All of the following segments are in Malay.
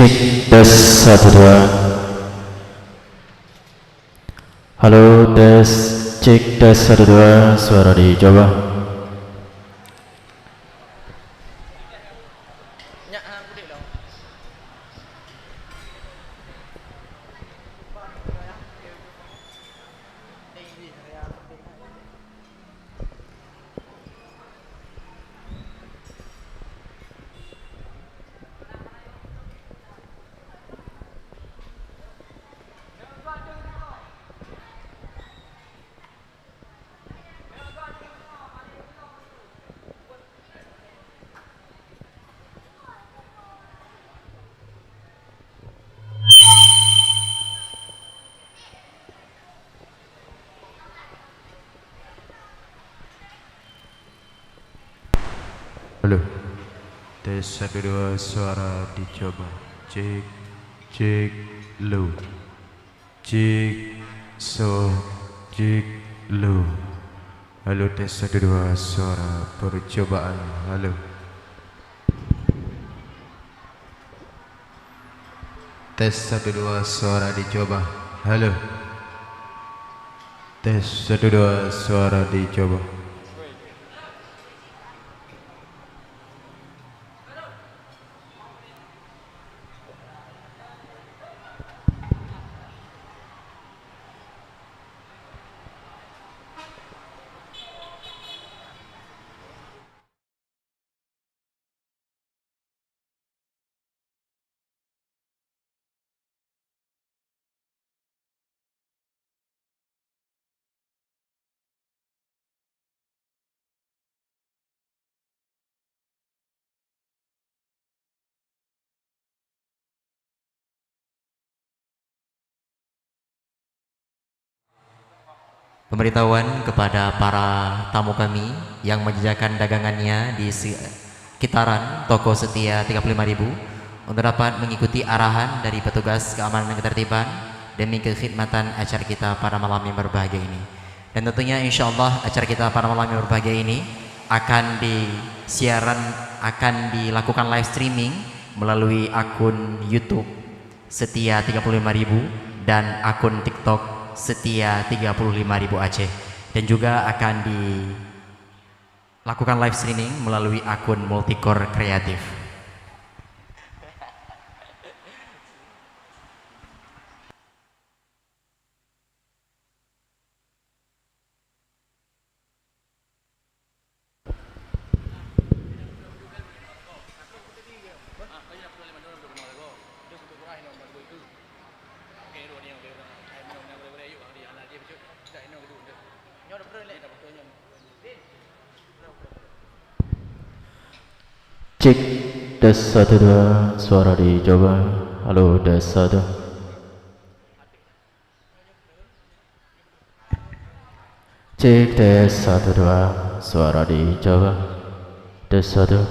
Cek tes 1 2. Halo tes, cek tes 1 2, suara dicoba. Halo, tes 1 2, suara dicoba. Cek, cek, low. Cek, cek, low. Halo, tes 1 2, suara percobaan. Halo. Tes 1 2, suara dicoba. Halo. Tes 1 2, suara dicoba. Pemberitahuan kepada para tamu kami yang menjajakan dagangannya di sekitaran toko Setia 35.000 untuk dapat mengikuti arahan dari petugas keamanan dan ketertiban demi kekhidmatan acara kita pada malam yang berbahagia ini. Dan tentunya insyaallah acara kita pada malam yang berbahagia ini akan dilakukan live streaming melalui akun YouTube Setia 35.000 dan akun TikTok Setia 35.000 Aceh, dan juga akan dilakukan live streaming melalui akun Multicore Kreatif. Cek tes 1 2, suara dicoba. Halo tes 1. Cek tes 1 2, suara dicoba. Tes 1.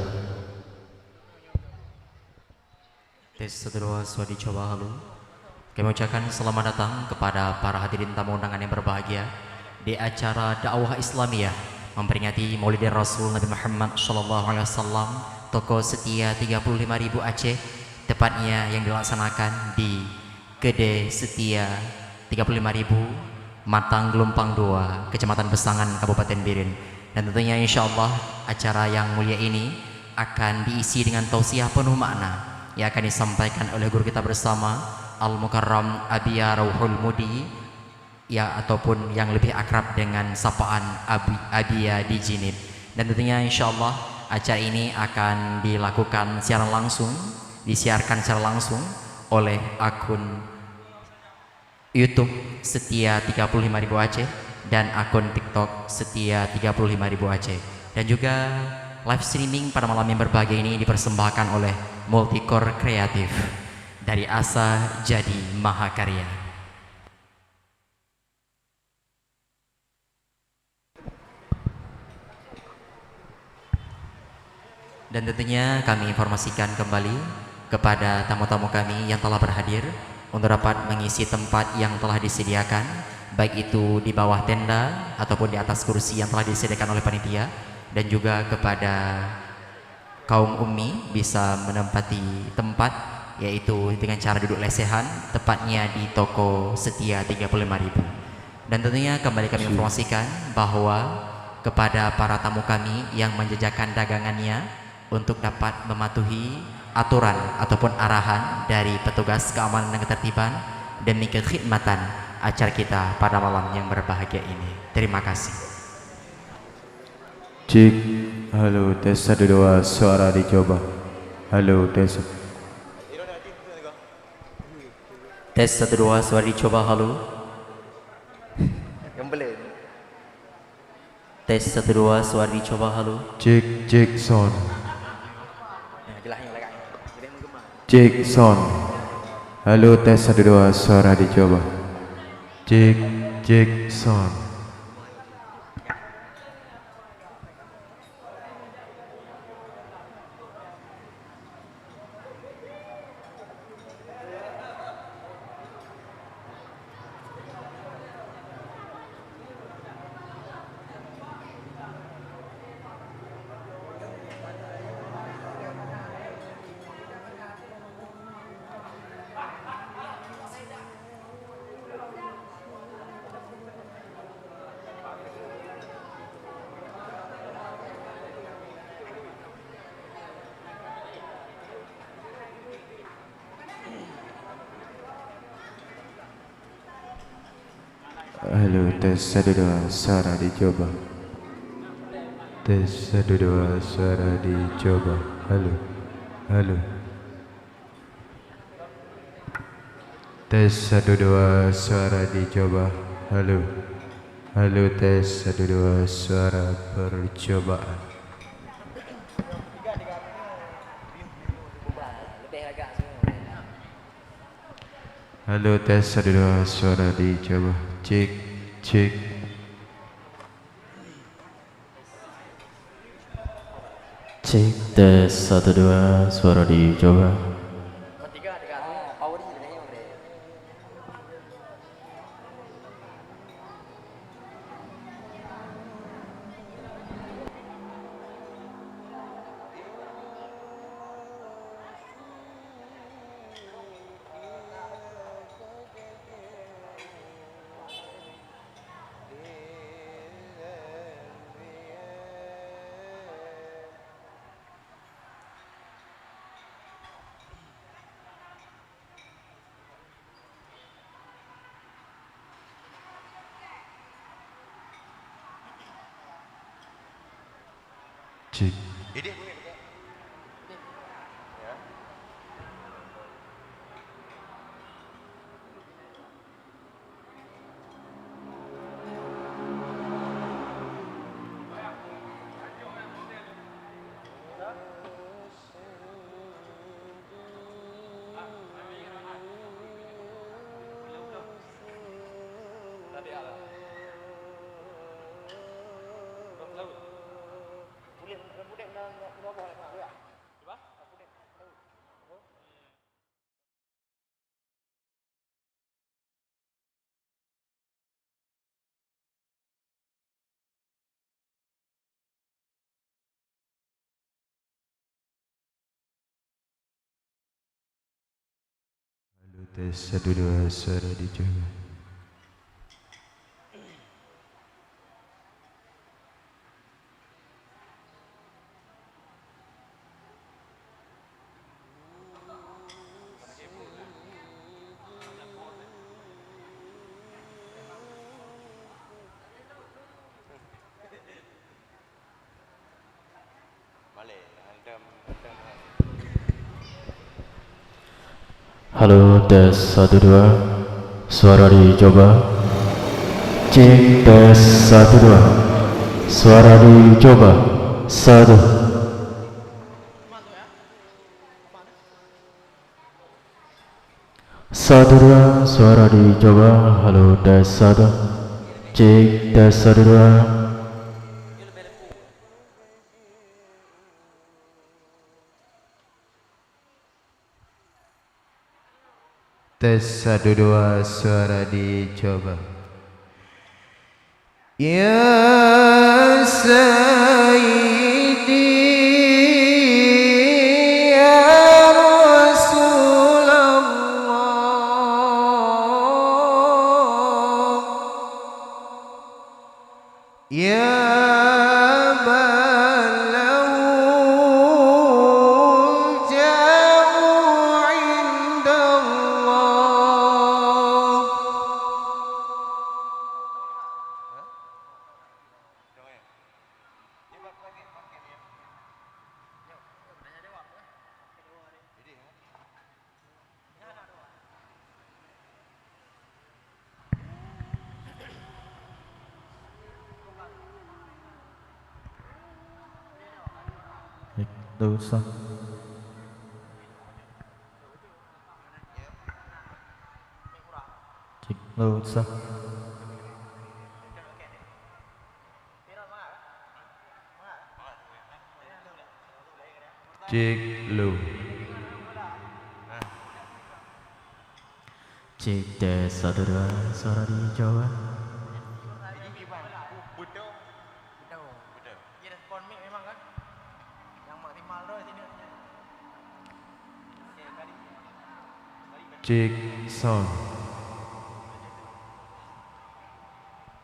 Tes 1 2, suara dicoba. Halo. Kami ucapkan selamat datang kepada para hadirin tamu undangan yang berbahagia di acara dakwah Islamiyah memperingati Maulid Rasul Nabi Muhammad SAW, toko Setia 35.000 Aceh, tepatnya yang dilaksanakan di Gede Setia 35.000 Matang Gelompang 2, Kecamatan Besangan, Kabupaten Biren. Dan tentunya insyaallah acara yang mulia ini akan diisi dengan tausiah penuh makna yang akan disampaikan oleh guru kita bersama Al-Mukarram Abia Rauhul Mudi, ya, ataupun yang lebih akrab dengan sapaan Abia Dijinid. Dan tentunya insyaallah acara ini akan dilakukan secara langsung, disiarkan secara langsung oleh akun YouTube Setia 35.000 Aceh dan akun TikTok Setia 35.000 Aceh. Dan juga live streaming pada malam yang berbahagia ini dipersembahkan oleh Multicore Kreatif dari Asa Jadi Mahakarya. Dan tentunya kami informasikan kembali kepada tamu-tamu kami yang telah berhadir untuk dapat mengisi tempat yang telah disediakan, baik itu di bawah tenda ataupun di atas kursi yang telah disediakan oleh panitia. Dan juga kepada kaum ummi bisa menempati tempat yaitu dengan cara duduk lesehan, tepatnya di toko Setia 35.000. Dan tentunya kembali kami informasikan bahwa kepada para tamu kami yang menjajakan dagangannya untuk dapat mematuhi aturan ataupun arahan dari petugas keamanan dan ketertiban demi kekhidmatan acara kita pada malam yang berbahagia ini. Terima kasih. Cek, halo tes 1 2 suara dicoba. Halo tes. Tes 1 2 suara dicoba. Halo. Tes 1 2 suara dicoba. Halo. Cek sound. Cek sound. Halo tes 1 2 suara dicoba. Cek sound. Halo tes 1 2 suara dicoba. Tes 1 2 suara dicoba. Halo. Tes 1 2 suara dicoba. Halo tes 1 2 suara percobaan. Halo tes 1 2 suara dicoba. Cek. Cek tes 1 2 suara dicoba. Cek. Halo tes 1 2 suara dicoba. Halo tes 1 2 suara dicoba. Cek tes 1 2 suara dicoba. 1 1 2 suara dicoba. Halo tes 1. Cek tes 1 2. Tes 1 2 suara dicoba. Ya Sayyidi ya Rasul dosa. Cek dosa. Cek lu. Cek tes 1 2 suara dicoba. Cek sound.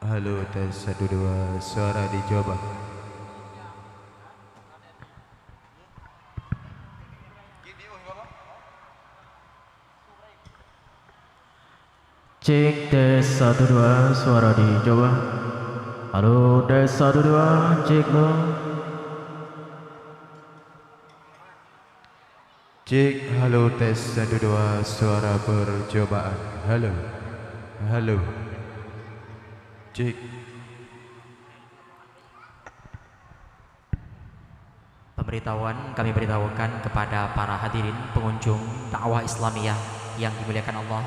Halo tes 1 2 suara dicoba. Cek tes 1 2 suara dicoba. Halo tes 1 2 cek lo. Cek halo tes 1 2 suara percobaan. Halo. Halo. Cek. Pemberitahuan kami beritahukan kepada para hadirin pengunjung dakwah Islamiyah yang dimuliakan Allah.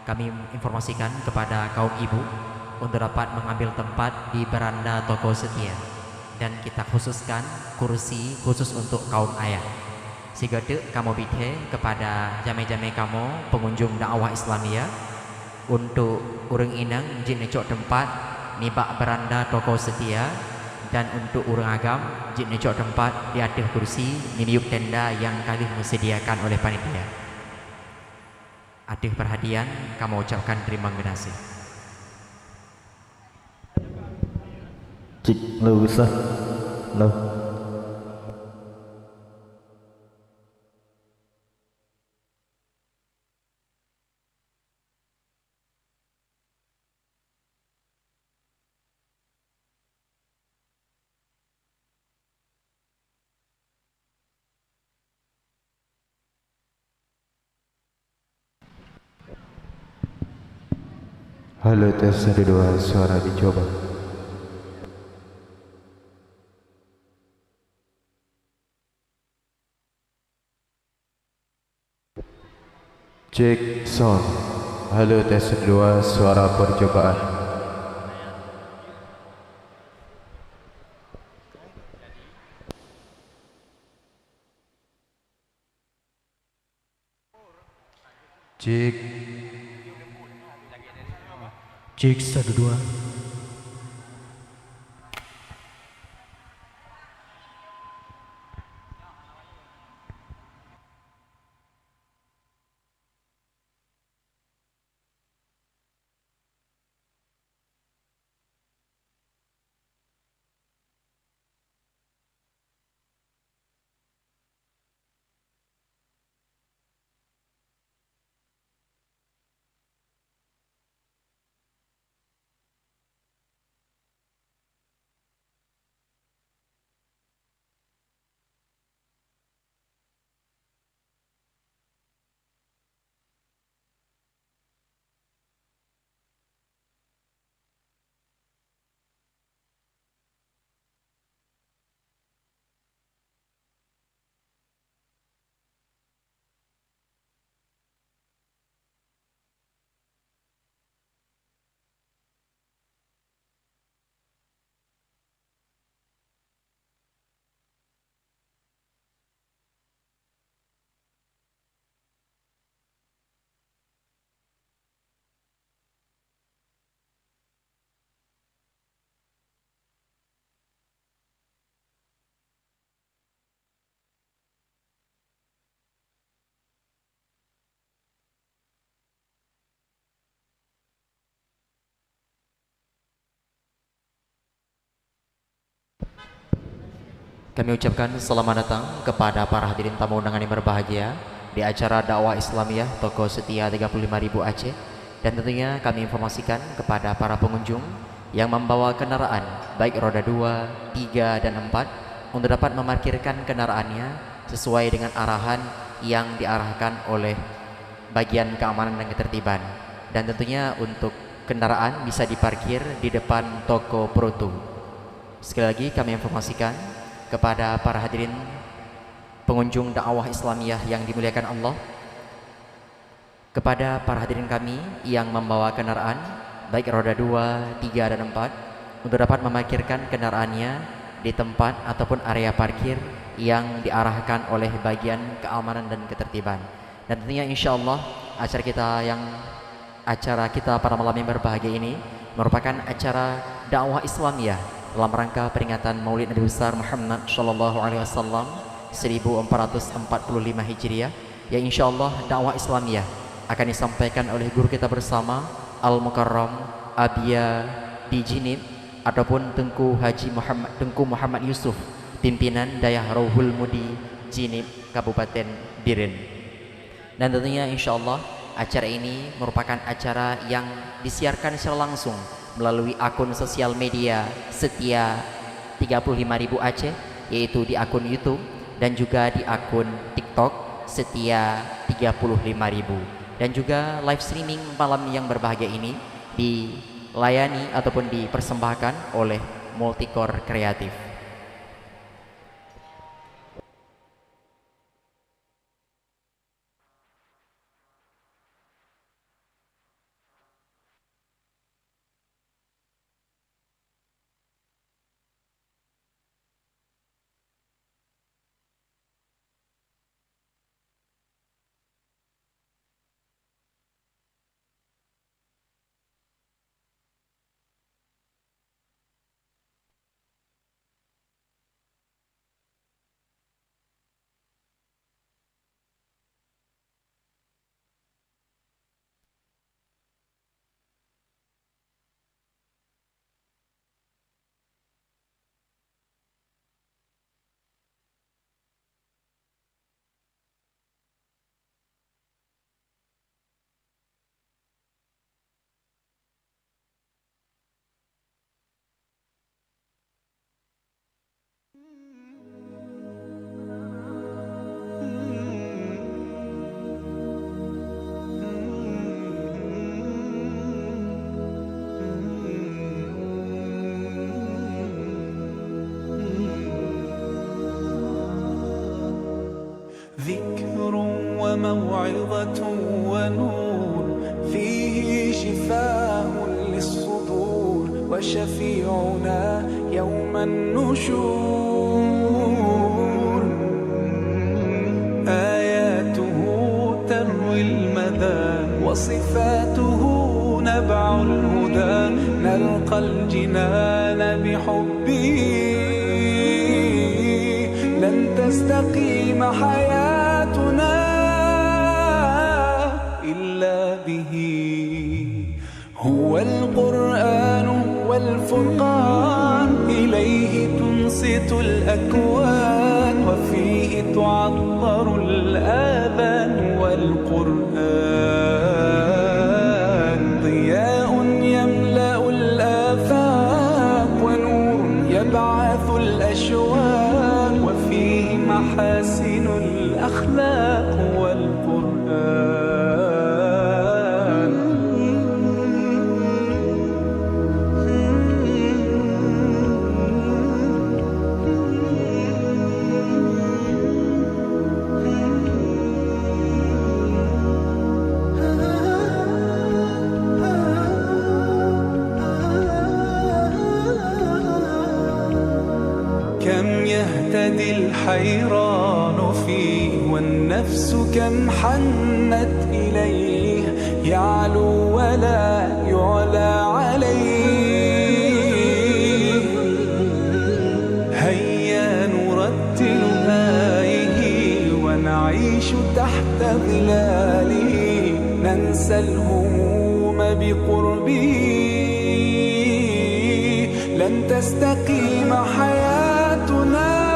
Kami informasikan kepada kaum ibu untuk dapat mengambil tempat di beranda toko setia, dan kita khususkan kursi khusus untuk kaum ayah. Sehingga kamu bidhe kepada jame-jame kamu pengunjung dakwah Islamiyah untuk urang inang jin necok tempat nibak beranda toko setia, dan untuk urang agam jin necok tempat di atas kursi mimiuk tenda yang kali disediakan oleh panitia. Adik perhatian, kamu ucapkan terima kasih. Cek lo usah lo. Halo tes 1 2 suara dicoba. Cek sound. Halo tes 2 suara percobaan. Cek. Cek 1 2. Kami ucapkan selamat datang kepada para hadirin tamu undangan yang berbahagia di acara dakwah Islamiyah Toko Setia 35.000 Aceh. Dan tentunya kami informasikan kepada para pengunjung yang membawa kendaraan baik roda 2, 3, dan 4 untuk dapat memarkirkan kendaraannya sesuai dengan arahan yang diarahkan oleh bagian keamanan dan ketertiban. Dan tentunya untuk kendaraan bisa diparkir di depan toko Proto. Sekali lagi kami informasikan kepada para hadirin pengunjung dakwah Islamiyah yang dimuliakan Allah, kepada para hadirin kami yang membawa kendaraan baik roda 2, 3, dan 4 untuk dapat memarkirkan kendaraannya di tempat ataupun area parkir yang diarahkan oleh bagian keamanan dan ketertiban. Dan tentunya insya Allah acara kita pada malam yang berbahagia ini merupakan acara dakwah Islamiyah dalam rangka peringatan Maulid Nabi besar Muhammad Shallallahu Alaihi Wasallam 1445 Hijriah, yang insya Allah dakwah Islamiyah akan disampaikan oleh guru kita bersama Al-Mukarram Abia di Jinib ataupun Tengku Muhammad Yusuf, pimpinan Dayah Rauhul Mudi Jinib Kabupaten Biren. Dan tentunya insya Allah acara ini merupakan acara yang disiarkan secara langsung melalui akun sosial media setia 35.000 Aceh, yaitu di akun YouTube dan juga di akun TikTok setia 35.000, dan juga live streaming malam yang berbahagia ini dilayani ataupun dipersembahkan oleh Multicore Kreatif. ذكر وموعظة ونور فيه شفاء للصدور وشفيعنا يوم النشور آياته تروي المدى وصفاته نبع الهدى نلقى الجنان بحبه لن تستقيم حياتنا إلا به هو القرآن والفرقان إليه تنصت الأكوان وفيه تعطر الآذان والقرآن ضياء يملأ الآفاق ونور يبعث الأشواق وفيه محاسن الأخلاق والقرآن كم يهتدي الحيران فيه والنفس كم حنت إليه يعلو ولا يعلى عليه هيا نرتل هائه ونعيش تحت ظلاله ننسى الهموم بقربه لن تستقيم حياتنا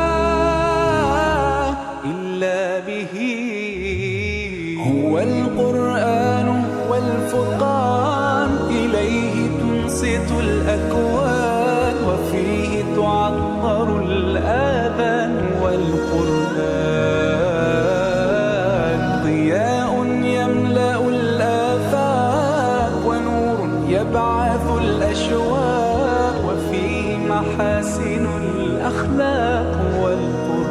إلا به هو القرآن والفرقان إليه تنصت الأكوان وفيه تعطر الآذان والقرآن ضياء يملأ الآفاق ونور يبعث الأشواق وفيه محاسن الأخلاق والقرآن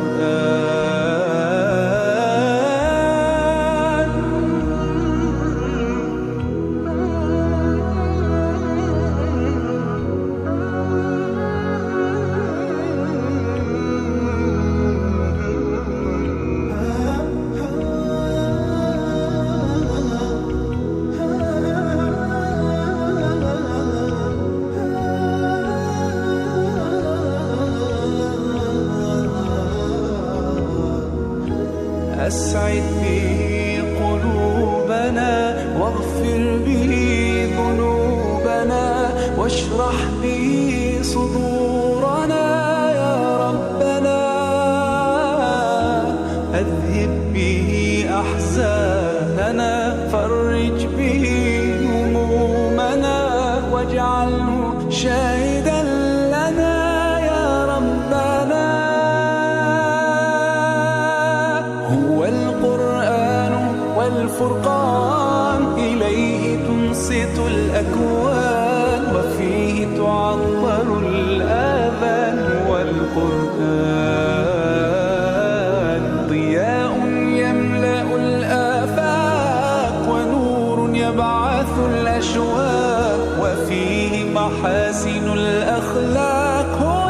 أسعد به قلوبنا واغفر به ذنوبنا واشرح به صدورنا يا ربنا أذهب به أحزاننا فرج به همومنا واجعله شاهدا لنا يا ربنا هو القرآن والفرقان إليه تنصت الأكوان وفيه تعطر الآذان والقرآن ضياء يملأ الآفاق ونور يبعث الأشواق وفيه محاسن الأخلاق هو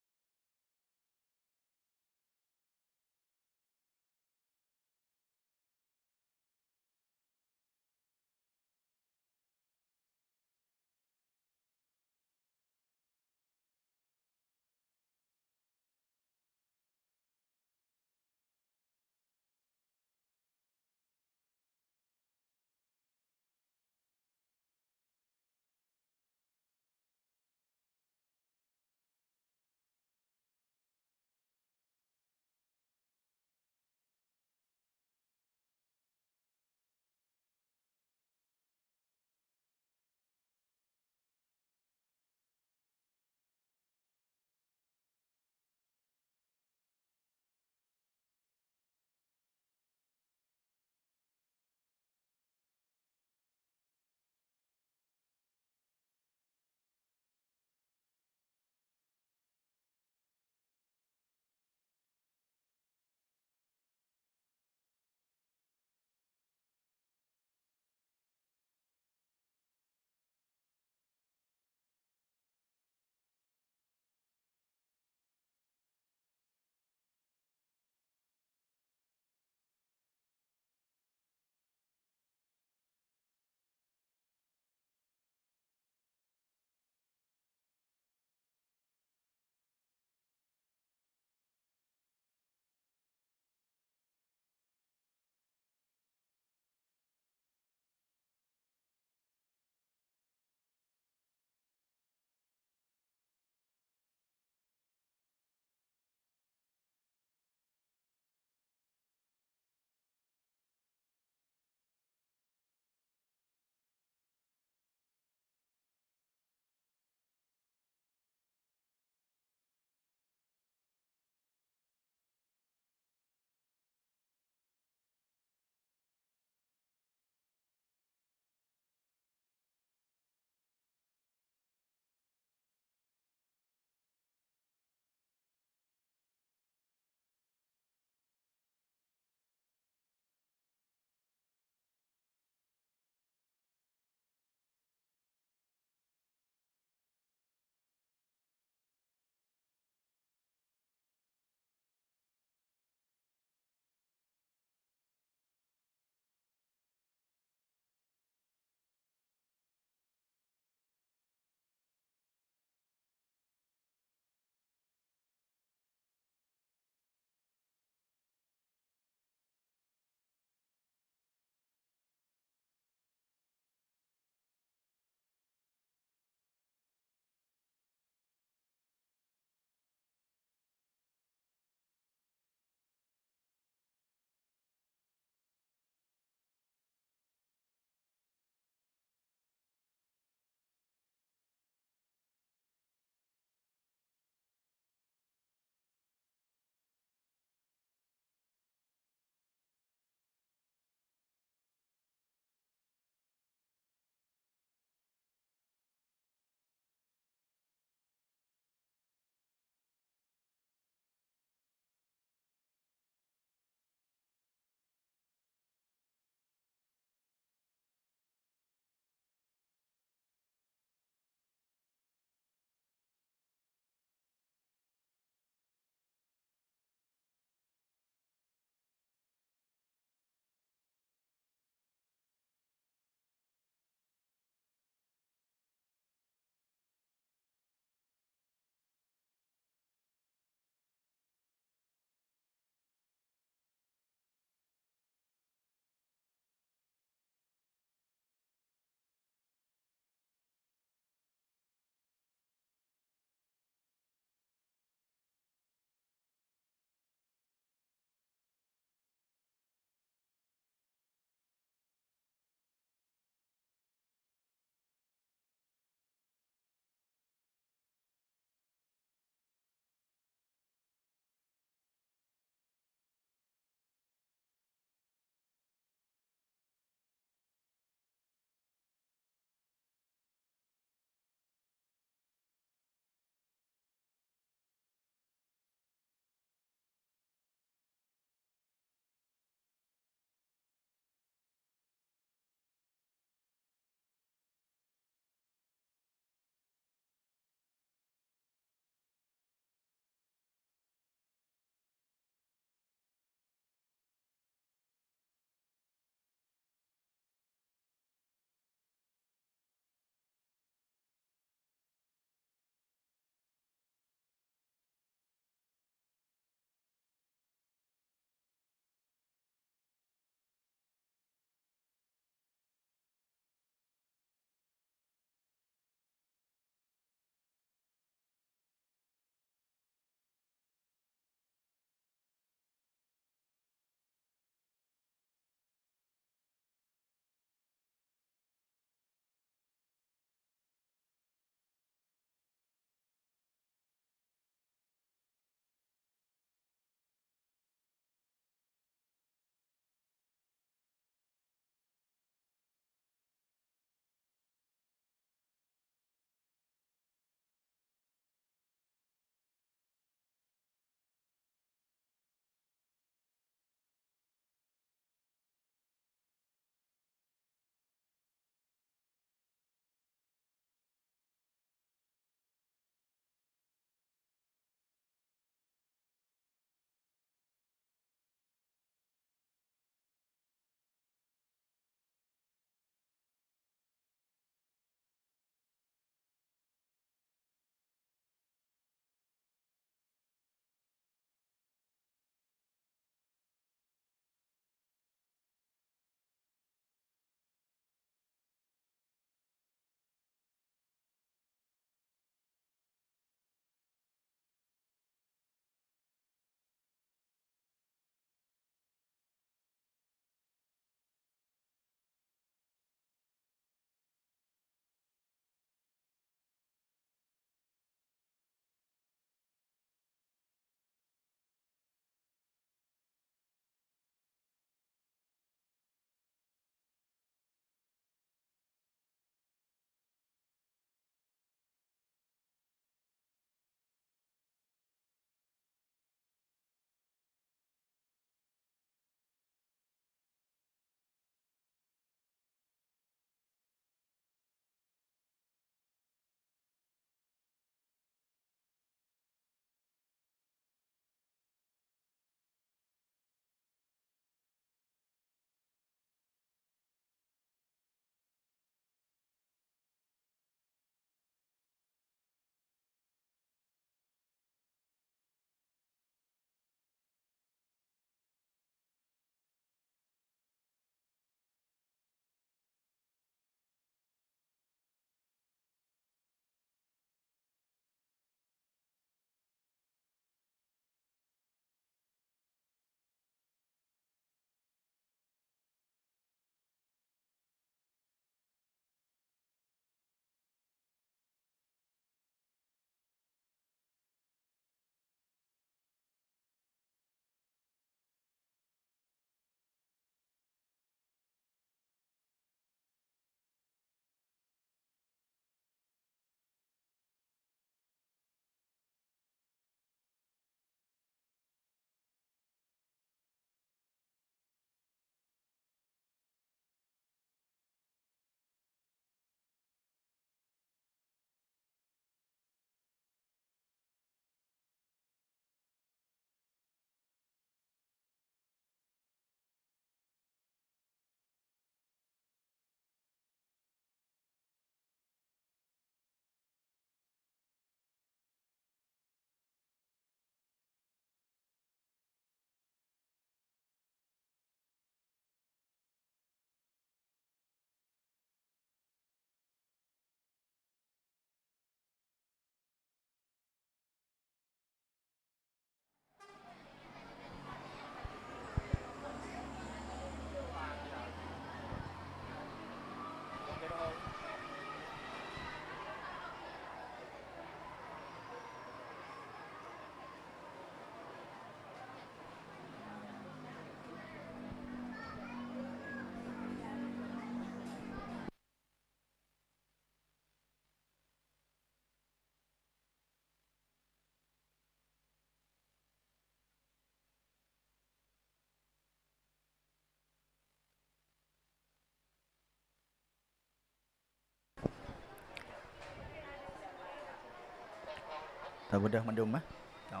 Tak mudah mendum ah. Ha.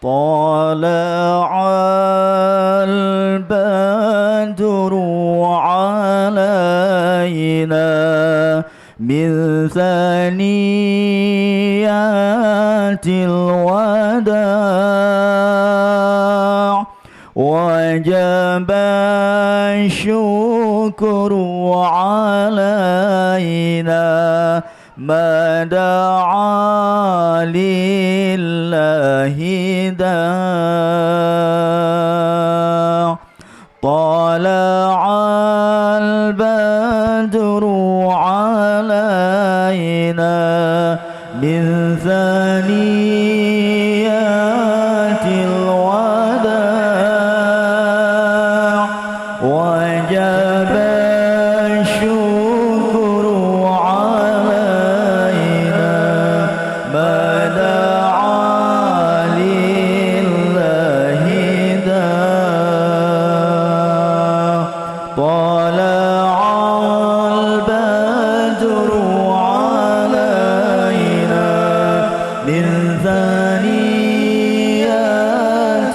طلع البدر علينا من ثنيات الوداع وجب الشكر علينا ما دعا لله داع طلع البدر علينا من ثنيات الوداع وجب الشكر علينا ما دعا لله داع طلع البدر علينا من ثنيات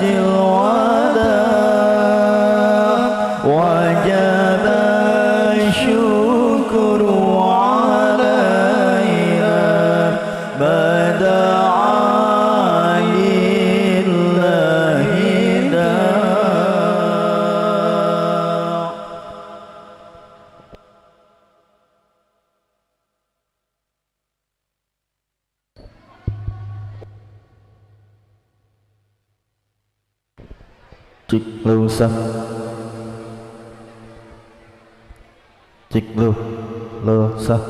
الوداع وجب الشكر علينا ما دعا لله داع. Cik lu sah. Cik lu sah.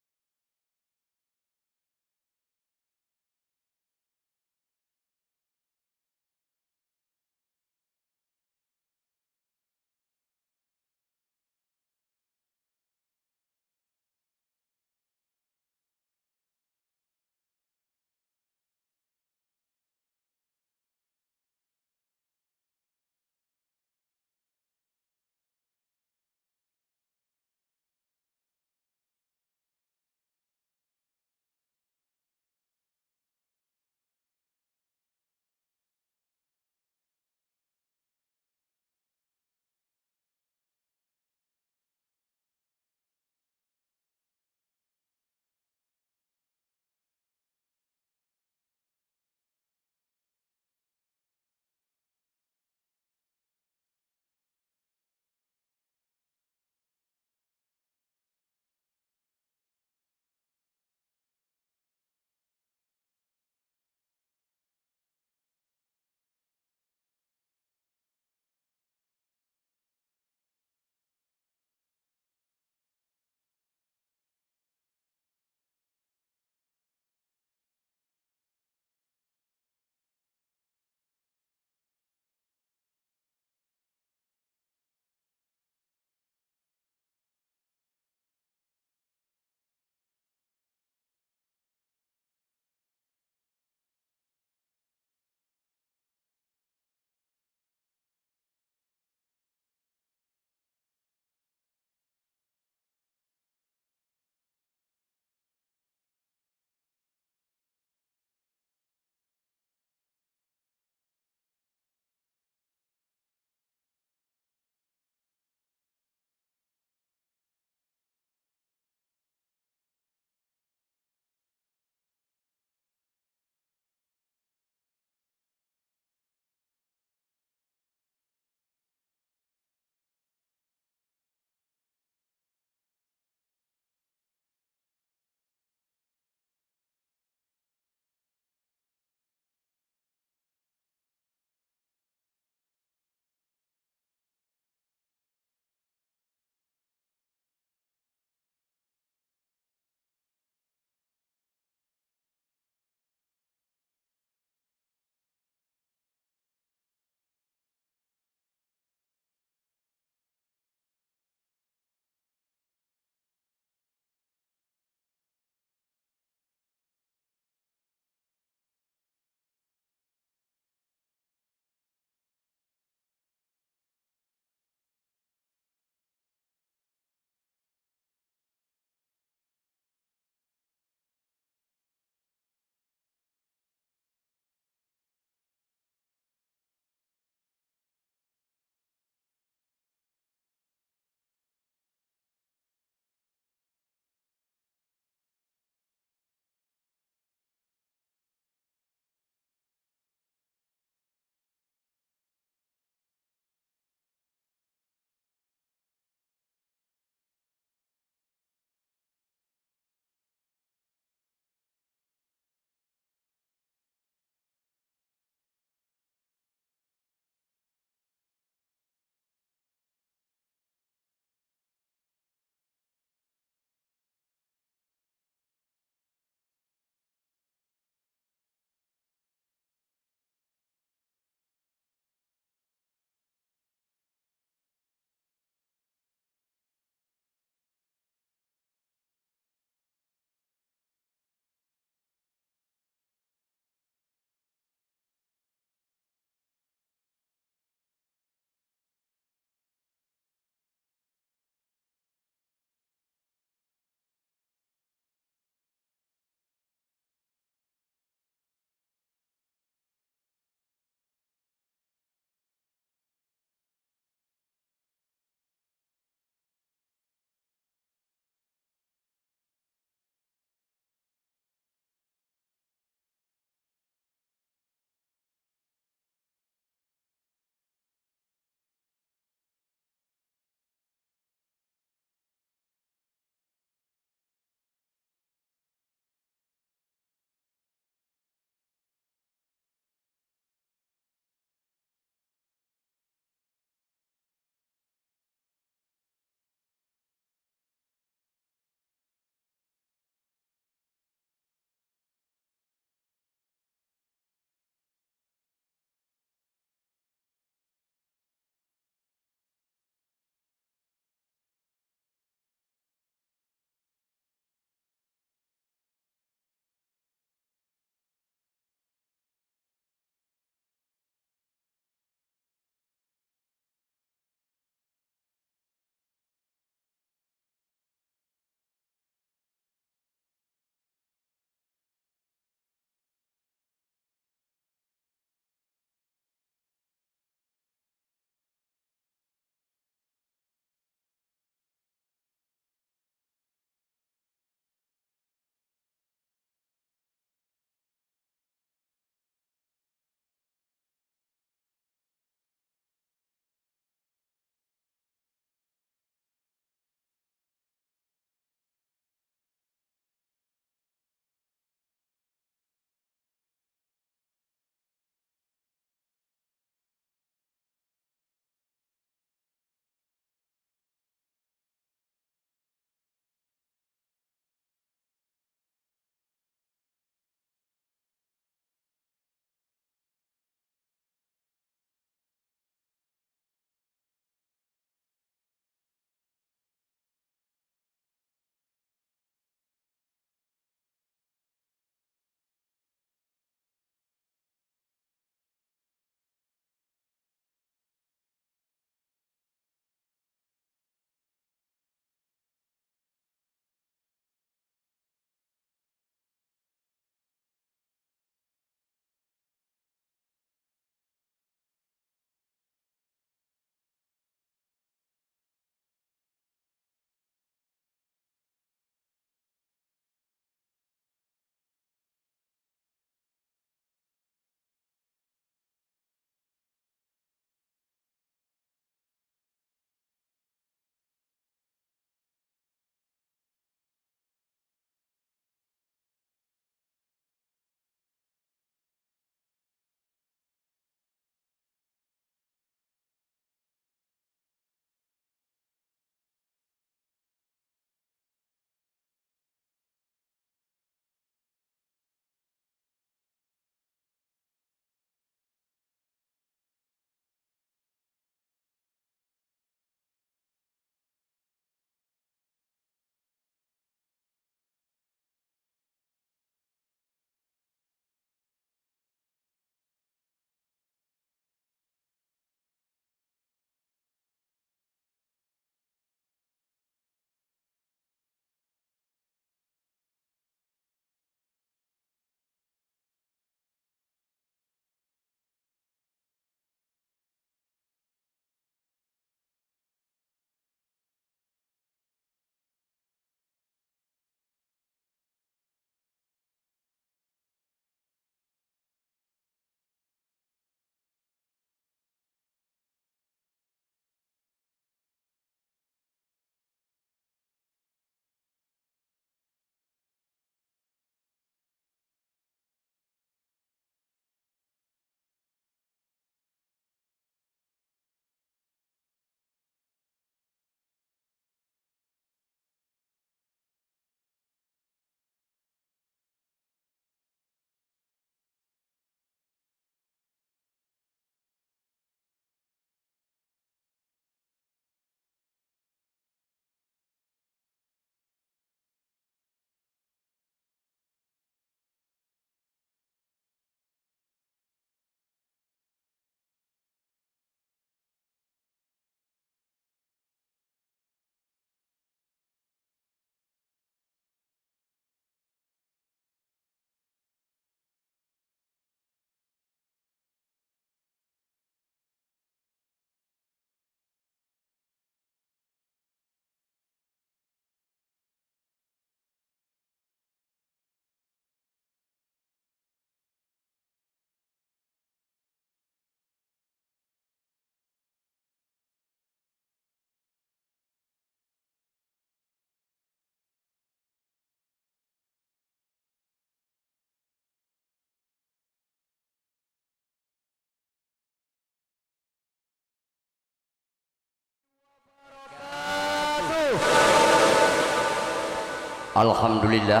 Alhamdulillah,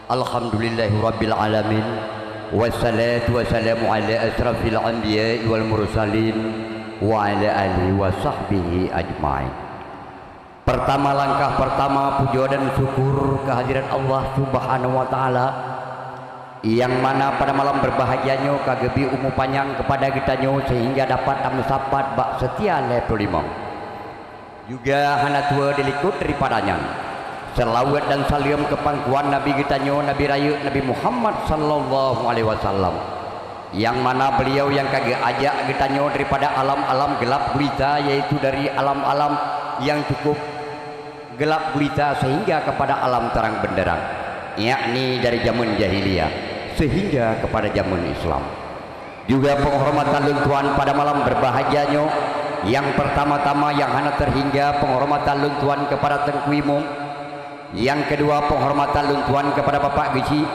Alhamdulillahirabbil alamin, wassalatu wassalamu ala asrafil anbiya'i wal mursalin wa ala alihi wa sahbihi ajma'in. Pertama, langkah pertama puja dan syukur kehadiran Allah Subhanahu wa taala yang mana pada malam berbahagianya kagebi umur panjang kepada kitanyo sehingga dapat amsapat bak setia lepolimang. Juga hana tua dilikut daripadanya. Selawat dan salam ke pangkuan Nabi kitanyo, Nabi Raya Nabi Muhammad sallallahu alaihi wasallam, yang mana beliau yang kage ajak kitanyo daripada alam-alam gelap gulita, yaitu dari alam-alam yang cukup gelap gulita sehingga kepada alam terang benderang, yakni dari zaman jahiliyah sehingga kepada zaman Islam. Juga penghormatan luntuan pada malam berbahagianya yang pertama-tama yang hana terhingga penghormatan luntuan kepada Tengku Imam, yang kedua penghormatan luntuan kepada Bapak Gici,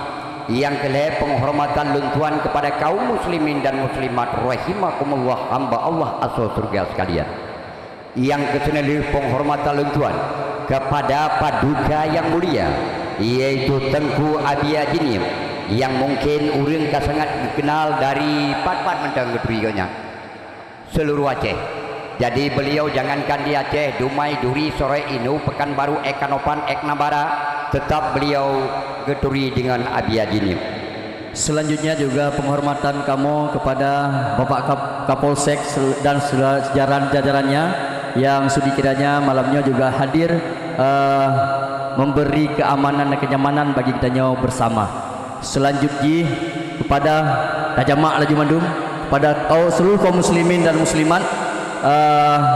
yang kelima penghormatan luntuan kepada kaum muslimin dan muslimat rahimakumullah, hamba Allah asal surga sekalian. Yang kesenelih penghormatan luntuan kepada paduka yang mulia, yaitu Tengku Abi Ajinim, yang mungkin urang sangat dikenal dari pat-pat mentang gedurinya seluruh Aceh. Jadi beliau jangankan di Aceh, Dumai, Duri, Sore Inu, Pekanbaru, Ekanopan, Eknabara, tetap beliau geduri dengan Abi Ajinim. Selanjutnya juga penghormatan kamu kepada Bapak Kapolsek dan jajaran-jajarannya yang sudi kiranya malamnya juga hadir memberi keamanan dan kenyamanan bagi kita bersama. Selanjutnya kepada Tajamak Laju Mandum, kepada seluruh kaum muslimin dan muslimat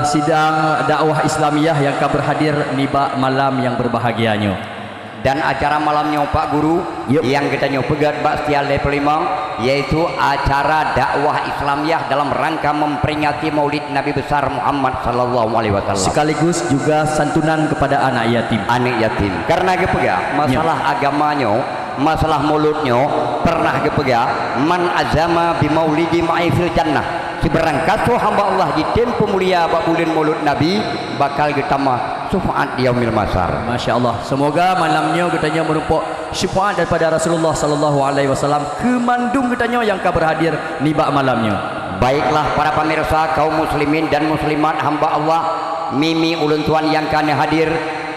sidang dakwah Islamiyah yang akan berhadir niba malam yang berbahagianya. Dan acara malamnya Pak Guru yang kita pegat Bak Setia Lepelimang, yaitu acara dakwah Islamiyah dalam rangka memperingati Maulid Nabi besar Muhammad sallallahu alaihi wasallam, sekaligus juga santunan kepada anak yatim. Anak yatim. Karena gepega masalah agamanya, masalah mulutnya pernah gepega man azama bi maulidi ma'i fil jannah. Berangkat hamba Allah di tempo mulia bak bulan Maulid Nabi bakal getama syafaat yaumil masar. Masya Allah. Semoga malamnya getanya merupakan syafaat daripada Rasulullah sallallahu alaihi wasallam ke mandum getanya yang akan berhadir nibak malamnya. Baiklah para pemirsa kaum muslimin dan muslimat hamba Allah, mimi ulun tuan yang akan hadir,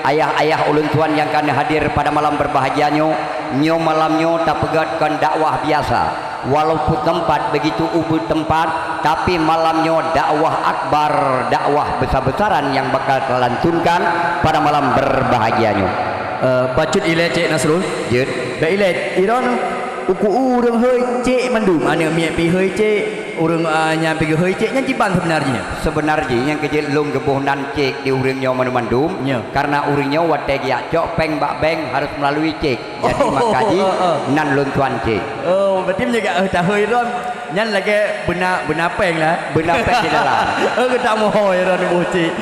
ayah-ayah ulun tuan yang akan hadir pada malam berbahagianya, nyo malamnya tak pegatkan dakwah biasa. Walaupun tempat begitu ubud tempat, tapi malamnya dakwah akbar, dakwah besar-besaran yang bakal terlantunkan pada malam berbahagianya. Bacut ilai Cik Nasrul. Jut. Ba ilai iron uku urang heuy Cik Mandum. Ane mi pi heuy Cik urang nya pi heuy Cik nya jiban sebenarnya. Sebenarnya yang kecil lung gebuhnan Cik di urangnya Mandum. Karena urangnya wate gia cok peng bak beng harus melalui Cik. Jadi makaji nan luntuan Cik. Oh, berarti menjaga tahu iron nyan lagi benar peng lah. Benar peng di dalam. Kita mau iron Cik.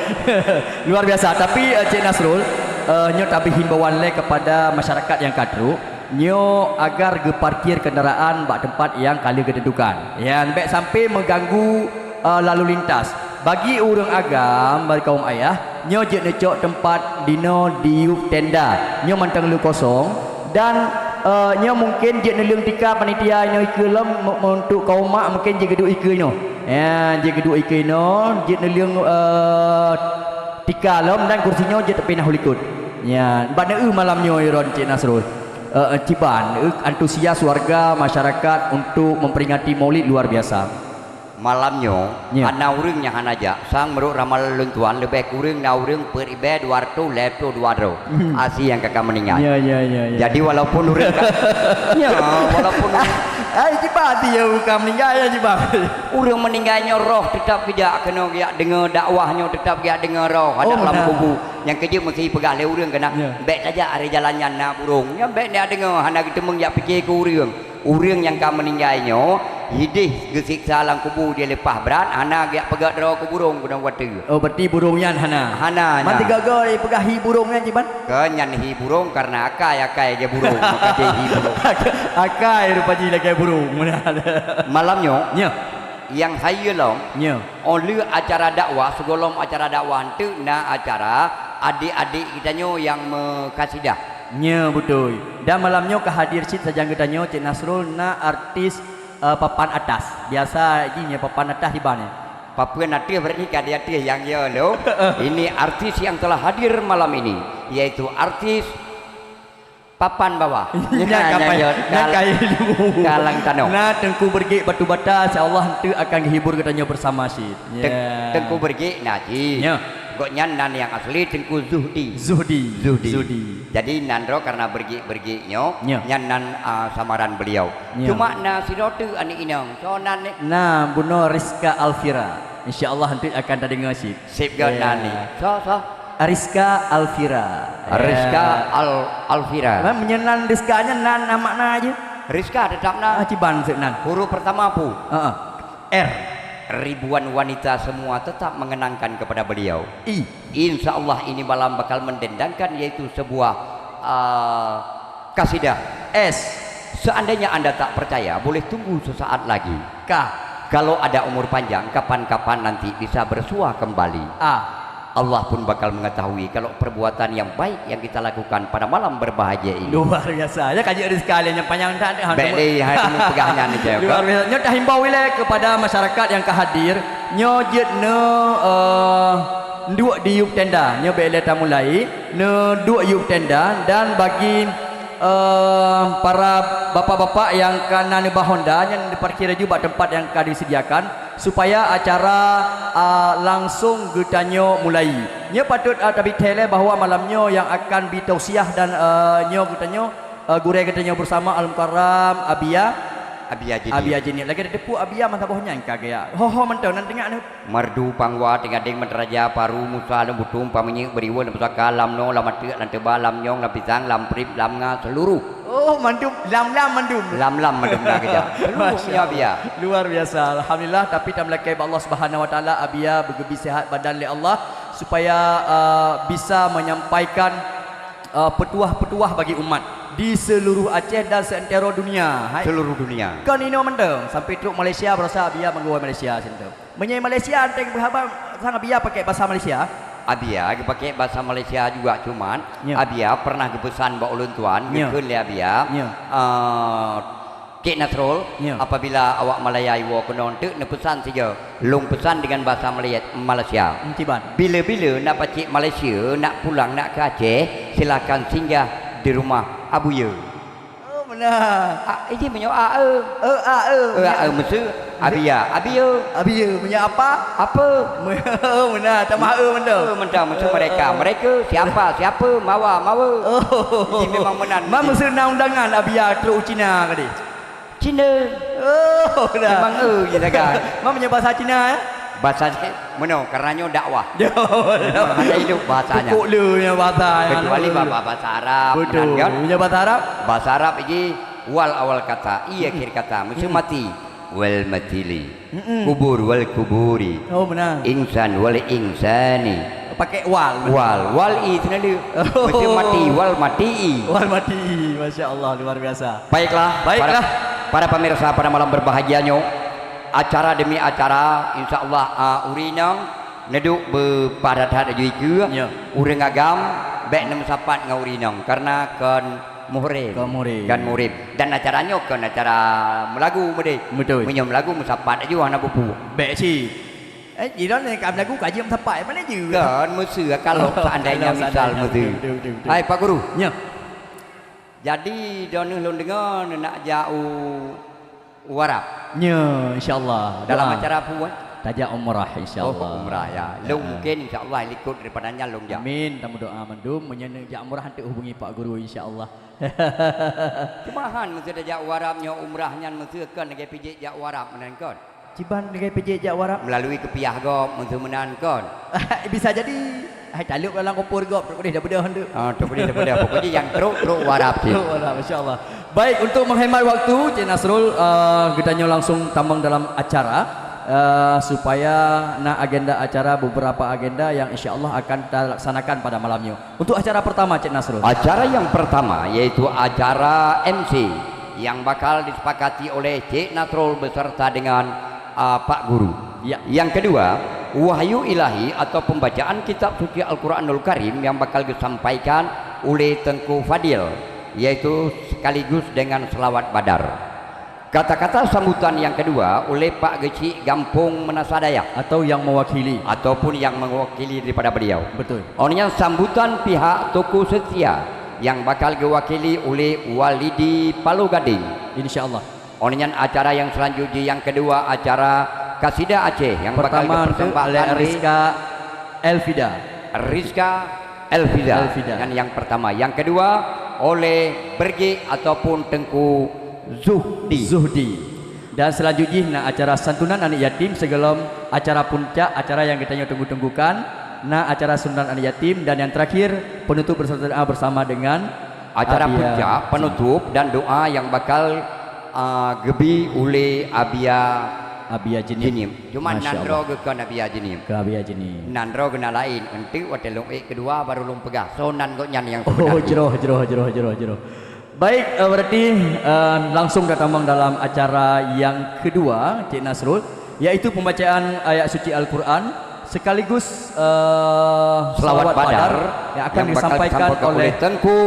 Luar biasa. Tapi Cik Nasrul nyo tapi himbauan le kepada masyarakat yang kadru nyo agar ge parkir kendaraan bak tempat yang kali kedudukan yang baik sampai mengganggu lalu lintas. Bagi urang agam bagi kaum ayah nyo je necok tempat dino diup tenda nyo mantang lu kosong dan nyo mungkin je nelung tika panitia nyo ikelem untuk kaum mak mungkin je geduk ikelno ya je geduk ikelno je nelung tika lem dan kursinya je tepi nah likut ya bana malamnya iron Cik Nasrul ciban antusias warga masyarakat untuk memperingati Maulid luar biasa. Malamnya ana urangnya hanaja sang meruk ramal luntuan lebih kurang na urang per ibe 200 lepo 200 asi yang kakak meninggal. Ya. Jadi walaupun urang walaupun cipati ya bukan meninggal ya cipang. Urang meninggalnya roh tetap dia kena dia dengar dakwahnya, tetap dia dengar roh ada dalam kubu. Yang kerja mesti pegang le urang kena baik saja ada jalannya na burung. Ya baik dia dengar hana kita mengiak fikir ke urang. Urang yang ka meninggalnya hidih gesiksa lang kubu dia lepas berat hana dia pegang roh ke burung guna watu. Oh berarti burungnya hana. Mati gagal dia pegang hi burungnya ciban. Kenyan hi burung karena akai dia burung maka dia hi burung. Akai rupanya dia kayak burung. Malamnya yang saya long oleh acara dakwah segolong acara dakwah itu na acara adik-adik kitanya yang mengkasidah Nya betul. Dan malamnya kehadir Cik sajang gedanyo Cik Nasrul na artis papan atas. Biasa ini papan atas di mana? Papuan artis berarti kada artis yang ya lo. Ini artis yang telah hadir malam ini, yaitu artis papan bawah. Kalang tanong. Nah Tengku Bergik Batu Bata, insyaallah henteu akan dihibur gedanyo bersama Cik. Tengku Bergik naji. Kok nan yang asli Tengku Zuhdi. Jadi nandro karena bergi-berginyo nyanan samaran beliau. Cuma na sirotu ani inang. So nan nah buno Rizka Alfira. Insyaallah nanti akan tadi ngasih. Sip gak nani. So Rizka Alfira. Rizka Alfira. Menyenan Rizkanya nan makna aja. Rizka tetap na. Ciban senan. Huruf pertama pu. R. Ribuan wanita semua tetap mengenangkan kepada beliau. Insya Allah ini malam bakal mendendangkan, yaitu sebuah kasidah. S. Seandainya Anda tak percaya, boleh tunggu sesaat lagi. K. Kalau ada umur panjang, kapan-kapan nanti bisa bersua kembali. A. Allah pun bakal mengetahui kalau perbuatan yang baik yang kita lakukan pada malam berbahagia ini. Luar biasa. Ya kaji sekali yang panjang tak ada. Baik hari ini pegahnya ni je. Luar biasa. Nyo dah himbau wilayah kepada masyarakat yang kehadir. Nyo jet no dua di yuk tenda. Nyo bela tamu mulai. No dua yuk tenda dan bagi para bapak-bapak yang kanan bah Honda yang diparkir juga tempat yang akan disediakan supaya acara langsung getanyo mulai. Nyo patut tapi tele bahawa malamnya yang akan bitausiah dan nyo getanyo gure getanyo bersama Al-Mukarram Abia Jini. Lagi ada depu Abia mantap bohnya engka gaya. Ho mentau nan tengah nu. Merdu pangwa tengah deng menteraja paru musa lembutum pamenyi beriwa lembusa kalam no lamat lan tebalam nyong lam pisang lam prip lam nga seluruh. Oh mandum lam mandum nak kerja. Seluruhnya Abia. Luar biasa. Alhamdulillah tapi tamlakai Allah Subhanahu wa taala Abia bergebi sehat badan oleh Allah supaya bisa menyampaikan petuah-petuah bagi umat di seluruh Aceh dan seantero dunia. Seluruh dunia. Kan ini mendeng sampai truk Malaysia berasa Abia menggawai Malaysia sentuh. Menyai Malaysia anteng berhabar sang Abia pakai bahasa Malaysia. Abia pakai bahasa Malaysia juga cuman Abia pernah kepesan bawa ulun tuan gekun le Abia. Kek Nasrul apabila awak Malayai wo konon tu ne pesan saja. Long pesan dengan bahasa Malaysia. Bila-bila nak pacik Malaysia nak pulang nak ke Aceh silakan singgah di rumah Abuya. Oh benar. Ini punya mesti Abia punya apa? Benar, tambah mesti mereka siapa mawa. Ini memang benar. Mama senang undangan Abia ke Cina tadi. Cina. Oh benar. Memang je kan. Mama punya bahasa Cina Bahasa mana? Karenanya dakwah. Hanya hidup bahasanya. Pukul punya bahasa. Kecuali bahasa Arab. Betul. Punya bahasa Arab. Bahasa Arab ini wal awal kata, akhir kata. Mesti mati. Wal matili. Kubur wal kuburi. Oh benar. Insan wal insani. Pakai wal. Wal itu nanti. Mesti mati wal mati. Masya Allah luar biasa. Baiklah. Para pemirsa pada malam berbahagianya. Acara demi acara insyaallah urinang neduk berpadatat juga urang agam baik nem sapat ngau urinang karena kan muhrim dan acaranya kan acara melagu mede menyam lagu musapat aja anak buku baik si jiran ni kam lagu kaji sapat mana juga kan mesti kalau seandainya misal mesti hai Pak Guru jadi donuh lon dengar nak jauh warap insyaallah dalam acara apa tajak umrah insyaallah. Umrah ya. Long mungkin insyaallah ikut daripadanya long ja. Amin. Tamu doa mendum menyana jak umrah nanti hubungi Pak Guru insyaallah. Cuma han mesti ada jak warapnya umrahnya mesti kan lagi pijik jak warap menan kon. Ciban lagi pijik jak warap melalui kepiah gop mesti menan kon. Bisa jadi taluk dalam kompor gop tak boleh dah hendak. Tak boleh pokoknya yang teruk warap sih. Masyaallah. Baik, untuk menghemat waktu Cik Nasrul kita langsung tambang dalam acara supaya agenda acara beberapa agenda yang insyaallah akan kita laksanakan pada malamnya. Untuk acara pertama Cik Nasrul. Acara yang pertama yaitu acara MC yang bakal disepakati oleh Cik Nasrul beserta dengan Pak Guru. Ya. Yang kedua, wahyu ilahi atau pembacaan kitab suci Al-Quranul Karim yang bakal disampaikan oleh Tengku Fadil, yaitu sekaligus dengan selawat Badar. Kata-kata sambutan yang kedua oleh Pak Geci Gampung Menasadaya atau yang mewakili ataupun yang mewakili daripada beliau. betul. Orangnya sambutan pihak toko setia yang bakal diwakili oleh Walidi Palu Gading. Insyaallah. Orangnya acara yang selanjutnya yang kedua acara Kasida Aceh yang bakal Pertama dipersembahkan oleh oleh Rizka Elvida. Dan yang pertama, yang kedua oleh Bergi ataupun Tengku Zuhdi. Dan selanjutnya nah acara santunan anak yatim sebelum acara puncak, acara yang kita tunggu-tunggukan, nah acara santunan anak yatim, dan yang terakhir penutup bersama dengan acara puncak penutup dan doa yang bakal gebi oleh Abia Jenim. Cuma nandro ke Abia Jenim. Ke Abia Jenim. Nandro kena lain. Nanti waktu long kedua baru long pegah. So nan kok nyan yang Jero. Baik, berarti langsung datang dalam acara yang kedua Cik Nasrul, yaitu pembacaan ayat suci Al-Quran sekaligus selawat Badar yang akan disampaikan oleh Tengku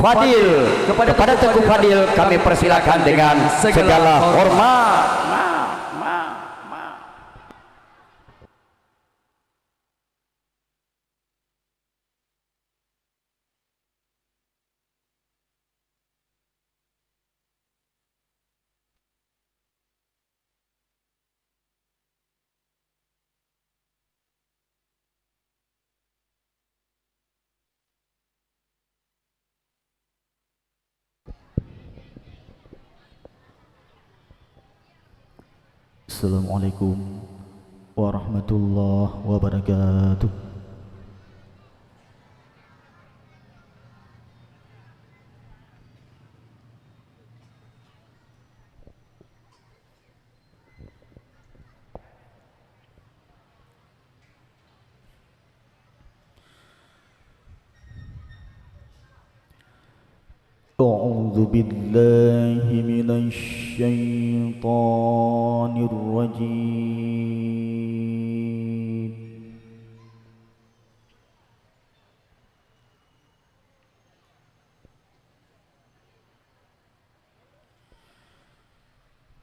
Fadil. Kepada Tengku Fadil kami persilakan dengan segala hormat. Assalamualaikum warahmatullahi wabarakatuh. أعوذ بالله من الشيطان الرجيم.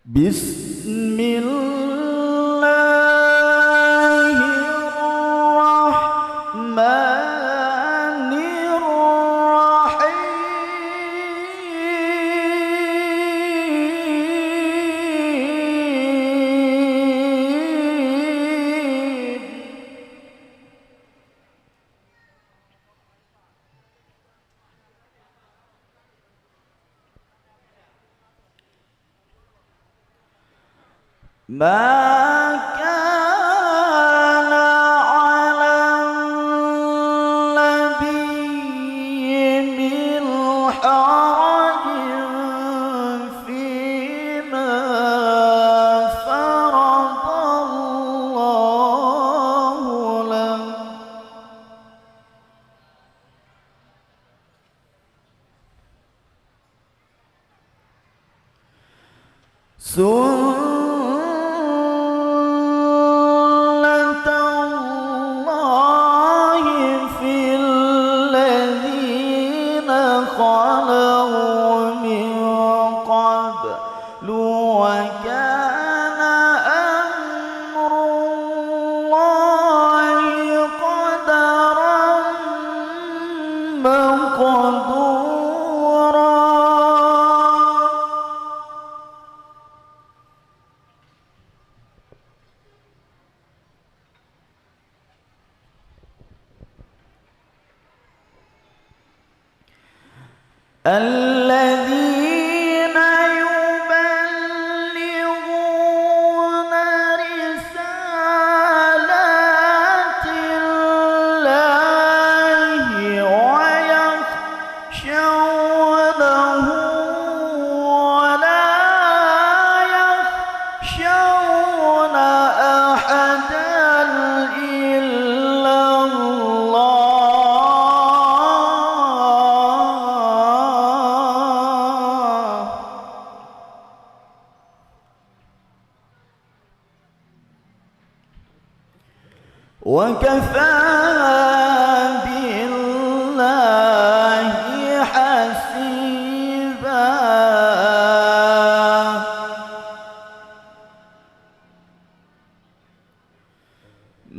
بسم الله الرحمن ما كان على النبي من حرج فيما فرض الله له الذين يبلغون رسالات الله ويخشونه ولا يخشون أحدا إلا الله وكفى بالله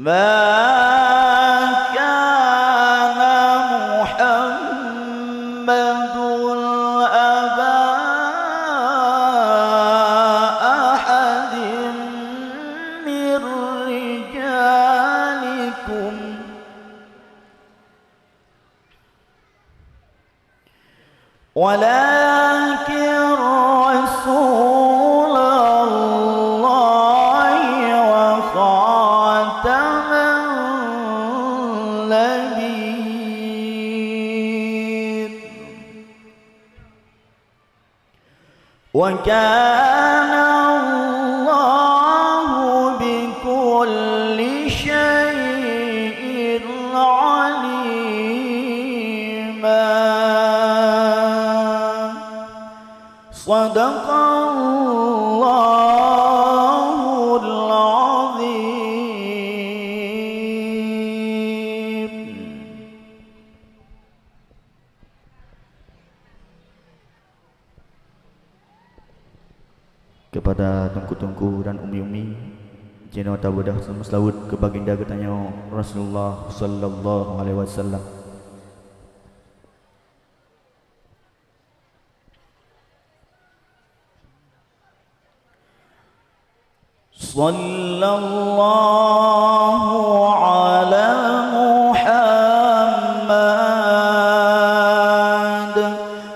ما كان محمد أبا أحد من رجالكم ولكن رسول الله وخاتم النبيين وكان الله بكل شيء عليما صدق الله العظيم. Kepada tungku-tungku dan umi-umi, jina tawadah selawat ke baginda katanya Rasulullah sallallahu alaihi wasallam. Sallallahu ala Muhammad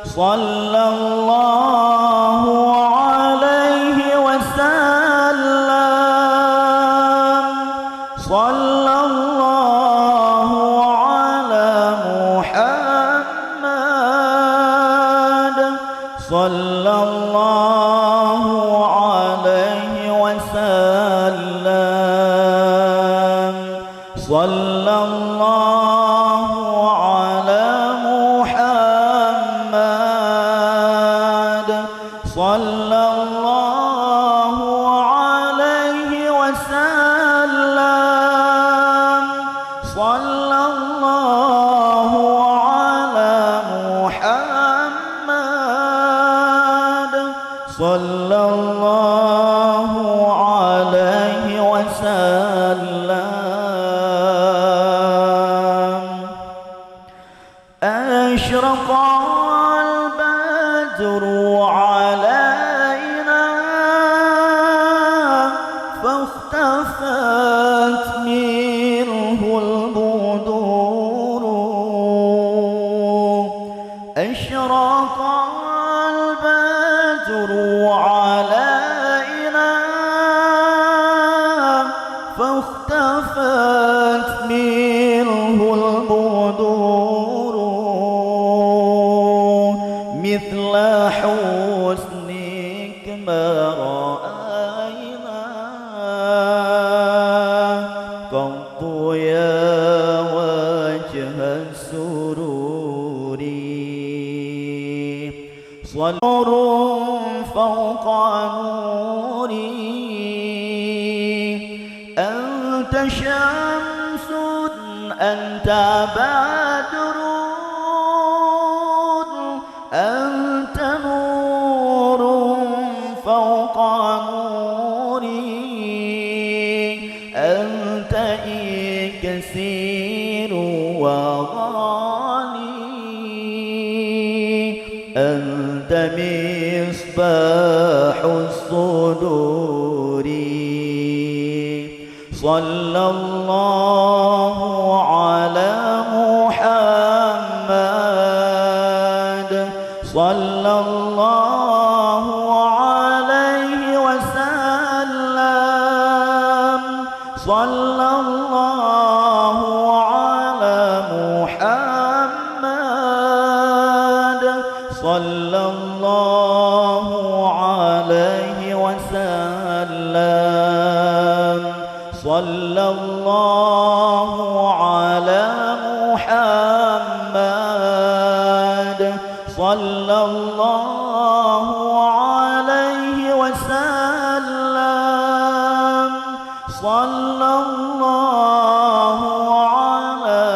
sallallahu alaihi wasallam sallallahu ala Muhammad sallallahu alaihi wasallam sallallahu ala Muhammad sallallahu alaihi wasallam sallallahu ala Muhammad sallallahu alaihi wasallam. أشرق البدر علينا فاختفت منه البدور أشرق البدر علينا فاختفت منه البدور مثل حسنك ما رأينا قط يا وجه السرور صنور فوق نوري أنت شمس أنت بدر أنت نور فوق نوري أنت كثير وغالي أنت مصباح الصدور صلى الله على محمد صلى الله عليه وسلم صلى الله على محمد صلى الله عليه وسلم صلى الله على محمد صلى الله عليه وسلم صلى الله على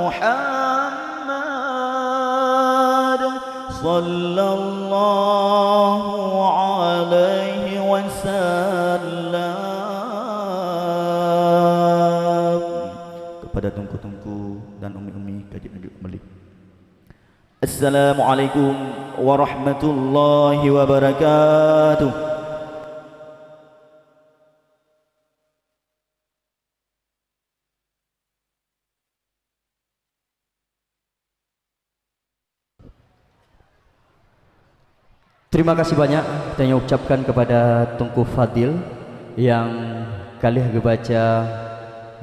محمد صلى الله عليه وسلم kaji lanjut kembali. Assalamualaikum warahmatullahi wabarakatuh. Terima kasih banyak saya ucapkan kepada Tunku Fadil yang kali baca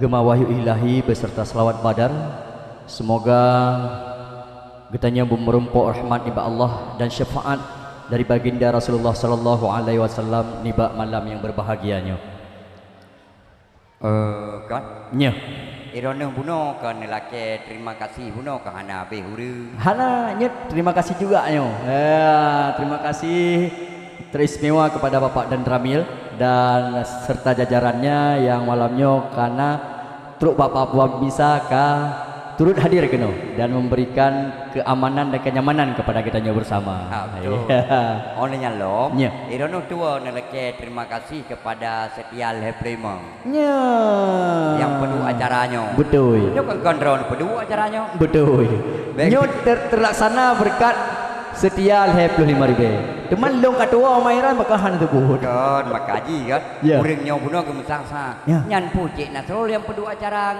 Gema Wahyu Ilahi beserta selawat badar. Semoga getanya merumpuk rahmat niba Allah dan syafaat dari baginda Rasulullah sallallahu alaihi wasallam niba malam yang berbahagianya. Kan? Nya. Irona buno kan lelaki terima kasih buno ke hana behuru. Hana nya terima kasih juga nyo. Terima kasih teristimewa kepada Bapak dan Ramil dan serta jajarannya yang malamnya karena truk Bapak buat bisa turut hadir keno dan memberikan keamanan dan kenyamanan kepada kita bersama. Betul. Olehnya lo. Nya. Irona tua lelaki terima kasih kepada Setia Lepremang. Nya. Yang pedu acaranya. Betul. Nyo kan gondron pedu acaranya. Betul. Nyo terlaksana berkat Setia 25.000. Teman long katua omairan makahan tu buhut. Kan makaji kan. Ya. Urang nyo buno ke mesangsa. Ya. Nyan pucik Nasrul yang pedu acara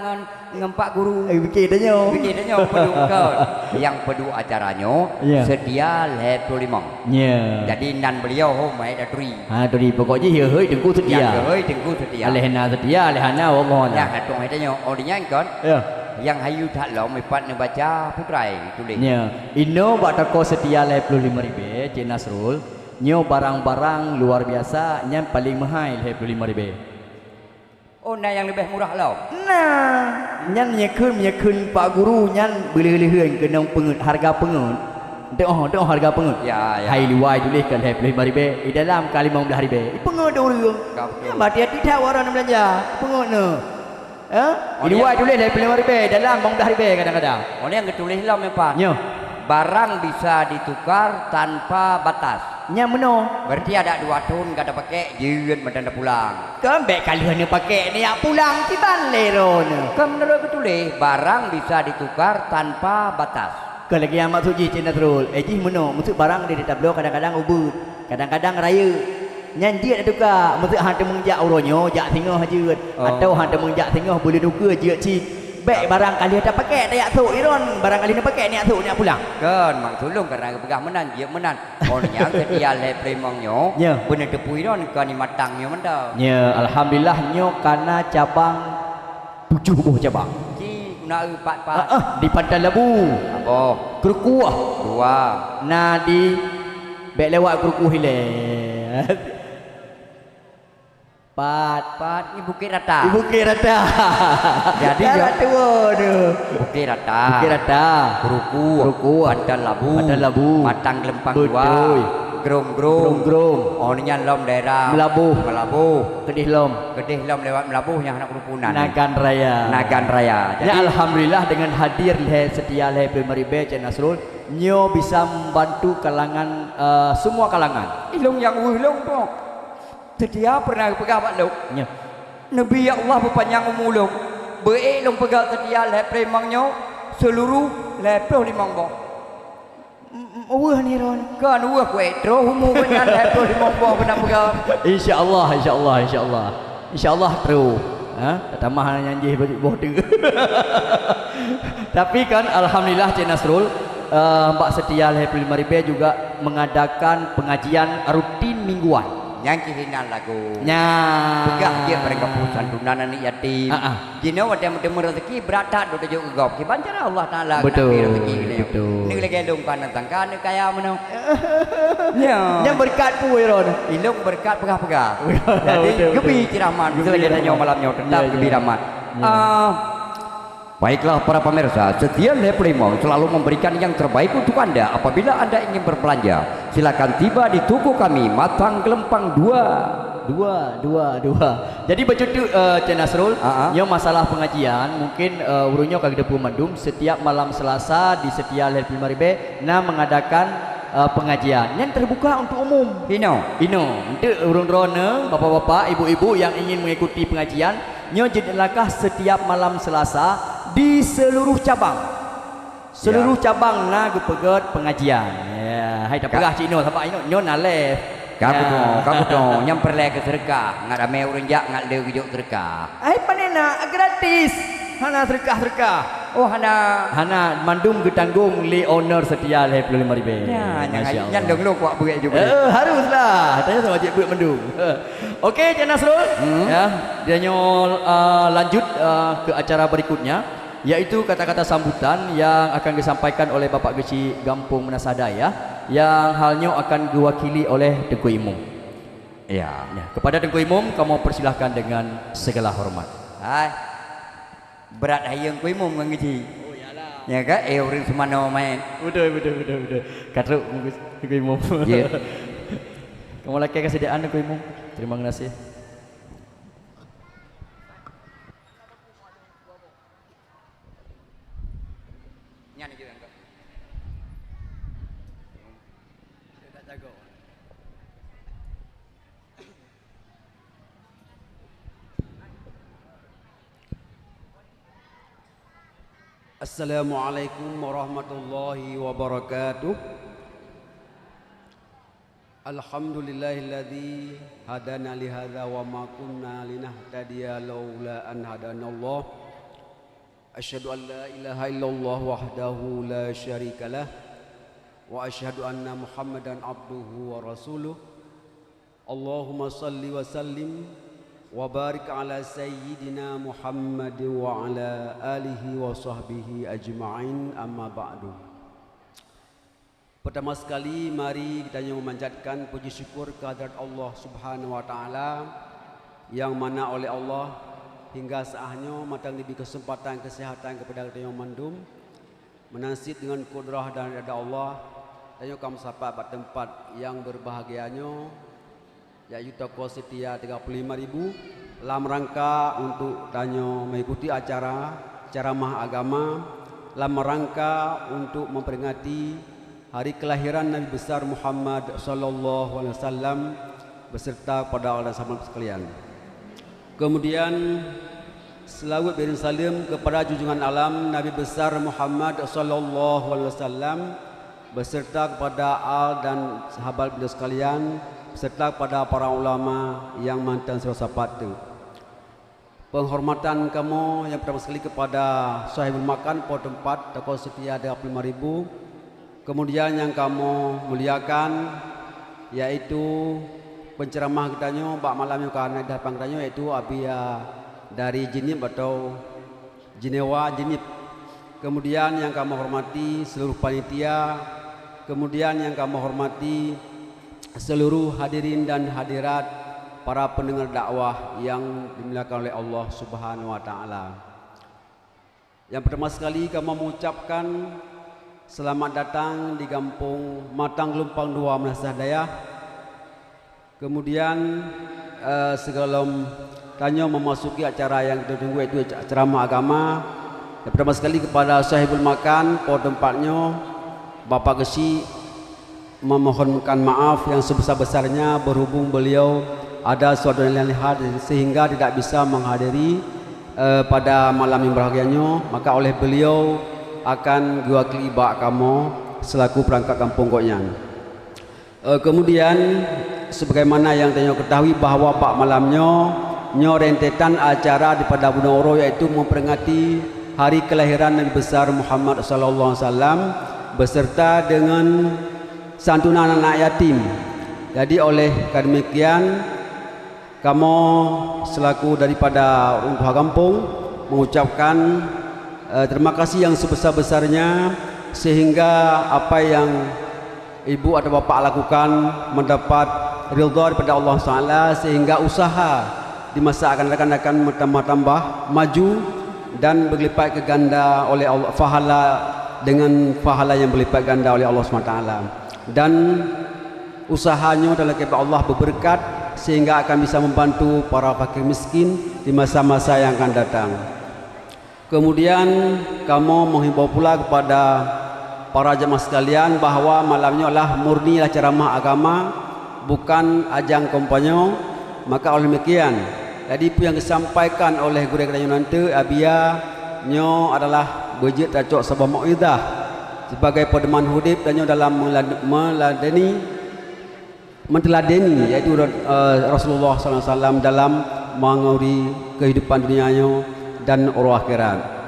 ngempak guru. Bikin dah nyo. Bikin dah nyo pedu kan. Yang pedu acaranya Ya. Setia 25. Nya. Jadi nan beliau mai dah turi. Tu di pokoknya ya heuy dengku Yang setia. heuy tengku Setia. Alehna setia, alehana Allah. Ya hatung hai dah nyo. Odinya kan. Ya. Yang hayu tak lo mipat ne baca putrai tulis. Nya. Ino bak toko Setia 25.000 Cik Nasrul. Nyo barang-barang luar biasa nya paling mahal 25.000. Oh nah yang lebih murah lo. Nah, nyan nyekun Pak Guru nyan boleh-boleh kena harga pengut. Tengok harga pengut. Ya. Hai liwai tuliskan 25.000 di dalam kali 15.000. Pengut orang. Ya mati hati tahu orang nak belanja. Pengut no. Liwai tulis 25.000 dalam 15.000 kadang-kadang. Oleh yang ketulis lo memang. Nyo. Barang bisa ditukar tanpa batas. Nya meno. Berarti ada 2 tahun kata pakai jeun macam dah pulang. Kembek kali hanya pakai ni yang pulang ti balero no. Kan menurut ketulis barang bisa ditukar tanpa batas. Kalau lagi yang maksud Cik Nasrul, jih meno, maksud barang dia tablo kadang-kadang ubud, kadang-kadang raya. Nyanji ada tukar, maksud hang mengjak uronyo, jak tengah je. Atau hang mengjak tengah boleh duka je cik. Baik barang kali ada pakai dayak tu iron, barang kali nak pakai ni tu nak pulang. Kan mak tolong kerana pegang menan je menan. Orangnya Setia Lepremangnya. Ya. Benar tepu iron kan ni matangnya menda. Ya, alhamdulillah nyo karena cabang 7 buah cabang. Ci guna 4. Di Pantai Labu. Apa? Kerukuah. 2. Nah di baik lewat kerukuh hilang. 4 ni Bukit Rata. Di Bukit Rata. Jadi jalan tua tu. Bukit Rata. Bukit Rata. Keruku. Pantai Labu. Matang Lempang 2. Grong. Orangnya lom daerah Melabuh. Kedih lom lewat Melabuh yang anak kerupunan. Nagan Raya. Jadi Ya alhamdulillah dengan hadir Setia 25.000 Cik Nasrul, nyo bisa membantu kalangan semua kalangan. Ilung yang ulung po. Setia pernah pegang Pak Luk. Nya. Nabi Allah berpanjang umur lung. Baik lung pegang Setia Lepremangnya seluruh 25 boh. Wah ni Ron. Kan wah kuat terus umur banyak 25 boh pernah pegang. Insyaallah. Insyaallah terus. Tamah nyanyi boh tu. Tapi kan alhamdulillah Cik Nasrul, Mbak Setia 25.000 juga mengadakan pengajian rutin mingguan. Yang kihinan lagu. Nya. Pegang dia mereka santunan anak yatim. Jino macam rezeki berata do jo gop. Ki bancara Allah Taala rezeki ni. Ni lagi lung kan tangka ni kaya mana. Ya. Yang berkat pu Ron. Ilung berkat pegah-pegah. Jadi gebi ciraman. Kita lagi tanya malamnya tetap gebi rahmat. Baiklah para pemirsa, Setia Lepremang selalu memberikan yang terbaik untuk Anda. Apabila Anda ingin berbelanja, silakan tiba di toko kami Matang Gelempang 2. Jadi bercutu Cik Nasrul, yang masalah pengajian mungkin urunnya kagak Mandum setiap malam Selasa di Setia 25.000 mengadakan pengajian yang terbuka untuk umum. Untuk urun drone, bapak-bapak, ibu-ibu yang ingin mengikuti pengajian, nyo jadilah setiap malam Selasa di seluruh cabang. seluruh cabang na gu pegat pengajian. Ya, hai tak pegah Cino sampai nyo nalef. Kamu tu yang perlu ke sedekah, nggak ramai orang jak nggak leu hidup sedekah. Ai panena gratis. Hana sedekah. Oh hana mandum getanggung li owner setia 25.000. Ya, yang dong lu kuat buat juga. Haruslah. Tanya sama Cik Buat Mendung. Okey, Cik Nasrul. Ya, dia nyol lanjut ke acara berikutnya, yaitu kata-kata sambutan yang akan disampaikan oleh Bapak Geci Gampung Menasadaya, yang halnya akan diwakili oleh Tengku Imam. Ya. Kepada Tengku Imam, kamu persilahkan dengan segala hormat. Hai. Berat hayang ku imum ngan Geci. Oh iyalah. Ya kan orang semana main. Betul. Katruk Tengku Imam. Ya. Kamu laki kesediaan Tengku Imam. Terima kasih. Nyanyi juga enggak? Tak jago. Assalamualaikum warahmatullahi wabarakatuh. Alhamdulillahilladzi hadana li hadza wa ma kunna linahtadiya laula an hadanallah. Asyhadu an la ilaha illallah wahdahu la syarikalah wa asyhadu anna Muhammadan abduhu wa rasuluh. Allahumma salli wa sallim wa barik ala sayyidina Muhammad wa ala alihi wa sahbihi ajma'in, amma ba'du. Pertama sekali mari kita memanjatkan puji syukur kehadirat Allah Subhanahu wa taala, yang mana oleh Allah hingga saatnya matang diberi kesempatan kesehatan kepada kita yang mandum menasib dengan kudrah dan ridha Allah, dan kamu sampai pada tempat yang berbahagianya, yaitu toko setia 35.000 dalam rangka untuk tanya mengikuti acara ceramah agama, dalam rangka untuk memperingati hari kelahiran Nabi besar Muhammad sallallahu alaihi wasallam beserta pada orang sahabat sekalian. Kemudian selawat beri salam kepada junjungan alam Nabi besar Muhammad sallallahu alaihi wasallam beserta kepada al dan sahabat beliau sekalian, serta pada para ulama yang mantan sahabat itu. Penghormatan kamu yang pertama sekali kepada sahibul makan po tempat toko setia 35.000. Kemudian yang kamu muliakan yaitu penceramah kitanya bak malam yang karena datang kitanya, yaitu Abia dari Jinib atau Jinewa Jinib. Kemudian yang kamu hormati seluruh panitia. Kemudian yang kamu hormati seluruh hadirin dan hadirat, para pendengar dakwah yang dimuliakan oleh Allah Subhanahu wa taala. Yang pertama sekali kami mengucapkan selamat datang di kampung Matang Lumpang 2 Menasadaya. Kemudian sebelum tanya memasuki acara yang kita tunggu, yaitu ceramah agama, yang pertama sekali kepada sahibul makan po tempatnya Bapak Geci memohonkan maaf yang sebesar-besarnya berhubung beliau ada suatu yang lihat sehingga tidak bisa menghadiri pada malam yang berbahagianya, maka oleh beliau akan diwakili bak kamu selaku perangkat kampung Koknyang. Kemudian sebagaimana yang tanya ketahui bahawa bak malamnya rentetan acara di pada Bunoro, yaitu memperingati hari kelahiran Nabi besar Muhammad sallallahu alaihi wasallam beserta dengan santunan anak yatim. Jadi oleh demikian kamu selaku daripada orang tua kampung mengucapkan terima kasih yang sebesar-besarnya, sehingga apa yang ibu atau bapak lakukan mendapat ridha daripada Allah SWT, sehingga usaha di masa akan datang tambah maju dan berlipat ke ganda oleh Allah, pahala dengan pahala yang berlipat ganda oleh Allah SWT, dan usahanya dalam kepada Allah berberkat sehingga akan bisa membantu para fakir miskin di masa-masa yang akan datang. Kemudian kamu menghimbau pula kepada para jemaah sekalian bahawa malamnya adalah murni ceramah agama, bukan ajang kompanyo. Maka oleh demikian, jadi yang disampaikan oleh guru kita nanti Abia nyo adalah budget cocok sebuah mau'idah sebagai pedoman hidup dan dalam menteladeni iaitu Rasulullah SAW dalam mengawali kehidupan dunianya dan uruh akhirat.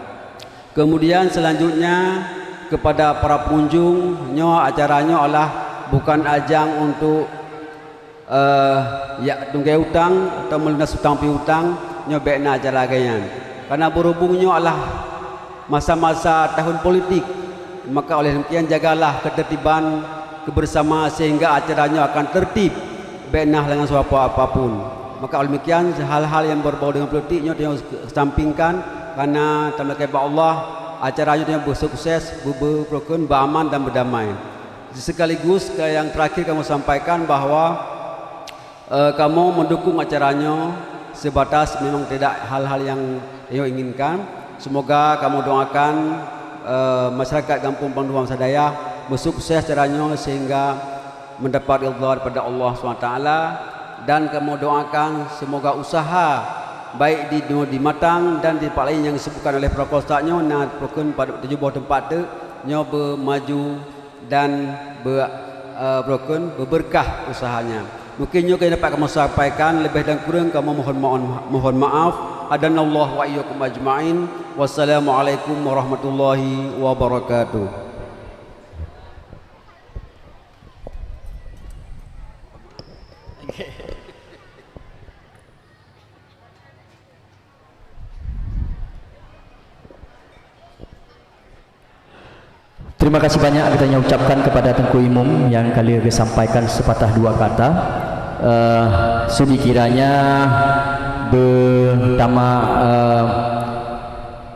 Kemudian selanjutnya kepada para pengunjung, acaranya adalah bukan ajang untuk ya tunggai hutang atau melunas hutang piutang, bekna acara gayaan. Karena berhubungnya adalah masa-masa tahun politik, maka oleh demikian jagalah ketertiban kebersamaan sehingga acaranya akan tertib, bekna dengan suatu apapun. Maka oleh demikian hal-hal yang berbau dengan politiknya dia sampingkan, karena tanpa kehendak Allah acaranya dia bersukses, berrukun, beraman dan berdamai. Sekaligus yang terakhir kamu sampaikan bahawa kamu mendukung acaranya sebatas memang tidak hal-hal yang you inginkan. Semoga kamu doakan masyarakat Kampung Panduan Sadaya bersukses caranya sehingga mendapat ridha daripada Allah SWT. Dan kamu doakan semoga usaha baik di Matang dan di tempat lain yang disebutkan oleh prakostanya nak berkun pada 7 tempat tu nyo bermaju dan berberkah usahanya. Mungkin nyo dapat kamu sampaikan, lebih dan kurang kamu mohon maaf. Adanallahu wa iyyakum ajma'in. Wassalamualaikum warahmatullahi wabarakatuh. Terima kasih banyak kita ucapkan kepada Tengku Imam yang kali ini sampaikan sepatah dua kata. Sudi kiranya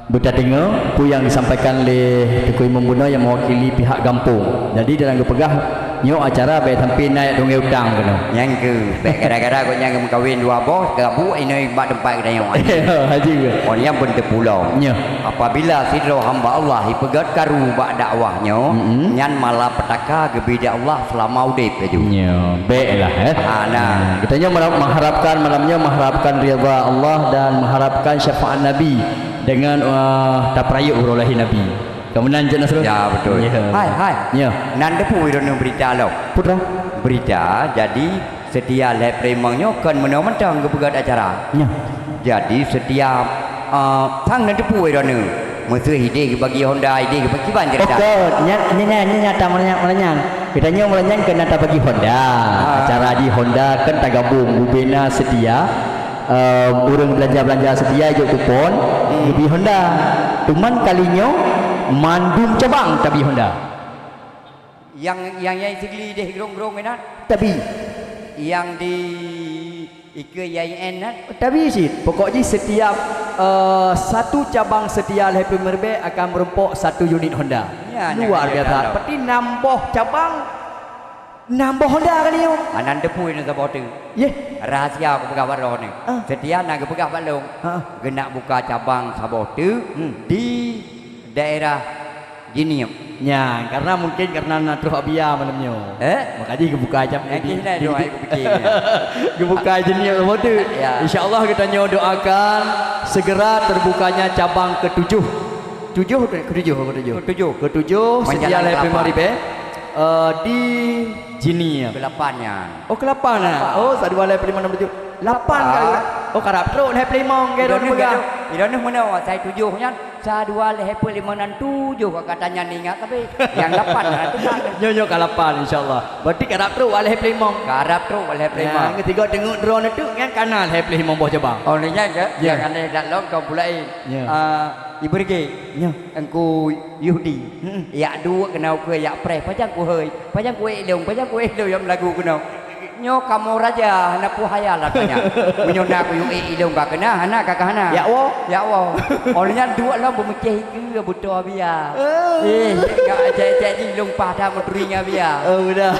berdadengar pu yang disampaikan oleh Tengku Imam Buna yang mewakili pihak kampung. Jadi dalam kepegah nyo acara baik sampai naik dongeng hutang kena. Yang ke baik kadang-kadang kau yang kawin dua bos gabu ini bak tempat kita yang haji ke. Orang yang benda pulau. Ya. Apabila sidro hamba Allah ipegat karu bak dakwahnya, nyan malah petaka gebida Allah selama udip aja. Ya, baiklah nah, kita mengharapkan malamnya mengharapkan ridha Allah dan mengharapkan syafaat Nabi dengan taprayuk urulahi Nabi. Kemudian Encik Nasrul? Ya betul. Ya. Hai. Ya. Nanda pun wirana berita lo. Putra. Berita. Jadi setiap lep remangnya kan menang-menang ke pegat acara. Ya. Jadi setiap tang nanda pun wirana. Masa ide ke bagi Honda, ide ke bagi banjir dah. Ini nyata melenyan. Kita nyo melenyan kena tak bagi Honda. Acara di Honda kan tak gabung. Ubena setia. Orang belanja setia ikut kupon. Lebih Honda. Cuman kalinya mandum cabang tapi Honda. Yang sigli deh gerong-gerong kan? Tapi yang di Ike YN kan? Tapi sih pokoknya setiap satu cabang setia Happy Merbe akan merempok satu unit Honda. Ya, luar biasa. Seperti nambah cabang nambah Honda kan yo. Ananda pun ini sebab tu. Ye. Rahasia aku pegang warna ni. Setia nak pegang balong. Kena buka cabang sabot tu di daerah Jinium. Ya, karena mungkin karena natruh abia malamnya. Makanya kebuka jam ini. Ini doa aku fikir. Kebuka Jinium sabot tu. Ya. Insyaallah kita doakan segera terbukanya cabang ke-7. Ke-7 setia Happy Merbe di Jinium. Ke-8-nya. Oh ke-8 ah. Oh sadua Happy 5 6 7. 8 kali. Oh karap teruk Happy 5 ke Irone mana saya 7-nya. Sadua Happy 5 dan 7 katanya ingat tapi yang 8 itu kan. Nyo ke 8 insyaallah. Berarti karap teruk Happy 5. Karap teruk Happy 5. Yang ketiga tengok drone itu yang kanan Happy 5 boh cabang. Oh ni ke? Yang kan dak long kau pulai. Iberge. Ya. Engku Yahudi. Ya dua kenau ke ya pre pajang ku hơi. Pajang ku elong yang lagu kenau. Nyo kamu raja hana pu hayalah tanya. Menyona ku yu elong ka kena hana kakak hana. Ya wo. Orangnya dua lah bermecah ke buto biar. Enggak jadi long pada menterinya biar. Udah.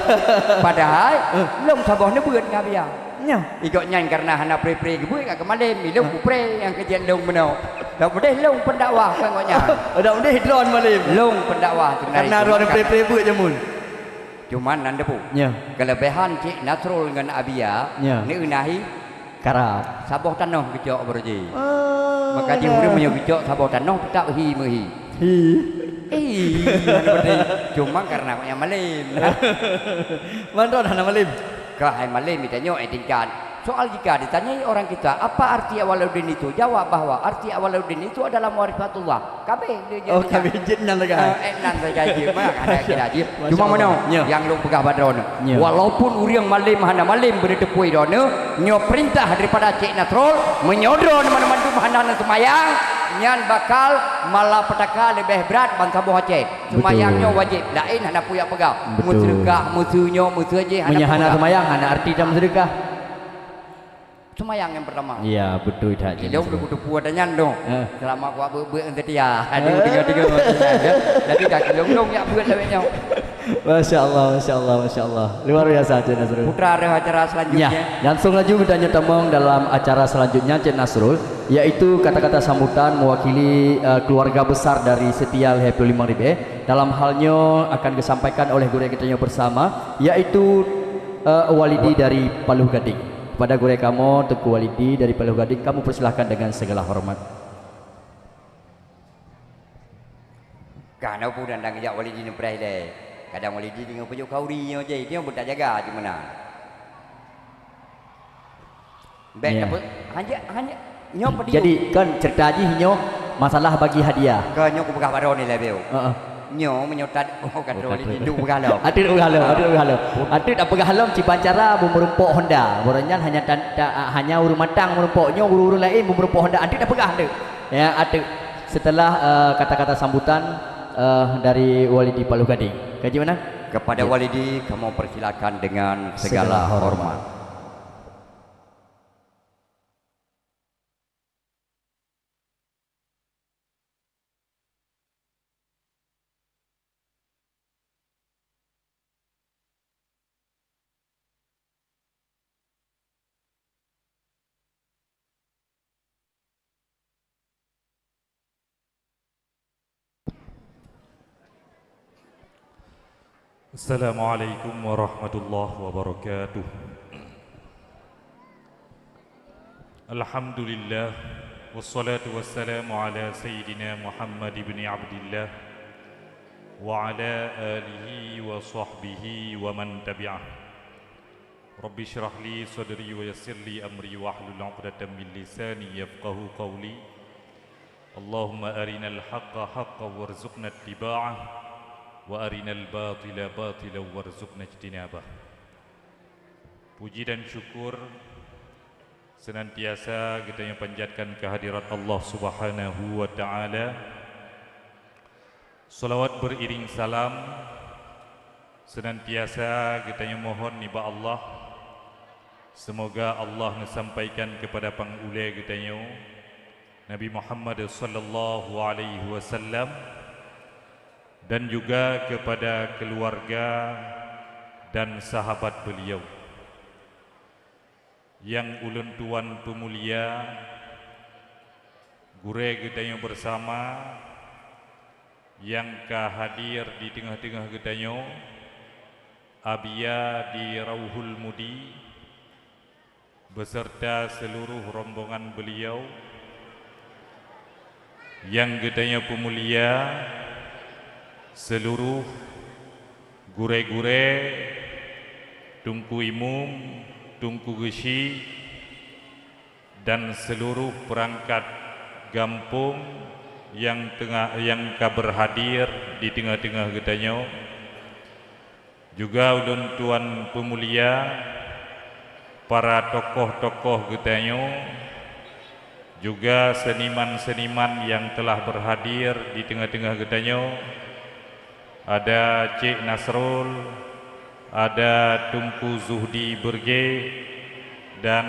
Padahal long sabahnya beut ngah biar. Nya. Ikut nyan karena hana pre-pre ke buat kat kemalim. Long ku pre yang kerja long menau. Dak boleh long pendakwah kan koknya. Dak boleh drone malim. Long pendakwah karena drone pre-pre buat jamun. Cuman nanda pun. Ya. Kelebihan Cik Nasrul dengan Abia. Ya. Ni unahi karap. Sabah tanah kecok berji. Maka dia boleh menyokicok sabah tanah tak hi mehi. Cuma karena yang malim. Mana dah nama lim? Kahai malim ditanya tingkat. Soal jika ditanyai orang kita, apa arti Awwaluddin itu? Jawab bahwa arti Awwaluddin itu adalah ma'rifatullah. Kabeh dia Oh, kabeh jin nan lega. nan saja mah ada kira dia. Cuma mana yang lu pegah badron. Walaupun urang malim hana malim beri tepui dona, nyo perintah daripada Cik Nasrul menyodron mana-mana hana semayang, nyan bakal malapetaka lebih berat bangsa boh Aceh. Semayangnya wajib, lain hana puya pegah. Musyrikah, musuhnya, musuh aja hana semayang, hana arti dalam sedekah. Semayang yang pertama. Iya, betul dah. Dia udah puas dan nyandong. Selama aku buat setia. Aduh tiga maksudnya. Jadi kaki long ya buat lewatnya. Masya Allah, Masya Allah, Masya Allah. Luar biasa Cik Nasrul. Putra ada acara selanjutnya. Ya, langsung laju bertanya temong dalam acara selanjutnya Cik Nasrul, yaitu kata-kata sambutan mewakili keluarga besar dari Setia Happy 5 dalam halnya akan disampaikan oleh guru kita bersama, yaitu Walidi dari Paluh Gading. Kepada guru kamu Teguh Walidi dari Paluh Gading, kamu persilahkan dengan segala hormat. Karena pun dandang jak Walidi ni perai deh. Kadang Walidi dengan pujuk kauri aja, dia pun tak jaga di mana. Baik apa? Hanya nyo pedi. Jadi kan cerita aja nyo masalah bagi hadiah. Ke nyo ku pegah baron ni lah beo. Nyo menyotat kata Walidi duk bergalau. Adik tak bergalau Cipancara merumpok Honda. Boranya hanya urut matang merumpoknya, urut lain merumpok Honda. Adik tak pegah ada. Ya, adik setelah kata-kata sambutan dari Walidi Paluh Gading. Kaji mana? Kepada Walidi kamu persilakan dengan segala hormat. Assalamualaikum warahmatullahi wabarakatuh. Alhamdulillah wassalatu wassalamu ala sayyidina Muhammad ibn Abdillah wa ala alihi wa sahbihi wa man tabi'ah. Rabbi syrah li sadri wa yassir li amri wa hlul 'uqdatam min lisani yafqahu qawli. Allahumma arinal haqqa haqqan warzuqna ittiba'ah wa arinal batila batila warzuqna ijtinabah. Puji dan syukur senantiasa kita yang panjatkan kehadirat Allah Subhanahu wa taala. Salawat beriring salam senantiasa kita yang mohon niba Allah, semoga Allah menyampaikan kepada pangule kita yang Nabi Muhammad sallallahu alaihi wasallam dan juga kepada keluarga dan sahabat beliau yang ulun tuan pemulia gure kita yang bersama yang hadir di tengah-tengah kita yang Abia di Rauhul Mudi beserta seluruh rombongan beliau yang kita yang pemulia seluruh gure-gure, tungku imum, tungku gesi dan seluruh perangkat gampung yang berhadir di tengah-tengah getanya. Juga ulun tuan pemulia, para tokoh-tokoh getanya, juga seniman-seniman yang telah berhadir di tengah-tengah getanya. Ada Cik Nasrul, ada Tunku Zuhdi Berge dan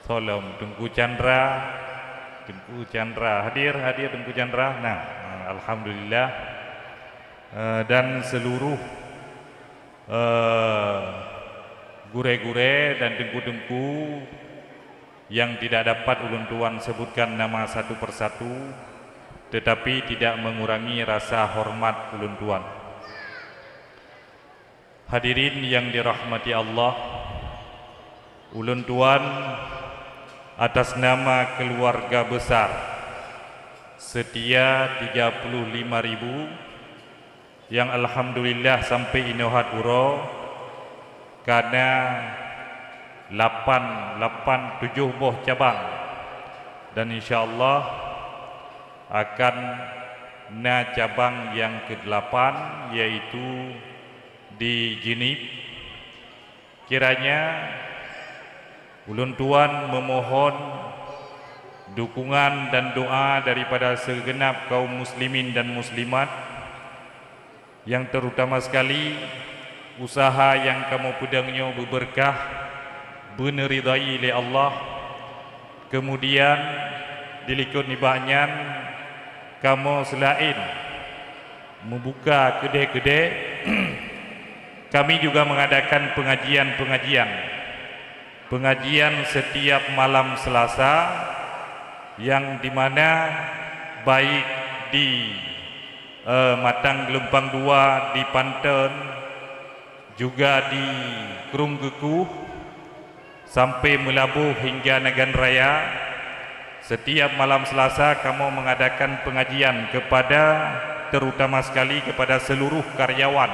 tolong Tunku Chandra hadir Tunku Chandra. Nah, alhamdulillah dan seluruh gure-gure dan tengku-tengku yang tidak dapat ulun tuan sebutkan nama satu persatu, tetapi tidak mengurangi rasa hormat ulun tuan. Hadirin yang dirahmati Allah, ulun tuan atas nama keluarga besar Setia 35.000 yang alhamdulillah sampai inohat uro karena 7 buah cabang, dan insyaallah akan na cabang yang ke-8 yaitu di Genip. Kiranya ulun tuan memohon dukungan dan doa daripada segenap kaum muslimin dan muslimat, yang terutama sekali usaha yang kamu pedangnya berberkah, beneridai oleh Allah, kemudian dilikut nibanyan kamu selain membuka kedai-kedai, kami juga mengadakan pengajian setiap malam Selasa, yang dimana baik di Matang Gelempang 2, di Panten, juga di Kerung Geku, sampai Melabuh hingga Nagan Raya. Setiap malam Selasa kamu mengadakan pengajian kepada, terutama sekali kepada seluruh karyawan.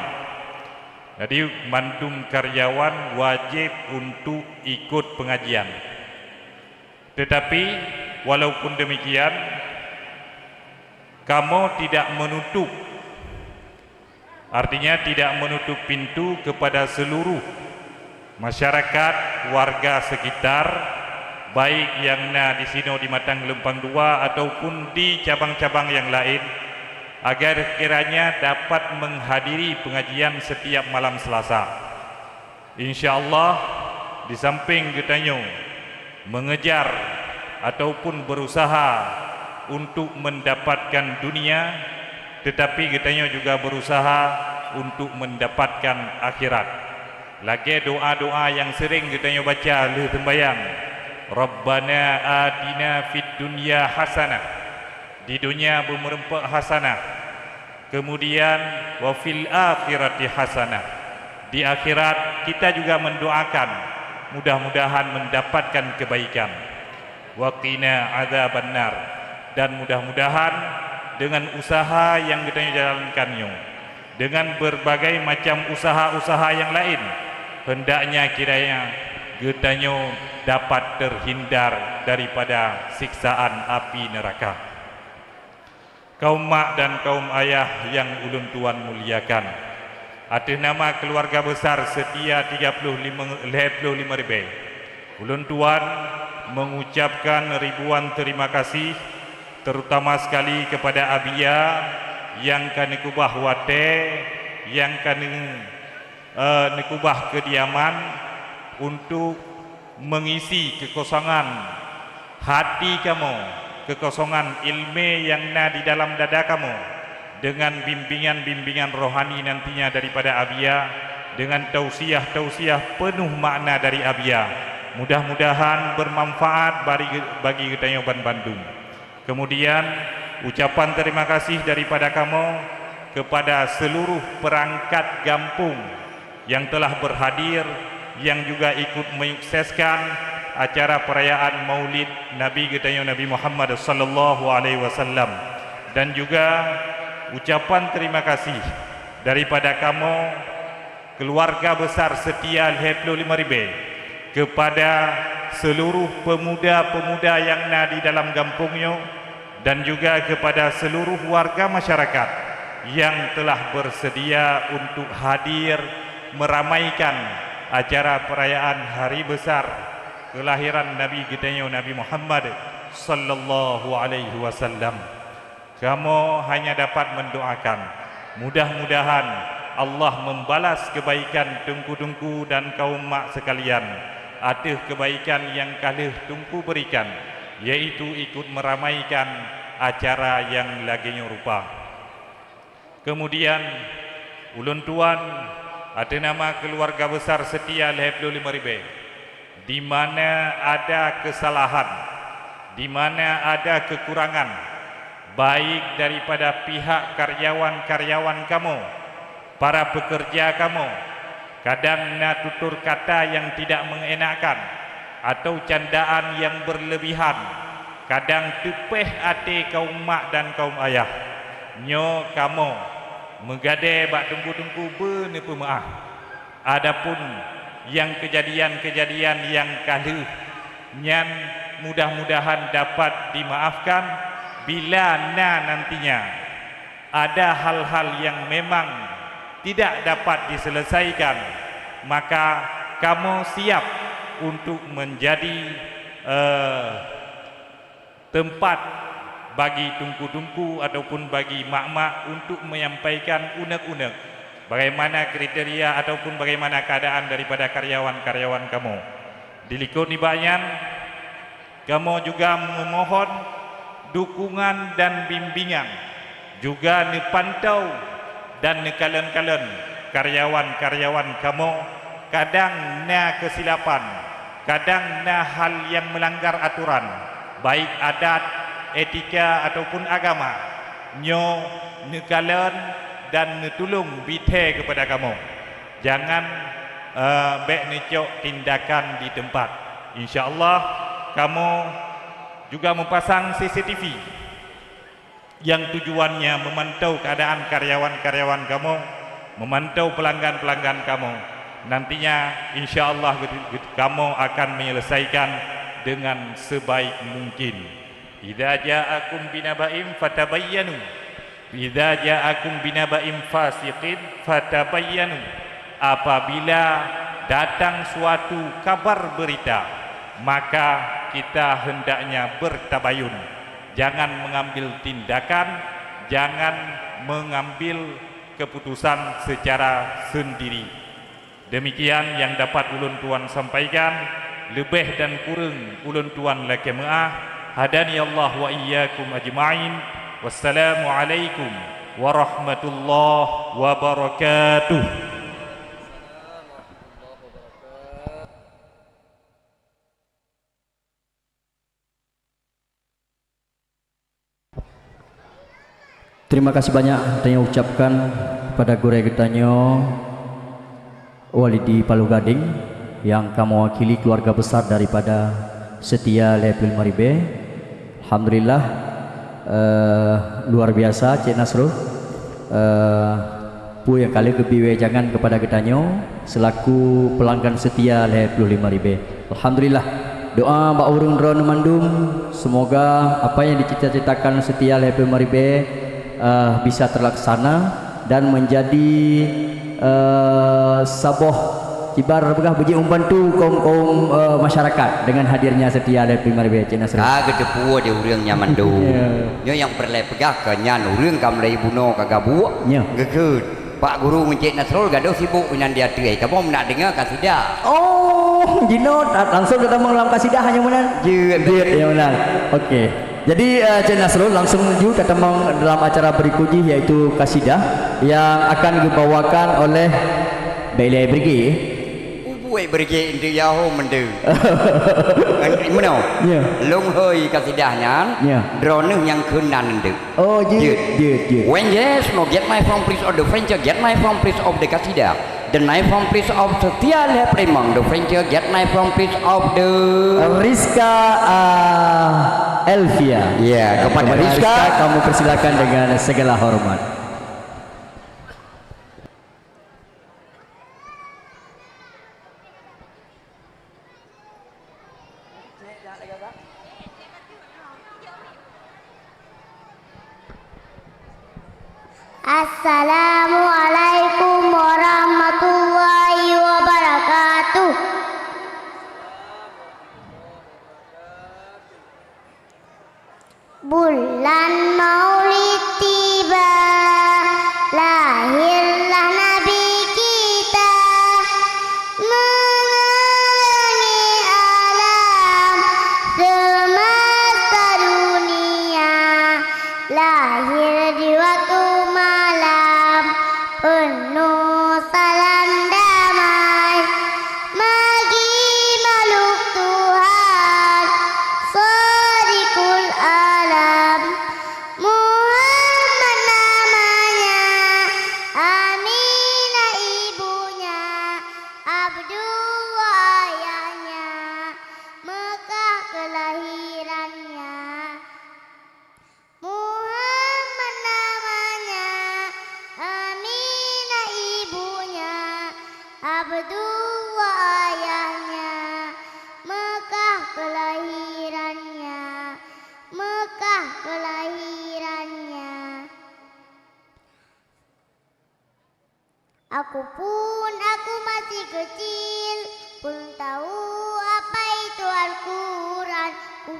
Jadi mandum karyawan wajib untuk ikut pengajian. Tetapi walaupun demikian, kamu tidak menutup, artinya tidak menutup pintu kepada seluruh masyarakat warga sekitar, baik yang di sini di Matang Gelempang 2 ataupun di cabang-cabang yang lain, agar kiranya dapat menghadiri pengajian setiap malam Selasa. InsyaAllah di samping kita mengejar ataupun berusaha untuk mendapatkan dunia, tetapi kita juga berusaha untuk mendapatkan akhirat. Lagi doa-doa yang sering kita baca le sembahyang, Rabbana atina fid dunya hasanah, di dunia bermerempak hasanah, kemudian wa fil akhirati hasanah, di akhirat kita juga mendoakan mudah-mudahan mendapatkan kebaikan, wa qina adzabannar, dan mudah-mudahan dengan usaha yang kita jalankannya, dengan berbagai macam usaha-usaha yang lain, hendaknya kiranya kita dapat terhindar daripada siksaan api neraka. Kaum mak dan kaum ayah yang ulun tuan muliakan, atas nama keluarga besar Setia 35.000, ulun tuan mengucapkan ribuan terima kasih, terutama sekali kepada Abia yang kan nekubah wate, yang kan nekubah kediaman untuk mengisi kekosongan hati kamu, kekosongan ilmu yang di dalam dada kamu, dengan bimbingan-bimbingan rohani nantinya daripada Abia, dengan tausiah-tausiah penuh makna dari Abia. Mudah-mudahan bermanfaat bagi kita Yoban Bandung. Kemudian ucapan terima kasih daripada kamu kepada seluruh perangkat kampung yang telah berhadir, yang juga ikut menyukseskan acara perayaan Maulid Nabi kita Nabi Muhammad sallallahu alaihi wasallam, dan juga ucapan terima kasih daripada kamu keluarga besar Setia 35.000 kepada seluruh pemuda-pemuda yang di dalam kampungnya, dan juga kepada seluruh warga masyarakat yang telah bersedia untuk hadir meramaikan acara perayaan hari besar kelahiran Nabi kita Nabi Muhammad sallallahu alaihi wasallam. Kamu hanya dapat mendoakan mudah-mudahan Allah membalas kebaikan tungku-tungku dan kaum mak sekalian atas kebaikan yang kalih tungku berikan, yaitu ikut meramaikan acara yang laginya rupa. Kemudian ulun tuan atas nama keluarga besar Setia 35.000, di mana ada kesalahan, di mana ada kekurangan, baik daripada pihak karyawan-karyawan kamu, para pekerja kamu, kadang tutur kata yang tidak mengenakan, atau candaan yang berlebihan kadang tepeh hati kaum mak dan kaum ayah. Nyo kamu menggade bak tungku-tungku bene pemaaf. Adapun yang kejadian-kejadian yang kalu nyan mudah-mudahan dapat dimaafkan bila nantinya ada hal-hal yang memang tidak dapat diselesaikan, maka kamu siap untuk menjadi tempat bagi tungku-tungku ataupun bagi mak-mak untuk menyampaikan unek-unek bagaimana kriteria ataupun bagaimana keadaan daripada karyawan-karyawan kamu. Dilikut nibayan, kamu juga memohon dukungan dan bimbingan, juga nepantau dan nekalen-kalen karyawan-karyawan kamu kadang na kesilapan, kadang na hal yang melanggar aturan, baik adat, etika ataupun agama. Nyo nekalen dan netulung bite kepada kamu. Jangan bek necok tindakan di tempat. InsyaAllah kamu juga mempasang CCTV yang tujuannya memantau keadaan karyawan-karyawan kamu, memantau pelanggan-pelanggan kamu. Nantinya insyaAllah kamu akan menyelesaikan dengan sebaik mungkin. Idza ja'akum binaba'in fatabayyanu, idza ja'akum binaba'in fasiqin fatabayyanu. Apabila datang suatu kabar berita, maka kita hendaknya bertabayun. Jangan mengambil tindakan, jangan mengambil keputusan secara sendiri. Demikian yang dapat ulun tuan sampaikan. Lebih dan kurang ulun tuan laki maaf. Hadani Allah wa iyyakum ajma'in. Wassalamualaikum warahmatullahi wabarakatuh. Terima kasih banyak saya ucapkan pada guru getanyo Walidi Palu Gading yang kamu wakili keluarga besar daripada Setia Lepil Maribe. Alhamdulillah luar biasa Cik Nasrul. Pu yang kali kebiwe jangan kepada getanyo selaku pelanggan setia Lepil Maribe. Alhamdulillah. Doa Mbak Urung Drone Mandum, semoga apa yang dicita-citakan Setia Lepil Maribe bisa terlaksana dan menjadi saboh kibar begah beji membantu kaum masyarakat dengan hadirnya Setia Lepil Maribe. Cik Nasrul. Kedepu dia urang nyaman do. Nyo yang perle pegah ke nyan urang kam lai buno kagak buak. Gekeut. Pak Guru Encik Nasrul gaduh sibuk dengan dia tuai. Kamu nak dengar kasidah? Oh, jinot langsung kita mengelam kasidah hanya menan. Jeut ya menan. Okey. Jadi Cik Nasrul langsung menuju ke dalam acara berikutnya yaitu kasidah yang akan dibawakan oleh Belai Brigi. Ubuai Brigi itu yaho mendu. Mana? Ya. Long hoi kasidahnya. Ya. Drone yang kenan itu. Oh, jeut. When yes, no get my from place of the French, get my from place of the kasidah. The knife from place of Setia Lepil the French get knife from place of the Rizka Elvia. Ya, kepada Rizka kamu persilakan dengan segala hormat. Assalamualaikum warahmatullahi wabarakatuh. Bulan Maulid tiba, lahirlah Nabi kita, menerangi alam semesta dunia. Lahir di waktu malam penuh salam damai bagi makhluk Tuhan Sadiqul Alam. Muhammad namanya, Aminah ibunya, Abdullah ayahnya, Aku masih kecil, belum tahu apa itu Al-Quran. Ku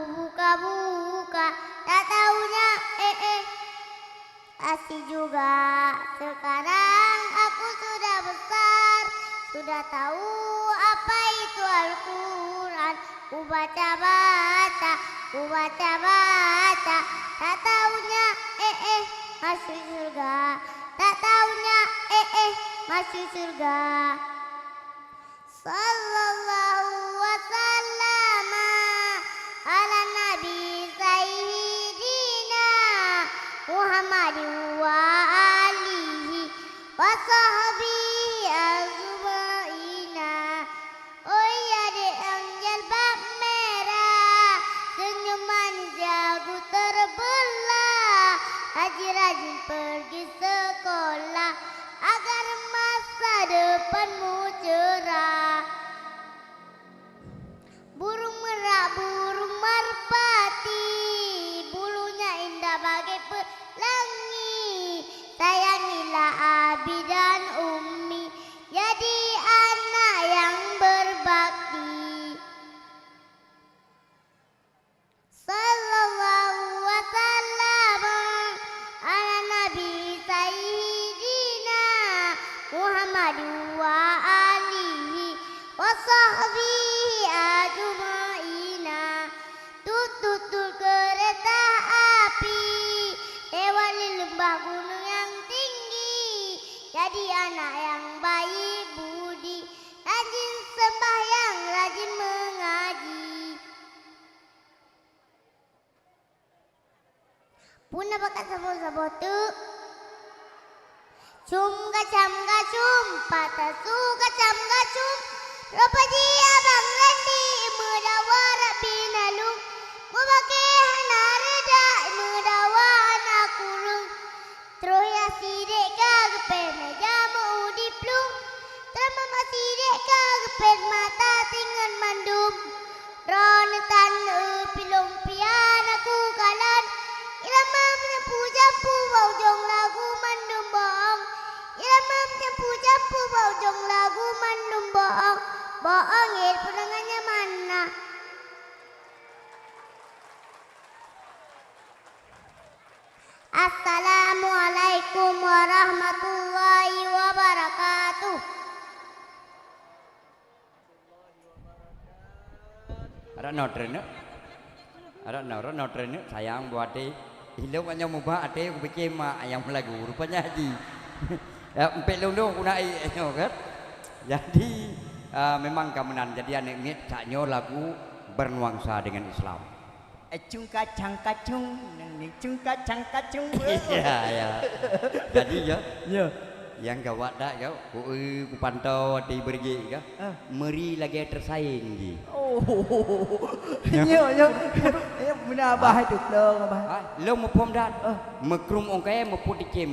buka, tak taunya asih juga. Sekarang aku sudah besar, sudah tahu apa itu Al-Quran. Ku baca-baca, tak taunya masuk surga. Tak taunya masuk surga. Sallallahu wasallam ala nabi sayyidina Muhammadin wa alihi wa sahbihi ajmaina. Oh ya dek yang jalbab merah, senyum manis jago terbelah. Rajin-rajin pergi sekolah agar masa depanmu cerah. Burung merak, burung merpati, bulunya indah bagai pelangi. Sayangilah abi dan umi, jadi anak yang berbakti. Sallallahu wasallam ala nabi sayyidina Muhammadin wa alihi wa sahbihi ajmaina. Tutul kereta api lewati lembah gunung yang tinggi, jadi anak yang baik budi, rajin sembahyang, rajin mengaji. Puna bakat sabo-sabo tu cum gacam, patasu gacam, ropaji abang rendi mudawara binalung, mubake hanareda mudawan akurung. Troya sidek kagpen jamu udiplung, termama sidek kagpen mata tingan mandum. Ronetan pilung pian aku kalan, irama menyapu japu bau jong lagu mandum bohong. Irama menyapu japu bau jong lagu mandum bohong. Bohong pendengannya mana? Assalamualaikum warahmatullahi wabarakatuh. Ada notren sayang buat ade. Hilang hanya mubah ade aku bikin mak ayam lagu rupanya haji. Empek lundung kuna kan. Jadi memang kemenan. Jadi anak ini saknyo lagu bernuansa dengan Islam. Acung kacang kacung, cung kacang kacung. Ya. Jadi ya. Yang gawat dah kau, ku pantau di bergi kau. Meri lagi tersaing ji. Oh. Ya. Mana abah itu long abah. Long mupom dan. Mekrum ongkai muput di ke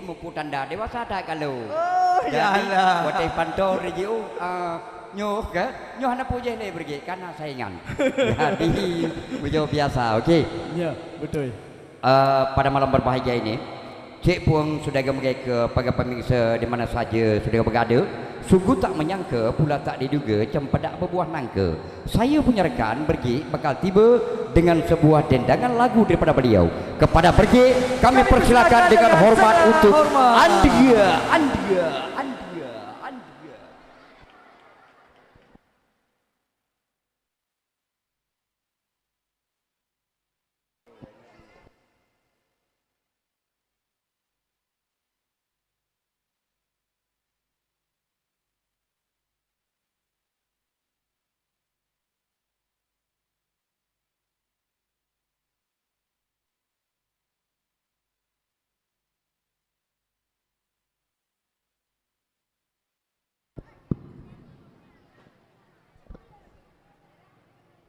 muput tanda dewasa dah kalau. Oh ya lah. Buat pantau regi nyoh ke? Nyoh anak puja ni bergi karena saingan. Jadi puja biasa, okey. Ya, betul. Pada malam berbahagia ini, Cik Puang sudah kembali ke para pemirsa di mana saja sudah berada. Sungguh tak menyangka pula tak diduga cempedak berbuah nangka. Saya punya rekan Bergi bakal tiba dengan sebuah dendangan lagu daripada beliau. Kepada Bergi kami persilakan dengan hormat untuk Andia.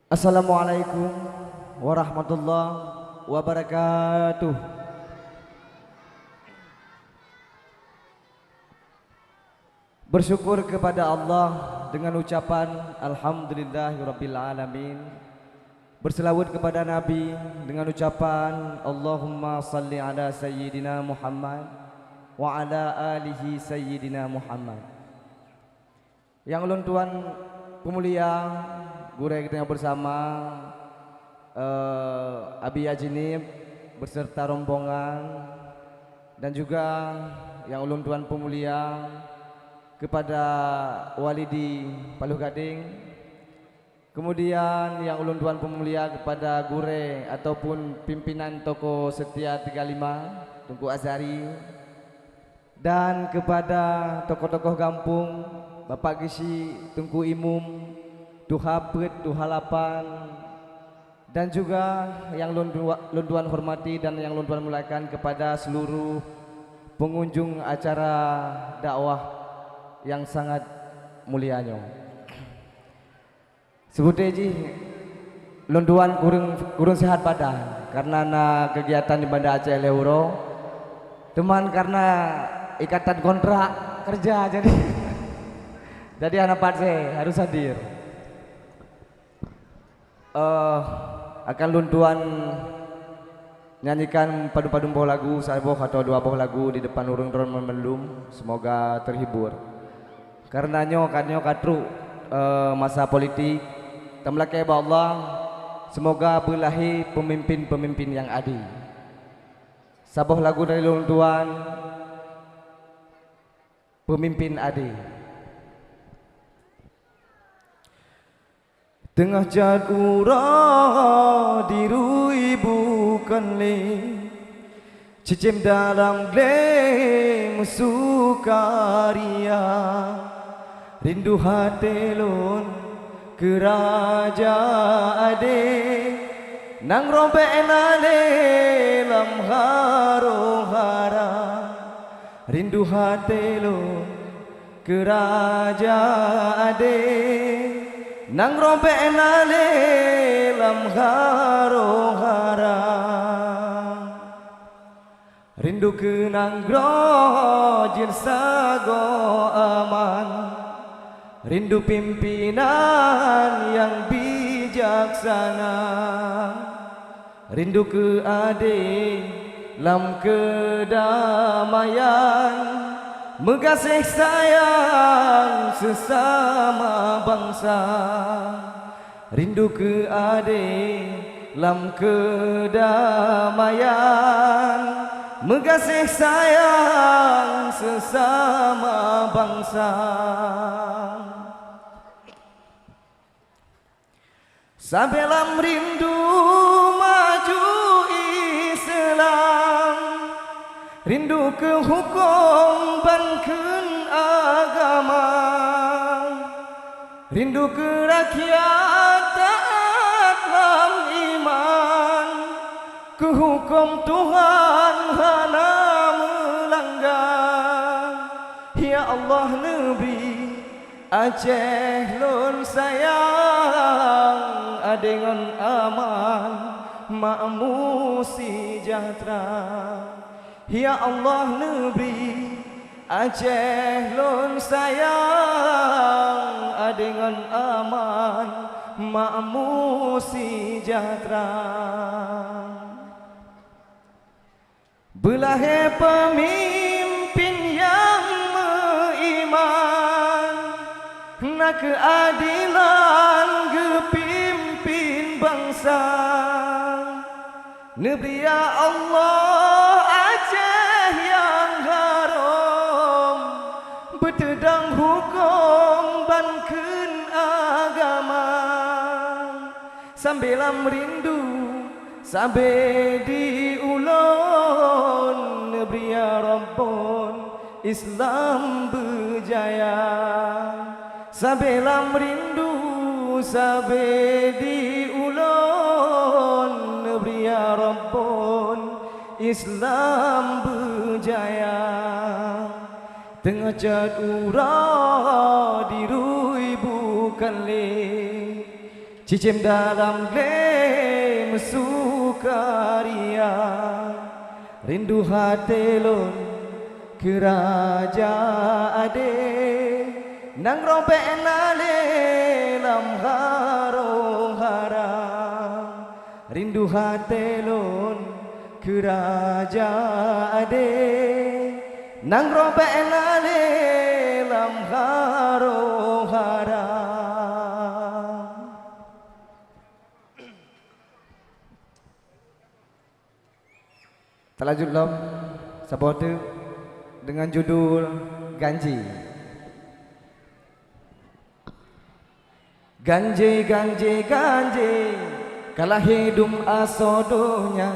Assalamualaikum warahmatullahi wabarakatuh. Bersyukur kepada Allah dengan ucapan Alhamdulillahirabbil alamin. Berselawat kepada Nabi dengan ucapan Allahumma salli ala sayyidina Muhammad. wa ala alihi sayyidina Muhammad. Yang ulun tuan pemulia guru kita yang bersama Abi Ajinib beserta rombongan, dan juga yang ulun tuan pemulia kepada Walidi Paluh Gading, kemudian yang ulun tuan pemulia kepada gure ataupun pimpinan toko setia 35 Tunku Azari, dan kepada tokoh-tokoh kampung Bapak Gisi Tunku Imum, Tuhapet, Tuhalapan, dan juga yang lunduan hormati dan yang lunduan muliakan kepada seluruh pengunjung acara dakwah yang sangat mulianya. Sebutnya ji lunduan kurung sehat badan karena na kegiatan di Banda Aceh Leuro, teman karena ikatan kontrak kerja jadi anak patse harus hadir. Akan lunduan nyanyikan padu-padu buah lagu, satu atau dua buah lagu di depan urung drone membelum, semoga terhibur. Karena kanyo katru masa politik tamlake Allah, semoga berlahi pemimpin-pemimpin yang adil. Sabuh lagu dari lunduan pemimpin adil. Tengah jadura dirui bukan le, cicim dalam le musukaria, rindu hati lun ke raja ade, nang rompek nale lam haro hara, rindu hati lun ke raja ade, nang rompek nale lam haro hara, rindu ke nang grojil sago aman, rindu pimpinan yang bijaksana, rindu ke ade lam kedamaian, mengasih sayang sesama bangsa, rindu ke ade lam kedamaian, mengasih sayang sesama bangsa. Sampai lam rindu maju Islam, rindu ke hukum banken agama, rindu ke rakyat taat lam iman, ke hukum Tuhan hana melanggar. Ya Allah Nabi Aceh lun sayang, adengon aman makmu sejahtera. Ya Allah Nabi Aceh lun sayang, adengon aman makmu sejahtera. Belahe pemimpin yang beriman, nak keadilan kepimpin bangsa. Negeri ya Allah Aceh yang haram, bertedang hukum banken agama. Sambil rindu sampai di ulun, negeri ya Rabbun Islam berjaya. Sambil rindu sampai di ulun, negeri ya Rabbun Islam berjaya. Tengah jadura dirui bukan le, cicim dalam le mesukaria, rindu hati lun ke raja ade, nang rompek nale lam haro hara, rindu hati lun ke raja ade, nang robek nale lam haro hara Terlanjut lom sabote dengan judul Ganji. Ganji ganji ganji kalah hidum asodonya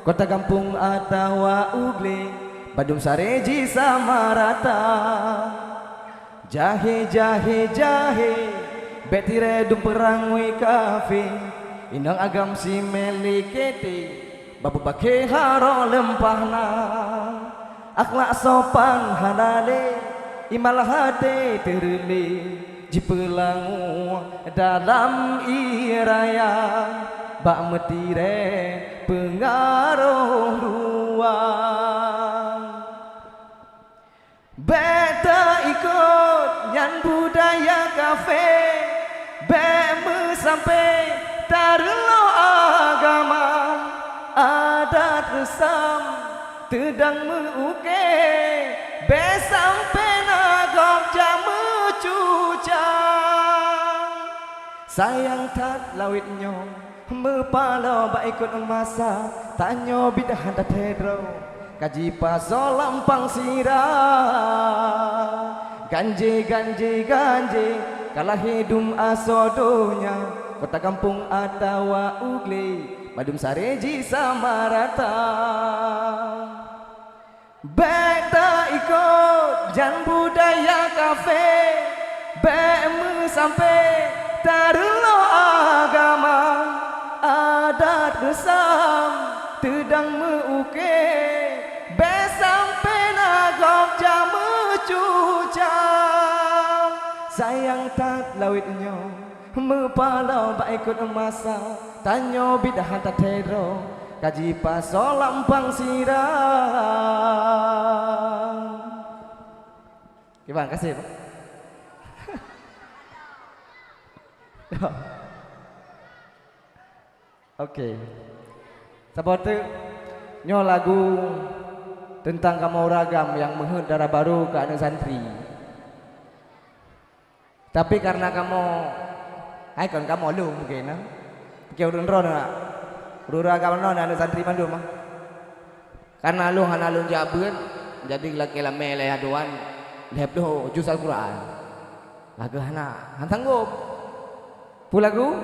kota kampung atawa ugle badum sareji sama rata jahe jahe jahe betire dum perangui kafe inang agam si melikete babu pakai haro lempahna akhlak sopan halale imal hati terle jipelangu dalam iraya bak metire pengaruh ruang beta ikut nyan budaya kafe be sampai tarlo agama adat resam tedang meuke be sampai nagok jamu cucang sayang tat lawit nyong mepalo ba ikut masa tanyo bidah hantar tedro kaji paso lampang sirah ganje ganje ganje kalah hidum asodonya kota kampung atawa ugle madum sareji sama rata beta ikut jan budaya kafe be sampai tarlo agama adat resam tedang meuke be sampai nagok jamu cucang sayang tak lawitnya mepalau ba ikut masa tanyo bidah hantar tedro kaji paso lampang sirah. Terima kasih Pak. Oke. Sabote nyo lagu tentang kamu ragam yang menghut darah baru ke anak santri. Tapi karena kamu hai kon kamu lu mungkin nah. Kau ron nak. Rura kamu non anak santri mandu mah. Karena lu hana lu jabut jadi laki lame leh aduan leh lu juz Al-Qur'an. Lagu hana sanggup. Pulagu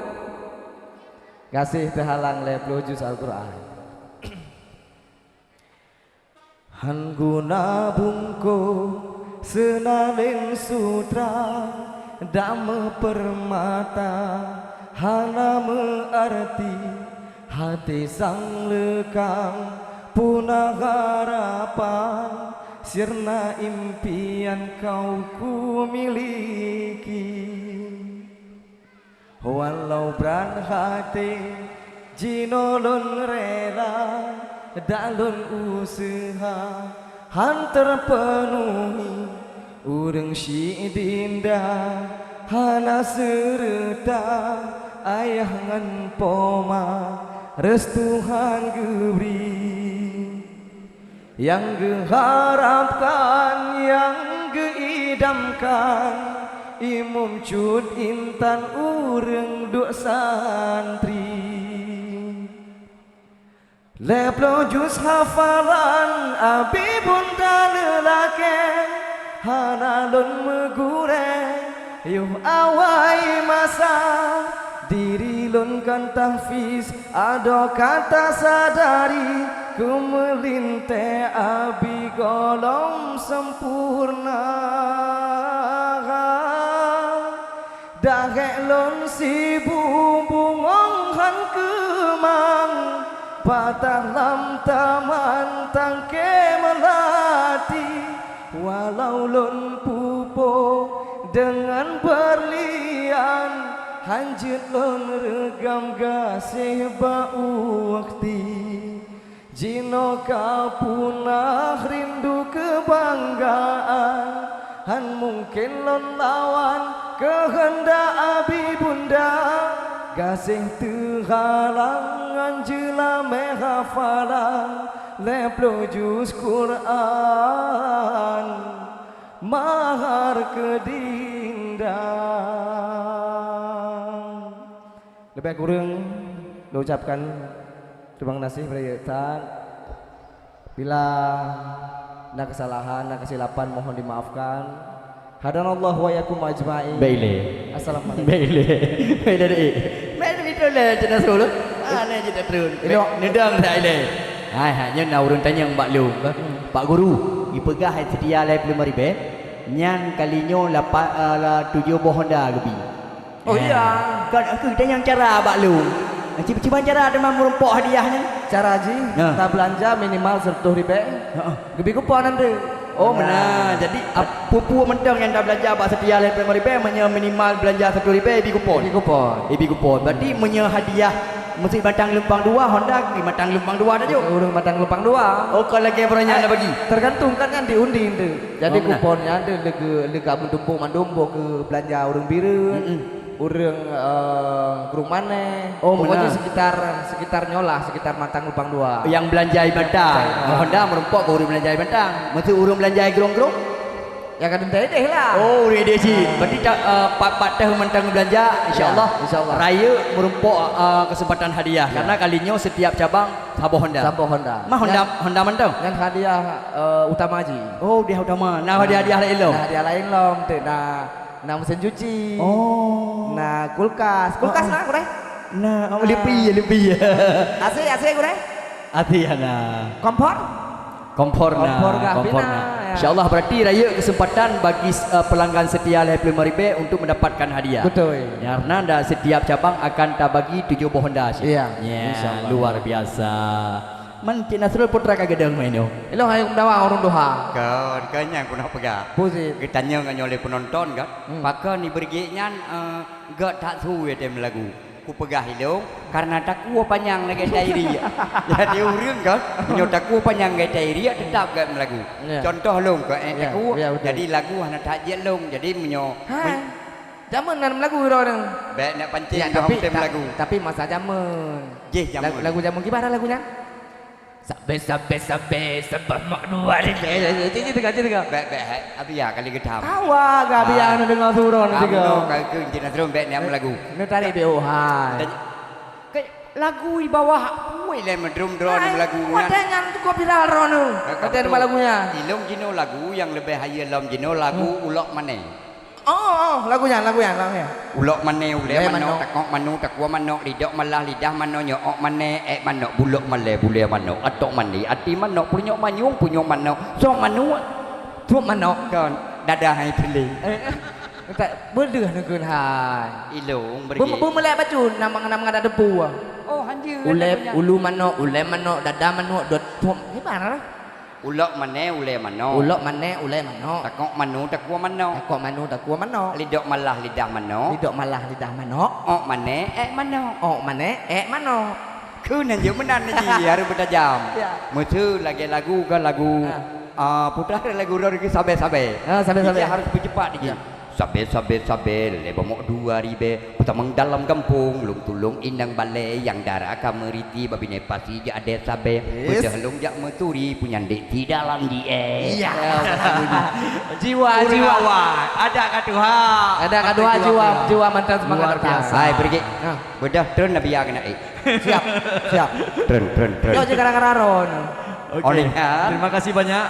kasih terhalang leh lu juz Al-Qur'an. Han guna bungko senalin sutra dame permata hana mengerti hati sang lekang punah harapan sirna impian kau ku miliki walau berat hati jinolon rela dalun usaha han terpenuhi urang si dinda hana serta ayah ngan poma restuhan gebri yang geharapkan yang geidamkan imum cud intan urang duk santri leplo jus hafalan abi bunda lelake hanalun megure yuh awai masa diri lun kan tahfiz ado kata sadari ku melinte abi golong sempurna dahek lun si bumbungong han kemang patah lam taman tangke melati walau lun pupo dengan berlian hanjut lon regam gasih bau wakti jino kapunah rindu kebanggaan han mungkin lon lawan kehendak abi bunda gasih terhalang anjela mehafalan leplo juz Quran mahar kedindang. Lebih kurang ucapkan terima kasih kepada Ustaz. Bila ada kesalahan, ada kesilapan mohon dimaafkan. Hadanallahu wa yakum ajma'in. Baile. Assalamualaikum. Baile. Baile dek. Baile itu le jenas dulu. Ana je tak terun. Nedang tak le. Hai hanya nak urun tanya Mbak Lu. Pak Guru, dipegah sedia le 5,000. Nyan kalinyo 7 Honda lebih. Oh iya. Kan aku tanya cara Mbak Lu. Ciba cara dengan merumpok hadiahnya. Cara ji, kita belanja minimal 10,000. Lebih kupon nanti. Oh benar. Jadi pupu mentang yang dah belanja abak setia le 5,000 minimal belanja 10,000 lebih kupon. Lebih kupon. Berarti punya hadiah mesti batang lempang 2 Honda, batang lempang 2 dah je. Urang batang lempang 2. Oh kalau lagi beranya nak bagi. Tergantung kan diundi tu. Jadi kuponnya ada lega mentumpuk mandumbo ke belanja urang biru. Urang kurung mana. Oh pokoknya sekitar nyolah, sekitar matang lempang 2. Yang belanja batang. Honda merumpok ke urang belanja batang. Mesti urang belanja gerong-gerong. Ya kan deh lah. Oh dia sih. Berarti pak tahun mentang belanja insyaallah. Insyaallah. Raya merumpok kesempatan hadiah karena kalinya setiap cabang Sabo Honda. Mah Honda mentang. Yang hadiah utama ji. Oh dia utama. Nah hadiah lain lom. Nah hadiah lain lom tu. Nah mesin cuci. Oh. Nah kulkas nak kurang. Nah lebih. AC kurang. Nah. Kompor nah. InsyaAllah berarti raya kesempatan bagi pelanggan setia Live 5,000 untuk mendapatkan hadiah. Betul. Karena dah setiap cabang akan tak bagi 7 Honda. Iya. Yeah, luar biasa. Man Cik Nasrul putra kagedeng main yo. Elok hayang dawa orang doha. Kanya aku nak pegang. Pusit. Kita tanya dengan oleh penonton kan. Maka ni bergeknya gak tak suwe tem lagu. Ku pegah hidung karena takwa panjang lagi dairi. Jadi urang kan, nyo takwa panjang lagi dairi tetap gak lagu. Contoh long ke takwa. Jadi lagu hana tak je long. Jadi menyo. Jaman dalam lagu orang. Baik nak pancing tem lagu. Tapi masa jaman. Jaman. Lagu jaman gimana lagunya? Sabe sebab mak dua ni. Tiga. Baik. Abi ya kali gedam. Awak gak biar anu dengar suron tiga. Kamu ke Cina Drum baik ni lagu. Ni tarik BOH. Lagu di bawah kuih le drum lagu. Wadangan tu kau viral rono. Kata lagunya. Ilong jino lagu yang lebih high lom jino lagu ulok mane. Oh, lagunya. Ulok mane ule manok takok manu takwa manok lidok malah lidah mano nyok mane manok bulok male bule manok atok mani ati manok punyok manyung punyok manok so manu tuh manok kan dadah hai pilih tak berdeh negun hai ilung bergi melek baju nama ada debu oh hanjir ule manok dadah manok dot gimana lah ulok mane ule manok takok manu takwa manok lidok malah lidah manok ok mane manok ku nan yo menan ni harus bertajam mutu lagi lagu kan lagu putar lagu lagi sabe harus bercepat dikit sabe lebomok 2,000 putamang dalam kampung lung tulung indang balai yang darah kameriti babine pasi ja ade sabe udah lung jak meturi punya dek di dalam die iya jiwa ada kaduha jiwa mantan semangat biasa hai pergi bedah turun nabi ya kena siap turun yo gara-gara ron. Oke. Terima kasih banyak.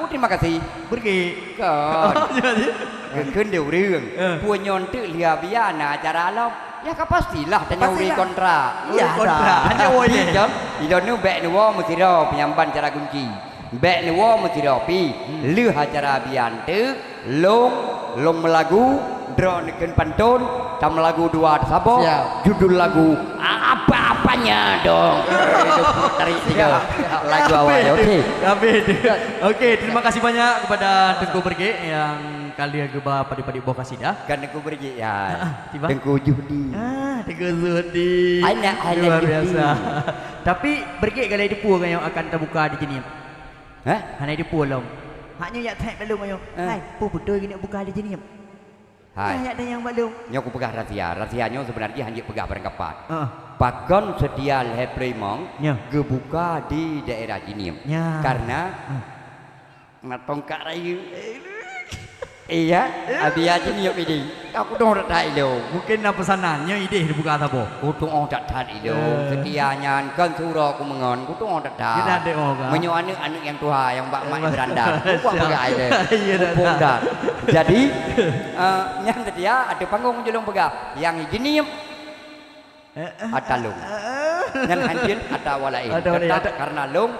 Terima kasih. Pergi. Kan dia urang. Punya untuk lihat biar nak acara alam. Ya kan pastilah tanya uri kontra. Iya kontra. Hanya woi jam. Idon nu bek nu mesti ro penyamban cara kunci. Bek nu mesti ro pi. Lu acara biar tu long melagu drone pantun tam lagu 2 sabo judul lagu apa-apanya dong itu tarik 3 lagu awal oke terima kasih banyak kepada Tengku Berge yang kali geba padi-padi bawa kasidah kan Tengku Berge ya Tengku Judi Tengku Judi luar biasa tapi Berge kali depu yang akan terbuka di sini hanya depu lom hanya ya tag lalu mayo hai pu betul gini buka di sini Hai. Ada yang belum. Nyo aku pegah rahsia. Rahsianya sebenarnya hanya pegah barang kapat. Pakon sedia leplemong gebuka di daerah Jinim. Karena matongkak rayu. Iya, abia Jinim ini. Aku dong tak ilo. Mungkin pesanannya ide dibuka apa? Aku dong tak tak ilo. Setianya kan suruh aku mengon. Aku dong tak tak. Kita ada orang. Menyo anak yang tua yang bak mak berandal. Aku pegah ilo. Pondar. Jadi yang sedia ada panggung julung pegah. Yang Jinim atalung. Yang hanjin atawalain. Tetap karena lung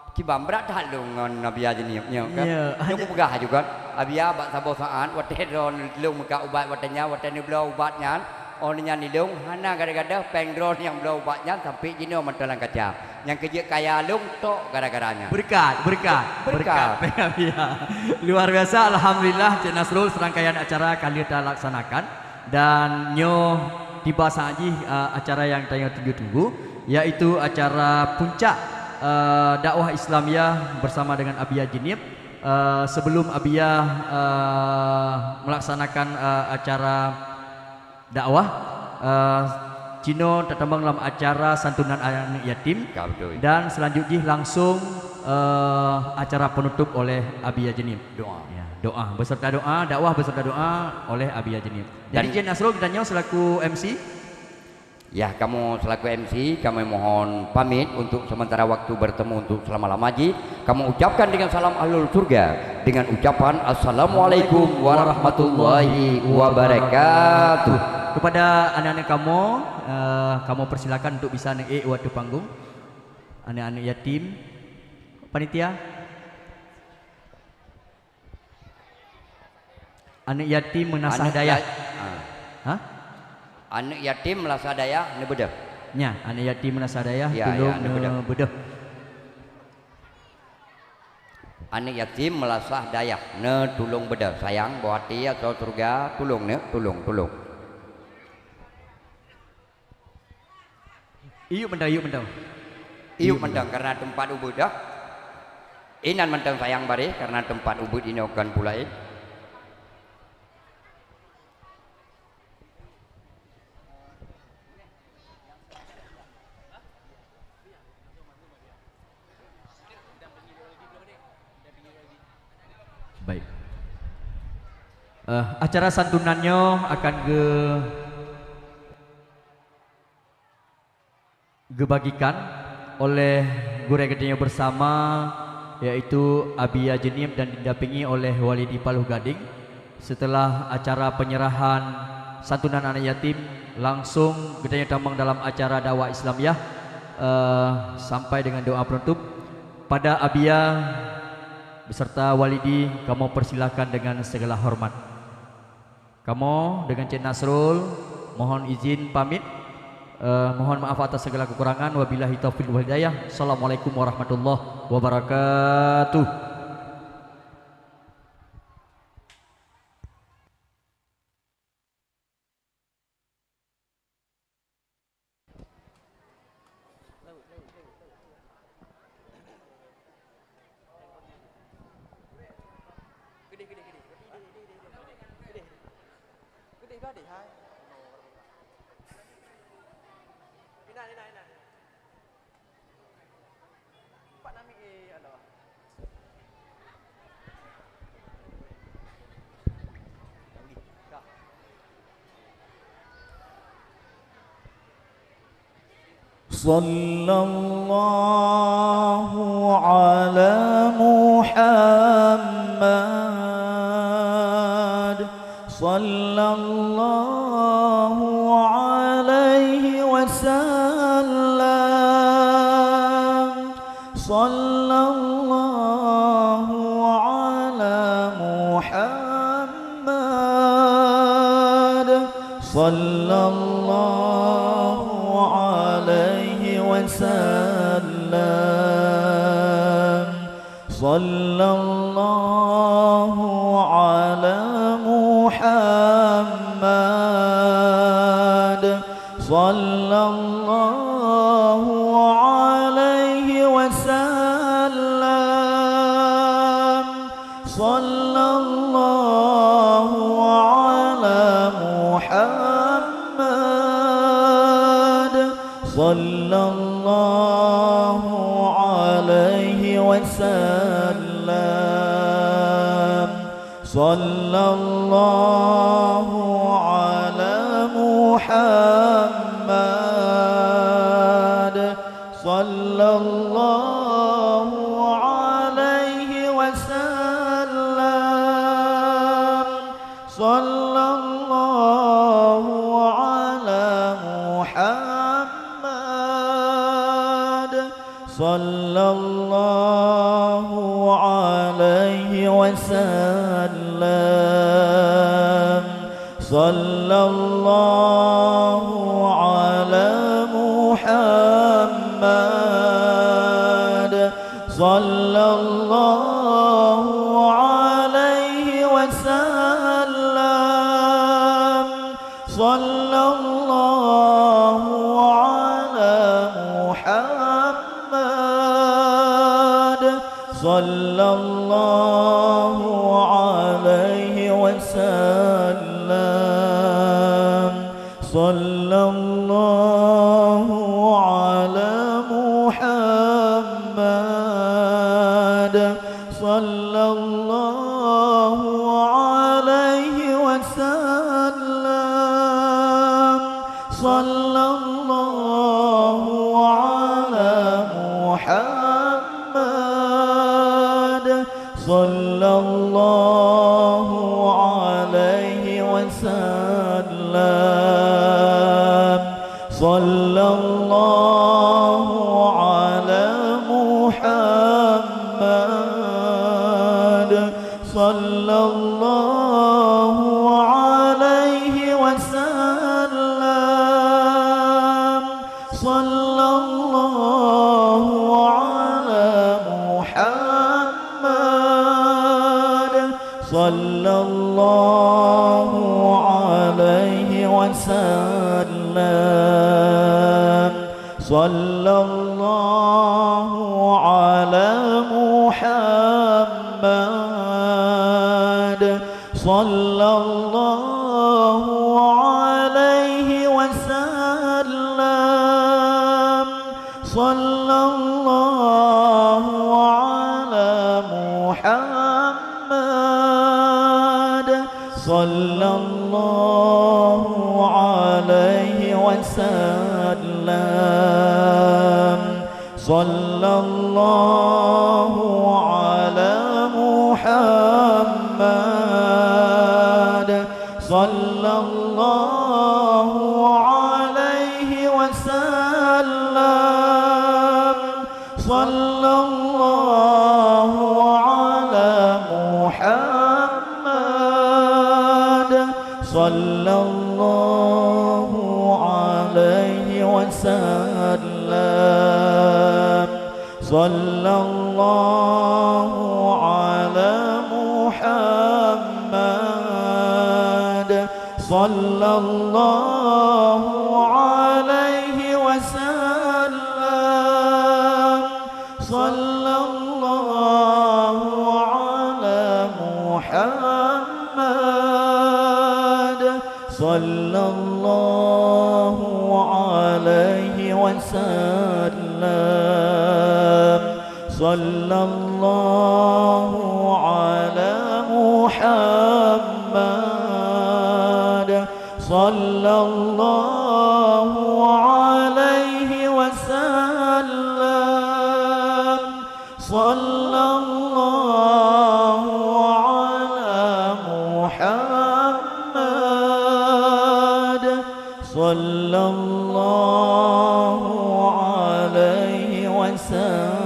Cibambrak dah lung Nabi Ajni kan. Yang pegah juga. Abia bak sabo saat watedron lung muka ubat watenya wateni belau ubatnya. Orangnya ni lung hana gara-gara pengdron yang belau ubatnya sampai jino mentalang kaca. Yang kerja kaya lung tok gara-garanya. Berkat. Luar biasa, alhamdulillah Cik Nasrul serangkaian acara kali kita laksanakan dan nyo tiba saji acara yang tanya tunggu-tunggu, yaitu acara puncak dakwah Islamiyah bersama dengan Abia Jinib. Sebelum Abia melaksanakan acara dakwah, Cino tertembang dalam acara santunan anak yatim dan selanjutnya langsung acara penutup oleh Abia Jinib. Doa beserta doa, dakwah beserta doa oleh Abia Jinib. Jadi Cik Nasrul kita nyaw selaku MC. Ya, kamu selaku MC, kami mohon pamit untuk sementara waktu bertemu untuk selama-lama. Kamu ucapkan dengan salam ahlul surga dengan ucapan Assalamualaikum warahmatullahi wabarakatuh. Kepada anak-anak kamu persilakan untuk bisa naik waktu panggung. Anak-anak yatim, panitia. Anak yatim menasah daya. Anak yatim menasah daya ne bedah. Nya, anak yatim menasah daya tolong ne bedah. Anak yatim melasah daya ne tulung bedah. Sayang buat dia atau surga tulung ne, tulung. Iyuk mendang. Iyuk mendang karena tempat ubud dah. Inan mendang sayang bare karena tempat ubud ini akan pulai. Baik. Acara santunannya akan dibagikan oleh guru gedenya bersama, yaitu Abia Jinib dan didampingi oleh Walidi Paluh Gading. Setelah acara penyerahan santunan anak yatim, langsung gedenya tambang dalam acara dakwah Islamiyah sampai dengan doa penutup. Pada Abia beserta Walidi, kamu persilakan dengan segala hormat. Kamu dengan Cik Nasrul mohon izin pamit. Mohon maaf atas segala kekurangan. Wabillahi taufiq wal hidayah. Assalamualaikum warahmatullahi wabarakatuh. Sallallahu ala Muhammad, sallallahu alaihi wasallam, sallallahu ala Muhammad, sallallahu alaihi wasallam, sallallahu ala Muhammad, sallallahu alaihi wasallam, sallallahu وسلم صلى الله على محمد صلى الله عليه وسلم صلى الله على محمد صلى الله عليه وسلم صلى الله على محمد صلى الله عليه وسلم صلى الله على محمد صلى الله عليه وسلم صلى الله على محمد صلى الله عليه وسلم صلى الله على محمد صلى الله عليه وسلم صلى الله على محمد صلى الله عليه وسلم صلى الله على محمد صلى الله عليه وسلم صلى الله على محمد صلى الله عليه وسلم صلى الله على محمد صلى الله عليه وسلم صلى الله على محمد صلى الله عليه وسلم صلى الله على محمد صلى الله عليه وسلم صلى الله على محمد صلى الله عليه وسلم صلى الله على محمد صلى الله عليه وسلم صلى الله على محمد صلى الله عليه وسلم صلى الله على محمد صلى الله عليه وسلم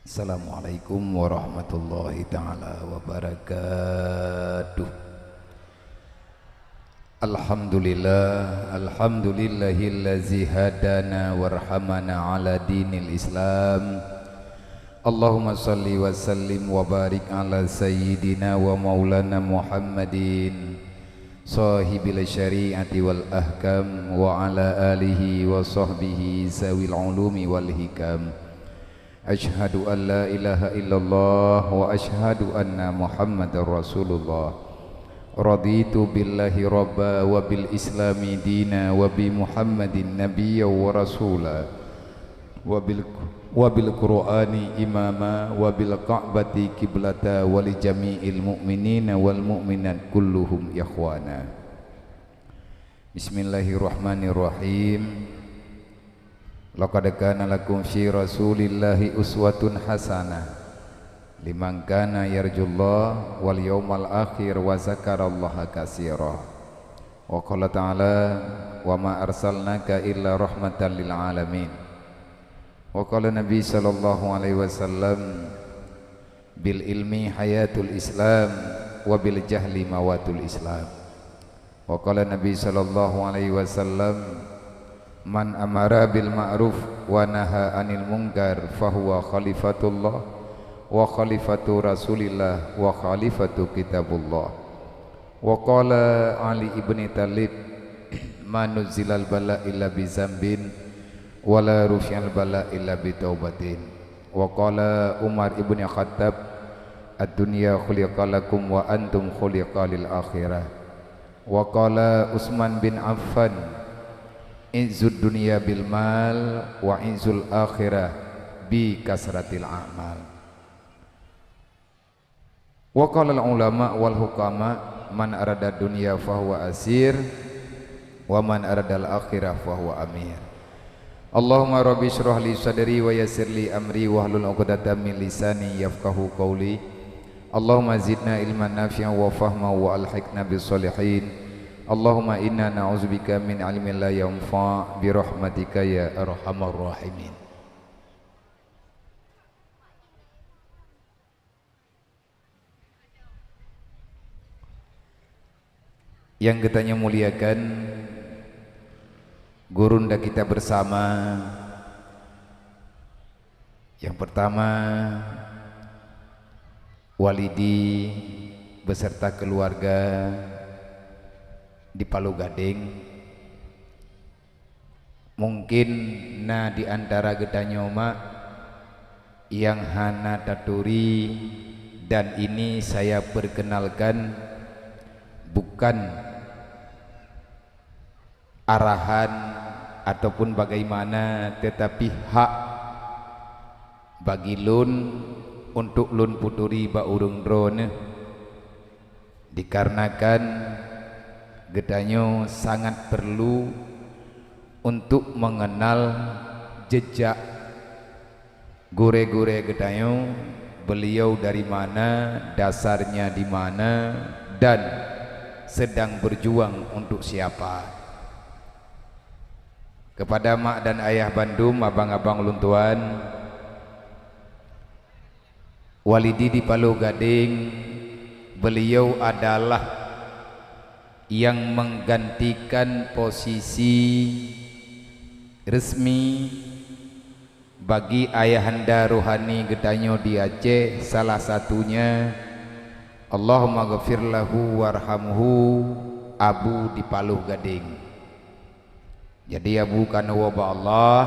Assalamualaikum warahmatullahi ta'ala wabarakatuh. Alhamdulillahillazi hadana warhamana ala dinil Islam. Allahumma salli wa sallim wa barik ala sayyidina wa maulana Muhammadin sahibil syari'ati wal ahkam wa ala alihi wa sahbihi zawil ulumi wal hikam. Ashhadu an la ilaha illallah wa ashhadu anna Muhammadar Rasulullah. Raditu billahi rabba wa bil islami dina wa bi Muhammadin nabiyya wa rasula wa bil Qur'ani imama wa bil Ka'bati kiblata wa li jami'il mu'minina wal mu'minat kulluhum ikhwana. Bismillahirrahmanirrahim. Laqad kana lakum fi Rasulillahi uswatun hasanah liman kana yarjullaha wal yawmal akhir wa zakarallaha katsira. Wa qala ta'ala wa ma arsalnaka illa rahmatan lil alamin. Wa qala Nabi sallallahu alaihi wasallam bil ilmi hayatul Islam wa bil jahli mawatul Islam. Wa qala Nabi sallallahu alaihi wasallam man amara bil ma'ruf wa naha anil munkar fahuwa khalifatullah wa khalifatu rasulillah wa khalifatu kitabullah. Wa qala Ali ibn Talib man nuzilal bala illa bi zambin wala rufi'al bala illa bi taubatin. Wa qala Umar ibn Khattab ad-dunya khuliqalakum wa antum khuliqalil akhirah. Wa qala Utsman bin Affan izzud dunya bil mal wa izzul akhirah bi kasratil a'mal. Wa qala al ulama wal hukama man arada dunya fahuwa asir wa man arada al akhirah fahuwa amir. Allahumma rabbi shrah li sadri wa yassir li amri wahlul 'uqdatam min lisani yafqahu qawli. Allahumma zidna ilman nafi'an wa fahman wa alhiqna bis solihin. Allahumma inna na'udzubika min ilmin la yanfa' bi rahmatika ya arhamar rahimin. Yang kita muliakan gurunda kita bersama. Yang pertama Walidi beserta keluarga di Palu Gading. Mungkin di antara gedanyoma yang hana taturi, dan ini saya perkenalkan bukan arahan ataupun bagaimana, tetapi hak bagi lun untuk lun puturi baurung drone, dikarenakan gedanyo sangat perlu untuk mengenal jejak gure-gure gedanyo, beliau dari mana, dasarnya di mana, dan sedang berjuang untuk siapa. Kepada mak dan ayah Bandung, abang-abang luntuan, Walidi di Palu Gading, beliau adalah yang menggantikan posisi resmi bagi ayahanda rohani gedanyo di Aceh. Salah satunya Allahumma ghafir lahu warhamhu Abu di Palu Gading. Jadi Abu kana waba Allah,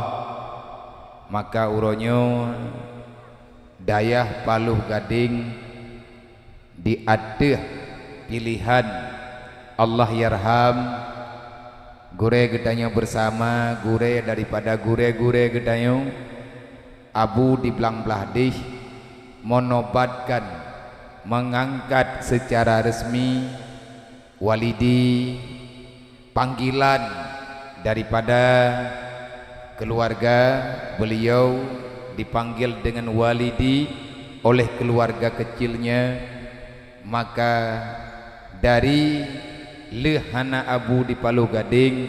maka uronyo dayah Palu Gading diaduh pilihan Allah yarham gure gedanyo bersama gure daripada gure-gure gedanyo. Abu di Blang Blahdih monobatkan mengangkat secara resmi Walidi, panggilan daripada keluarga beliau dipanggil dengan Walidi oleh keluarga kecilnya. Maka dari lehana Abu di Palu Gading,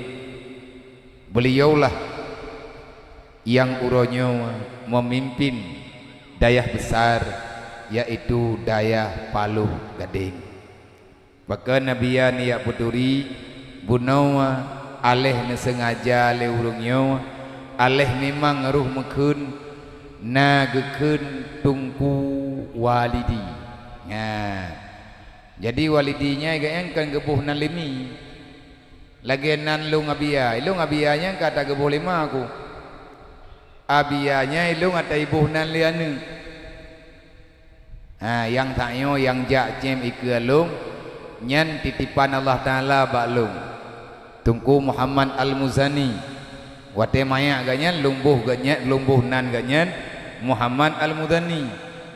beliaulah yang uronyo memimpin dayah besar yaitu dayah Paluh Gading. Maka Nabiya ni yak puturi bunau aleh ne sengaja le urungnya aleh memang ruh mekun na gekun tungku walidi. Jadi walidinya yang kan gebuh nan limi lagi nan lung abiyanya kata gebuh lima aku abiyanya ilung ada ibuh nan lianu. Yang takyo yang jak cem ikalung nyan titipan Allah Ta'ala baklung Tungku Muhammad Al-Muzani wate maya ganyan lumbuh nan ganyan Muhammad Al-Muzani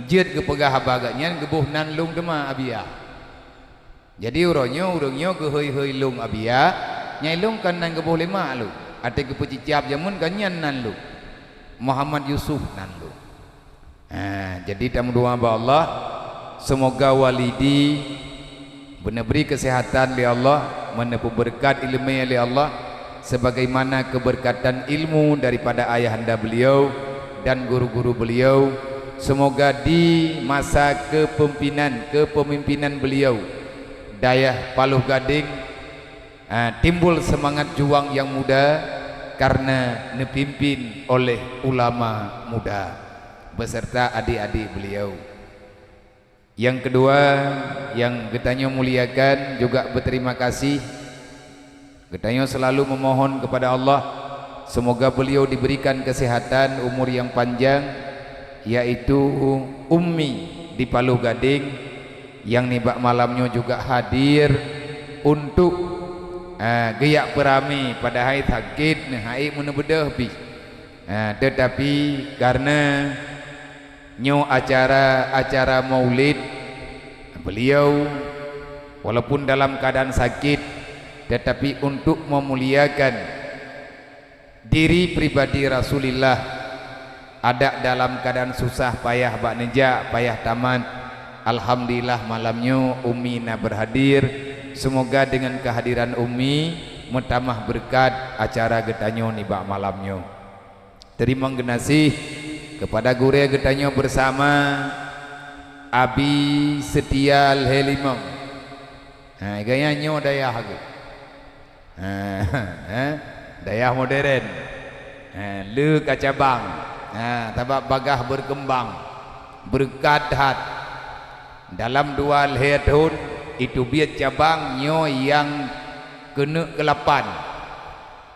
jet ke pegah haba ganyan gebuh nan lung dema abia. Jadi urangnya ke hei lung abia nyai lung kan nan gebuh lima lu ate ke peciciap jamun ganyan nan lu Muhammad Yusuf nan lu. Jadi tamu doa ba Allah semoga walidi beri kesehatan li Allah, menepu berkat ilmu li Allah sebagaimana keberkatan ilmu daripada ayahanda beliau dan guru-guru beliau. Semoga di masa kepemimpinan beliau dayah Paluh Gading timbul semangat juang yang muda karena dipimpin oleh ulama muda beserta adik-adik beliau. Yang kedua yang getanya muliakan juga berterima kasih. Getanya selalu memohon kepada Allah semoga beliau diberikan kesehatan umur yang panjang, yaitu Ummi di Paluh Gading yang nibak malamnya juga hadir untuk geyak perami pada hari sakit hai menebedah pi. Tetapi karena nyo acara maulid beliau walaupun dalam keadaan sakit tetapi untuk memuliakan diri pribadi Rasulullah ada dalam keadaan susah payah bak nejak payah tamat. Alhamdulillah malamnya Umi na berhadir. Semoga dengan kehadiran Umi menambah berkat acara getanyo ni bak malamnya. Terima kasih kepada guru getanyo bersama Abi Setia Helimong. Gayanya dayah aku. Dayah modern. Lu kacabang. Tabak bagah berkembang. Berkadat. Dalam 2 tahun itu biar cabang nyo yang kena ke-8.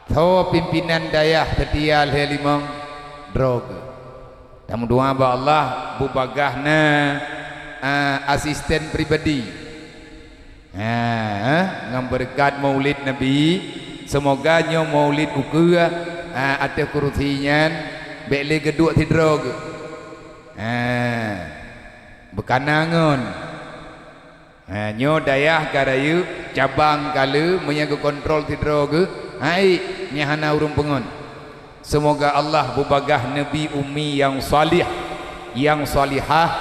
Tho pimpinan dayah Setia Helimong drog. Tamu doa ba Allah bubagahna asisten pribadi ngam berkat maulid Nabi. Semoga nyo maulid uku atau kurutinyan bele geduk tidrog bekanangon nyo dayah karayu cabang kalu menyaga kontrol tidrog hai nyahana urung pengon. Semoga Allah bubagah Nabi Umi yang salih yang salihah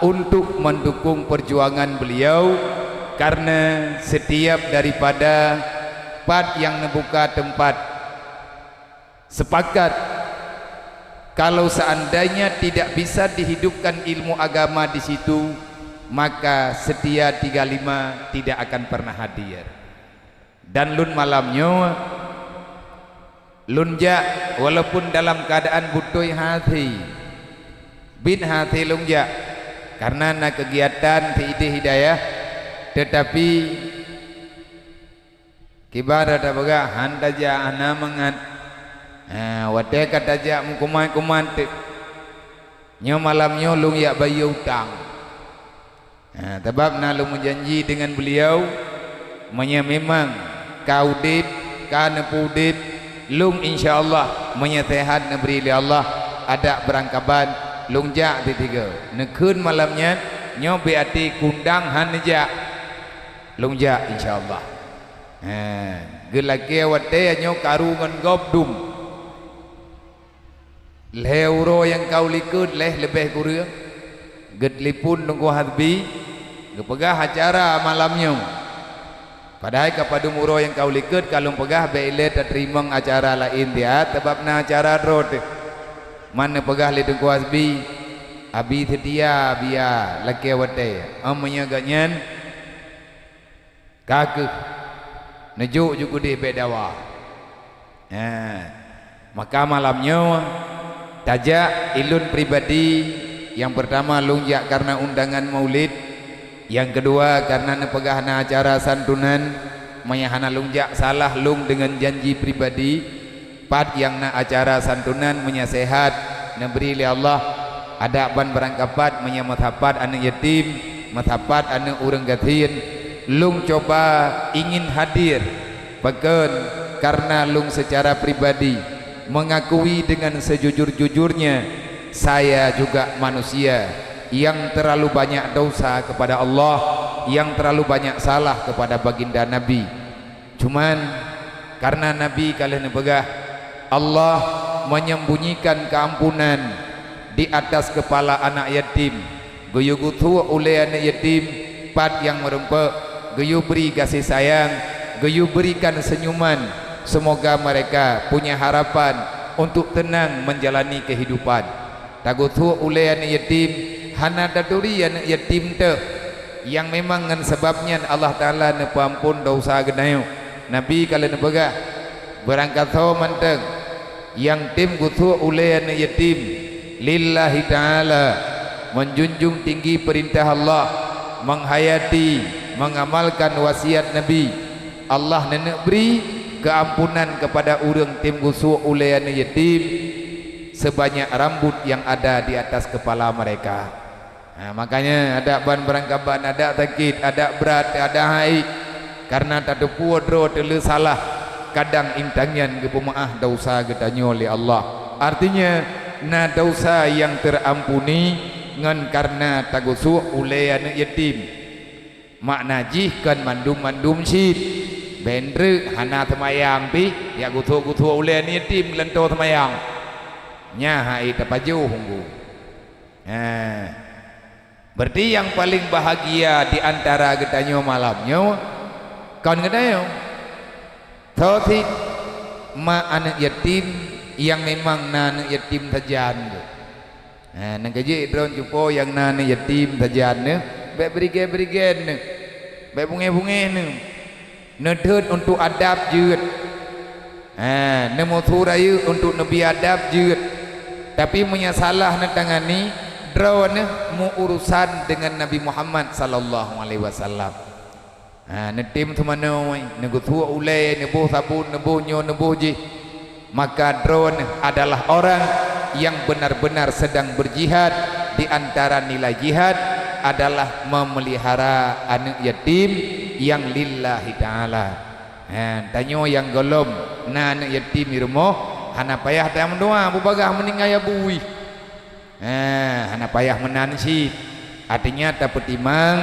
untuk mendukung perjuangan beliau, karena setiap daripada part yang membuka tempat sepakat kalau seandainya tidak bisa dihidupkan ilmu agama di situ, maka Setia 35 tidak akan pernah hadir. Dan lun malamnya lunja walaupun dalam keadaan butuh hati bin hati lunja karena nak kegiatan ide hidayah, tetapi kibar ada baga handaja ana mangat wate kataja mukuman nyo malamnya lung ya bayu utang sebab na lung menjanji dengan beliau memang kaudit kana pudit lung insyaallah menyetehat neberi li Allah ada berangkaban lung jak tiga nekun malamnya nyo beati kundang hanja lung jak insyaallah gelake wate nyo karungan gobdum leuro yang kau likut leh lebih kurang gedlipun nunggu hadbi gepegah acara malamnya. Padahal kepada muro yang kau likut kalau pegah bele terima acara lain dia sebabna acara road mana pegah li tengku hasbi abi setia biar laki wate amanya ganyan kakek nejuk juga di bedawa. Maka malamnya tajak ilun pribadi. Yang pertama lungjak karena undangan maulid, yang kedua karena nepegahna acara santunan, mayahana lungjak salah lung dengan janji pribadi. Pat yang na acara santunan menyasehat neberi li Allah ada ban berangkapat menyamathapad anak yatim, mathapat anak urang gatin. Lung coba ingin hadir bahkan karena lung secara pribadi mengakui dengan sejujur-jujurnya saya juga manusia yang terlalu banyak dosa kepada Allah, yang terlalu banyak salah kepada baginda Nabi. Cuman karena Nabi kalian pegah Allah menyembunyikan keampunan di atas kepala anak yatim. Guyu gutu oleh anak yatim pat yang merempek, guyu beri kasih sayang, guyu berikan senyuman. Semoga mereka punya harapan untuk tenang menjalani kehidupan. Tagutu oleh anak yatim hana daduri anak yatim te yang memang dengan sebabnya Allah Ta'ala nepampun dosa genayu. Nabi kalian nepegah berangkat tau manteng yang tim gutu oleh anak yatim lillahi ta'ala menjunjung tinggi perintah Allah, menghayati mengamalkan wasiat Nabi. Allah nenek beri keampunan kepada orang tim gutu oleh anak yatim sebanyak rambut yang ada di atas kepala mereka. Makanya ada ban berangkapan, ada sakit, ada berat, ada haid. Karena tak ada puadro telu salah, kadang intangan ke pemaah dosa getanyo oleh Allah. Artinya na dosa yang terampuni ngan karena tagusu oleh anak yatim. Makna jihkan mandum-mandum syid bendre hana temayang pi ya gutu-gutu oleh anak yatim lento temayang nyahai tapaju hunggu. Berarti yang paling bahagia di antara getanyo malamnya kawan getanyo tauti ma anak yatim yang memang anak yatim tajan. Nang gaji drone jupo yang anak yatim tajan ne be berigen ne be bunge-bunge ne nedut untuk adab jeut. Nemo thurayu untuk nabi adab jeut. Tapi menyasalah netangani drone mu urusan dengan Nabi Muhammad sallallahu alaihi wasallam. Netim temanoi negutu ulai nebuh sabun nebuh nyo nebuh ji. Maka drone adalah orang yang benar-benar sedang berjihad. Di antara nilai jihad adalah memelihara anak yatim yang lillahi ta'ala. Tanyo yang golom na anak yatim irmo hana payah tak mendoa bubagah meninggal ya bui. Hana payah menansi. Artinya tak petimang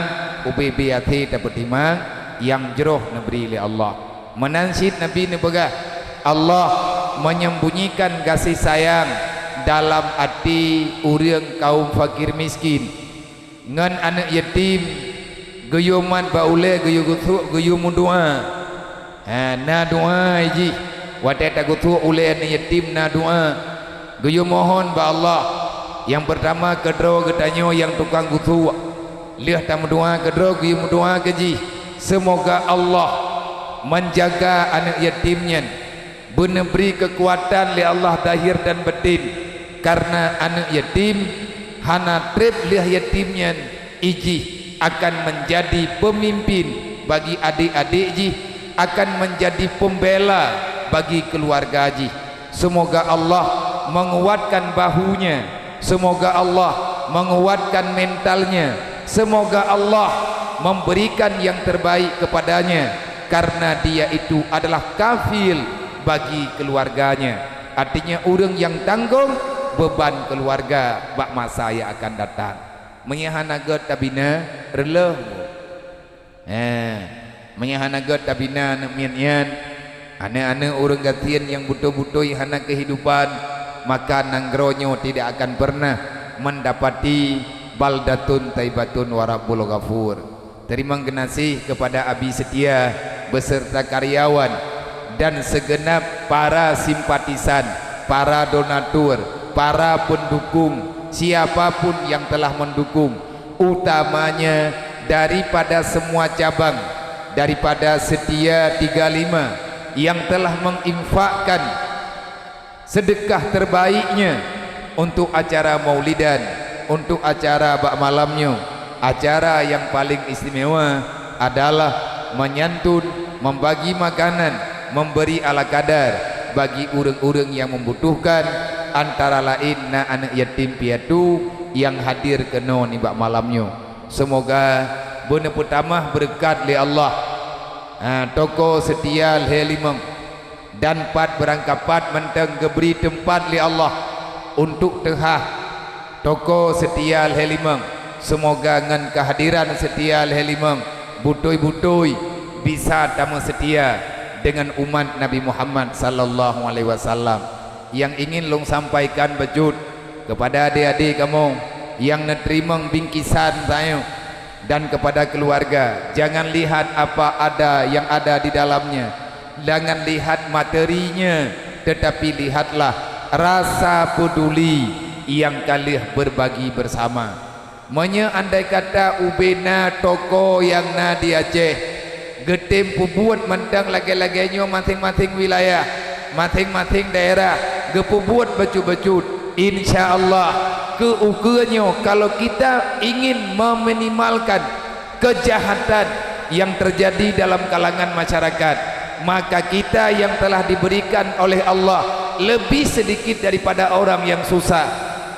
UBB hati tak petimang yang jeroh neberi oleh Allah. Menansid Nabi nebegah Allah menyembunyikan kasih sayang dalam hati urang kaum fakir miskin. Ngan anak yatim guyuman baule guyu gutu guyu mundua. Na doa ji wadah tagutu oleh anak yatim na doa guyu mohon ba Allah. Yang pertama kedro getanyo yang tukang gutu lihat tamu doa kedro guyu doa keji semoga Allah menjaga anak yatimnya, beri kekuatan li Allah dahir dan batin. Karena anak yatim hana trip lihat yatimnya iji akan menjadi pemimpin bagi adik-adik ji, akan menjadi pembela bagi keluarga ji. Semoga Allah menguatkan bahunya, semoga Allah menguatkan mentalnya, semoga Allah memberikan yang terbaik kepadanya, karena dia itu adalah kafil bagi keluarganya. Artinya orang yang tanggung beban keluarga bak masa yang akan datang. Menyahanaga tabina releh menyahanaga tabina namian anak-anak orang gatian yang butuh-butuh hana kehidupan, maka nanggronyo tidak akan pernah mendapati baldatun taibatun warabul ghafur. Terima kasih kepada Abi Setia beserta karyawan dan segenap para simpatisan, para donatur, para pendukung siapapun yang telah mendukung, utamanya daripada semua cabang, daripada Setia 35 yang telah menginfakkan sedekah terbaiknya untuk acara maulidan, untuk acara bak malamnya. Acara yang paling istimewa adalah menyantun, membagi makanan, memberi ala kadar bagi orang-orang yang membutuhkan, antara lain na anak yatim piatu yang hadir kena ni bak malamnya. Semoga benar pertama berkat li Allah, toko Setia L5 dan 4 berangkapat menteng geberi tempat li Allah untuk tehah toko Setia L5. Semoga dengan kehadiran Setia L5 butoi-butoi bisa tamu setia dengan umat Nabi Muhammad sallallahu alaihi wasallam. Yang ingin long sampaikan bejut kepada adik-adik kamu yang menerima bingkisan saya dan kepada keluarga, jangan lihat apa ada yang ada di dalamnya, jangan lihat materinya, tetapi lihatlah rasa peduli yang kalian berbagi bersama. Andai kata ubena toko yang na di Aceh getem pubuat mentang lagi-laginya masing-masing wilayah, masing-masing daerah gepubuat becut-becut, insyaallah keukurannya kalau kita ingin meminimalkan kejahatan yang terjadi dalam kalangan masyarakat, maka kita yang telah diberikan oleh Allah lebih sedikit daripada orang yang susah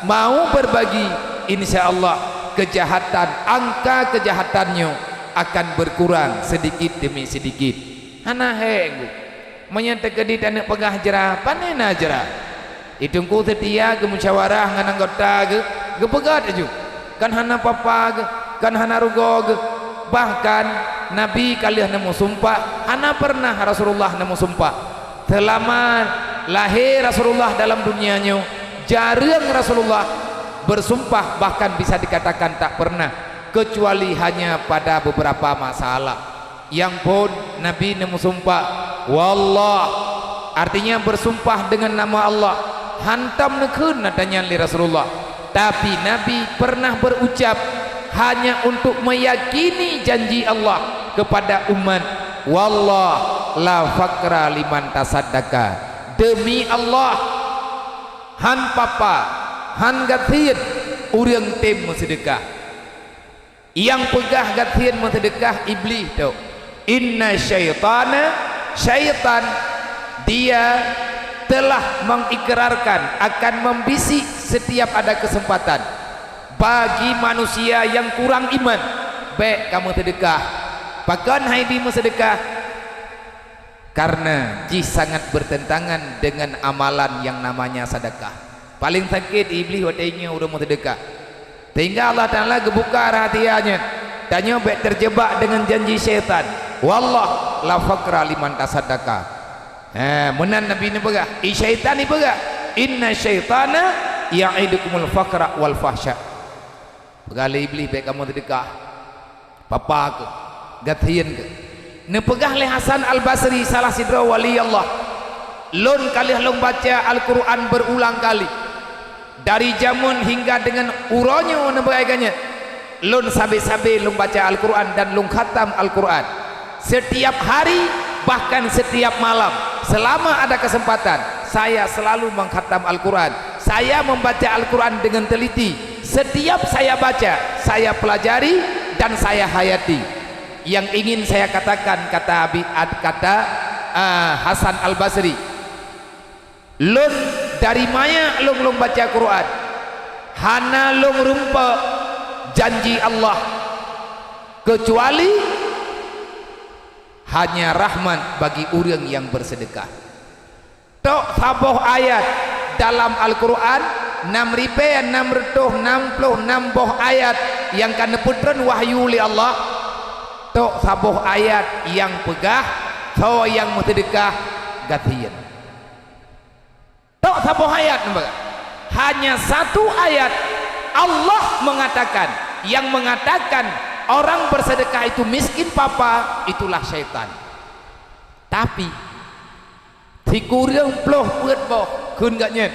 mau berbagi, insyaallah kejahatan, angka kejahatannya akan berkurang sedikit demi sedikit. Hana heng menyatakan di tanah pegah jerah panena jerah itungku setia ke musyawarah dengan anggota ke pegat aja kan hana papa kan hana rugo bahkan Nabi kalian nemu sumpah, hana pernah Rasulullah nemu sumpah selama lahir Rasulullah dalam dunianya jarang Rasulullah bersumpah, bahkan bisa dikatakan tak pernah, kecuali hanya pada beberapa masalah yang pun Nabi nemu sumpah wallah, artinya bersumpah dengan nama Allah, hantam nekun nadanya li Rasulullah. Tapi Nabi pernah berucap hanya untuk meyakini janji Allah kepada umat, wallah la fakra liman tasaddaka, demi Allah han papa han gathien urang tem sedekah, yang pegah gathien sedekah iblis tu. Inna syaitana, syaitan dia telah mengikrarkan akan membisik setiap ada kesempatan bagi manusia yang kurang iman, baik kamu sedekah pakan haidimu sedekah, karena ji sangat bertentangan dengan amalan yang namanya sedekah. Paling sakit iblis wadainya udah mau sedekah, sehingga Allah Ta'ala gebuka rahasianya, tanya baik terjebak dengan janji syaitan, wallah la fakra liman tasaddaka. Menan Nabi ni pegah, syaitan ni pegah, inna syaitana ya'idukumul fakra wal fahsya. Pegala iblis baik kamu sedekah papa ke gathian ke ne pegah le Hasan Al-Basri salah sidra wali Allah, lon kali long baca Al-Quran berulang kali dari jamun hingga dengan uronyo nebagainya, lun sabe-sabe lun baca Al-Quran dan lun khatam Al-Quran setiap hari, bahkan setiap malam selama ada kesempatan. Saya selalu mengkhatam Al-Quran, saya membaca Al-Quran dengan teliti, setiap saya baca saya pelajari dan saya hayati. Yang ingin saya katakan, kata Hasan Al-Basri, lun dari maya lung baca Quran, hana lung rumpa janji Allah, kecuali hanya rahmat bagi orang yang bersedekah. Tok saboh ayat dalam Al-Quran 6.666 boh ayat yang kana putran wahyu li Allah. Tok saboh ayat yang pegah so yang bersedekah gatian. Tok saboh ayat hanya satu ayat Allah mengatakan, yang mengatakan orang bersedekah itu miskin papa, itulah syaitan. Tapi si kurang ploh buat boh kun gak nyet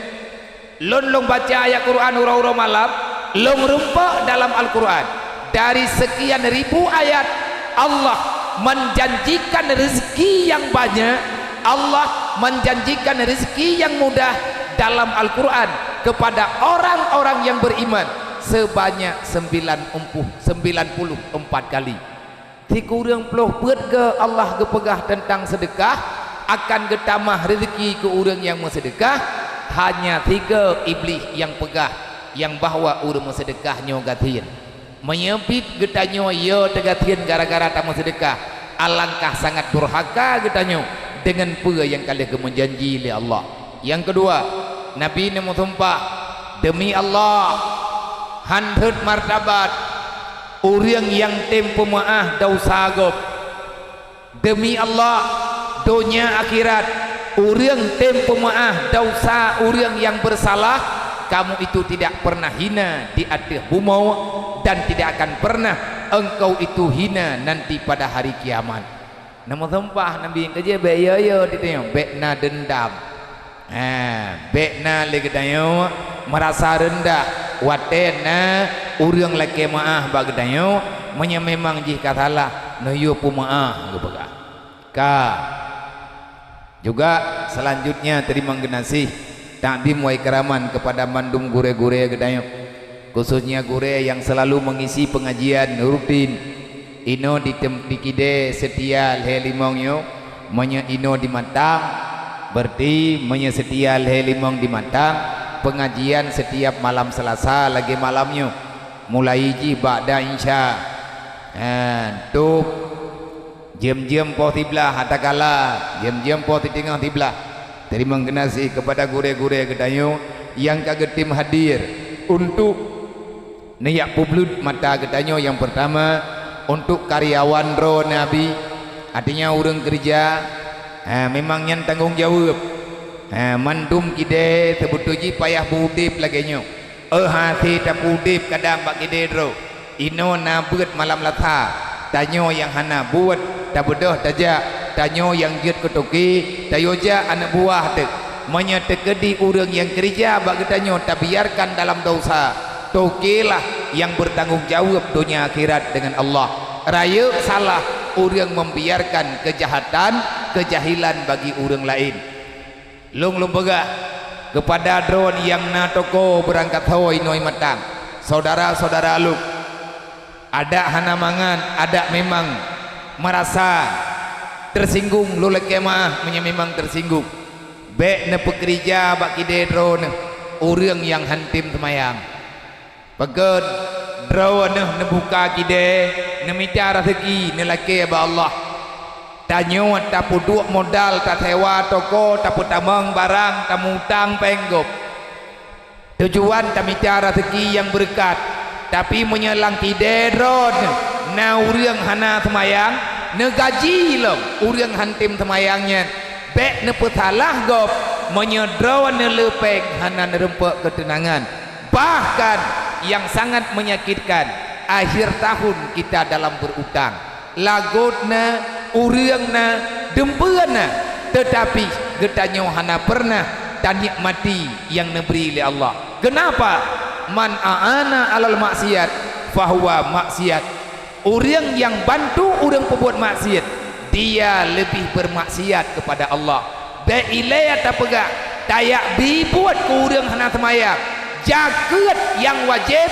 Long baca ayat Quran ura-ura malam, long rumpak dalam Al-Quran. Dari sekian ribu ayat, Allah menjanjikan rezeki yang banyak, Allah menjanjikan rezeki yang mudah dalam Al-Quran kepada orang-orang yang beriman sebanyak 94 kali. Ti kurang peluh buat ke Allah kepegah tentang sedekah, akan getamah rezeki ke orang yang bersedekah. Hanya 3 iblis yang pegah, yang bahawa orang bersedekahnya gatin menyebit getanyo ya tegatin gara-gara tak bersedekah. Alangkah sangat durhaka getanyo dengan pura yang kalian menjanji oleh Allah. Yang kedua, Nabi nemu sumpah, demi Allah handut martabat orang yang tempo maaf dosa gop. Demi Allah dunia akhirat orang tempo maaf dosa orang yang bersalah, kamu itu tidak pernah hina di atas bumi dan tidak akan pernah engkau itu hina nanti pada hari kiamat. Nama sumpah Nabi yang kerja beya ditanya bekna dendam, bekna lagi tanya merasa rendah, watena orang lagi maaf bagi tanya memang jika salah noyo pumaah gubega ka. Juga selanjutnya terima kasih takdim wa ikraman kepada mandum gure-gure gedayok, khususnya gure yang selalu mengisi pengajian rutin. Ino di kide setia lelimongyo menye ino di matang berarti menye setia lelimong di matang pengajian setiap malam Selasa lagi malamnya mulai ji ba'da insya tuh jam-jam po tiblah hatakala jam-jam po tengah tiblah. Terima kasih kepada gure-gure gedayo yang kagetim hadir untuk niat publik mata gedanyo. Yang pertama untuk karyawan ro Nabi, artinya orang kerja memang yang tanggung jawab, mandum kide sebutuji payah budip lagi nyo hati tak budip kadang bak kide ro ino nabut malam latha tanyo yang hana buat tak bodoh tajak tanyo yang jut ketuki tayoja anak buah tek menyetekedi orang yang kerja bagi tanyo tak biarkan dalam dosa. Tokilah yang bertanggung jawab dunia akhirat dengan Allah. Raya salah orang membiarkan kejahatan kejahilan bagi orang lain. Long pegah kepada drone yang na toko berangkat hoi noi matang. Saudara-saudara lu ada hana mangan, ada memang merasa tersinggung lu lekemah memang tersinggung. Bek ne pekerja bak kide drone orang yang hantim semayang. Pagod drone ne buka kide ne minta rezeki ne laki ba Allah. Tanyo tapu duak modal tak sewa toko tapu tamang barang tamu utang penggop. Tujuan tak minta rezeki yang berkat, tapi menyelang kide drone na urang hana semayang ne gaji long urang hantim semayangnya. Bek ne petalah gop menyedron ne lepeng hana nerempek ketenangan. Bahkan yang sangat menyakitkan akhir tahun kita dalam berutang lagotna urangna dempena, tetapi getanyo hana pernah dan nikmati yang diberi oleh Allah. Kenapa? Man aana alal maksiat fahuwa maksiat. Orang yang bantu orang pembuat maksiat dia lebih bermaksiat kepada Allah. Beilaya tak pegak tayak bibuat ke orang hana semayang jagat yang wajib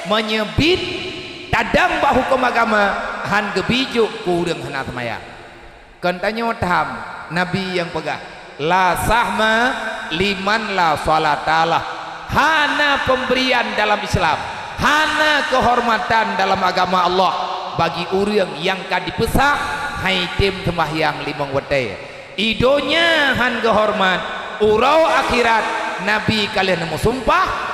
menyebit tadang bah hukum agama han gebijuk ke orang hana semayang. Kentanya taham Nabi yang pegak la sahma liman la salatalah, hana pemberian dalam Islam, hana kehormatan dalam agama Allah bagi orang yang kan dipesak haitim sembahyang limang waktu. Idonya han kehormat urau akhirat Nabi kalian nemu sumpah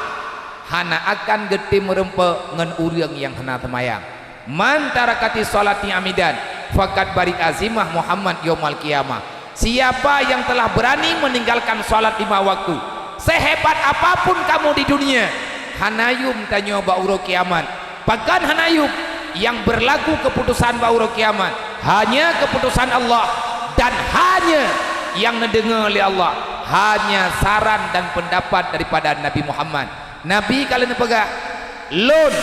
hana akan getim merempe ngan urang yang hana sembahyang. Man tarakati salati amidan fakat bari azimah Muhammad yaumal qiyamah. Siapa yang telah berani meninggalkan salat 5 waktu, sehebat apapun kamu di dunia, hanayum tanyo bauro kiamat. Bahkan hanayum yang berlaku keputusan bauro kiamat hanya keputusan Allah dan hanya yang didengar oleh Allah, hanya saran dan pendapat daripada Nabi Muhammad. Nabi kalau nak pegang lun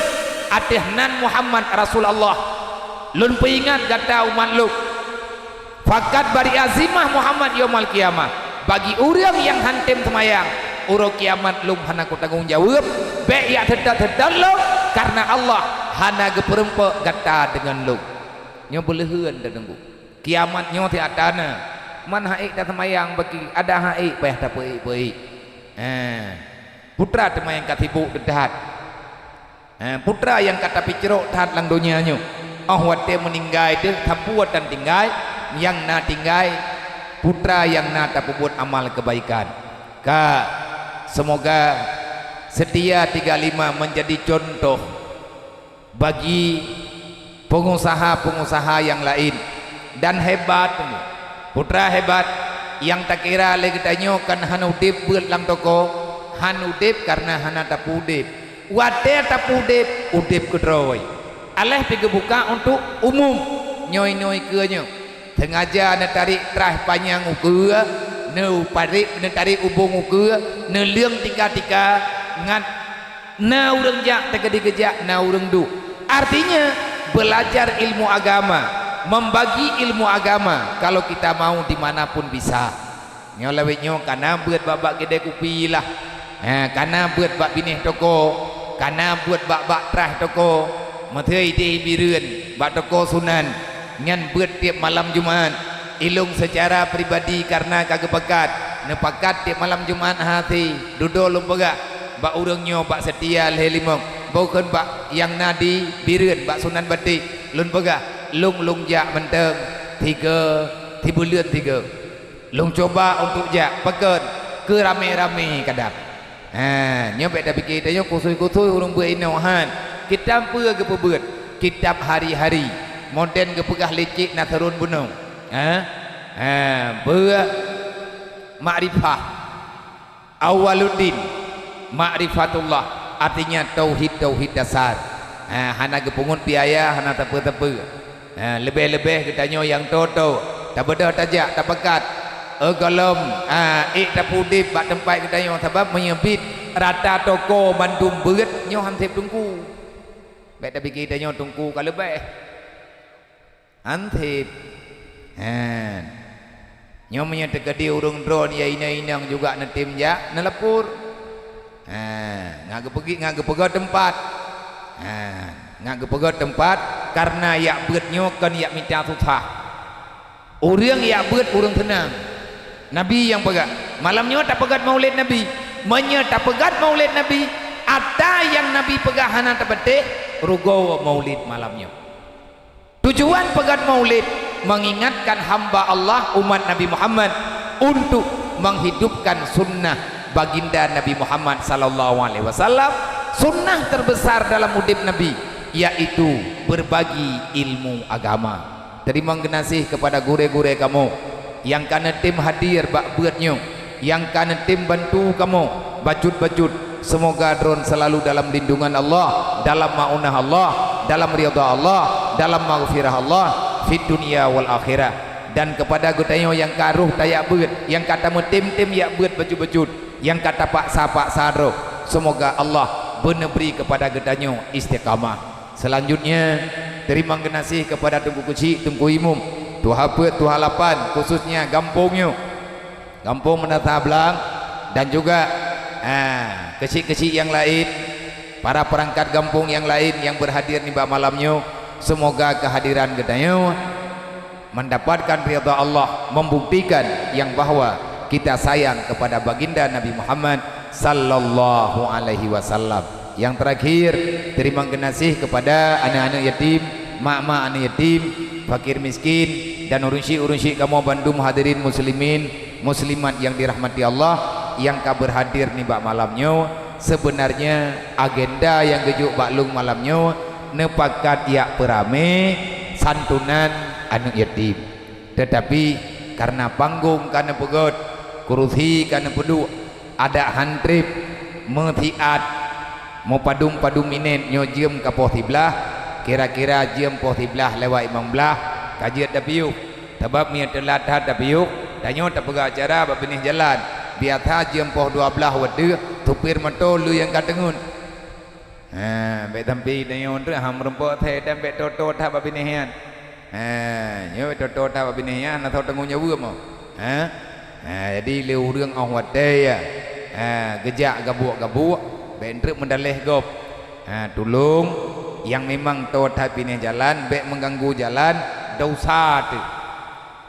atihnan Muhammad Rasulullah, lun peingat kata umat lu fakat bari azimah Muhammad yaumul kiamah, bagi orang yang hantem semayang urang kiamat lum hana ku tanggung jawab be ya tedat lu karena Allah hana geperempe kata dengan lu nya beuleheun dan nunggu kiamat nya ti atana man haik da semayang bagi ada haik payah da peuk-peuk putra temayang katibu dedat putra yang kata picero tahat lang dunianya wate meninggal itu tapuat dan tinggal yang na tinggal putra yang na tapubuat amal kebaikan semoga setia 35 menjadi contoh bagi pengusaha-pengusaha yang lain dan hebat putra hebat yang tak kira lagi tanya kan hanudip buat lang toko hanudip karena hana tapudip wate tapudip udip kedroy aleh pergi buka untuk umum nyoi-nyoi keanya sengaja nak tarik terah panjang uke ne parik ne tarik ubung uke ne leung tika-tika ngan na urang jak tegedi-gejak na urang du artinya belajar ilmu agama membagi ilmu agama kalau kita mau dimanapun bisa nyolewetnya karena buat babak gede kupi lah karena buat bak binih toko karena buat bak terah toko mathei di bireun bak toko sunan ngan buat tiap malam Jumat ilung secara pribadi karena kagak pekat nepakat tiap malam Jumat hati duduk lum pegak bak urangnya bak setia lelimong bukan bak yang nadi bireun bak sunan batik lun pegak lung jak menteng 3 bulan 3 lung coba untuk jak pekat ke rame-rame kadap nyobek dah fikir tanya kusui-kusui urang buat inohan kitab apa ke pebuat kitab hari-hari modern ke pegah lecek nak turun gunung buat makrifah awaluddin makrifatullah artinya tauhid dasar hana ke pungut biaya hana tepe-tepe lebih-lebih kitanya yang toto tak beda tajak tak pekat golom tak pudip bak tempat kitanya sebab menyebit rata toko Bandung berat nyo hantip tungku baik tapi kitanya tungku kalau baik hantip nyo menyata gede urung drone ya inang juga netim jak nelepur ngagep pergi ngagep pegah tempat ngagep pegah tempat karena yak berat nyo kan yak minta susah orang yak berat urang tenang Nabi yang pegat malamnya tak pegat maulid Nabi tak pegat maulid Nabi ada yang Nabi pegat hana terpetik rugo maulid malamnya tujuan pegat maulid mengingatkan hamba Allah umat Nabi Muhammad untuk menghidupkan sunnah baginda Nabi Muhammad sallallahu alaihi wasallam sunnah terbesar dalam hidup Nabi yaitu berbagi ilmu agama. Terima kasih kepada gure-gure kamu yang kana tim hadir bak beutnyo, yang kana tim bantu kamu bajut-bajut. Semoga drone selalu dalam lindungan Allah, dalam maunah Allah, dalam ridha Allah, dalam maghfirah Allah fid dunia wal akhirah. Dan kepada gutanyo yang karuh tayak beut, yang kata tim-tim yak beut bajut-bajut, yang kata paksa roh, semoga Allah beri kepada gutanyo istiqamah. Selanjutnya terima kasih kepada Tunku Kecil, Tunku Imum, Tuha Pet, Tuha Lapan, khususnya kampungnya, kampung Menata Blang, dan juga kecil-kecil yang lain, para perangkat kampung yang lain yang berhadir di malamnya. Semoga kehadiran kita mendapatkan ridha Allah, membuktikan yang bahwa kita sayang kepada baginda Nabi Muhammad sallallahu alaihi wasallam. Yang terakhir, terima kasih kepada anak-anak yatim, mak-mak anak yatim, fakir miskin, dan urunsi-urunsi kamu Bandung hadirin muslimin muslimat yang dirahmati Allah yang berhadir nih bak malamnya. Sebenarnya agenda yang gejuk baklung malamnya nepakat yak perame santunan anak yatim, tetapi karena panggung, karena pegot kurusi, karena pedu ada hantrip metiat mau padung minen nyo jem ka pohiblah, kira-kira jem pohiblah lewat imam belah kajiat dapiuk sebab mi telat hat dapiuk danyo tak pegak acara bab benih jalan biasa jempoh 12 wede tupir mato lu yang katengun be tampi dayon tu ham rempok the dan be toto tha babinihan nyo toto tha babinihan atau tengu nyawa mo jadi leu reung au wate ya gejak gabuk-gabuk be entrek mendaleh gop tolong yang memang tau tha pinih jalan be mengganggu jalan dosa tu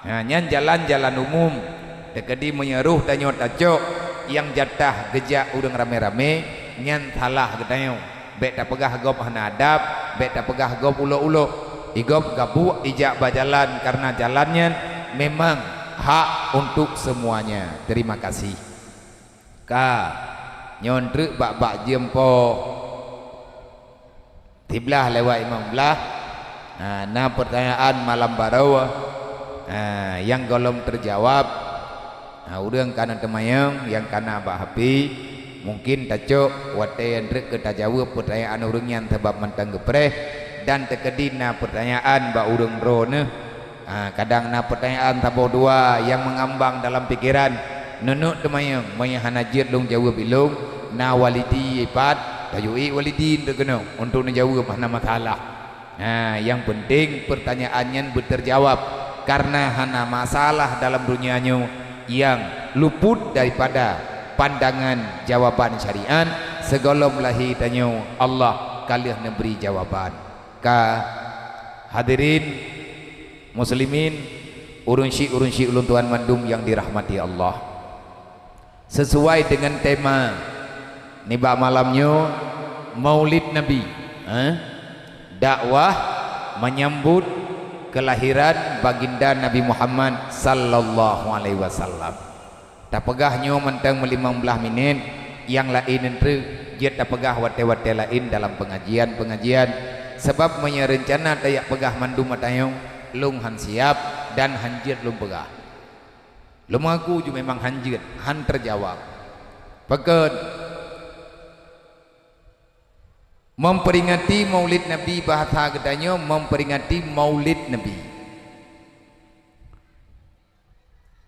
nyan jalan-jalan umum dekedi menyeruh tanyo tacok yang jatah gejak udang rame-rame nyan salah gedayo be tak pegah gop hanadap be tak pegah gop ulo-ulo igop gabuk ijak bajalan karena jalannya memang hak untuk semuanya. Terima kasih nyontrek bak-bak jempo tiblah lewat imam belah nah pertanyaan malam barawa yang belum terjawab udang kana temayang yang kana bak hapi mungkin tacok wate andre ke tajawab pertanyaan urang yang sebab mentang gepreh dan tekedina pertanyaan bak urang drone kadang na pertanyaan tabo dua yang mengambang dalam pikiran nunuk temayang maya hanajir dong jawab ilung na walidi ipat tayui walidin terkena untuk menjawab mana masalah yang penting pertanyaannya terjawab karena hana masalah dalam dunianya yang luput daripada pandangan jawaban syariat segala melahi tanyo Allah kalian memberi jawaban hadirin muslimin urunsi ulun tuan mandum yang dirahmati Allah sesuai dengan tema nibak malamnya Maulid Nabi dakwah menyambut kelahiran baginda Nabi Muhammad sallallahu alaihi wasallam. Tak pegahnya mentang 15 minit yang lain entre dia tak pegah wate-wate lain dalam pengajian sebab menyerencana tayak pegah mandum matayong lung han siap dan hanjir lung pegah. Lung aku juga memang hanjir han terjawab. Pekat memperingati Maulid Nabi bahasa gedanya memperingati Maulid Nabi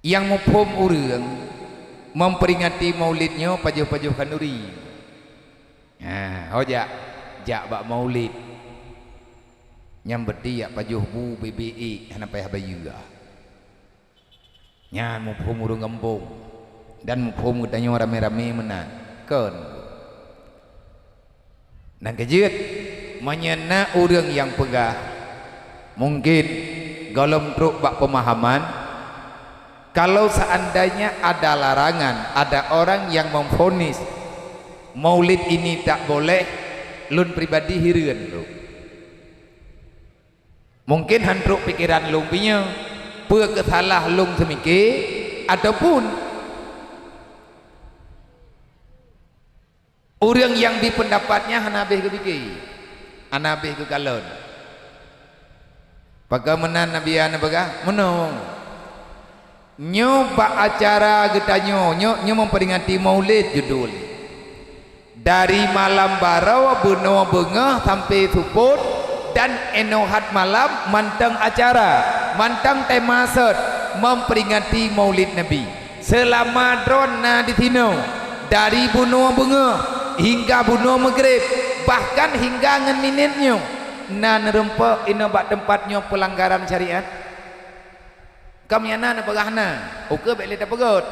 yang mufhum urang memperingati maulidnya pajuh-pajuh kanuri jak bak maulid nyambeti ya pajuh bu BBI hanapai habayu nya mufhum urang kampung dan mufhum gedanya rame-rame menan kan dan kejut menyena orang yang pegah mungkin golom truk bak pemahaman kalau seandainya ada larangan ada orang yang memvonis maulid ini tak boleh lun pribadi hireun bro mungkin hantruk pikiran lung punya pe kesalah lung semikir ataupun orang yang di pendapatnya hanabih ke fikir anabih ke kalon bagaimana Nabi ana baga menong nyoba acara getanyo nyo memperingati maulid judul dari malam barau beno bengah sampai suput dan enohat malam mantang acara mantang tema set memperingati maulid Nabi selama drona di tino dari beno bengah hingga bunuh maghrib bahkan hingga ngen minitnya nan rempek ina bak tempatnya pelanggaran syariat kamyana na pegahna uke bele ta pegot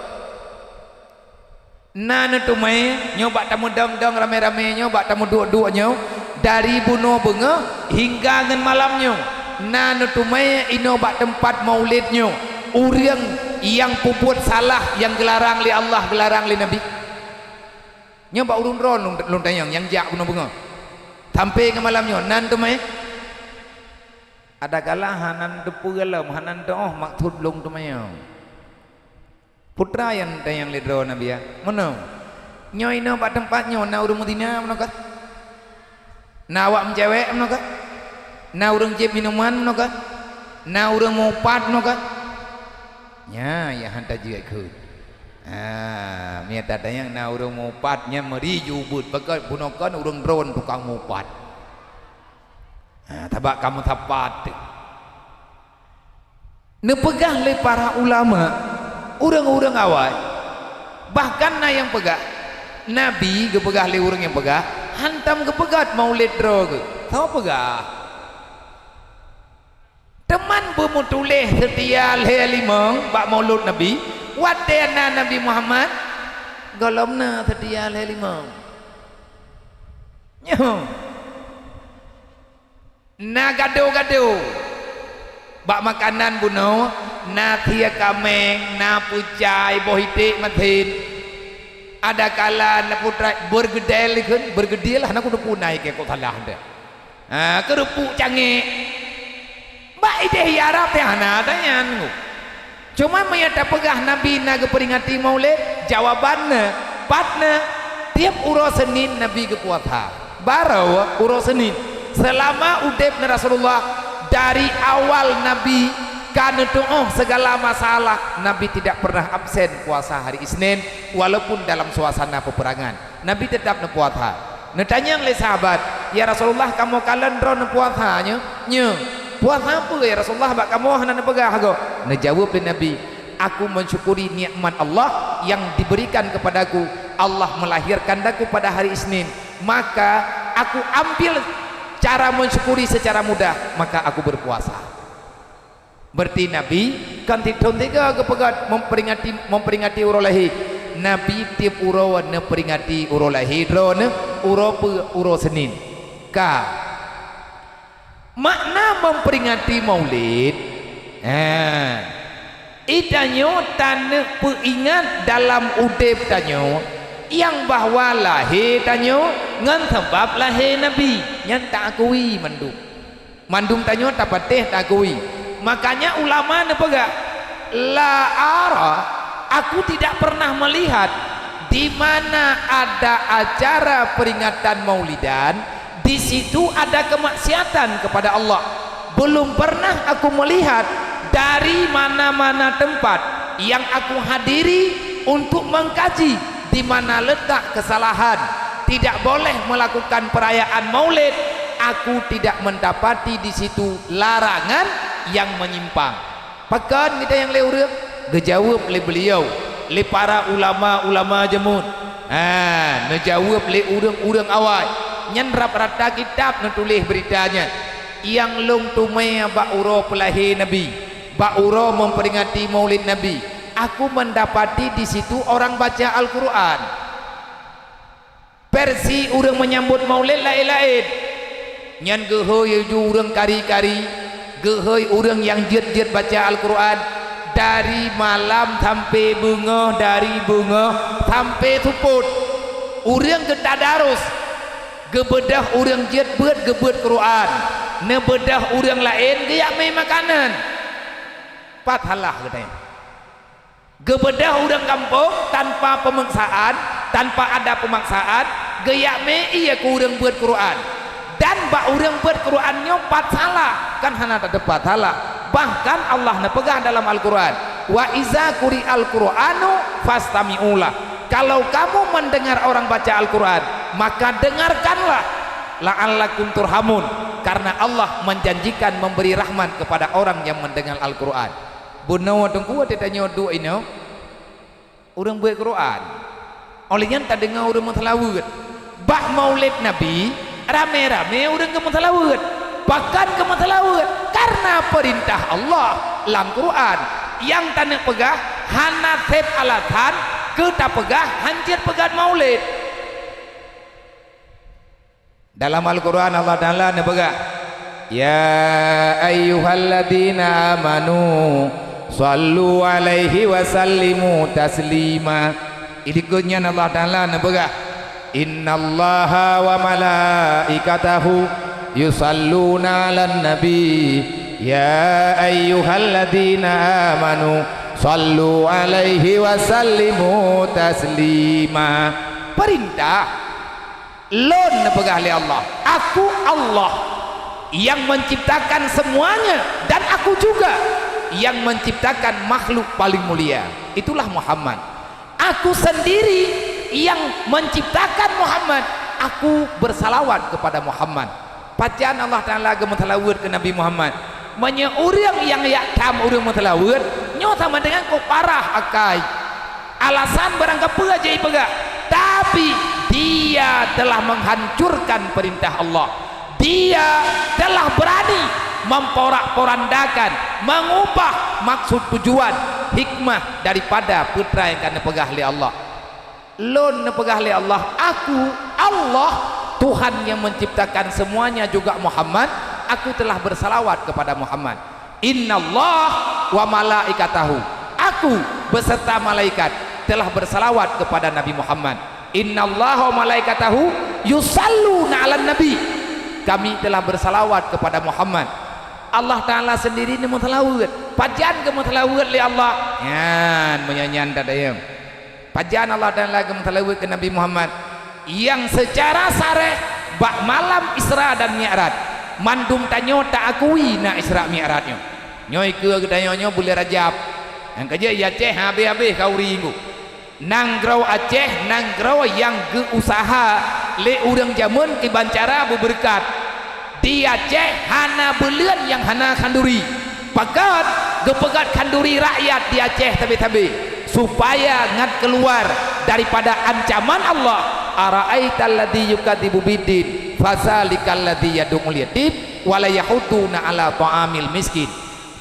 nan tumai nyoba tamu dang-dang rame-rame nyoba tamu dua-duanya dari bunuh benga hingga ngen malamnya nan tumai ina bak tempat maulidnya urang yang puput salah yang gelarang li Allah gelarang li Nabi nyoba urun ron lung tayang yang jak bunga-bunga sampai ke malamnya nan tu mai ada kala hanan depugalam hanan doh maksud lung tu mai putra yang tayang lidro Nabi ya mana nyoi no pak tempatnya na urung Madinah mana kat na awak cewek mana kat na urung jeb minuman mana kat na urung mupat mana kat ya hantar juga ikut mia tatanya na urang mupatnya meri jubut bagai punokan urang drone tukang mupat tabak kamu tapat nepegang le para ulama urang-urang awal bahkan na yang pegah Nabi ke pegah le orang yang pegah hantam ke pegat maulid dro ke tahu pegah teman bermutuleh setia le limong bak maulud Nabi wadena Nabi Muhammad golomna setia le limong nyo na gado-gado bak makanan buno na thia kameng na pucai bohitik mathin ada kala na putra bergedel kan bergedil lah nak udah punai ke kok salah dah kerupuk cange bak ide Arab teh ana tanyan cuma menyata pegah Nabi na ke peringati maulid jawabannya patna tiap uro Senin Nabi ke puasa baru uro Senin selama udep Rasulullah dari awal Nabi karena doa segala masalah Nabi tidak pernah absen puasa hari Isnin walaupun dalam suasana peperangan Nabi tetap puasa. Netanya oleh sahabat ya Rasulullah kamu kalian ron puasanya puasa apa ya Rasulullah bak kamu hana pegah go nejawab oleh Nabi aku mensyukuri nikmat Allah yang diberikan kepadaku Allah melahirkan aku pada hari Isnin maka aku ambil cara mensyukuri secara mudah maka aku berpuasa. Berarti Nabi kan tiga kepegat memperingati urolahi Nabi tiap uro ne peringati urolahi drone uro Senin ka makna memperingati maulid itanyo tanah peingat dalam udep tanyo yang bahwa lahir tanyo ngan sebab lahir Nabi yang tak akui mandum tanyo tak patih tak akui makanya ulama ne pegak la ara aku tidak pernah melihat di mana ada acara peringatan maulidan di situ ada kemaksiatan kepada Allah belum pernah aku melihat dari mana-mana tempat yang aku hadiri untuk mengkaji di mana letak kesalahan tidak boleh melakukan perayaan maulid aku tidak mendapati di situ larangan yang menyimpang pakan kita yang leureup gejawab oleh beliau le para ulama jemun ngejawab le urang awal nyen rap-rata kitab nutulis beritanya yang long tumai ba uro pelahir Nabi ba uro memperingati maulid Nabi aku mendapati di situ orang baca Al-Quran versi urang menyambut maulid lain-lain nyen gehoy urang kari-kari gehoy urang yang jet baca Al-Quran dari malam sampai bunga dari bunga sampai tuput urang ketadarus gebedah urang jet gebet Quran nebedah urang lain geyak mai makanan pathalah katanya gebedah urang kampung tanpa pemaksaan tanpa ada pemaksaan geyak mai iya ku urang buat Quran dan bak urang buat Quran nyopat salah kan hana tepat salah bahkan Allah nepegah dalam Al-Quran wa iza quri al-Quranu fastami'ulah kalau kamu mendengar orang baca Al-Quran maka dengarkanlah la'allakum turhamun karena Allah menjanjikan memberi rahmat kepada orang yang mendengar Al-Quran bunawa tengku ditanya doa ini orang buat Quran olehnya tak dengar orang mentelawut bak maulid Nabi rame-rame orang kementelawut bahkan kementelawut karena perintah Allah dalam Quran yang tanah pegah hana sep alatan kita pegah hancur pegat maulid dalam Al-Quran Allah Ta'ala nepegah ya ayyuhalladzina amanu sallu alaihi wasallimu taslima idikutnya Allah Ta'ala nepegah innallaha wa malaikatahu yusalluna 'alan nabi ya ayyuhalladzina amanu sallu alaihi wasallimu taslima perintah lon nepegah oleh Allah aku Allah yang menciptakan semuanya dan aku juga yang menciptakan makhluk paling mulia itulah Muhammad aku sendiri yang menciptakan Muhammad aku bersalawat kepada Muhammad bacaan Allah Ta'ala gemetalawud ke Nabi Muhammad menyeurang yang yakam urang metalawud nyo sama dengan kok parah akai alasan barang apa aja ipegak, tapi dia telah menghancurkan perintah Allah. Dia telah berani memporak-porandakan, mengubah maksud tujuan hikmah daripada putra yang kena pegah oleh Allah. Lon pegah oleh Allah, aku Allah Tuhan yang menciptakan semuanya juga Muhammad, aku telah bersalawat kepada Muhammad. Innallah wa malaikatahu, aku beserta malaikat telah bersalawat kepada Nabi Muhammad. Innallaha wa malaikatahu yusalluna 'alan nabi, kami telah bersalawat kepada Muhammad. Allah Ta'ala sendiri ni mutalawud, pajan ke mutalawud li Allah yan menyanyian dadayam pajan Allah Ta'ala ke mutalawud ke Nabi Muhammad yang secara sareh bak malam Isra dan Mi'raj mandum tanyo tak akui na Isra Mi'rajnya nyoy ke gedayonyo boleh Rajab yang kerja ya Aceh habis-habis kau ringu nanggrau Aceh nanggrau yang ge usaha le urang jamun ki bancara berberkat di Aceh hana belian yang hana kanduri pakat gepegat kanduri rakyat di Aceh tabi-tabi supaya ngat keluar daripada ancaman Allah. Ara'aital ladzi yukadzibu biddin fazalikal ladzi yad'ul yatim wa la yahuduna ala ta'amil miskin,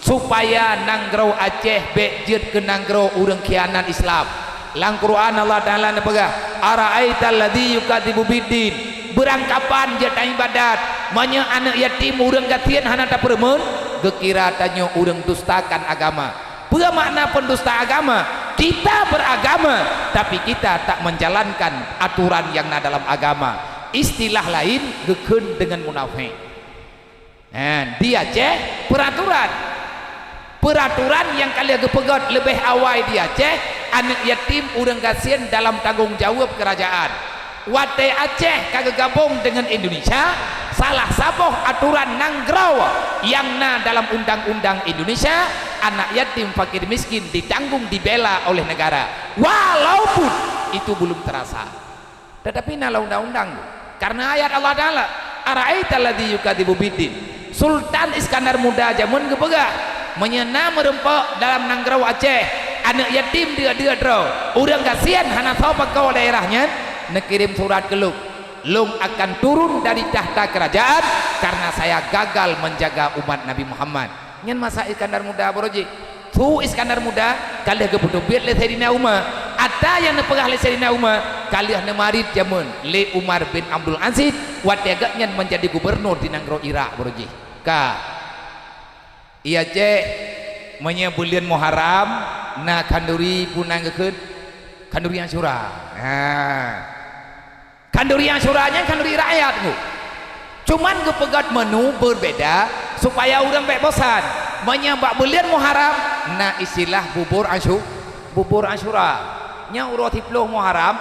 supaya nanggrau Aceh bejeut ke nanggrau urang khianat Islam. Lang Quran Allah Ta'ala nepegah ara'aital ladzi yukadzibu biddin, berangkapan jatah ibadat manya anak yatim urang gatian hana tak permen gekira tanyo urang dustakan agama. Apa makna pendusta agama? Kita beragama tapi kita tak menjalankan aturan yang ada dalam agama. Istilah lain gekeun dengan munafik. Di Aceh peraturan yang kalian gepegot lebih awal di Aceh, anak yatim urang gasian dalam tanggung jawab kerajaan. Wate Aceh kagak gabung dengan Indonesia, salah saboh aturan nanggrau yang dalam undang-undang Indonesia, anak yatim fakir miskin ditanggung dibela oleh negara walaupun itu belum terasa. Tetapi nalar undang-undang karena ayat Allah Ta'ala ara'aital ladzi yukadzibu biddin, Sultan Iskandar Muda jamun gepegah menyena merempok dalam nanggrau Aceh, anak yatim dia draw urang kasihan hana sopak kau daerahnya nekirim surat ke Lung akan turun dari tahta kerajaan karena saya gagal menjaga umat Nabi Muhammad. Nyen masa Iskandar Muda boroji tu Iskandar Muda kalian kebudubit le Sayyidina Umar ada yang nepegah le Sayyidina Umar kalian nemarit jamun le Umar bin Abdul Aziz watiaga nyen menjadi gubernur di Nanggro Irak boroji ka iya cek menya bulan Muharram na kanduri punang gekeun kanduri Asyura. Kanduri Asyuranya kanduri rakyat bu. Cuman gepegat menu berbeda supaya orang baik bosan. Menyambak bulan Muharram na istilah bubur Asyura. Nya urut 10 Muharram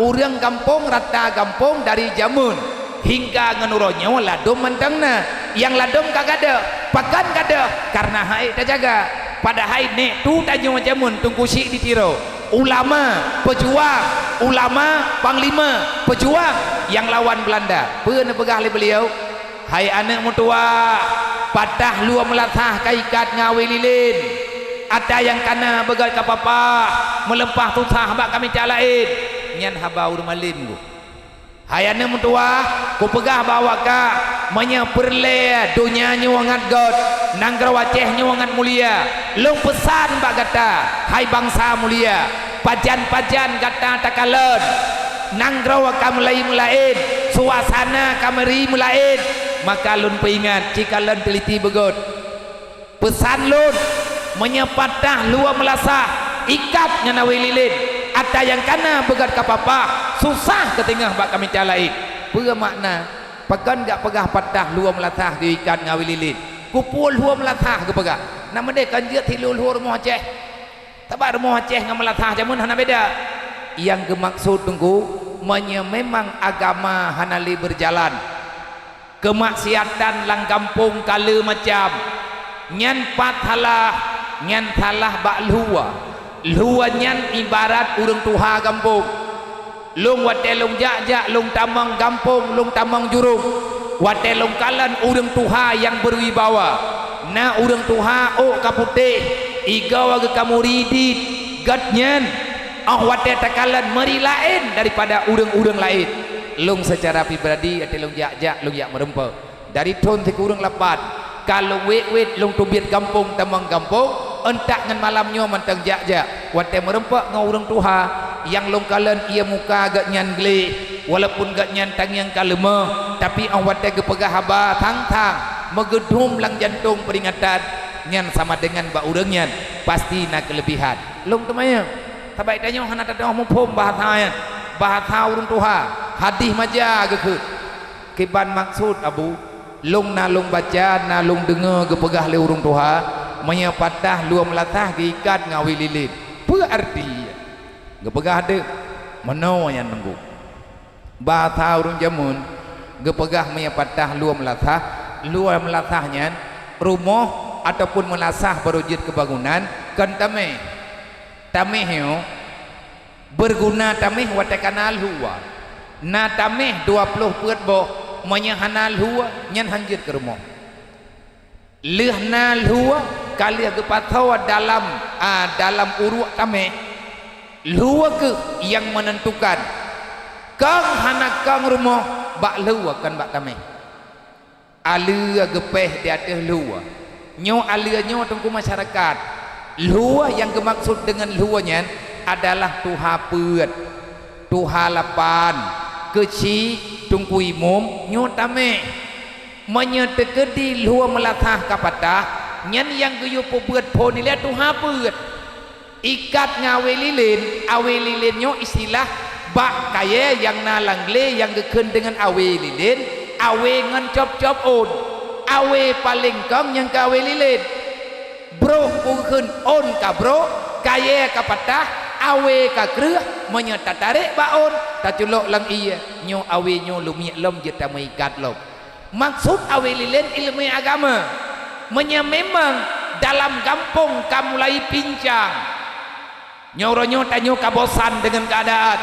orang kampung rata kampung dari jamun hingga ngenuronya ladum mentengna yang ladum kagak ada pakan kada karena haid tak jaga pada haid nek tu tanyo jamun tunggu si ditiro ulama pejuang ulama panglima pejuang yang lawan Belanda pernah pegah oleh beliau hai anak mutua patah lua melatah kaikat ngawi lilin ada yang kana begal kapapa melempah susah bak kami calain nyan haba urmalin bu hai anak mutua ku pegah bawa ka menyeperle dunia nyuangat god nanggraw Aceh nyuangat mulia long pesan bak gata hai bangsa mulia pajan-pajan gata takalan nanggraw ka mulai suasana kameri mulain maka lun peingat jika lun teliti begot pesan lun menyepatah lua melasah ikat nganawi lilin ada yang kana begat kapapa susah ketingah bak kami calain apa makna pegan gak pegah patah lua melasah diikat ngawi lilin kupul lua melasah ke pegah nama dia kanjir tilul hur moh Aceh tabar moh Aceh ngam melasah jamun hana beda yang gemaksud tunggu memang agama hanali berjalan kemaksiatan lang kampung kala macam nyan pathalah nyan salah bak luwa nyan ibarat urang tuha kampung lung wate lung jak lung tamang kampung lung tamang jurung wate lung kalan urang tuha yang berwibawa na urang tuha o kaputih igawa ke kamuridit gat nyan wate takalan meri lain daripada urang-urang lain. Lung secara pribadi ate lung jak lung yak merempa dari ton ti urang lapan kalau wet lung tubit kampung tamang kampung entak ngan malamnya mantang jak wate merempa ngau urang tuha yang lung kalen ia muka agak nyan gele walaupun gak nyan tang yang kalema tapi wate gepegah haba tang megedum lang jantung peringatan nyan sama dengan ba urang nyan pasti na kelebihan lung temanya tabai tanya hana tadong mumpum bahasa urang tuha hadis maja ke kiban maksud abu lung nalung baca nalung dengar gepegah le urang tuha manya patah lua melatah diikat ngawi lilin apa arti gepegah de mano yang nunggu bahasa urang jamun gepegah manya patah lua melatahnya rumah ataupun melasah berwujud kebangunan kan tameh yo berguna tameh watakanal huwa na tameh 20 peut boh menyahanal huwa nyan hanjir ke rumah lihnal huwa kali gepatau dalam uruk tameh huwa ke yang menentukan kang hana kang rumah bak huwa kan bak tameh alia gepeh di atas huwa nyo alia nyo tengku masyarakat huwa yang dimaksud dengan huwanya adalah tuha peut tuha lapan keci tungku imum nyotame menyetekedi luar melatah kapatah nyan yang geyu peut pon ile tuha peut ikat ngawe lilin nyo istilah bak kaya yang nalangle yang geken dengan awe lilin awe ngan cop on awe paling kang yang kawe lilin bro pungkeun on ka bro kaya kapatah awe ka kreuh menyetatarik baon taculok lang iya nyo awe nyo lumia lom jeta mengikat lom maksud awe lilin ilmu agama memang dalam kampung kamu mulai pincang nyoronyo tanyo kabosan dengan keadaan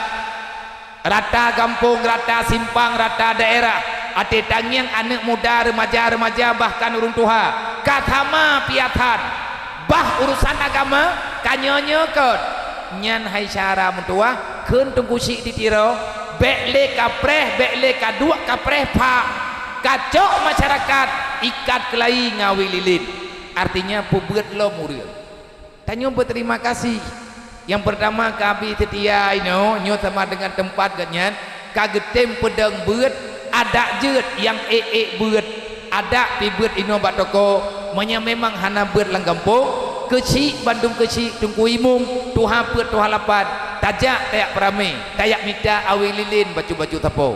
rata kampung rata simpang rata daerah ate tangiang anak muda remaja bahkan urung tuha katama piatan bah urusan agama kanyonyokeun nyan hai cara mentua keun tunggu si ditiro bekle kapreh bekle kadua kapreh pak kacok masyarakat ikat kelai ngawi lilin artinya pubeut lo muril tanyo berterima kasih yang pertama kabi tetia ino nyo sama dengan tempat ganyan kagetem pedang beut ada jeut yang beut ada pi beut ino bak toko memang hana beut lang kampung kecil Bandung kecil tungku imung tuha peut tuha lapan tajak tayak perame tayak mita awi lilin baju-baju tapo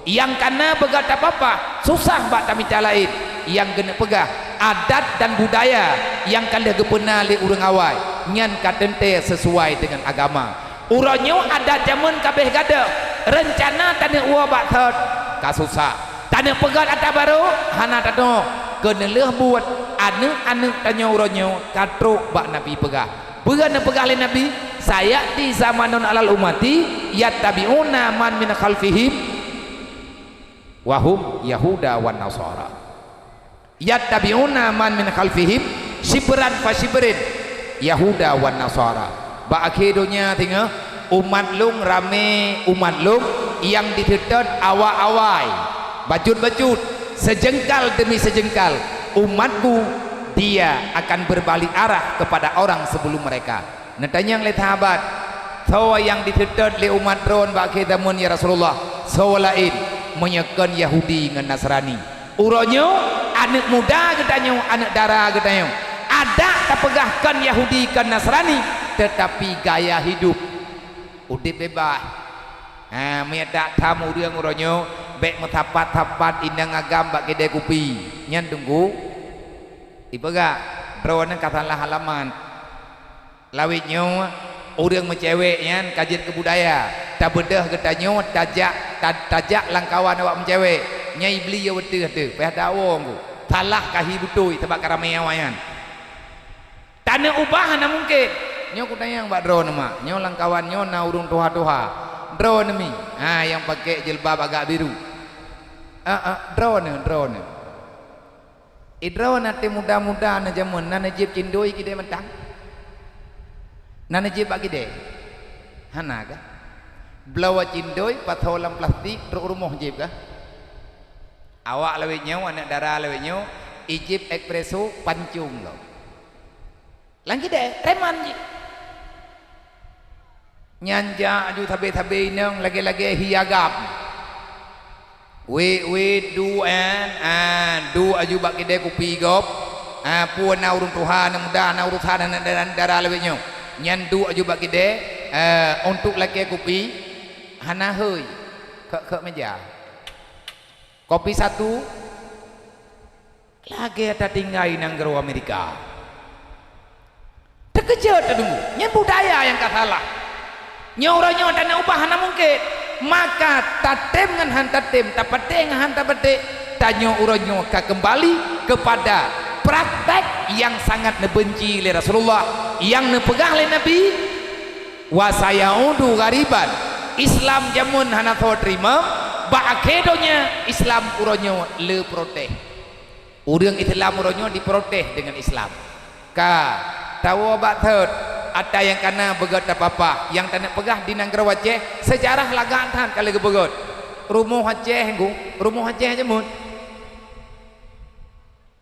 yang kana begat apa-apa susah bak tamita lain yang kena pegah adat dan budaya yang kala gepena le urang awai nyan katente sesuai dengan agama uranyo adat zaman kabeh gada rencana tanah ua bak thot kasusah tanah pegat ata baru hana tado kena leuh buat anu tanya uranyo katruk bak nabi pegah began pegah le nabi saya di zamanon alal umati yattabiuna man min khalfihim wahum yahuda wan nasara yattabiuna man min khalfihim sibran fa sibrin yahuda wan nasara ba akhirunya tinggal umat lung rame umat lung yang ditetet awai bajut sejengkal demi sejengkal umatku dia akan berbalik arah kepada orang sebelum mereka netanya yang lihat sahabat sawa yang ditetet le umat ron ba akhiramun ya Rasulullah sawa lain menyekan Yahudi dengan Nasrani uronyo anak muda getanyo anak dara getanyo ada terpegahkan Yahudi kan Nasrani tetapi gaya hidup udip bebas medak tamu riang uronyo bek metapat-tapat indang agam bak kedai kopi nyan tunggu ipega drone katalah halaman lawitnyo urang mencewek nyan kajian kebudaya tak bedah getanyo tajak langkawan awak mencewek nyai beli ya beteuh teu peh dawong ku talah kahi butui tebak karamea wayan tanah ubah na mungkin nyo kutanya mbak drone mak nyo langkawan nyo na urung tuha drone mi yang pakai jilbab agak biru drone drone ate muda-muda na jamun na najib cindoi kide mentang na najib bagi de Hana kah? Belawa cindoi patolam plastik truk rumah jib kah? Awak lewetnya, anak darah lewetnya, ijib espresso pancung lo. Lagi deh, reman je. Nyanja aju tabe-tabe nang lagi-lagi hiagap. We do and do aju bak kedai kopi gop. Puan na urun Tuhan mudah na urusan dan darah lewetnya. Nyandu aju bak kedai untuk lagi kopi. Hana hơi ke meja. Kopi satu lagi ada tinggal nang gero Amerika. Terkejut tunggu. Nya budaya yang salah. Nya orangnya dan ubah hana mungkin. Maka tatem ngan han tatem, tapate ngan han tapate. Tanya orangnya kembali kepada praktek yang sangat nebenci oleh Rasulullah, yang nepegah oleh Nabi. Wa sayaudu gariban. Islam jamun hana tho terima, ba akedonya Islam uronyo le proteh. Urang Islam uronyo diproteh dengan Islam. Ka tahu ba thot ada yang kana begot apa-apa, yang tanak pegah di Nangger Aceh sejarah lagatan kali gebegot. Rumah Aceh nggu, rumah Aceh jamun.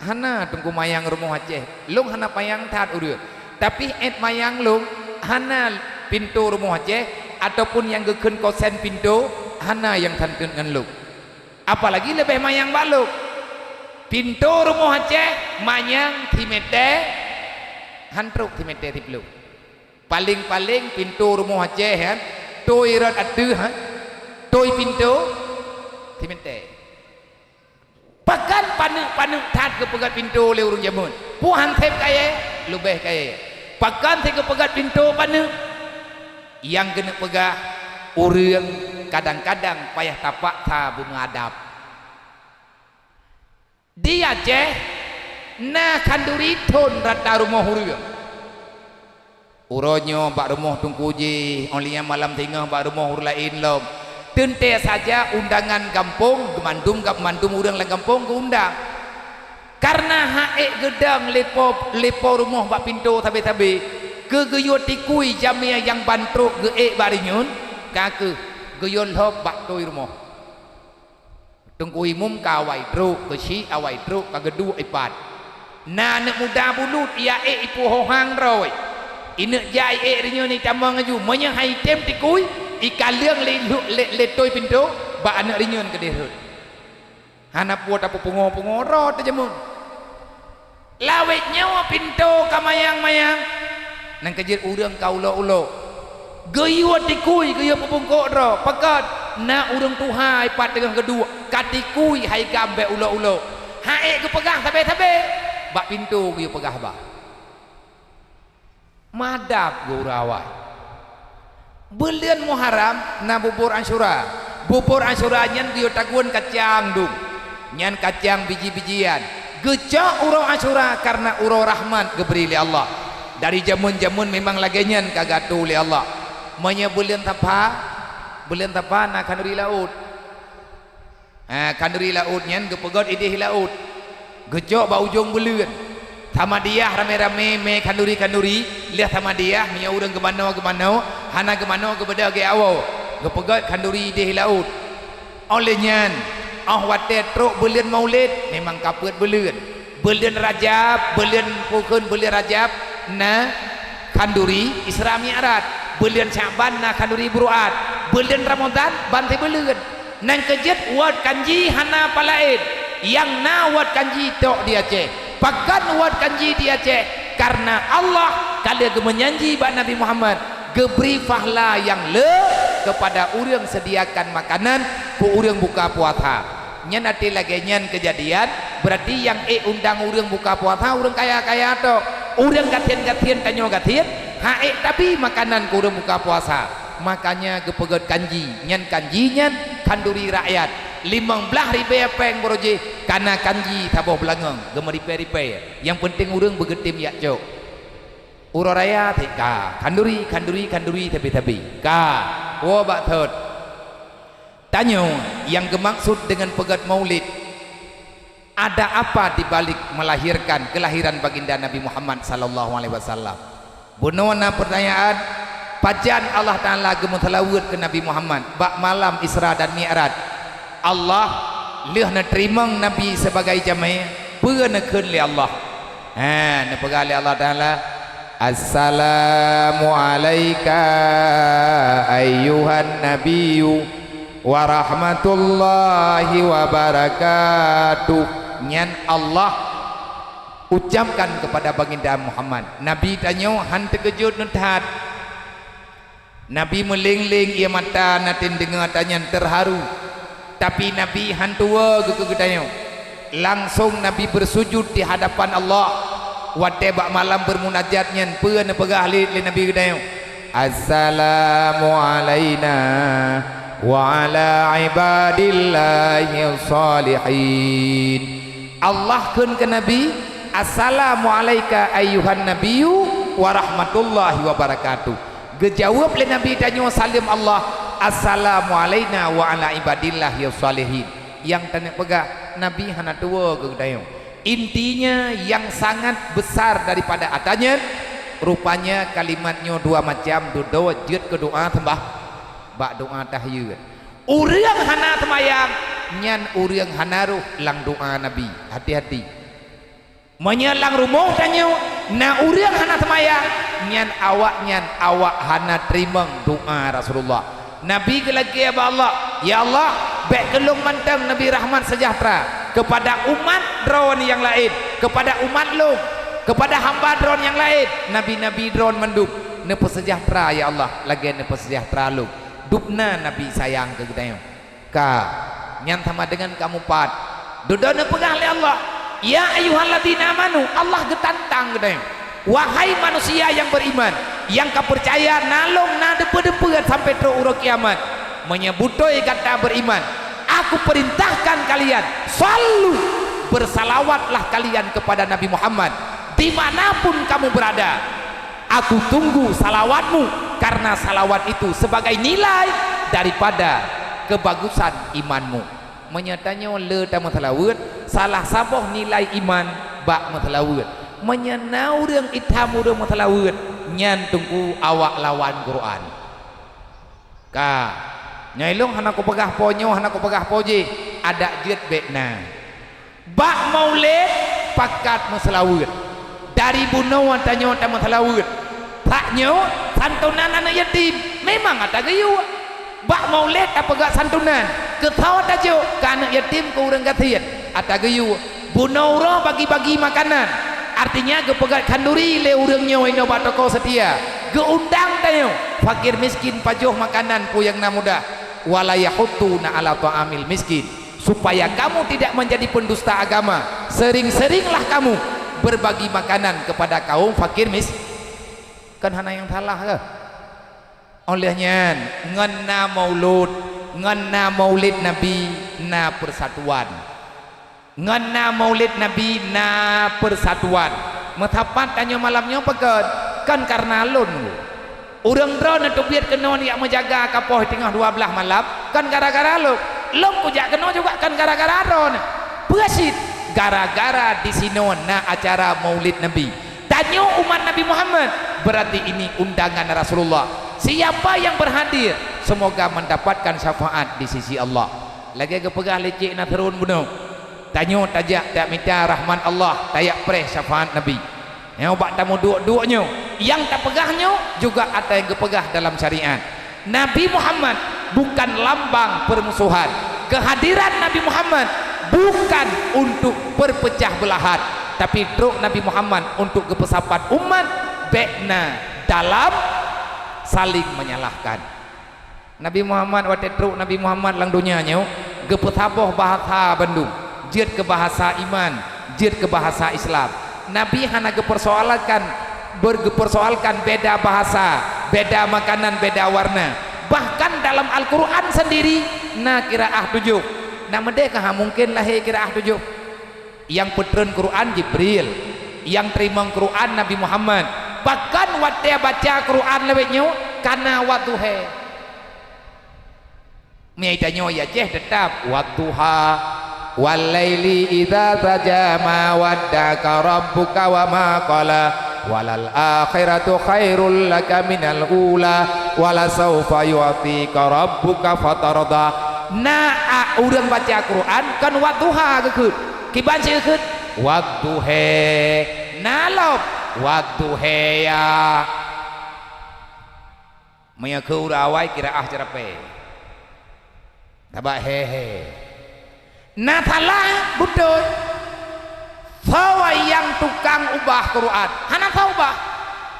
Hana tunggu mayang rumah Aceh. Lung hana payang tat urang. Tapi et mayang lung hana pintu rumah Aceh ataupun yang geken kosen pintu hana yang tantun ngan lu. Apalagi lebih mayang baluk. Pintu rumah Aceh mayang timete hantruk timete tiplu. Paling-paling pintu rumah Aceh kan toi rat adu ha. Toi pintu timete. Pakan panu tat ke pegat pintu le urang jamun. Puhan tep kaya lebih kaya. Pakan tep ke pegat pintu panu yang kena pegah urang kadang-kadang payah tapak ta mengadap. Di Aceh na kanduri ton rata rumah urang. Uronyo bak rumah tungkuji, olinya malam tengah bak rumah urang lain lom. Tente saja undangan kampung, mandum urang lang kampung undang. Karena haek gedang lepo rumah bak pintu tabe-tabe. Gegeyot tikui jamia yang bantruk geek barinyun kake geyol hop bak toi rumah tungkui mum kawai truk kesi awai truk kagedu ipat na nak muda bulut ia ipu hohang roy inek jai rinyun ni tamang aju monya hai tem tikui ikaliang le toi pintu bak anak rinyun ke derut hana puat apa pungo ro tejemun lawet nyawa pintu kamayang-mayang nang kejir urang kaulo-ulo geyuat tikui geyuat pupungkok ro pakat na urang tuhai pat dengan kedua katikui hai gambe ulo-ulo hae ke pegah tabe-tabe bak pintu geyuat pegah ba madap gurawai bulan Muharram na bubur Asyura nyan geyuat tagun kacang dung nyan kacang biji-bijian gecak urang Asyura karena urang rahmat geberi li Allah. Dari jamun-jamun memang lagenyan kagatu oleh Allah. Manya bulan tapa na kanduri laut. Kanduri laut nyan gepegot idih laut. Gejok ba ujung bulan. Tamadiyah rame-rame me kanduri lihat tamadiyah nya urang gemano hana gemano gebeda ge awo. Gepegot kanduri idih laut. Oleh nyan wate truk bulan Maulid memang kaput bulan. Bulan Rajab, bulan pukun bulan Rajab na kanduri Isra Mi'raj, bulan Syaban na kanduri Buruat, bulan Ramadan bantai bulan nang kejet wat kanji hana palaid yang na wat kanji tok di Aceh pakan wat kanji di Aceh karena Allah kali menyanji ba Nabi Muhammad geberi fahla yang le kepada urang sediakan makanan ku urang buka puasa nyan ati lagi nyan kejadian berarti yang undang urang buka puasa urang kaya-kaya tok urang gatian tanyo gatian hae tapi makanan ku urang buka puasa makanya gepegot kanji nyan kanduri rakyat 15.000 peng boroje karena kanji taboh belangeng gemeripe-ripe yang penting urang begetim ya cok uro raya tika kanduri tapi ka wo bak thot tanyo yang gemaksud dengan pegat maulid ada apa di balik kelahiran baginda Nabi Muhammad sallallahu alaihi wasallam? Bunona pertanyaan pajan Allah Ta'ala gemutalawud ke Nabi Muhammad bak malam Isra dan Mi'raj Allah leh na terima Nabi sebagai jamaah pernah kun li Allah na pegali Allah Ta'ala Assalamu alayka ayyuhan nabiyyu wa rahmatullahi wa barakatuh. Nyan Allah ucapkan kepada baginda Muhammad. Nabi tanya han terkejut nuthat. Nabi melingling ia mata natin dengar tanya terharu. Tapi Nabi han tua gegetanya. Langsung Nabi bersujud di hadapan Allah. Wate bak malam bermunajat nyan peun pegah li Nabi gedayo. Assalamu alayna wa ala ibadillahi salihin. Allah kun ke Nabi, assalamu alayka ayyuhan nabiyyu wa rahmatullahi wa barakatuh. Gejawab le Nabi tanya salim Allah, assalamu alayna wa ala ibadillahi salihin. Yang tanya pegah Nabi hana tua ke gedayo. Intinya yang sangat besar daripada atanya, rupanya kalimatnya dua macam, doa jut ke doa tambah bak doa tahyid. Urang hana temayang nyan urang hanaruh lang doa Nabi. Hati-hati menyelang rumah tanya na urang hana temayang nyan awak hana terima doa Rasulullah. Nabi lagi ya Allah, ya Allah baik kelung mantang Nabi rahmat sejahtera kepada umat drone yang lain, kepada umat lu, kepada hamba drone yang lain. Nabi-nabi drone menduk nepo sejahtera ya Allah, lagi nepo sejahtera lu. Dupna Nabi sayang ke kita ka nyan sama dengan kamu pat. Dudana pegang oleh Allah. Ya ayyuhalladzina amanu, Allah getantang kita. Wahai manusia yang beriman, yang kau percaya nalong na depe-depe sampai terus urang kiamat, menyebutoi kata beriman, aku perintahkan kalian selalu bersalawatlah kalian kepada Nabi Muhammad dimanapun kamu berada. Aku tunggu salawatmu, karena salawat itu sebagai nilai daripada kebagusan imanmu. Menyatanya le ta matalawud salah saboh nilai iman bak matalawud. Menyenau urang itham urang matalawud nyan tunggu awak lawan Quran. Ka nyailong hana ko pegah ponyo hana ko pegah poje ada jet bekna. Bak maulid pakat matalawud. Dari bunawan tanyo ta matalawud. Taknyo santunan anak yatim memang ada gayu. Bak maulid apa gak santunan ketawa tajo ke anak yatim ke urang gatian ada gayu. Bunaura bagi-bagi makanan. Artinya gepegat kanduri le urangnya ino batoko setia. Geundang tayo fakir miskin pajoh makanan pu yang namuda. Wala yahutuna ala ta'amil miskin. Supaya kamu tidak menjadi pendusta agama, sering-seringlah kamu berbagi makanan kepada kaum fakir miskin. Kan hana yang salah ke? Olehnya ngena maulid Nabi na persatuan. Ngena maulid Nabi na persatuan. Metapat tanya malamnya pekat kan karena lun. Urang drone tu biar kena yang menjaga kapoh tengah 12 malam kan gara-gara lu. Lum pujak kena juga kan gara-gara drone. Besit gara-gara di sini na acara maulid Nabi. Tanya umat Nabi Muhammad, berarti ini undangan Rasulullah. Siapa yang berhadir semoga mendapatkan syafaat di sisi Allah. Lagi kepegah lecek na terun bunuh. Tanya tajak tak minta rahman Allah, tayak preh syafaat Nabi. Yang obat tamu dua-duanya, yang tak pegahnya juga ada yang kepegah dalam syariat. Nabi Muhammad bukan lambang permusuhan. Kehadiran Nabi Muhammad bukan untuk berpecah belahan, tapi truk Nabi Muhammad untuk kepesapan umat bekna dalam saling menyalahkan. Nabi Muhammad waktu truk Nabi Muhammad lang dunianya gepetaboh bahasa Bandung. Jid ke bahasa iman, jid ke bahasa Islam. Nabi hana bergepersoalkan beda bahasa, beda makanan, beda warna. Bahkan dalam Al-Quran sendiri, na kiraah 7. Nah merdeka mungkin lahir kiraah 7. Yang petren Quran Jibril, yang terima Quran Nabi Muhammad. Bahkan waktu baca Quran lewatnya karena watuhe. Miaitannya ya tetap watuha. Walaili idza tajama waddaka rabbuka wa ma qala walal akhiratu khairul laka minal ula wala saufa yu'tika rabbuka fatarda. Nah urang baca Quran kan wadduha gekeut kiban sih gekeut wadduhe nalop wadduhe ya maya keurawai kiraah cerape tabak hehe natalah budoy fawa yang tukang ubah Quran hana ubah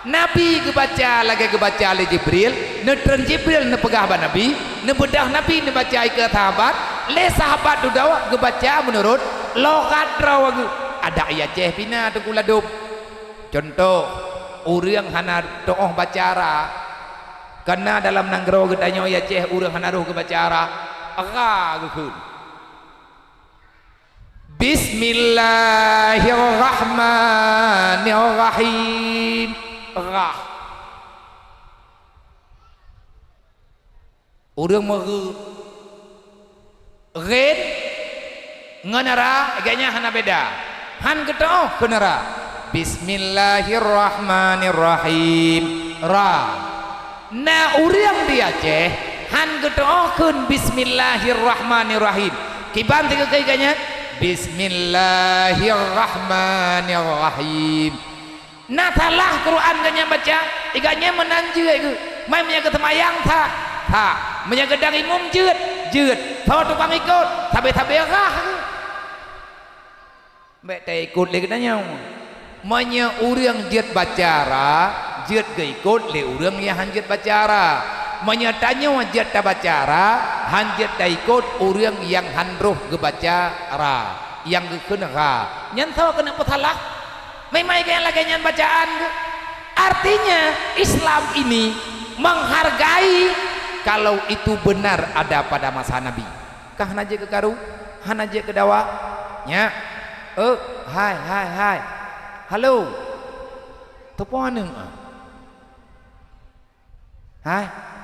Nabi kebaca lagi kebaca oleh Jibril netren Jibril nepegah ba Nabi nebedah Nabi nebaca ke sahabat le sahabat dudawa kebaca menurut logat rawagu ada ayat ceh pina tu kula dub contoh urang hana doa bacara karena dalam nanggro gedanya ayat ceh urang hana roh kebacara aga gekeun Bismillahirrahmanirrahim rah urang meureun red nganara agaknya hana beda han gedoh kenara Bismillahirrahmanirrahim ra na urang di Aceh han gedohkeun Bismillahirrahmanirrahim kiban tiga kayaknya Bismillahirrahmanirrahim. Nah salah Quran ganya baca, iganya menanjeu itu. Mai menyaga temayang tha, menyaga dari mum jeut, sawa tukang ikut, tabe-tabe rah. Mek teh ikut le gedanya. Manya urang jeut bacara, jeut ge ikut le urang yang hanjeut bacara. Menyatanya wajat tabacara hanjat daikut urang yang handruh gebacara yang gekeun ra nyan tahu kenapa salah memang kayak lagi nyan bacaan artinya Islam ini menghargai kalau itu benar ada pada masa Nabi kah naje ke karu hanaje ke dawa nya hai halo tepoan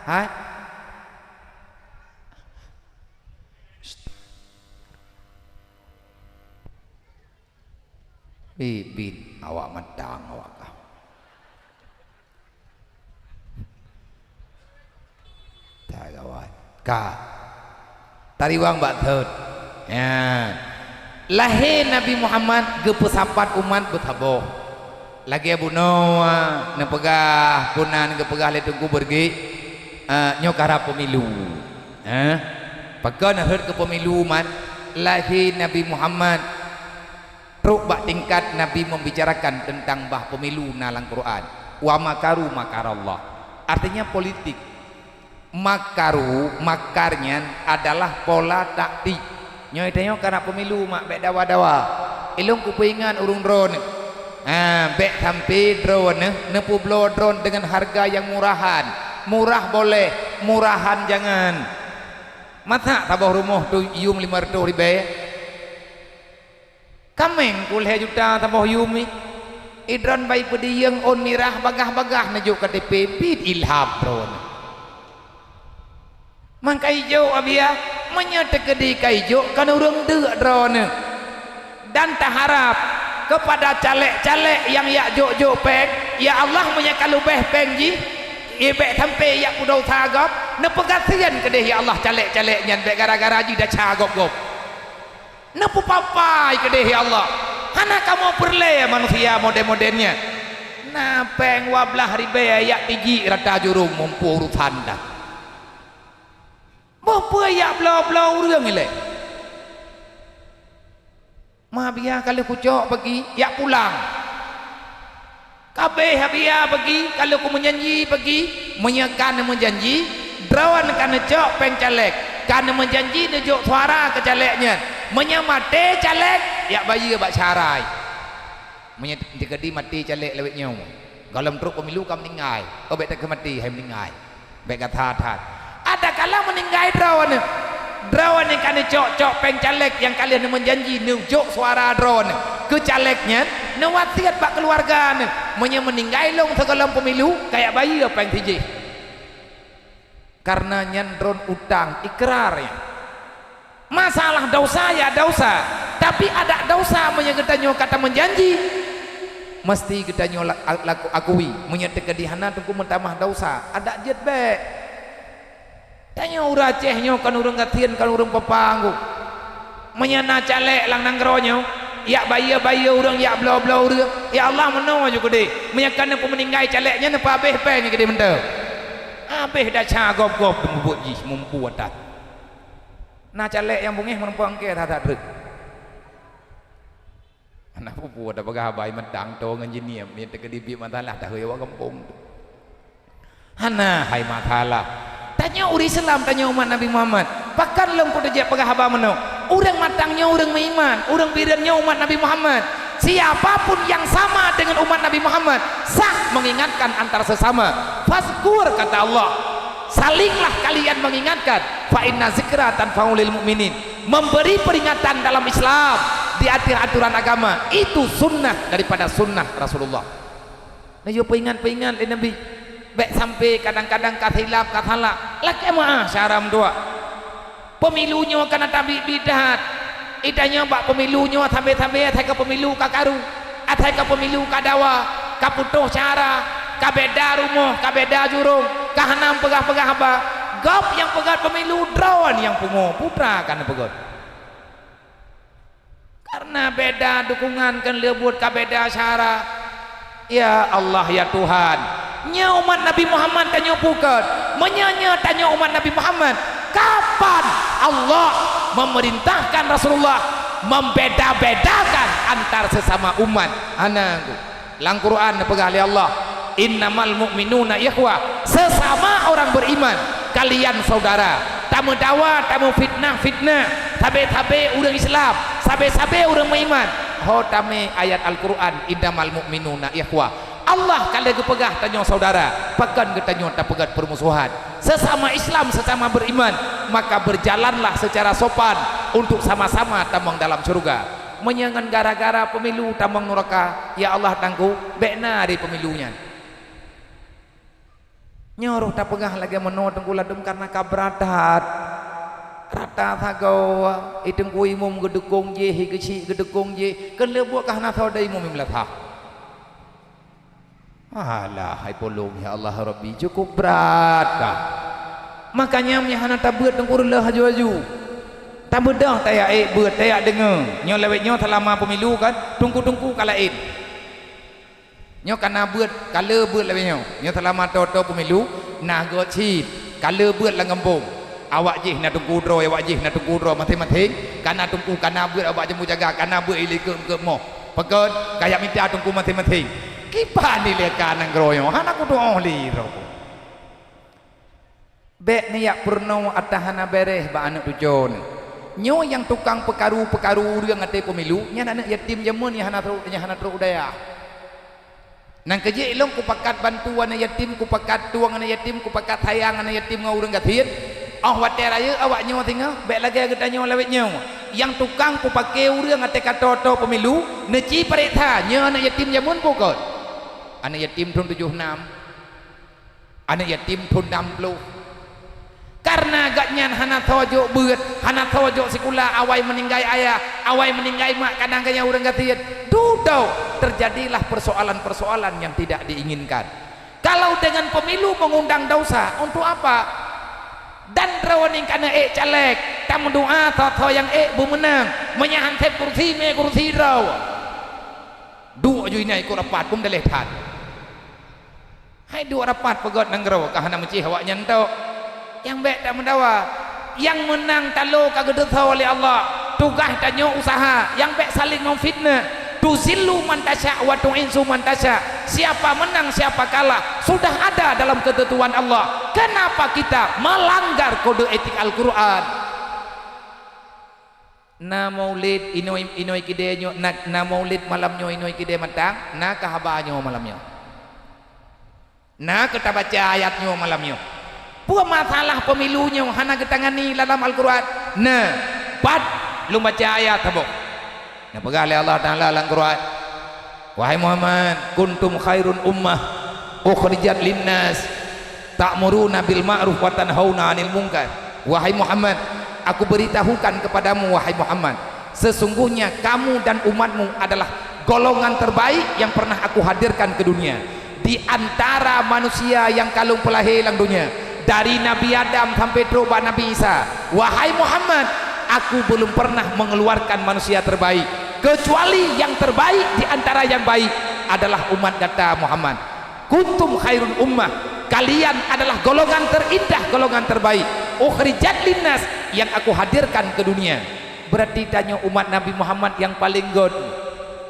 hai bibit awak medang awak kau tak kawan ka tariwang bak teut ya lahir Nabi Muhammad gepesapat umat betaboh lagi Abu Noah nepegah punan gepegah le tunggu bergi nyokara pemilu pakai nak ke pemilu man lahir Nabi Muhammad truk bak tingkat Nabi membicarakan tentang bah pemilu nalang Quran wa makaru makarallah artinya politik makarnya adalah pola taktik nyoy tanya karena pemilu mak bek dawa-dawa ilung kupingan urung drone bek sampai drone nepu blow drone dengan harga yang murahan murah boleh, murahan jangan. Masa tabah rumah tu yum 500 ribu. Kameng kuleh juta tabah yumi. Idron bayi pediyeng on mirah bagah-bagah najuk KTP bid ilham drone. Man kaijo abia menyata gede kaijo kan urang deuk drone. Dan tak harap kepada caleg-caleg yang ya jok-jok peng, ya Allah menyakal lubeh peng ji. Ibek sampai yak pudau sagop nepegasian kedeh ya Allah caleg-caleg nyan bek gara-gara ji dah cagop-gop nepu papai kedeh ya Allah hana kamu perle manusia modern-modernnya nah peng wablah ribe yak tiji rata jurung mampu urusan dah mampu yak blau-blau urang ile mah biar kalau kucok pergi yak pulang kabeh habia pergi kalau ku menjanji pergi menyekan menjanji drawan kan cok peng caleg kan menjanji nejuk suara ke calegnya menyamate caleg ya bayi bak carai menyegedi mati caleg lewet nyau galam truk pemilu kam meninggai obek tak mati hai meninggai bek kata ada kala meninggai drawan yang kan cok peng caleg yang kalian menjanji nejuk suara drone ke calegnya nawasiat pak keluarga meninggai long segala pemilu kayak bayi apa yang tiji karena nyandron utang ikrarnya masalah dosa ya dosa tapi ada dosa menyegetanyo kata menjanji mesti kita nyola akui menyatakan di hana tunggu mentamah dosa ada jet be tanya urang Aceh nyo kan urang Gatian kan urang Papanggu menyana calek lang nangronyo ya baya urang ya blau urang ya Allah meno jo gede menyakan pemeninggai caleknya ne pabeh pe ni gede benda abeh dah cagop-gop membut ji mumpu atat na calek yang bungih menumpang ke tak rek anak pupu ada pagabai mentang to engineer ni tegedi matalah dah hewa kampung hana hai matalah tanya uri Islam tanya umat Nabi Muhammad pakan lem ko dejak pagahaba meno urang matangnya urang beriman urang birannya umat Nabi Muhammad siapapun yang sama dengan umat Nabi Muhammad sah mengingatkan antar sesama fazkur kata Allah salinglah kalian mengingatkan fa inna zikra tanfa'ul lil mu'minin memberi peringatan dalam Islam di aturan agama itu sunnah daripada sunnah Rasulullah. Nah yo peingat le Nabi. Baik sampai kadang-kadang kat hilap kat halak. Lak emaah syaram dua. Pemilunya kana tabi bidat. Idanya bak pemilunya sampai-sampai atai ke pemilu ka karu. Atai ke pemilu ka dawa, ka putuh cara, ka beda rumah, ka beda jurung, ka hanam pegah-pegah apa. Gop yang pegat pemilu drawan yang pungo putra kana pegat. Karena beda dukungan kan lebut ka beda syara ya Allah ya Tuhan nya umat Nabi Muhammad tanya pukat menyanya tanya umat Nabi Muhammad kapan Allah memerintahkan Rasulullah membeda-bedakan antar sesama umat anakku lang Quran pegang oleh Allah innamal mu'minuna ikhwah sesama orang beriman kalian saudara tamu dawa tamu fitnah tabe-tabe urang Islam sabe-sabe urang beriman ho tame ayat Al-Quran innamal mu'minuna ikhwah Allah kalau kepegah tanya saudara pakan ketanya tak pegat permusuhan sesama Islam sesama beriman maka berjalanlah secara sopan untuk sama-sama tambang dalam surga menyangan gara-gara pemilu tambang neraka ya Allah tangku bekna di pemilunya nyuruh tak pegah lagi meno tengku ladum karena kabratat rata thagau iteng ku imum gedekong je hi kecil gedekong je kan lebuat kah na thau dai imum melatah alah hai polong ya Allah Rabbi cukup berat kah makanya nyahana tabut tengku lah haju-haju tak bedah tayak beut tayak dengar nyo lewet nyo selama pemilu kan tungku-tungku kalain nyo kana beut kala beut lewet nyo selama toto pemilu nah go chip kala beut lang kampung awak jih nak tunggu dro awak jih nak tunggu dro masing-masing kana tunggu kana beut awak jemu jaga kana beut ilike ke moh pegon kayak minta tunggu masing-masing kipan ni leka nang groyo hana ku doa li ro bek ni yak purno atahana bereh ba anak tujon nyo yang tukang pekaru urang ate pemilu nya anak yatim jamun nya hana tru udaya nang keje ilong ku pakat bantuan anak yatim ku pakat tuang anak yatim ku pakat sayang anak yatim ngau urang gathit water raya awak nyawa tinggal baik lagi kita nyawa lewat nyawa yang tukang ku pakai urang ate katoto pemilu neci perintah nya anak yatim jamun pokok anak yatim tahun 76 anak yatim tahun 60 karena agaknya hana tojo beut hana tojo sekula awai meninggai ayah awai meninggai mak kadang kaya urang gatit dudau terjadilah persoalan-persoalan yang tidak diinginkan kalau dengan pemilu mengundang dosa untuk apa dan rawaning kana calek tamu doa tho yang bumenang menyahan tep kursi me kursi raw dua ju inai ku rapat pun daleh that hai dua rapat pegot nang raw kahana menci awak nyanto yang baik tak mendawa yang menang talo kagede tho oleh Allah tugas tanyo usaha yang baik saling memfitnah tuzillu man tasya wa tu'insu man tasya siapa menang siapa kalah sudah ada dalam ketentuan Allah kenapa kita melanggar kode etik Al-Quran na maulid inoi kide nyo na maulid malamnyo inoi kide matang na kahabanyo malamnyo na kita baca ayatnyo malamnyo buat masalah pemilunya hana ketangani dalam Al-Quran nah pad lu baca ayat tabok nah pegang oleh Allah Ta'ala dalam Quran wahai Muhammad kuntum khairun ummah ukhrijat linnas ta'muruna bil ma'ruf wa tanhauna 'anil munkar wahai Muhammad aku beritahukan kepadamu wahai Muhammad sesungguhnya kamu dan umatmu adalah golongan terbaik yang pernah aku hadirkan ke dunia. Di antara manusia yang kalung pelahir lang dunia, dari Nabi Adam sampai terubah Nabi Isa, wahai Muhammad, aku belum pernah mengeluarkan manusia terbaik, kecuali yang terbaik di antara yang baik adalah umat kata Muhammad. Kuntum khairun ummah, kalian adalah golongan terindah, golongan terbaik. Ukhrijat linnas, yang aku hadirkan ke dunia. Berarti tanya umat Nabi Muhammad yang paling god.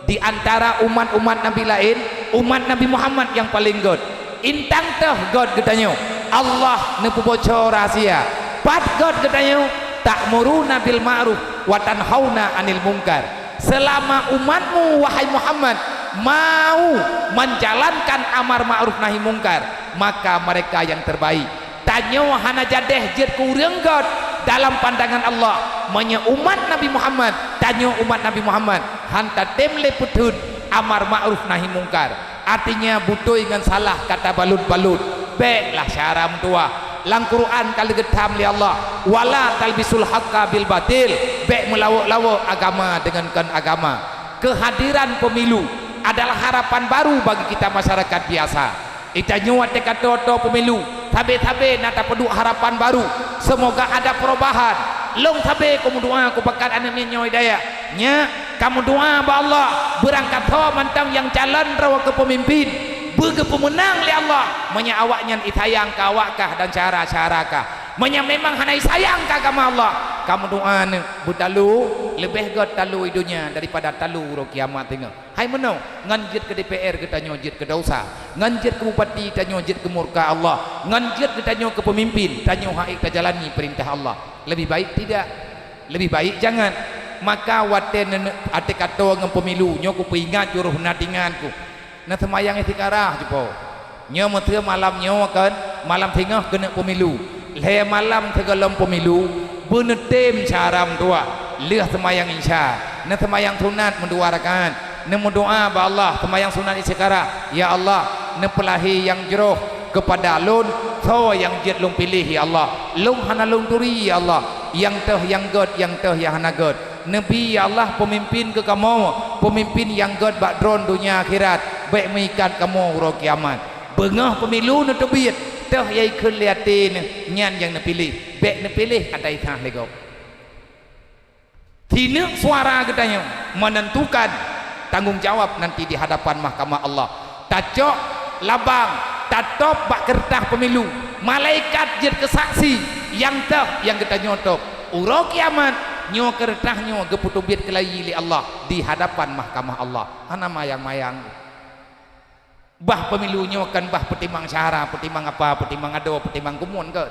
Di antara umat-umat Nabi lain, umat Nabi Muhammad yang paling god. Intang teh god katanya. Allah nepu bocor rahasia. Pat god katanya, ta'muruna bil ma'ruf wa tanhauna 'anil munkar. Selama umatmu wahai Muhammad mau menjalankan amar ma'ruf nahi mungkar, maka mereka yang terbaik. Tanya hana jadeh jet ku urang god dalam pandangan Allah menya umat Nabi Muhammad, tanya umat Nabi Muhammad hanta temle putun amar ma'ruf nahi mungkar. Artinya butuh dengan salah kata balut-balut baiklah syaram tua lang Quran kali getam li Allah wala talbisul haqqa bil batil, baik melawak-lawak agama dengan agama. Kehadiran pemilu adalah harapan baru bagi kita masyarakat biasa. Kita nyuat kata pemilu tabe-tabe nata peduk harapan baru, semoga ada perubahan. Long tabe kamu doa aku bakat anak nyoy daya nya kamu doa ba Allah berangkat ho mantang yang calon rawa ke pemimpin bege pemenang li Allah menya awaknya itayang ka awakkah dan cara-carakah menya memang hanai sayang ka agama Allah. Kamu doa ne butalu lebih god talu idunya daripada talu ro kiamat tengah. Hai menau nganjit ke DPR kita nyojit ke dosa, nganjit ke bupati kita nyojit ke murka Allah, nganjit kita nyo ke pemimpin tanyo hak kita jalani perintah Allah. Lebih baik tidak? Lebih baik jangan. Maka waten ate kato ngem pemilu nyo ku peingat juruh natinganku. Na semayang istikarah jepo. Nyo meteu malam nyo kan malam tengah kena pemilu. Le malam tegalem pemilu benetem caram tua leh semayang isya na semayang sunat mendua rakaat na mendoa ba Allah semayang sunat istikarah ya Allah na pelahi yang jeroh kepada alun so yang jet lung pilih ya Allah lung hana lung turi ya Allah yang teh yang god yang teh yang hana god Nabi ya Allah pemimpin ke kamu pemimpin yang god bak dron dunia akhirat baik mengikat kamu ro kiamat bengah pemilu na tebit teh yai keliatin nyan yang napilih baik napilih ada itah lego tina suara katanya menentukan tanggung jawab nanti di hadapan mahkamah Allah. Tacok labang tatop bak kertas pemilu malaikat jet kesaksi yang teh yang kita nyotok uro kiamat nyo kertas nyo geputubit kelayi li Allah di hadapan mahkamah Allah. Ana mayang-mayang bah pemilunya kan bah petimang syara petimang apa petimang ado petimang kumun ke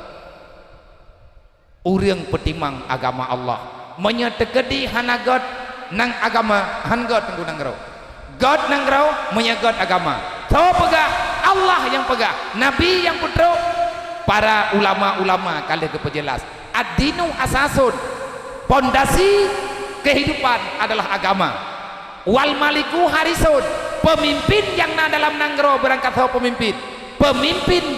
urang petimang agama Allah menyetekedi hanagot nang agama hangot nang rau god nang rau menyegot agama so pegah Allah yang pegah Nabi yang putra para ulama-ulama kali kepejelas ad-dinu asasun pondasi kehidupan adalah agama wal maliku harisun pemimpin yang dalam nanggro berangkat ho pemimpin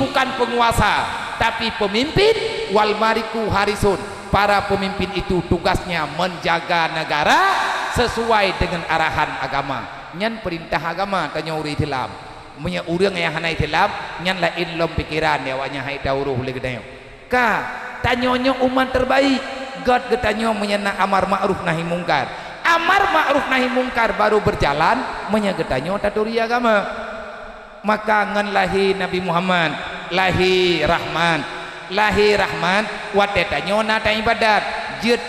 bukan penguasa tapi pemimpin wal mariku harisun para pemimpin itu tugasnya menjaga negara sesuai dengan arahan agama nyan perintah agama tanya uri tilam punya urang yang hanai tilam nyan lain lom pikiran ya awaknya hai dauruh le gedayo ka tanyonyo umat terbaik god getanyo menyena amar ma'ruf nahi mungkar. Amar ma'ruf nahi mungkar baru berjalan menyegetanyo taturi agama. Maka ngan lahi Nabi Muhammad lahi rahman watetanyo na ta ibadat jeut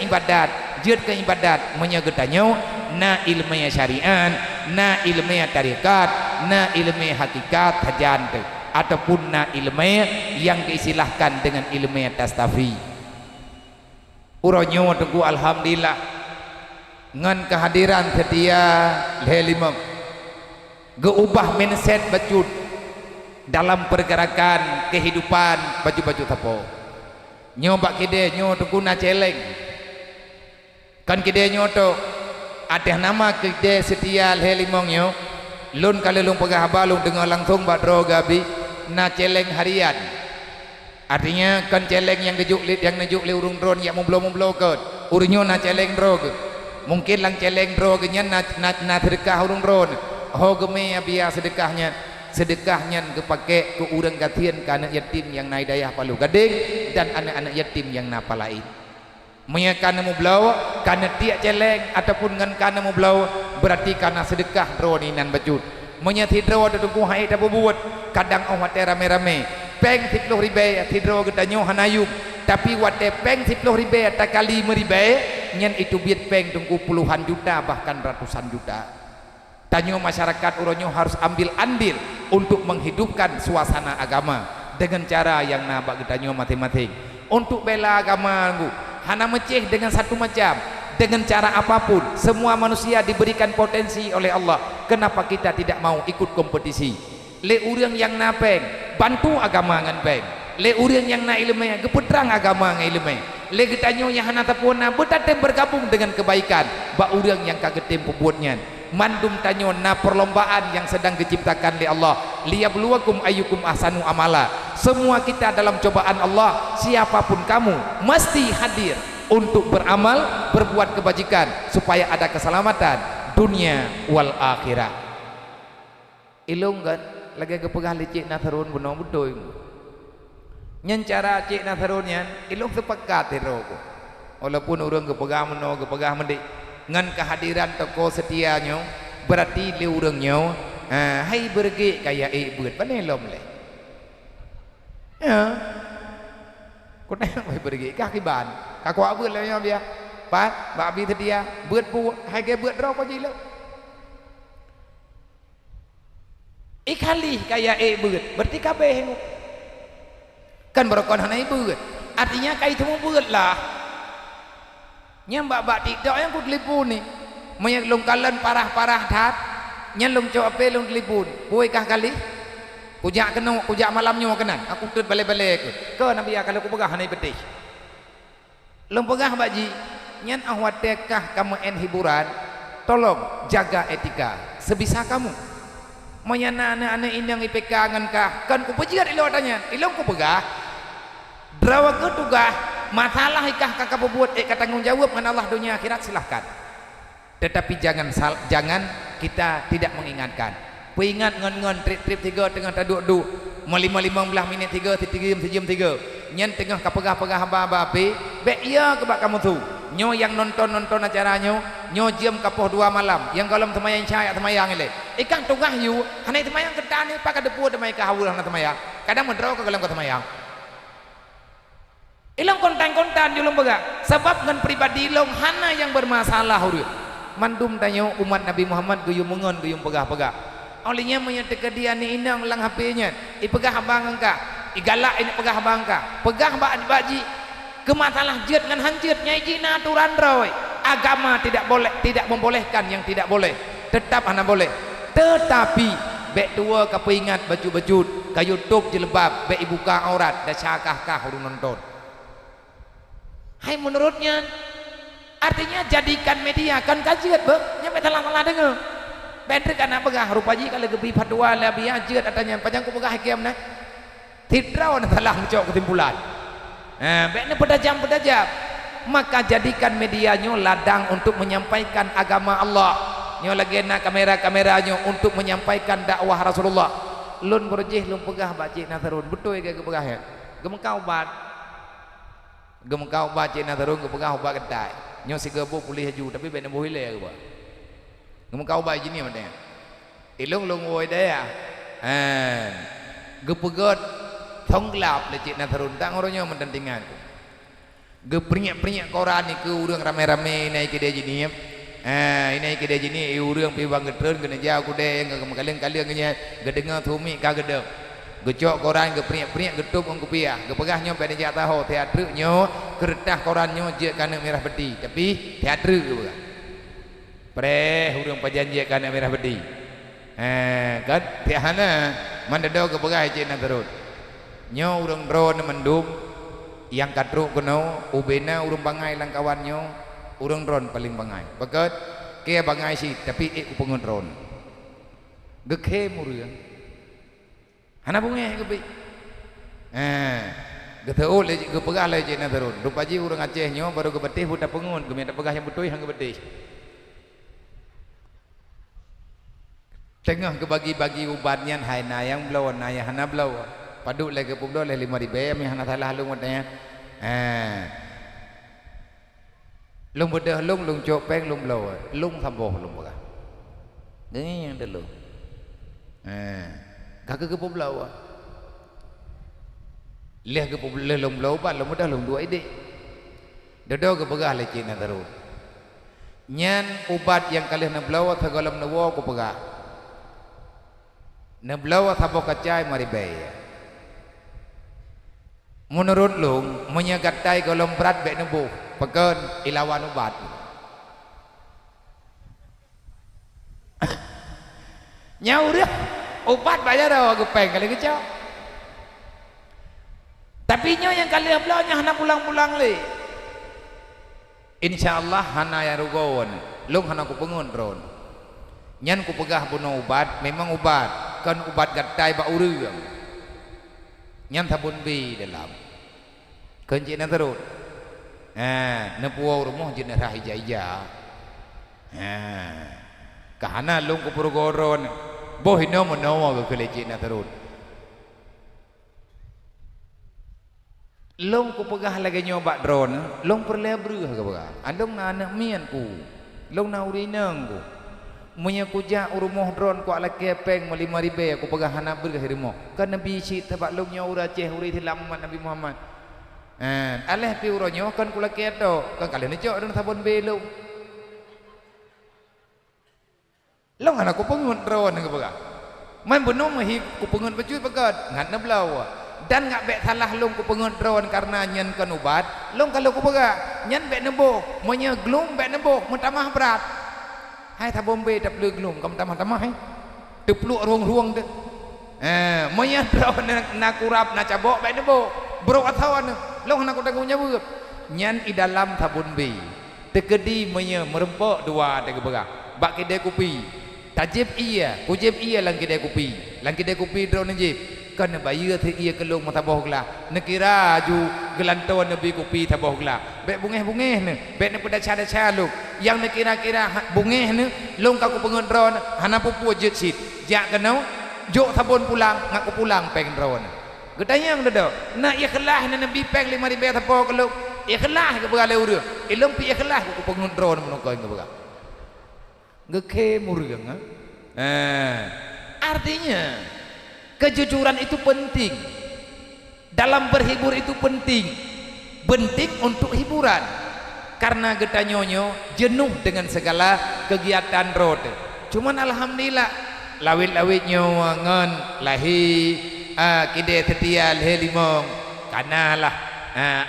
ke ibadat menyegetanyo na ilmu syariat na ilmu tarikat na ilmu hakikat hajan ataupun na ilmu yang diistilahkan dengan ilmu tastafi uronyo teguh alhamdulillah ngan kehadiran setia lelimam geubah mindset bacut dalam pergerakan kehidupan baju-baju tapo nyoba kide nyo tukuna celeng kan kide nyo to ada nama kide setia lelimam nyo lun kali lung pegah balung dengan langsung badro gabi na celeng harian artinya kan celeng yang gejuk yang nejuk le urung dron yang memblo ke urnyo na celeng drog mungkin lang celeng dro genyan na sedekah urung dron ho geme biar sedekahnya ke pakai ke urang gatian ke anak yatim yang naik dayah Palu Gading dan anak-anak yatim yang napa lain menya kana mu blau kana tiak celeng ataupun ngan kana mu blau berarti kana sedekah dro ni nan bacut menya tidro ada tunggu hai tak buat kadang oh wate rame-rame peng 10 ribu tidro getanyo hanayum tapi wate peng 10 ribu tak kali 5 ribu nyen itu biat peng tunggu puluhan juta bahkan ratusan juta. Tanyo masyarakat uronyo harus ambil andil untuk menghidupkan suasana agama dengan cara yang nabak getanyo masing-masing untuk bela agama nggu hana meceh dengan satu macam dengan cara apapun. Semua manusia diberikan potensi oleh Allah, kenapa kita tidak mau ikut kompetisi? Le urang yang napeng bantu agama ngan peng, le urang yang na ilmu gepedrang agama ngan ilmu, le getanyo yang hana tapuna betatem bergabung dengan kebaikan ba urang yang kagetem pembuatnya. Mandum tanyo na perlombaan yang sedang diciptakan oleh Allah, liyabluwakum ayyukum ahsanu amala. Semua kita dalam cobaan Allah, siapapun kamu mesti hadir untuk beramal, berbuat kebajikan supaya ada keselamatan dunia wal akhirah. Ilung kan lagi kepegah licik Nasrun benar betul nyen cara cik Nasrunnya ilung sepakat roko walaupun orang kepegah meno kepegah mendik ngan kehadiran toko setianya berarti li urangnya hai berge kaya beut panelom le ya ko tengok hai berge kakiban kakwa beut le dia pat ba bi sedia beut pu hai ke beut ro ko ji le ikali kaya beut berarti kabeh kan berokon hanai beut artinya kai temu beut lah nyam bak tidak yang ku telefon ni meyak long kalan parah-parah tat nyen long coba pe long telefon boy kah kali kujak kena kujak malamnya kenan aku tut balik-balik ke nabi kalau ku pegah hanai betih long pegah baji nyen ahwatekah kamu en hiburan tolong jaga etika sebisa kamu menyana anak-anak indang IPK ngankah kan ku pejiat ilotanya ilong ku pegah drawa ke tugah masalah ikah kakak berbuat kata tanggung jawab dengan Allah dunia akhirat silahkan tetapi jangan kita tidak mengingatkan peingat ngon trip 3 tengah taduk-duk 15 minit 3 sejam 3 nyen tengah kapegah-pegah hamba-hamba api bek iya ke bak kamu tu nyo yang nonton acaranya nyo jam kapoh 2 malam yang kalau temayang cahaya temayang ile ikan tugah yu hanai temayang ketan ni pak depu temayang kahawul hana temayang kadang mendraw ke dalam temayang ilang kontan-kontan julung bega sebab ngan pribadi long hana yang bermasalah urut mandum tanyo umat Nabi Muhammad guyum mengon guyum pegah-pegah olehnya menyatakan dia ni inang lang HP-nya ipegah abang engka igalak ini pegah abang engka pegah bak baji ke masalah jet ngan hanjut nyai jina aturan roy agama tidak membolehkan yang tidak boleh tetap hana boleh tetapi bek tua ka peingat baju-baju ka YouTube jilbab bek ibuka aurat da cakah-kah urung nonton. Hai menurutnya artinya jadikan media kan kajiat be nyampe telah dengar bener kana pegah rupaji kalau gebi fatwa labi ajat atanya panjang ku pegah hakim nah tidraw na telah mencok kesimpulan bekne pedajam maka jadikan medianya ladang untuk menyampaikan agama Allah nyo lagi nak kamera-kameranya untuk menyampaikan dakwah Rasulullah lun berjih lun pegah bacik Nasrun betul ke pegah ya gemengkau bat gemengkau baca Nasrun ke pegah ubat kedai nyo sigabo pulih haju tapi bena bohile ke ba gemengkau baca ni mana ilung long oi daya gepegot thonglap le cik Nasrun tang oronyo mendantingan geprinyak-prinyak koran ni ke urang rame-rame naik ke dia jini ini ke dia jini urang pi bang getreun kena jauh ku de ngkaleng-kaleng nya gedenga thumi ka gedeng gecok koran geprinyak-prinyak getup ang kupiah gepegahnya pada jak tahu teatrenya kertas korannya je kana merah peti tapi teater ke bukan preh urang pajanji kana merah peti kan tiahana mandado kepegah cik Nasrun nyo urang drone mendum yang katruk kena ubena urang bangai lang kawannya urang drone paling bangai pakat ke bangai si tapi ku pengun drone gekhe murang hana bunge kepi geteu le ke pegah le cik Nasrun rupaji urang Aceh nyo baru ke betih buta pengun ke minta pegah yang betul hang ke betih tengah ke bagi-bagi ubatnya hai nayang belau nayah hana belau paduk lagi ke belau le 5.000 mi hana salah lung katanya lung bedah lung cok peng lung belau lung samboh lung belah ni yang dulu kagak ke belau leh ke belau lung belau ba lung bedah lung dua ide dodo ke pegah le cina terus nyan ubat yang kalih na belau thagalam na wo ko pegah na belau thabo kacai mari bay menurut lung menyegatai golom berat bek nebu peken ilawan ubat nyau dia ubat bayar dah gepeng kali kecau tapi nyo yang kali belau nya hana pulang-pulang le insyaallah hana ya rugon lung hana ku pengun ron nyan ku pegah buno ubat memang ubat kan ubat gatai ba urang nyan tabun bi dalam kencik na terus nepuau rumah jenis rahija-ija kahana lung ku purgoron boh hino menawa ke kelecik na terus lung ku pegah lagi nyoba drone lung perlebruh ke pegah andong na anak mian ku lung na urinang ku munya kuja urumuh drone ku ala kepeng 5.000 aku pegah hana ber ke hirmo kan nabi si tabak lung nya ura ceh uri tilam nabi Muhammad aleh pi uronyo kan kula keto kan kalian cok dan sabun belu lung anak ku pengun drone ke pegah main benom hi ku pengun pecut pegat ngat na belau dan ngak bek salah lung ku pengun drone karena nyen kan ubat lung kalau ku pegah nyen bek nembo monya glum bek nembo mentamah berat hai ta bombe tak perlu glum kam tamah-tamah hai tepluk ruang-ruang tu monya drone na kurap na cabok bek nembo bro athawan lung nak tanggung nyawa nyan i dalam tabun be tegedi monya merempok dua tege begah bak kedai kopi tajib iya kujib iya lang kedai kopi drone jib kan bayar the ia kelung mataboh gela nekira ju gelanton nabi kopi taboh gela bek bungeh-bungeh ne bek ne pada cara-cara lu yang nekira-kira bungeh ne long ka ku pengen drone hana pupu jet sit jak kenau jok sabun pulang ngak ku pulang peng drone gedanya yang dedo na ikhlas na nabi peng 5.000 tapoh kelung ikhlas ke begale uru ilung pi ikhlas ku pengen drone menokoi ke bega ngeke murgang artinya kejujuran itu penting dalam berhibur itu penting untuk hiburan karena kita nyonyo jenuh dengan segala kegiatan road cuman alhamdulillah lawit-lawit nyawangan lahi kide tetia lehe limong karena lah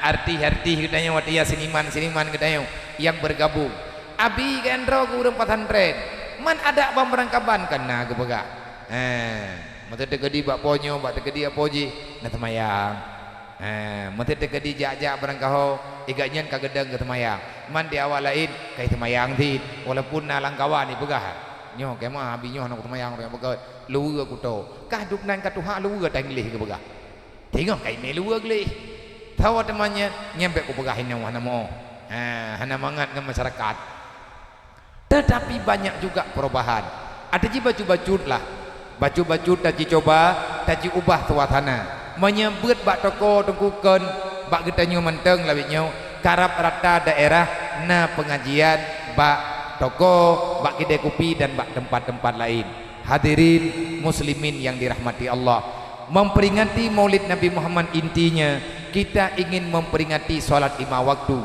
arti-arti kita nyawa dia seniman-seniman kita yang bergabung abi gendro ke urang pesantren man ada pemberangkaban karena kebega mata tegedi bak ponyo bak tegedi apoji na temayang mata tegedi jak-jak berangkaho igaknyan kagedeng ke temayang man di awal lain kai temayang ti walaupun na langkawan ni pegah nyo kemah abi nyo nak temayang orang begat luwe aku to kah duk nan katuha luwe tanglih ke pegah tengok kai me luwe glih tahu temannya nyampe ku pegahin yang hana mo hana mangat dengan masyarakat tetapi banyak juga perubahan ada ji baju-baju lah baju-baju taji coba taji ubah tuatana menyebut bak toko tengkukan bak getanyo menteng lawitnya karap rata daerah na pengajian bak toko bak kedai kopi dan bak tempat-tempat lain hadirin muslimin yang dirahmati Allah memperingati maulid Nabi Muhammad intinya kita ingin memperingati salat 5 waktu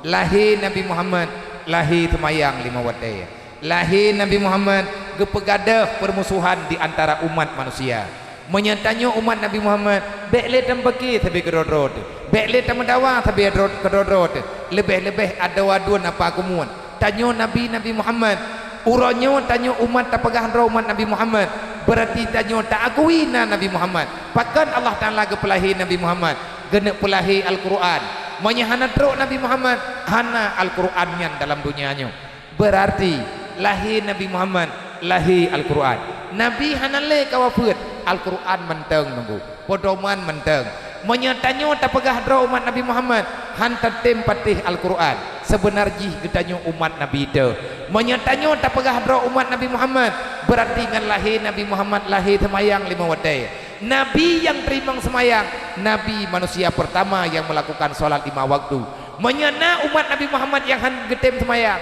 lahir Nabi Muhammad lahir temayang 5 waktu lahir Nabi Muhammad gepegadah permusuhan di antara umat manusia menyatanya umat Nabi Muhammad bekle tempeki tapi kedodrod bekle temdawa tapi kedodrod lebih-lebih ada wadun apa kumuan tanya Nabi Muhammad uronyo tanya umat tapegah ro umat Nabi Muhammad berarti tanya tak akuina Nabi Muhammad pakan Allah Taala gepelahi Nabi Muhammad genek pelahi Al-Qur'an menyahana tro Nabi Muhammad hana Al-Qur'an yang dalam dunianya berarti lahir Nabi Muhammad lahir Al-Quran Nabi hanale kawafut Al-Quran menteng nunggu podoman menteng menyatanya tapegah dra umat Nabi Muhammad hantar tem patih Al-Quran sebenarnya getanyo umat Nabi itu menyatanyo tak pegah dro umat Nabi Muhammad berarti dengan lahir Nabi Muhammad lahir semayang 5 waktu. Nabi yang terima semayang, Nabi manusia pertama yang melakukan solat 5 waktu. Menyana umat Nabi Muhammad yang getem semayang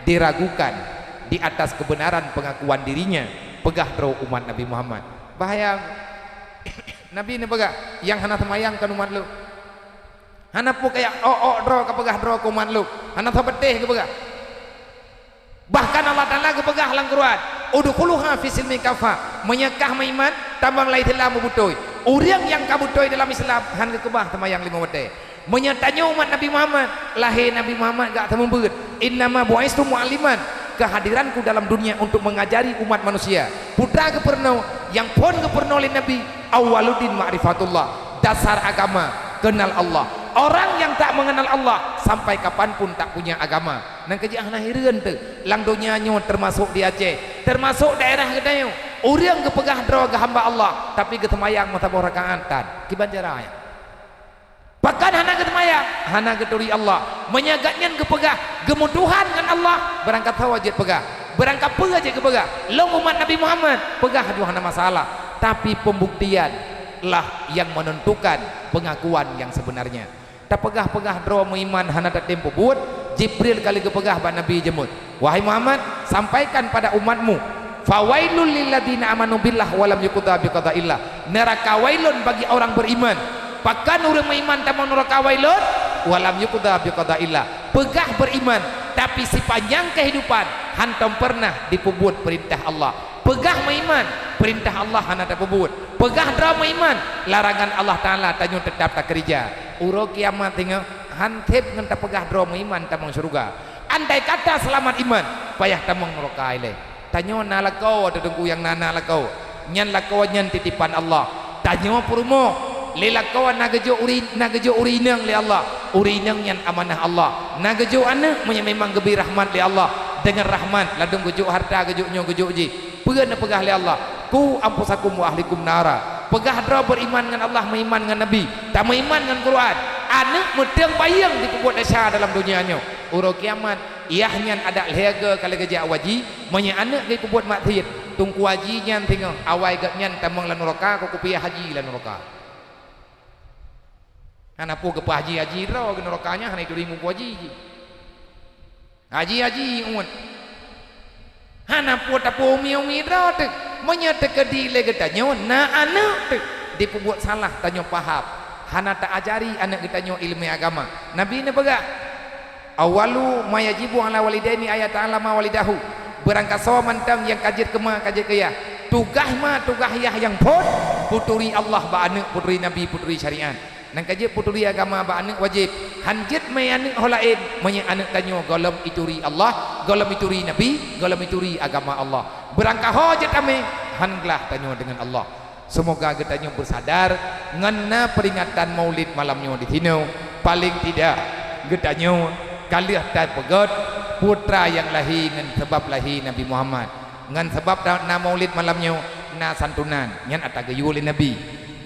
diragukan di atas kebenaran pengakuan dirinya pegah dro umat Nabi Muhammad. Bahaya Nabi ni pegah yang hana semayang kan umat lu. Hana pu kayak dro ke pegah dro ke umat lu. Hana sabeteh ke pegah. Bahkan Allah Ta'ala ke pegah lang Quran. Udkhuluha fi silmi kafa. Menyekah maiman tambang lai telah membutoi. Orang yang kabutoi dalam Islam han ke kebah semayang 5 waktu. Menyatanya umat Nabi Muhammad lahir Nabi Muhammad gak temubeut. Innama buaistu mu'alliman. Kehadiranku dalam dunia untuk mengajari umat manusia. Putra keperno yang pun keperno oleh Nabi awwaluddin ma'rifatullah. Dasar agama kenal Allah. Orang yang tak mengenal Allah sampai kapanpun tak punya agama. Nang kerja lahiran tu lang dunianya termasuk di Aceh, termasuk daerah Kedayu. Orang kepegah dro ke hamba Allah tapi ketemayang mata rakaat tan kibanjaraya. Bahkan hana ketemayang, hana keturi Allah. Menyagatnya kepegah gemuduhan dengan Allah berangkat wajib pegah. Berangkat pegah je kepegah. Long umat Nabi Muhammad pegah aduh hana masalah. Tapi pembuktian lah yang menentukan pengakuan yang sebenarnya. Tak pegah-pegah dro iman hana tak tempo buat. Jibril kali kepegah ba Nabi jemut. Wahai Muhammad, sampaikan pada umatmu, fawailul lilladzina amanu billah walam yuqda biqadaillah. Neraka wailun bagi orang beriman. Pakan orang beriman tak mau neraka wailun walam yuqda biqadaillah. Pegah beriman tapi sepanjang kehidupan hantam pernah dipubut perintah Allah. Pegah beriman perintah Allah hana tak pubut. Pegah dra beriman larangan Allah Taala tanyo tetap tak kerja. Uro kiamat tengok hantep ngan tak pegah dra beriman tamang surga. Andai kata selamat iman payah tamang neraka ile. Tanyo nalakau dedengku yang nana lakau. Nyan lakau nyan titipan Allah. Tanyo purumo lelakau nagejo urinang li Allah. Urinang nyan amanah Allah. Nagejo anak memang gebi rahmat li Allah. Dengan rahmat ladung gejo harta gejo nyo gejo ji. Pegan pegah li Allah. Ku ampusakum wa ahlikum nara. Pegah dra beriman dengan Allah, beriman dengan Nabi, tak beriman dengan Quran. Anak medeng bayang dipubut dasar dalam dunianya. Uro kiamat iahnya ada lega kali kerja waji, manya anak dipubut makhir. Tungku haji nyan tengok awai gak nyan tamang lan neraka ko kupiah haji lan neraka. Hana pu ke haji dra ke nerakanya hana itu ringu haji. Haji umat. Hana pu tapu umi dra tu. Menyata kedi le getanyo na anak tu dipubut salah tanyo paham. Hana tak ajari anak getanyo ilmu agama. Nabi ni pegah awalu mayajibu ala walidaini ayat ta'ala ma walidahu. Berangkat sawa mantang yang kajir kema kajir kaya. Tugas yah yang pun puturi Allah ba anak puturi Nabi puturi syariat. Nang kajir puturi agama ba anak wajib. Hanjit mai anak holain manya anak tanyo golem ituri Allah, golem ituri Nabi, golem ituri agama Allah. Berangkat hojat kami hanglah tanyo dengan Allah. Semoga getanyo bersadar ngena peringatan Maulid malamnya di sini. Paling tidak getanyo kaliah tak pegat putra yang lahir dengan sebab lahir Nabi Muhammad. Ngan sebab na Maulid malamnya na santunan nyan ataga yuli Nabi.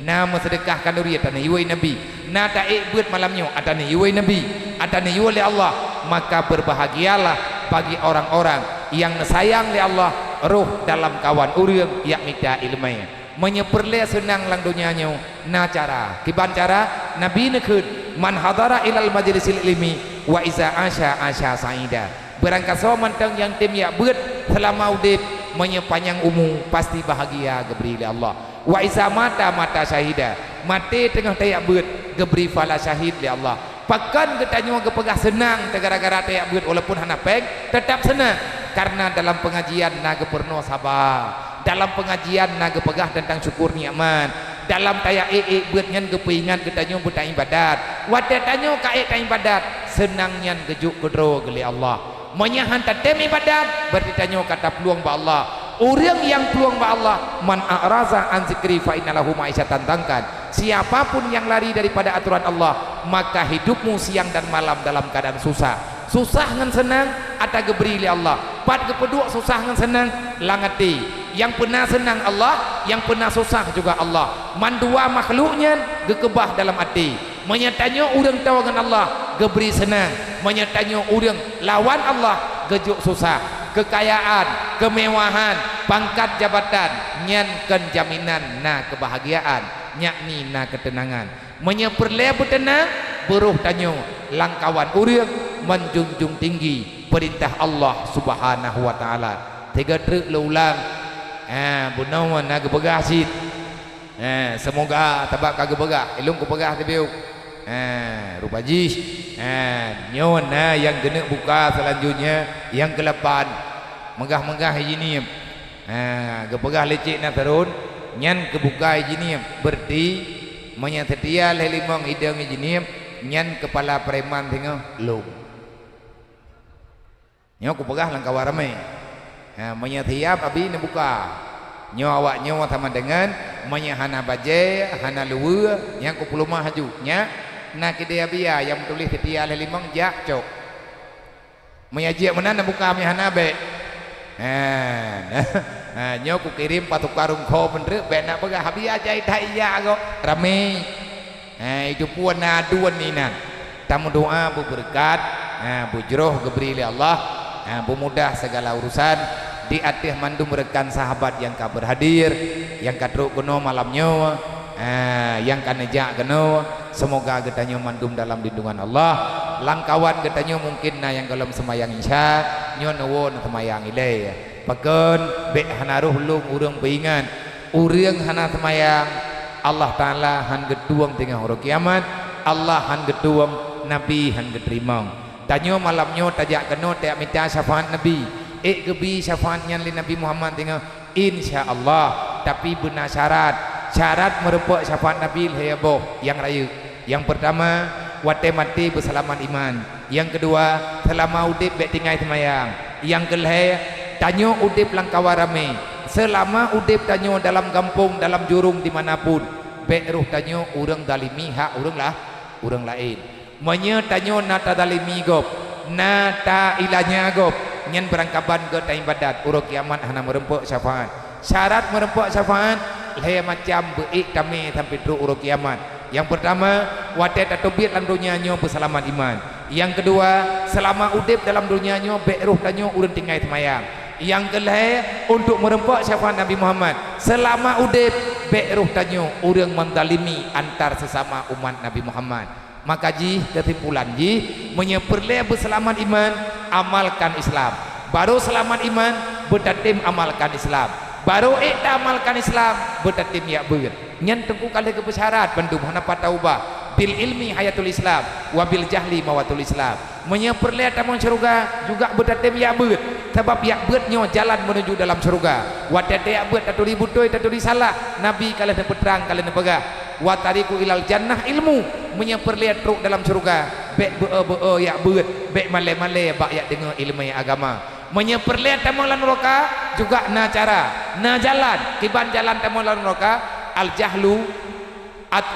Na sedekahkan duri atana yui Nabi. Na taik buat malamnya atana yui Nabi. Atana yuli Allah. Maka berbahagialah bagi orang-orang yang sayang li Allah roh dalam kawan urang yak minta ilmu. Menyeperle senang lang dunianya na cara kiban cara Nabi nekeun man hadara ilal majlisil ilmi wa iza asya saida. Berangkat sawa mantang yang tim yak beut selama udip menyepanjang umur pasti bahagia geberi li Allah. Wa iza mata syahida. Mati tengah tayak beut geberi fala syahid li Allah. Pakan getanyo kepegah senang gara-gara tayak beut walaupun hana peng tetap senang karena dalam pengajian naga perno sabar. Dalam pengajian naga pegah tentang syukur nikmat. Dalam tayak beut nyan kepeingan getanyo buta ibadat. Wadah tanyo kae ta ibadat senang nyan gejuk kedro geli Allah. Menyahan tatem ibadat berarti tanyo kata peluang ba Allah. Orang yang peluang ba Allah man a'raza an zikri fa innalahu ma'isyatan tangkan. Siapapun yang lari daripada aturan Allah maka hidupmu siang dan malam dalam keadaan susah. Susah ngan senang ada geberi li Allah. Pat kepeduk susah ngan senang langati. Yang pernah senang Allah, yang pernah susah juga Allah. Man dua makhluknya gekebah dalam hati. Menyatanya orang tahu dengan Allah geberi senang, menyetanyo urang lawan Allah gejuk susah, kekayaan, kemewahan, pangkat jabatan, nyankan jaminan na kebahagiaan, yakni na ketenangan. Menyeperle bertenang, beruh tanyo langkawan urang menjunjung tinggi perintah Allah Subhanahu wa taala. Tiga truk ulang. Bunawan na gebegah sit. Semoga tabak kagak begah, ilung ku begah tebiu. Rupa jis. Nyon yang kena buka selanjutnya yang ke-8. Megah-megah hijini. Gebegah lecik na terun, nyan kebuka hijini berarti menyetia lelimong hidung hijini, nyan kepala preman tengah lung. Nyo ku begah langkah warame. Menyetia abi na buka. Nyo awak nyo sama dengan menyahana baje, hana luwe, yang ku puluh mah haju nya. Nak dia biar yang tulis setia lelimong jak cok. Menyajak mana nak buka menyahana be. Nyo ku kirim patuk karung kho bener be nak begah habis aja iya kok rame. Itu puan aduan ni nan. Tamu doa bu berkat, bujroh geberi oleh Allah, bu mudah segala urusan. Di atas mandum rekan sahabat yang ka berhadir, yang kadruk keno malamnya, yang kanejak keno, semoga getanyo mandum dalam lindungan Allah. Langkawan getanyo mungkin na yang dalam semayang isya, nyo nuwun semayang ile. Paken be hanaruh lung urang peingan, urang hana semayang, Allah Taala han getuang tengah hari kiamat, Allah han getuang, Nabi han geterimang. Tanyo malamnya tajak keno tak minta syafaat Nabi. Gebi syafaatnya li Nabi Muhammad tengah insyaallah, tapi benar syarat merepuk syafaat Nabi hayabo yang raya. Yang pertama wate mati berselamat iman, yang kedua selama udip bek tinggai semayang, yang kelih tanyo udip langkawa rame, selama udip tanyo dalam kampung dalam jurung dimanapun bek ruh tanyo urang dalimi hak urang lain, menye tanyo nata dalimi gop nata ilahnya gop nyen berangkaban ke taim badat urang kiamat hana merempuk syafaat. Syarat merempuk syafaat leh macam beik kami sampai teruk urang kiamat. Yang pertama wate tatubit dalam dunia nyo berselamat iman. Yang kedua selama udip dalam dunia nyo bek ruh tanyo urang tinggai semayang. Yang kelih untuk merempuk syafaat Nabi Muhammad selama udip bek ruh tanyo urang mendalimi antar sesama umat Nabi Muhammad. Maka kesimpulan menyeperle berselamat iman, amalkan Islam. Baru selamat iman, bertatim amalkan Islam. Baru amalkan Islam, bertatim ya ber. Nyen tengku kali kebesyarat bandum hana pataubah. Bil ilmi hayatul Islam, wabil jahli mawatul Islam. Menyeperle tamun syurga juga bertatim ya ber. Sebab ya bernya jalan menuju dalam syurga. Wadade ya ber taturi butoi taturi salah. Nabi kalian peterang kalian pegah. Wa tariku ilal jannah ilmu, menyeperlihat truk dalam syurga bek be ya beut bek male-male bak ya dengar ilmu agama. Menyeperlihat tamulan neraka juga na cara na jalan kiban jalan tamulan neraka al jahlu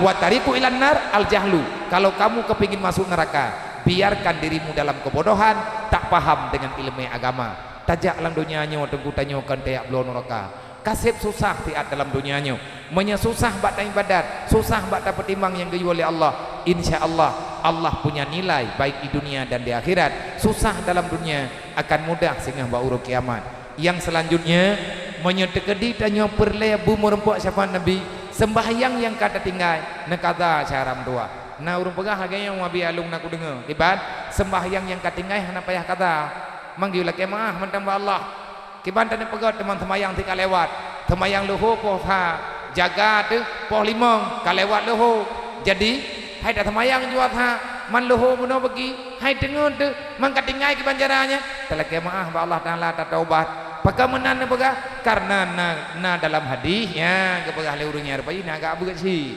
wa tariku ilan nar al jahlu. Kalau kamu kepingin masuk neraka, biarkan dirimu dalam kebodohan, tak paham dengan ilmu agama. Tajak dalam dunianya tengku tanyokan tayak belon neraka. Kasih susah tiat dalam dunianya, menyesusah bak taim badat, susah bak dapat timbang yang dijual oleh Allah. Insyaallah Allah punya nilai baik di dunia dan di akhirat. Susah dalam dunia akan mudah sehingga bak urut kiamat. Yang selanjutnya menyetekedi tanyo perle bu merempuk syafaat Nabi, sembahyang yang kata tinggal nekada syaram doa. Nah urung pegah harganya yang wabi alung nak dengar. Iban sembahyang yang kata tinggal hana payah kata. Manggil lagi maah mentambah Allah. Kiban tanya pegat teman semayang tika lewat, semayang luhu poh ha jaga tu poh limong kalewat luhu. Jadi hai dah semayang jual ha man luhu muno bagi hai dengar tu mangkat tinggai kiban jaranya. Telake maah ba Allah Taala tak taubat. Pakai menan pegah karena na dalam hadis ya kepegah le urungnya rupai na agak begat si.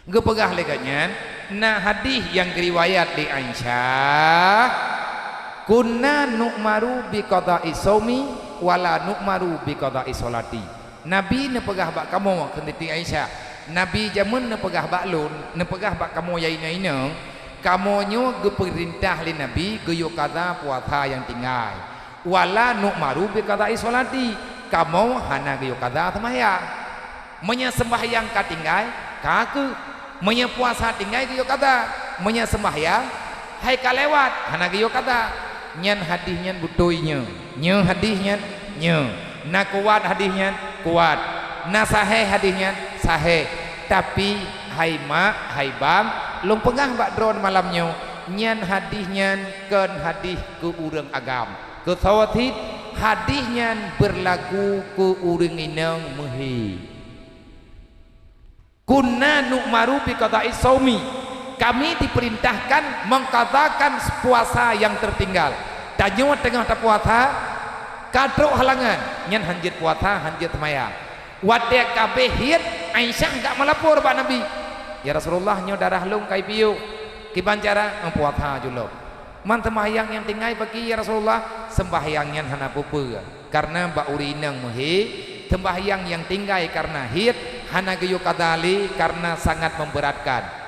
Kepegah le katnya na hadis yang riwayat di Aisyah. Kunna nu'maru bi qada'i shaumi wala nu'maru bi qada'i sholati. Nabi ne pegah bak kamu kenditi Aisyah. Nabi jamun ne pegah bak lun, ne pegah bak kamu yaina-ina, kamonyo ge perintah li Nabi ge yo kada puasa yang tinggal. Wala nu'maru bi qada'i sholati. Kamu hana ge yo kada sembahyang. Menye sembahyang ka tinggal, ka ke menye puasa tinggal ge yo kada. menya sembahyang hai kalewat hana geyo kata nyan hadis nyan butuinya nya hadis nyan nya na kuat hadis nyan kuat na sahih hadis nyan sahih tapi hai mak hai bang lung pengah bak drone malamnya nyan hadis nyan ken hadis ke urang agam ke sawatit hadis nyan berlaku ke urang inang mehi kunna nu'maru bi qada'i shaumi kami diperintahkan mengqadakan puasa yang tertinggal tanyo tengah ta puasa kadro halangan nyan hanjit puasa hanjit semaya wade kabeh hiat Aisyah enggak melapor pak Nabi ya Rasulullah nyo darah lung kai piu kiban cara puasa julok man sembahyang yang tinggai bagi ya Rasulullah sembahyang nyan hana pupu karena ba urinang mehi sembahyang yang tinggai karena hiat hana geyo kadali karena sangat memberatkan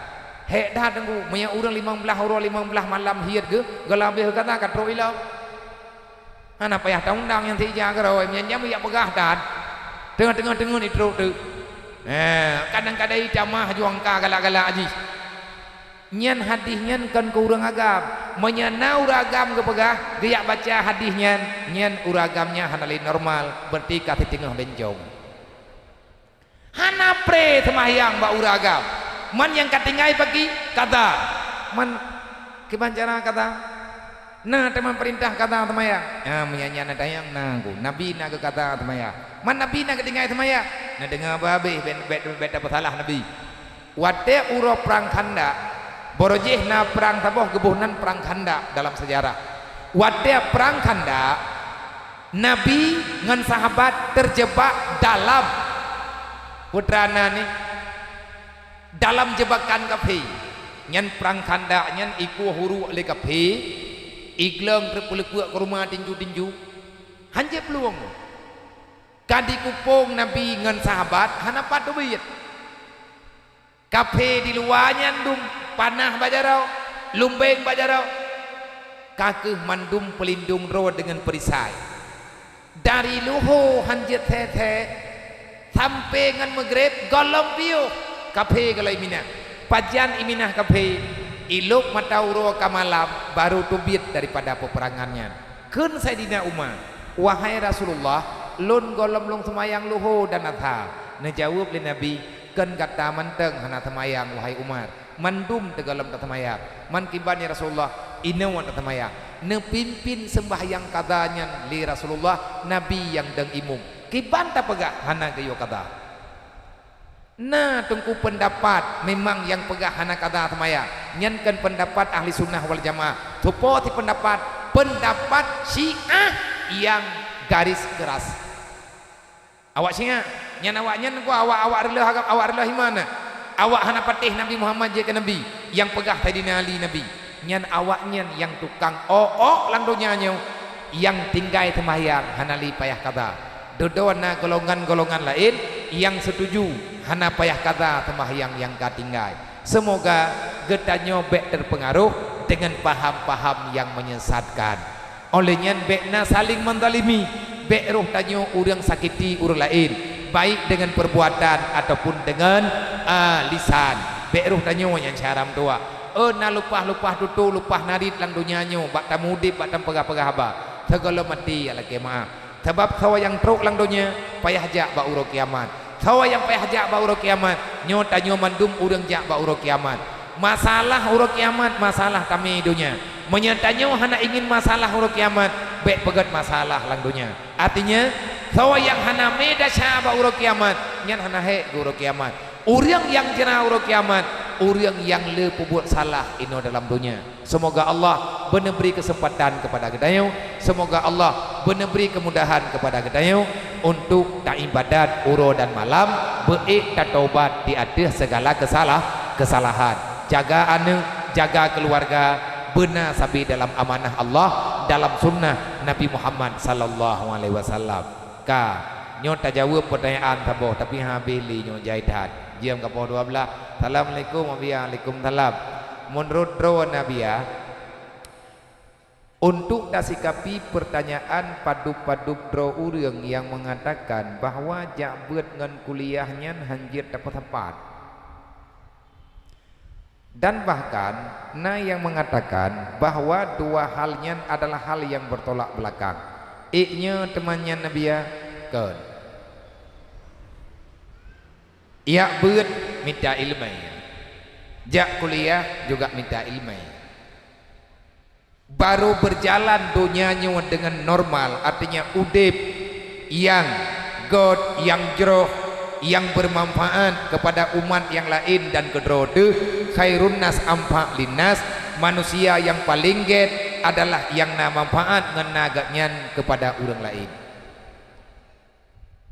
hek dah tenggu menya urang 15 malam hiat ge gelabeh kata katro ilau hana payah taundang yang tija geroi menya ya pegah dan tengah-tengah itu tu kadang-kadang jamaah juang ka galak-galak aji nyan hadis nyan kan ke urang agam menya na uragam ge pegah geyak baca hadis nyan uragamnya hana lain normal berarti ka tengah bencong hana pre sembahyang ba uragam man yang katingai bagi kata man kebancara kata nah teman perintah kata sembahyang menyanya na tayang nangku nabi na ke kata sembahyang man nabi na ketingai sembahyang na dengar babe bet apa salah nabi wate uro perang khanda borojeh na perang taboh gebuhnan perang khanda dalam sejarah wate perang khanda nabi ngan sahabat terjebak dalam putrana ni dalam jebakan kafe nyan perang khanda nyan iku huru le kafe igleng terpuluk ke rumah tinju-tinju hanje peluang kadi kupung nabi ngan sahabat hana patu biyet kafe di luar nyandum panah bajarau lumbeng bajarau kakeh mandum pelindung ro dengan perisai dari luho hanje tete sampai ngan maghrib golong piu kafe kalau iminah pajan iminah kafe iluk matauro kamalam baru tubit daripada peperangannya kun Sayyidina Umar wahai Rasulullah lun golom lung semayang luho dan atha nejawab li Nabi kun kata manteng hana semayang wahai Umar mandum tegalem semayang man kiban ya Rasulullah inawan semayang nepimpin sembahyang kadanya li Rasulullah Nabi yang deng imum kiban tak pegah hana gayo kata nah tungku pendapat memang yang pegah hana kata semaya nyankan pendapat ahli sunnah wal jamaah supoti pendapat Syiah yang garis keras awak Syiah nyan awak nyan ku awak rela mana awak hana patih Nabi Muhammad je ke Nabi yang pegah Sayyidina Ali Nabi nyan awak nyan yang tukang lang donyanya yang tinggai sembahyang hana li payah kata dodona golongan-golongan lain yang setuju hana payah kata sembahyang yang katinggai semoga getanyo bek terpengaruh dengan paham-paham yang menyesatkan olehnya bekna saling menzalimi bek roh tanyo urang sakiti urang lain baik dengan perbuatan ataupun dengan lisan bek roh tanyo yang syaram tua na lupah tutu lupah narit lang dunyanyo bak tamudip bak tam pegah-pegah ba segala mati ala kemaah sebab sawa yang truk lang dunia payah jak ba uro kiamat sawa yang payah jak ba uro kiamat nyo tanyo mandum urang jak ba uro kiamat masalah uro kiamat masalah kami dunia menyatanyo hana ingin masalah uro kiamat bek pegat masalah lang dunia artinya sawa yang hana meda sya ba uro kiamat nyan hana he uro kiamat urang yang jena uro kiamat urang yang le buat salah ino dalam dunia semoga Allah beri kesempatan kepada gedayo semoga Allah beri kemudahan kepada gedayo untuk tak ibadat uro dan malam beik tak taubat di atas segala kesalahan jaga ane jaga keluarga benar sabi dalam amanah Allah dalam sunnah Nabi Muhammad sallallahu alaihi wasallam ka nyo tak jawab pertanyaan taboh tapi habis li nyo jaitan jam kapal 12 Assalamualaikum Waalaikumsalam menurut rawan Nabiya untuk dasikapi pertanyaan padu-padu draw urang yang mengatakan bahwa jabat ngan kuliahnya hanjir dapat tepat Dan bahkan yang mengatakan bahwa dua halnya adalah hal yang bertolak belakang. Iknya temannya Nabi ya kan. Ya beut minta ilmu. Jak kuliah juga minta ilmu. Baru berjalan dunianya dengan normal, artinya udip yang god, yang jeroh, yang bermanfaat kepada umat yang lain dan kedrode. Khairun nas amfa linnas, manusia yang paling get adalah yang na manfaat ngenagaknya kepada orang lain.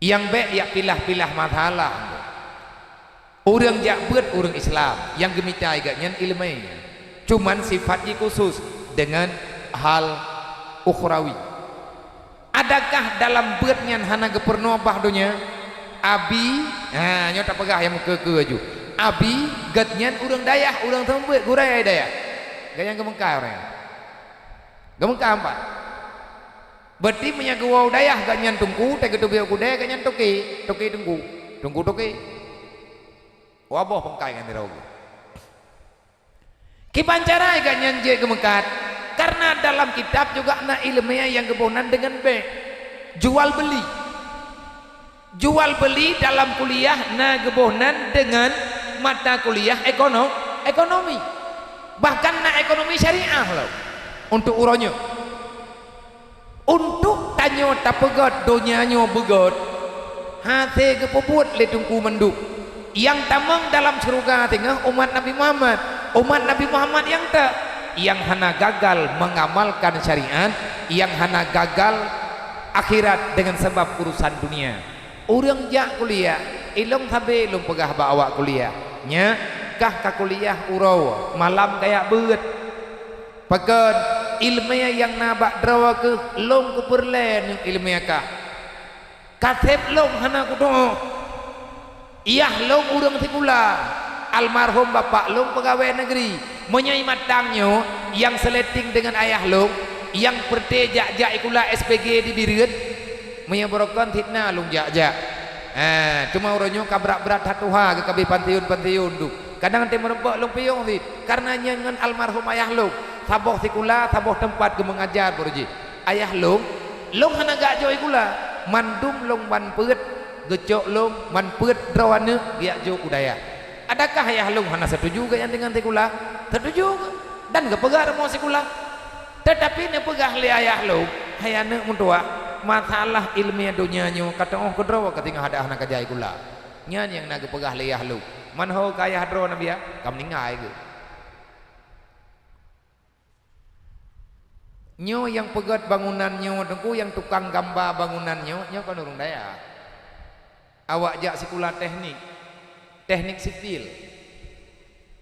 Yang baik ya pilah-pilah masalah. Orang jakbet orang Islam yang gemita agaknya ilmunya. Cuman sifatnya khusus dengan hal ukhrawi. Adakah dalam beutnya hana gepernobah dunia? Abi, nyota pegah yang ke aju. Abi gatnya orang dayah, orang tembet, gurai dayah. Gayang gemengkai orang. Gemengkai apa? Berarti menyagawau dayah ganyan tungku, tega tu biar kudai ganyan toki tungku, tungku toki. Wabah pengkai kan dirau. Kipancarai ganyan je gemengkat. Karena dalam kitab juga na ilmiah yang kebonan dengan B. Jual beli. Jual beli dalam kuliah na kebonan dengan mata kuliah ekonomi. Bahkan na ekonomi syariah loh. Untuk uronyo. Untuk tanyo tapegat donyanyo begot. Hati kepuput le tungku menduk. Yang tamang dalam surga tengah umat Nabi Muhammad. Umat Nabi Muhammad yang tak, yang hana gagal mengamalkan syariat, yang hana gagal akhirat dengan sebab urusan dunia. Orang jak kuliah, ilong sabe ilong pegah bawa kuliah. Nya kah ka kuliah urau malam kayak beut. Pakan ilmiah yang nabak drawa ke long ku perlen ilmiah kah. Katep long hana kudo. Iyah long urang tikula. Almarhum bapak long pegawai negeri menyai matangnya yang seleting dengan ayah long yang pertejak jak ikula SPG di Birit menyebrokan hitna long jak cuma orangnya kabrak berat hatuha ke kabe pantiun du kadang nanti merempok long piyong dit karena nyangan almarhum ayah long saboh tikula saboh tempat ke mengajar borji ayah long hana gak jo ikula mandum long ban peut gecok long man peut drawane dia jo udaya. Adakah ayah long hana setuju gak yang dengan tikula? Setuju dan gak pegar mau sikula. Tetapi ne pegah li ayah long hayane muntua masalah ilmiah dunianya kata oh kedrawa ketingah ada anak kajai kula. Nyan yang nak pegah li ayah long. Man ho kaya hadro nabi ya kam ningai ge. Nyo yang pegat bangunannya tengku yang tukang gambar bangunannya nyo kan urung daya. Awak jak sikula teknik sipil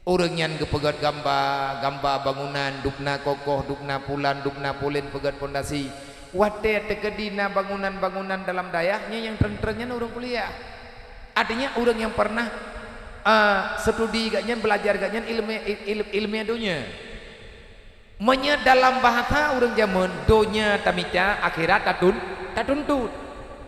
orang yang pegat gambar bangunan dupna kokoh dupna pulan dupna pulin pegat pondasi wate tegedina bangunan dalam dayahnya yang tren-trennya orang kuliah artinya orang yang pernah studi gaknya belajar gaknya ilmiah dunia menya dalam bahasa orang zaman dunia tamita akhirat tatuntut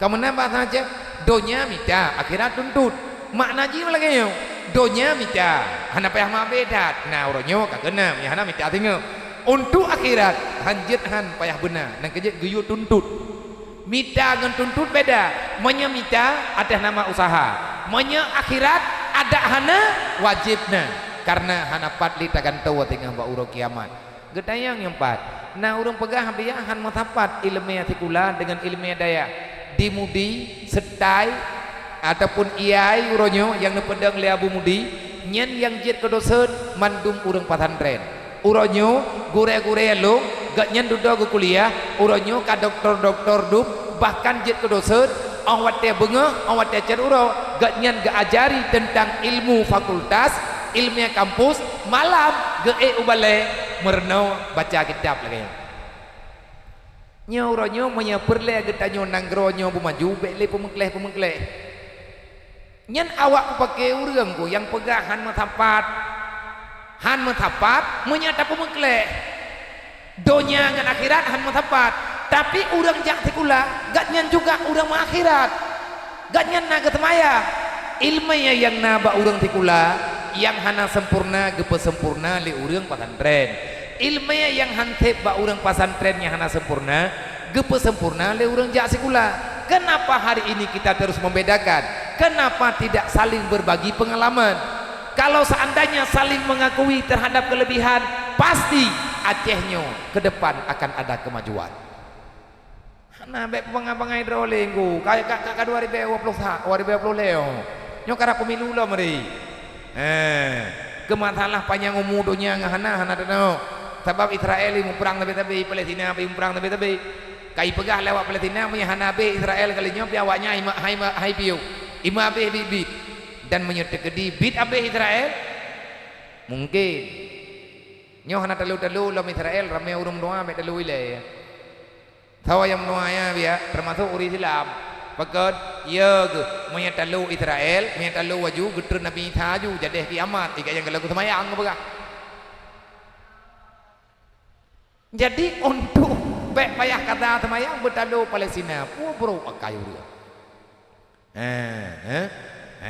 kamana bahasa aja dunia mita akhirat tuntut makna ji lagi yo donya mita hana payah ma bedat nah oronyo kagena nya hana mita tinggal untuk akhirat hanjet han payah benar nang kejet geyu tuntut mita ngan tuntut beda menya mita ada nama usaha menya akhirat ada hana wajibna karena hana patli tagan tawa tengah ba uro kiamat gedayang yang empat nah urang pegah dia han matapat ilmiah tikula dengan ilmiah daya dimudi setai ataupun iai uronyo yang nepedang le Abu Mudi nyen yang jet kedosen mandum urang pesantren uronyo gure-gure lo gak nyen duda ke kuliah uronyo ka doktor dup bahkan jet kedosen awat teh beungeuh awat teh cer uro gak nyen gak ajari tentang ilmu fakultas ilmiah kampus malam ge ubale merenau baca kitab lagi nyo uronyo menya perle getanyo nanggronyo bumaju bele pemengkleh nyen awak pakai urang ku yang pegahan matapat menyata pemengkleh donya ngan akhirat han matapat tapi urang jak tikula gak nyen juga urang akhirat gak nyen na ketemaya ilmu yang naba urang tikula yang hana sempurna gepe sempurna li urang pasantren. Ilmu yang hantep ba urang pasantren yang hana sempurna gepe sempurna li urang jak sekula. Kenapa hari ini kita terus membedakan? Kenapa tidak saling berbagi pengalaman? Kalau seandainya saling mengakui terhadap kelebihan, pasti Acehnya ke depan akan ada kemajuan. Nah, baik pengabangai droling ku, kayak 2020 leo. Nyo kara pemilu lo meri. Kemasalah panjang umudonya ngahana dano. Sebab Israel mu perang tapi Palestina perang tapi kai pegah lewat Palestina punya hanabe Israel kalinya piawaknya hai piu. Ima be bibit dan menyetekedi bit abe Israel mungkin nyo hana telu lo Israel rame urung doa me telu ile tawa yang doanya dia termasuk uri Islam pakad ya ke menyetalu Israel menyetalu waju geter Nabi Isa ju jadi kiamat ikat yang kalau semayang apa jadi untuk baik payah kata semayang bertalu Palestina bro akayu dia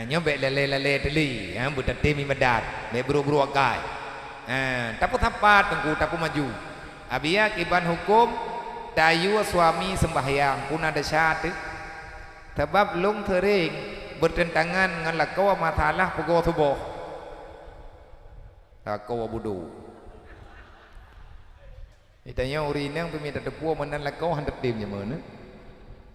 nyo baik lele teli bertati mimedat baik bro akai tapu tapat tengku tapu maju abia kiban hukum dayu suami sembahyang pun ada syarat sebab lung tering bertentangan dengan lakau masalah pego tubuh lakau budu itanya urinang peminta tepu menan lakau hendak timnya mana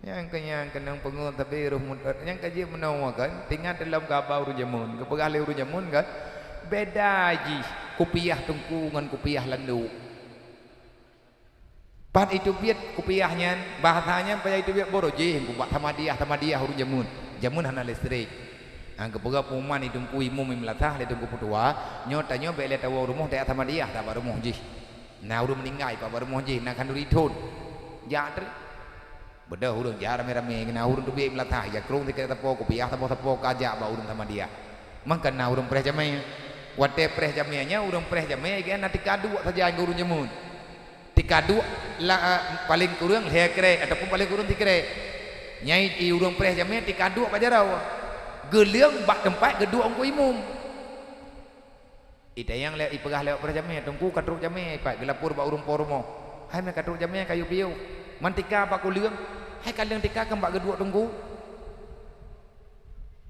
yang kenang pengun tapi roh yang kaji menawarkan tinggal dalam kabau rujamun kepegali rujamun kan beda ji kupiah tungku dengan kupiah landu pan itu biat kupiahnya bahasanya pada itu biat boroji buat tamadiah huruf jamun hana listrik kepega puman itu tungku imum melatah le tungku putua nyotanya bele tawa rumah tak tamadiah tak rumah ji nah urung meninggal pak rumah ji nak kanduri tun jatri beda urung jar rame-rame kena urung tu biat melatah ya krung tiga tapo kupiah tapo kajak ba urung tamadiah maka na urung preh jamai wate preh jamianya urang preh jamai kan nanti kadu saja guru nyemun tikadu paling kurang hekre ataupun paling kurang tikre nyai di urang preh jamai tikadu apa jarau geleung bak tempat gedua ongko imum ita yang le ipegah lewat preh jamai tungku katruk jamai pak gelapur ba urang pormo hai me katruk jamai kayu piu mantika pak kuleung hai kaleung tika ke bak gedua tungku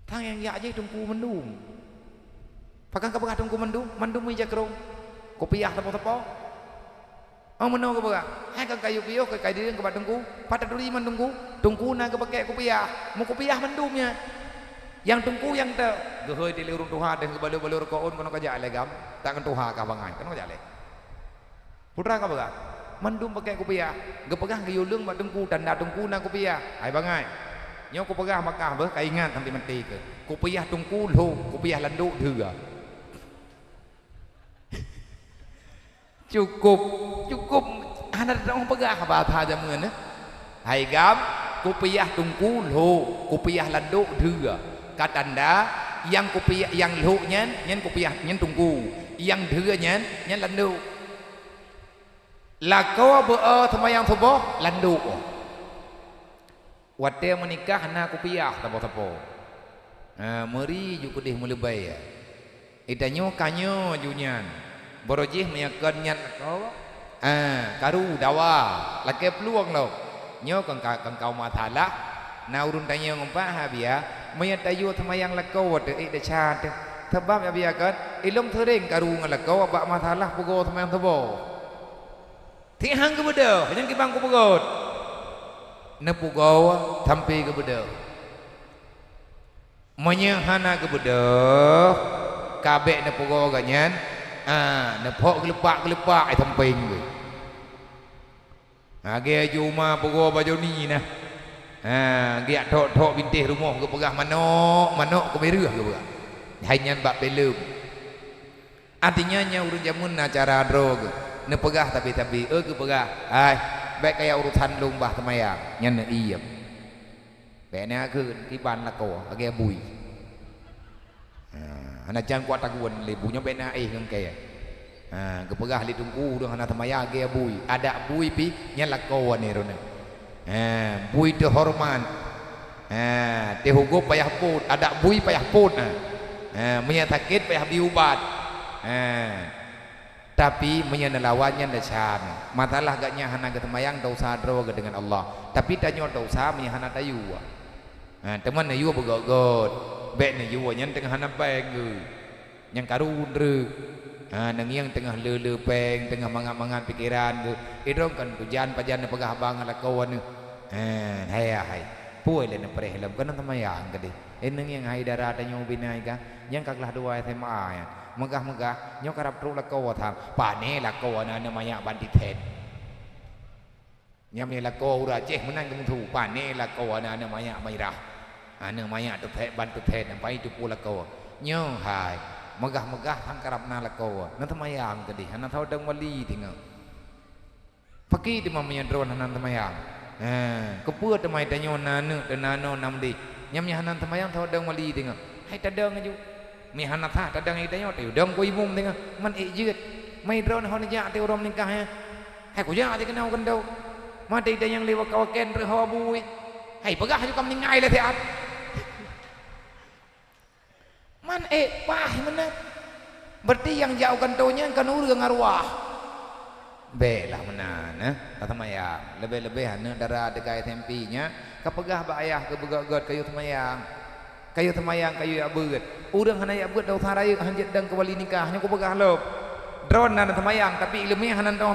tang yang ya aja tungku mendung pakai kepegah tungku mendung meja kerung kopiah tepo meno kepegah hai kayu piu ke kayu dia ke bak tungku pada duri mendungku tungku na ke pakai kopiah mau kopiah mendungnya yang tungku yang te gehoi di lurung tuha dan ke balur koon kono kaja legam tak kan tuha ka bangai kono kaja le putra ka pegah mendung pakai kopiah gepegah gayulung bak tungku tanda tungku na kopiah hai bangai nyo ko pegah Makkah bah kaingat sampai mati ke kopiah tungku lo kopiah landuk dua cukup ada orang pegah bahasa zaman hai gam kopiah tungku lo kopiah landuk dua katanda yang kopiah yang lo nyen kopiah nyen tungku yang dua nyen landuk lakau beo semayang subuh landuk wate menikah na kopiah tapo-tapo meri ju kudih mulai ya itanyo kanyo junyan borojih menyakan nyat kau karu dawa lake peluang lo nyo kau masalah na urun tanya ngompa habia menyatayu semayang lakau wate ida sebab habia kan ilum tering karu ngalakau abak masalah pugo semayang tabo tihang ke bedo jangan kibang ku pugot nepugau sampai ke bedah menyahana ke bedah kabek nepugau ganyan nepok gelepak ai samping ke age juma pugau baju ni nah dia tok bintih rumah ke pegah manok ke merah ke pegah hanya bak belum artinya nya urun jamun acara drog nepegah tapi ke pegah ai baik kayak urusan lumbah semayang nyen iya beknya ke tiban lako agak bui anak jangan kuat taguan lebunya beknya ngeng kayak kepegah li tungku dengan anak semayang agak bui ada bui pi nyen lako ni rona bui terhormat tehugo payah put ada bui payah put Menyatakan payah biubat. Tapi menyelawannya dasar. Masalah gaknya hana ketemayang dosa dro dengan Allah. Tapi tanya dosa menyahana tayu. Teman na yu begogot. Bek na yu nyen tengah hana peng. Yang karun re. Nang yang tengah lele peng, tengah mangat-mangat pikiran. Idong kan tujan pajan pegah bang ala kawan. Hai. Puai le na prehelam kan temayang gede. Eneng yang hai darah tanya binai ka. Yang kaklah dua SMA ya. Megah-megah nyok karap tru la ko tham pane la ko na namanya bandit head nyam ni la ko ura ceh menang dengan tu pane la ko na namanya mairah namanya tu head bandit head sampai tu pula ko nyo hai megah-megah tham karap na la ko na tamayang ke di hana thau dang wali tinggal pagi di mamanya drone hanan tamayang kepua tamai tanyo nanu denano namdi nyamnya hanan tamayang thau dang wali tinggal hai tadang aju mi hana tha tadang itanya teu dong ko imum tengah man ejit mai drone hon ja teu rom nikah ya hai ko ja te kenau kan dau ma te yang lewa kawaken re ho bui hai pegah ju kam ningai le teat man pah mana berarti yang jauh kan taunya kan urang arwah belah menan tamayang lebih-lebih hana darah dekai tempinya kapegah ba ayah ke begot kayu tamayang kayu ya beut urang hana ya beut dau tharaya hanjit dang ke wali nikahnya ku begah lop drone na tamayang tapi ilmu hanan tahu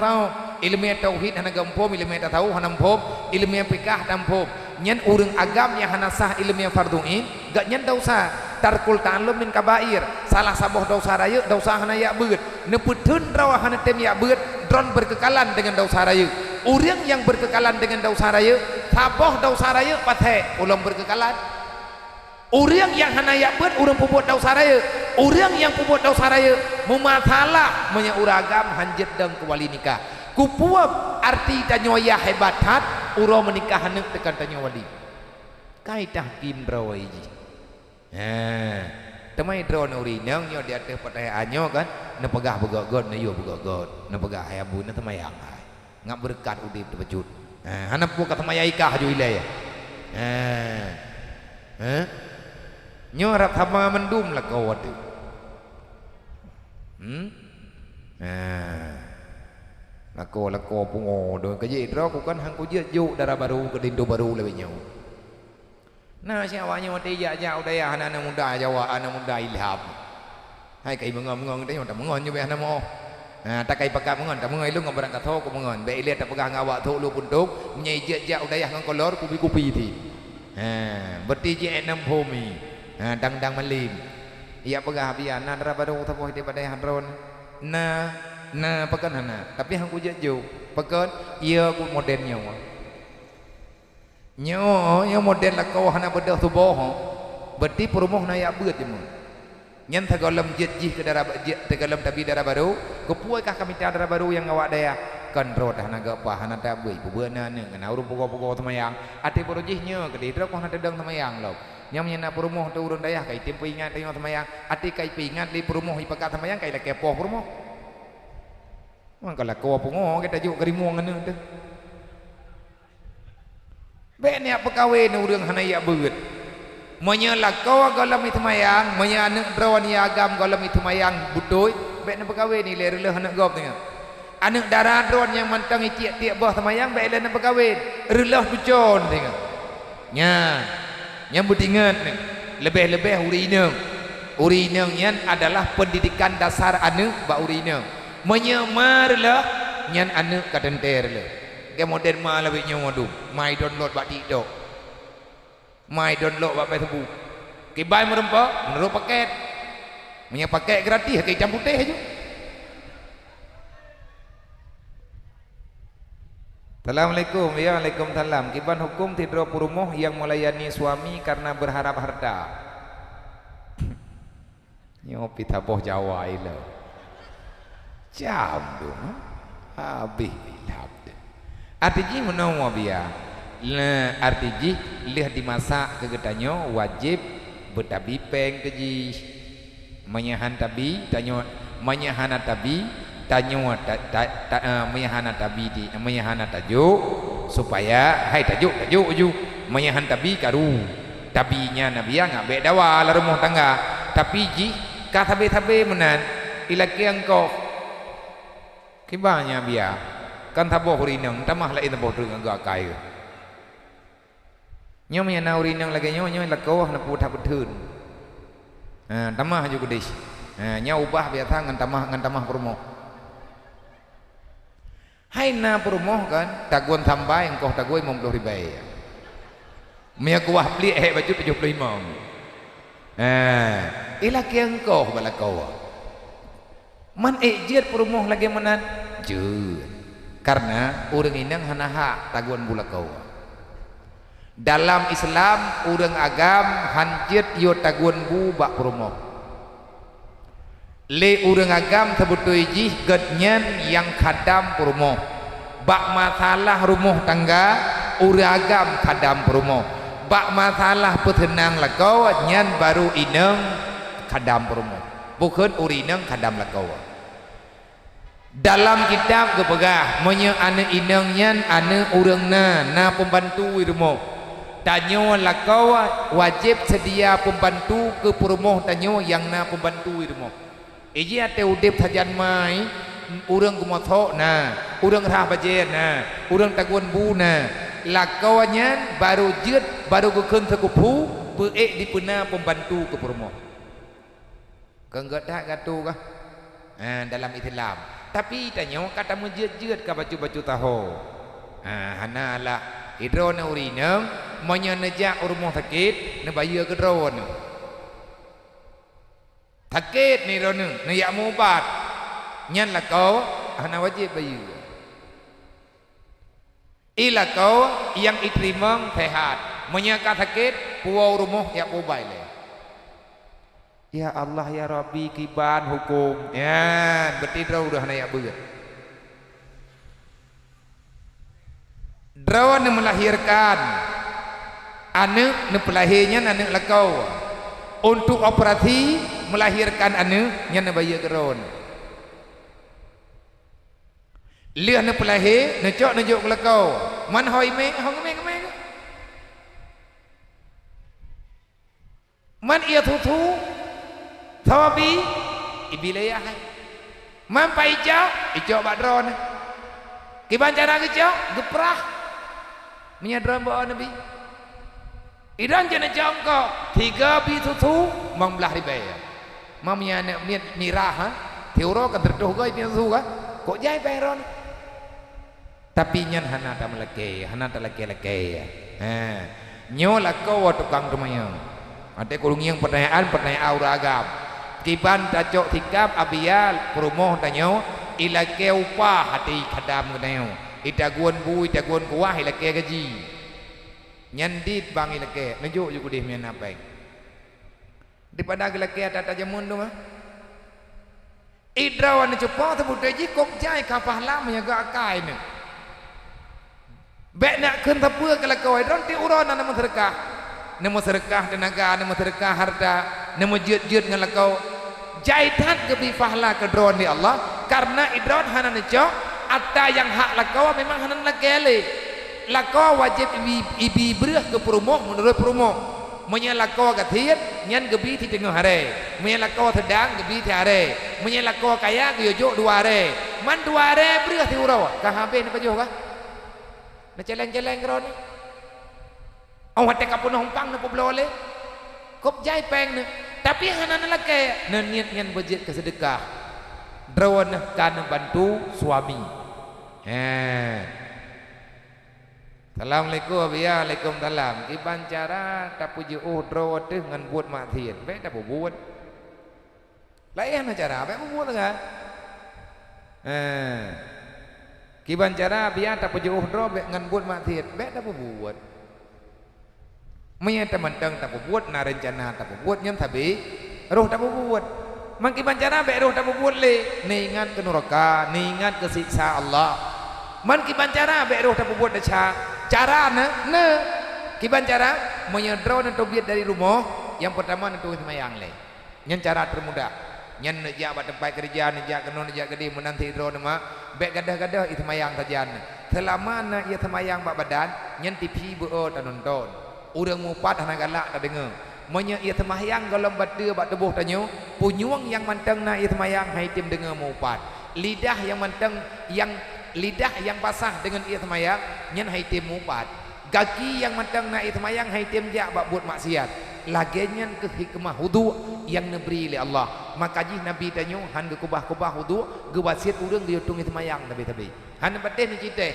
ilmu tauhid hana gampom ilmu ta tahu hana pom ilmu fikah tampom nyen urang agam yang hana sah ilmu fardhuin gak nyen dosa tarkul ta'allum min kabair salah saboh dosa raya dosa hana ya beut neputun rawa hana tem ya beut drone berkekalan dengan dosa raya urang yang berkekalan dengan dosa raya saboh dosa raya pathe ulam berkekalan. Orang yang hana ya beut urang puput dosa raya orang yang puput dosa raya memasalah menya uragam hanjet dang ke wali nikah ku puap arti tanyo ya hebatat urang menikah haneuk tekan tanyo wali kai tahkim drawai ji temai draw uri nang nyo di atas patah anyo kan na pegah begogot na yo begogot na pegah hayabu na temayang ngap berkat udip tepejut hana pu ka temayai kah ju ile ya nyorap hama mendum lah kau tu lako pungo do kaje dro ku kan hang ku je juk darah baru ke dindo baru lebih nyau nah siawanya mati ya jauh daya anak muda Jawa anak muda ilham hai kai mengon teh tak mengon je be anak mo tak kai pakat mengon tak mengon lu ngobrang ka tho ku mengon be ile tak pegang awak tho lu puntuk nyai je jauh daya ngan kolor kupi ti berti je enam bumi dang malim ia pegah biar na darah baru tapoh di pada hadron na pekan hana tapi hang ku jeju pekan ia ku modelnya nyo model la kau hana bedah tu boh berarti perumuh na ya beut je mun nyen tagalam jejih ke darah tagalam tapi darah baru kepuai kah kami darah baru yang awak daya kan rod hana gapa hana tabui bubeuna ne ngana urung pokok-pokok tamayang ati borojihnya ke didra ko hana dedang tamayang lo yang menyana perumuh tu urun dayah kai tempo ingat tengok tamayang ati kai pingat li perumuh ipakat tamayang kai la kepoh perumuh mangkala ko pungo kita juk kerimuang ngene tu be ni apa kawin urang hana ya beut menyala ko galam tamayang menyana drawan ya agam galam tamayang budoy be ni pekawin ni le rele hana gop tengok anak darah drawan yang mantang tiap-tiap bah tamayang be le na pekawin rele bucon tengok nya nyambut ingat lebih-lebih urineng nyan adalah pendidikan dasar anu ba urineng menyemarlah nyan anu kadenter le ke modern ma lebih nyodu mai download ba TikTok mai download ba Facebook ke bai merempa menurut paket punya paket gratis ke hitam putih aja. Assalamualaikum. Ya, waalaikumsalam. Kiban hukum tidro purumuh yang melayani suami karena berharap harta. Nyopi taboh Jawa ila. Jam tu, habis hilap. Artiji menawa biya. Le artiji lihat dimasak kegetanyo wajib betabi peng keji. Menyahan tabi tanyo menyahana tabi tanyo menyahana tabi di menyahana tajuk supaya hai tajuk ju menyahan tabi karu tabinya nabi ngak be dawa la rumah tangga tapi ji ka tabe-tabe menan ilaki angko kibanya biar kan taboh urinang tamah lain taboh dengan gak kai nyom yang na urinang lagi nyom lakawah na putah betun tamah juga dis nya ubah biasa ngan tamah perumoh hai na perumoh kan taguan tambah engkau taguai 50 ribu Mia kuah beli baju 75. Ilaki engkau balakau. Man ejir perumoh lagi menan. Jud. Karena orang inang hanaha taguan bulakau. Dalam Islam orang agam hanjit yo taguan bu bak perumoh. Le orang agam sebutui jih gednyan yang khadam perumoh. Bak masalah rumah tangga orang agam khadam perumoh. Bak masalah petenang lakau nyan baru inang khadam perumoh. Bukan urinang khadam lakau. Dalam kitab kepegah menye ane inang nyan ane urang na pembantu rumah. Tanyo lakau wajib sedia pembantu ke perumoh tanyo yang na pembantu rumah. Iji ate udip sajan mai urang kumothok na, urang rah bajen na, urang taguan bu na. Lakauannya baru jut baru keun sekupu peek di pena pembantu ke perumoh. Kenggat dak gatu kah? Dalam Islam. Tapi tanya kata mujud-jud ka baju-baju taho. Hanalah hidron urinam menyenejak rumah sakit ne bayar ke drone. Sakit ni drone ne yak mubat. Nyan lakau hana wajib bayar. Ila kau yang itrimang sehat menyangka sakit puau rumah ya pubai le. Ya Allah ya Rabbi kiban hukum ya berarti udah naik beut. Drawan melahirkan anak ne pelahirnya anak lakau untuk operasi melahirkan anak nya ne bayar geron. Lihat ne pelahir, ne cok ne jok kelakau. Man hoi me. Man ia tutu, tawabi, ibilayah. Man pa ijau badron. Kiban cara ijau, geprah. Menyadron bawa nabi. Idan jana jangko, 3 bi tutu, mangbelah ribaya. Mamnya niat mirah, teuro kan tertuh goi piansu ka. Kok jai bayron? Tapi nyan hana tak melake, hana tak lake. Nyo lakau tukang rumahnya. Ada kurungiang pertanyaan aura agam. Kiban tacok tikap abial perumoh tanyo ilake upah hati khadam tanyo. Itaguan bu, itaguan kuah ilake gaji. Nyan dit bang ilake, nejuk juga dia mian apa? Daripada ilake ada jamun tu mah. Idrawan cepat sebut ji kok jai kapah lam menyaga akai ni. Bek nak keun tapeu kalau kau idron ti uron nama sedekah. Nama sedekah tenaga, nama sedekah harta, nama jut-jut dengan lakau. Jaitan ke bi pahala ke dron di Allah karena idron hana necok atta yang hak lakau memang hana nakele. Lakau wajib ibi berah ke perumoh menurut perumoh. Menyalakau katiat nyan gebi ti tengah hari. Menyalakau sedang gebi ti hari. Menyalakau kaya gejo 2 hari. Man 2 hari berah ti urau. Ka habis ni pajuh kah? Na celeng-celeng kron ni. Awak tak kapun hompang na poblole. Kop jai peng ni. Tapi hana lake na niat nyan budget ke sedekah. Drawan kan bantu suami. Assalamualaikum ya Waalaikumsalam. Kiban cara tak puji draw teh ngan buat matiin. Be tak buat. Lain cara be buat enggak? Kiban cara biar tak puji draw be ngan buat matiin. Be tak buat. Menyata mentang tak buat na rencana tak buat nyam tabi roh tak buat. Man kiban cara be roh tak buat le. Ningat ke neraka, ningat ke siksa Allah. Man kiban cara be roh tak buat dah cara ne kiban cara menyedro dan tobiat dari rumah yang pertama nentu semayang le nyan cara termudah nyan nejak buat tempat kerja nejak kena nejak gede menanti dro nama bek gadah-gadah itu semayang saja selama na ia semayang bak badan nyan TV beo tak nonton urang mupat hana galak tak dengar Monya ia temayang golong batu bak tubuh tanyo, punyuang yang manteng na ia temayang hai tim dengar mupat. Lidah yang manteng lidah yang basah dengan ia temayang nyen hai tim mupat. Kaki yang manteng na ia temayang hai tim jak bak buat maksiat. Lagenyan ke hikmah wudu yang diberi oleh Allah. Maka ji Nabi tanyo han ke kubah wudu, ge wasiat urang dia tung ia temayang tabi. Han pateh ni cerita.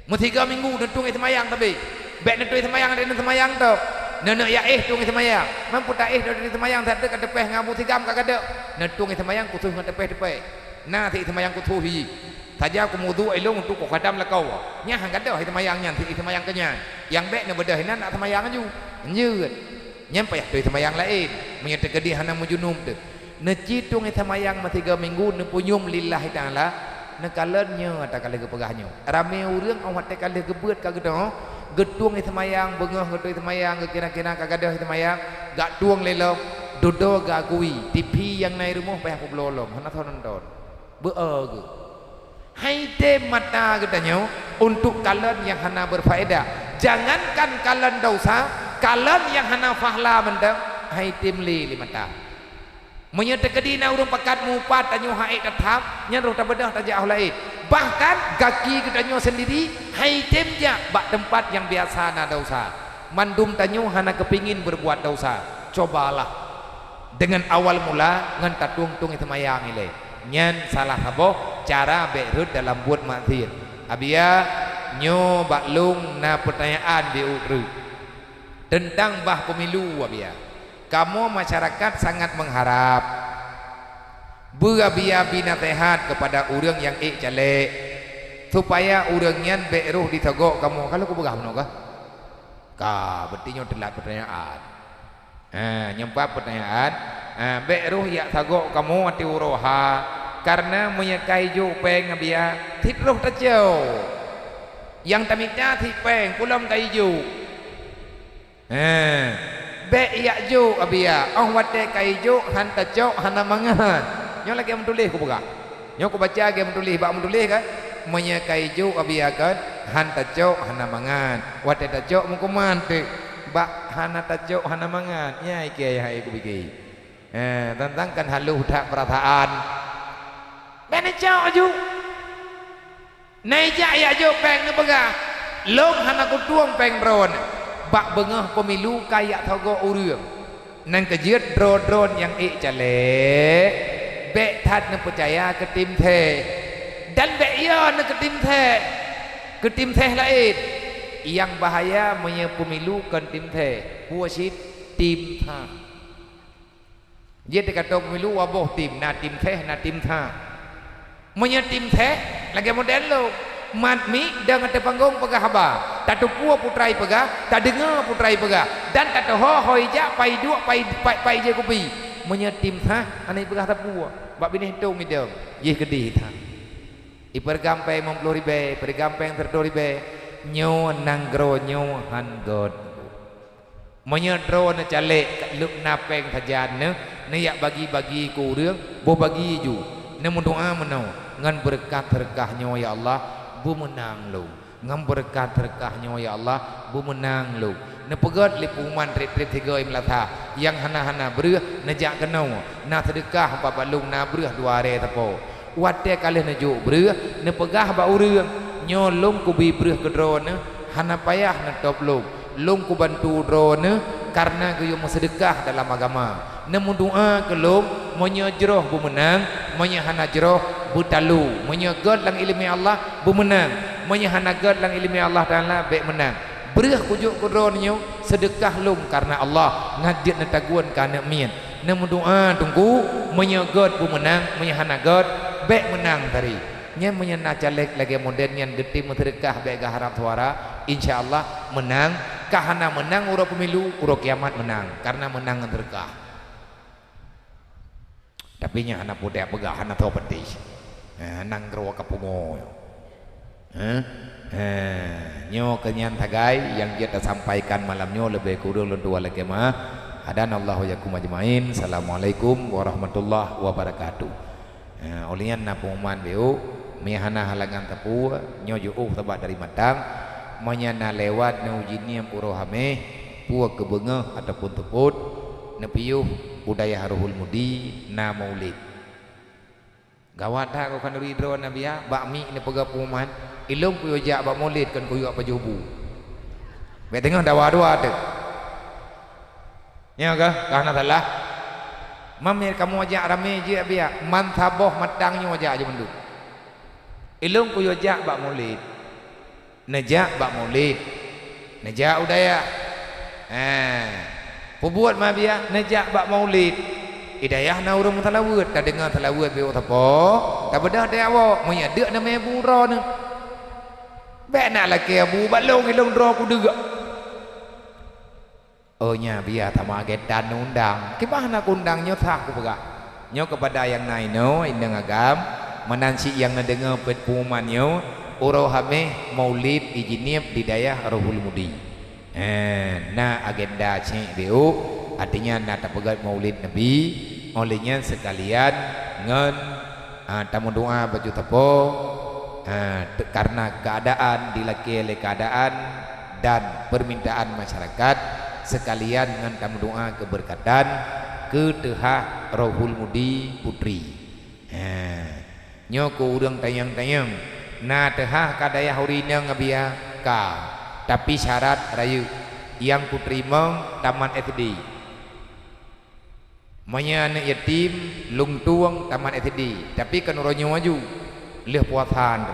Mu 3 minggu netung ia temayang tabi. Bek netung ia temayang ada temayang tu. Nenek ya tung semayang. Mampu tak dari semayang tak ada tepeh ngamu tigam kagak ada. Netung semayang kutuh ngan tepeh. Nah ti semayang kutuh hi. Saja aku wudu elong untuk kau kadam lekau. Nya hang kada semayang nyan ti semayang kenyan. Yang bek ne bedah nak semayang aju. Nyeuet. Nyampai dari semayang lain. Menyata gedi hana mujunum tu. Ne citung semayang 3 minggu ne punyum lillahi taala. Ne kalennya tak kala kepegahnya. Rame urang awak tak kala kebeut kagak dah. Getung semayang bengah getung semayang kira-kira kagadah semayang gak tuang lelong dodo gagui TV yang naik rumah payah aku belolong hana tahu nonton beeg hai te mata katanya untuk kalian yang hana berfaedah jangankan kalian dosa kalian yang hana fahla mendang hai tim li mata menyata kedina urang pakat mupat tanyo hai tetap nyan roh tabedah tajah lain. Bahkan kaki ketanyo sendiri hai temja bak tempat yang biasa na dosa. Mandum tanyo hana kepingin berbuat dosa. Cobalah dengan awal mula ngan tatung-tung semayang ile. Nyan salah sabo cara berut dalam buat maksiat. Abia nyo bak lung na pertanyaan di utru tentang bah pemilu abia. Kamu masyarakat sangat mengharap berabia binatehat kepada orang yang calek supaya orangnya beruh ditagok kamu kalau aku begah menogah ka berarti telat pertanyaan nyempat pertanyaan beruh ya tagok kamu ati uroha karena menyekai ju peng abia thit roh tajau yang tamiknya thit peng pulam kai ju be ya ju abia oh wate kai ju han tajau hana mangan nyo lagi menulis ku buka nyo ku baca ge menulis bak menulis kan menyekai ju abiakan han tajok hana mangan wate tajok mukuman te bak hana tajok hana mangan nya iki hai ku bigi tentang kan halu tak perataan bene jauh ju naija ya ju peng ne bega long hana ku tuang peng bron bak bengah pemilu kayak thogo urang nang kejiat drone yang cale bek tad ne percaya ke tim teh dan bek ya ne ke tim teh lain yang bahaya menye pemilu kan tim teh puasit tim tha dia kata pemilu waboh tim na tim teh na tim tha menye tim teh lagi model lo madmi dengan panggung pegah haba tak pua putrai pegah tak dengar putrai pegah dan tak ho hoija pai dua pai je kopi menyetim tha anai pegah tapua bak bini hitung midam ye gede tha ipergampai 50 ribe pergampai 30 ribe nyo nanggro nyo hangod menyedro na calek luk napeng sajan ne yak bagi-bagi ku urang bo bagi ju ne mendoa menau ngan berkat berkahnya ya Allah bu menang lu ngan berkat berkahnya ya Allah bu menang lu ne pegat lipuman trip-trip 3 imlatha yang hana-hana bereh nejak kenau na sedekah apa balung na bereh 2 hari tepo wate kalih nejuk bereh ne pegah ba urang nyolong ku bi bereh kedro ne hana payah ne top lung ku bantu drone karena ku yo sedekah dalam agama namun doa ke lung menyejroh bu menang menyahana jroh bu talu menyegod lang ilmi Allah bu menang menyahana god lang ilmi Allah taala be menang bereh kujuk ku drone nyo sedekah lung karena Allah ngajit na taguan kana mien namun doa tunggu menyegod bu menang menyahana god be menang tari nya menyana calek lagi moden yang gede sedekah be harap suara insyaallah menang kahana menang urut pemilu urut kiamat menang karena menang berkah tapi nya anak muda pegah anak tahu penting nang gro kapungo nyo kenyan tagai yang kita sampaikan malamnya lebih kurang dua lagi mah hadanallahu yakum ajmain. Assalamualaikum warahmatullahi wabarakatuh. Olian na pengumuman beu mihana halangan tepu nyo juuh tebak dari matang menyana lewat nu jinim urohame pua kebengah ataupun teput nepiuh budaya Ruhul Mudi na maulid gawat dah kau kan ridro nabi ya bakmi ni pega puman ilung ku jak bak maulid kan ku apa jubu be tengah dawa-dawa tu ya ke karena salah mamir kamu ajak rame je biar man taboh matangnya ajak je menduk ilung ku jak bak maulid nejak bak maulid nejak udaya pubuat ma biar nejak bak maulid hidayah na urang talawut tak dengar talawut be apa tak bedah dia awak moya deuk nama ibu ro ne be nak laki abu balong ilung ro ku deuk oh nya biar tama gedan undang kibahna undang nyo thah ku pegak nyo kepada yang naino indeng agam menansi yang ngedengar pet pumuman nyo uro hame maulid ijinip di dayah Ruhul Mudi na agenda cik deu artinya nak pegat maulid Nabi olehnya sekalian ngen tamu doa baju tepo karena keadaan dilaki oleh keadaan dan permintaan masyarakat sekalian ngen tamu doa keberkatan ke tehah Ruhul Mudi putri nyoko urang tayang-tayang na tehah kadaya hurina ngabia ka tapi syarat rayu yang putri mong taman SD manya anak yatim lung tuang taman SD tapi kan orangnya maju leh puathan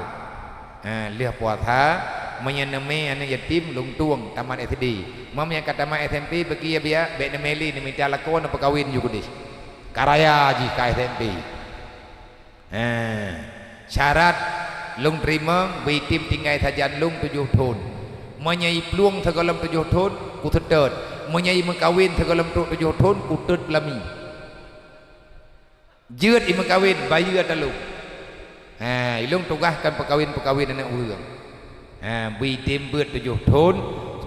leh puatha manya neme anak yatim lung tuang taman SD mamnya kata taman SMP bagi ya biar bek nemeli ni minta lakon apa kawin juga dis karaya ji ka SMP syarat lung terima bitim tinggal sajan lung 7 tahun menyai peluang segalam 7 tahun ku tetet menyai mengkawin segalam 7 tahun ku tet lami jeut i mengkawin bayi atalu ilung tugaskan perkawin anak urang bitim beut 7 tahun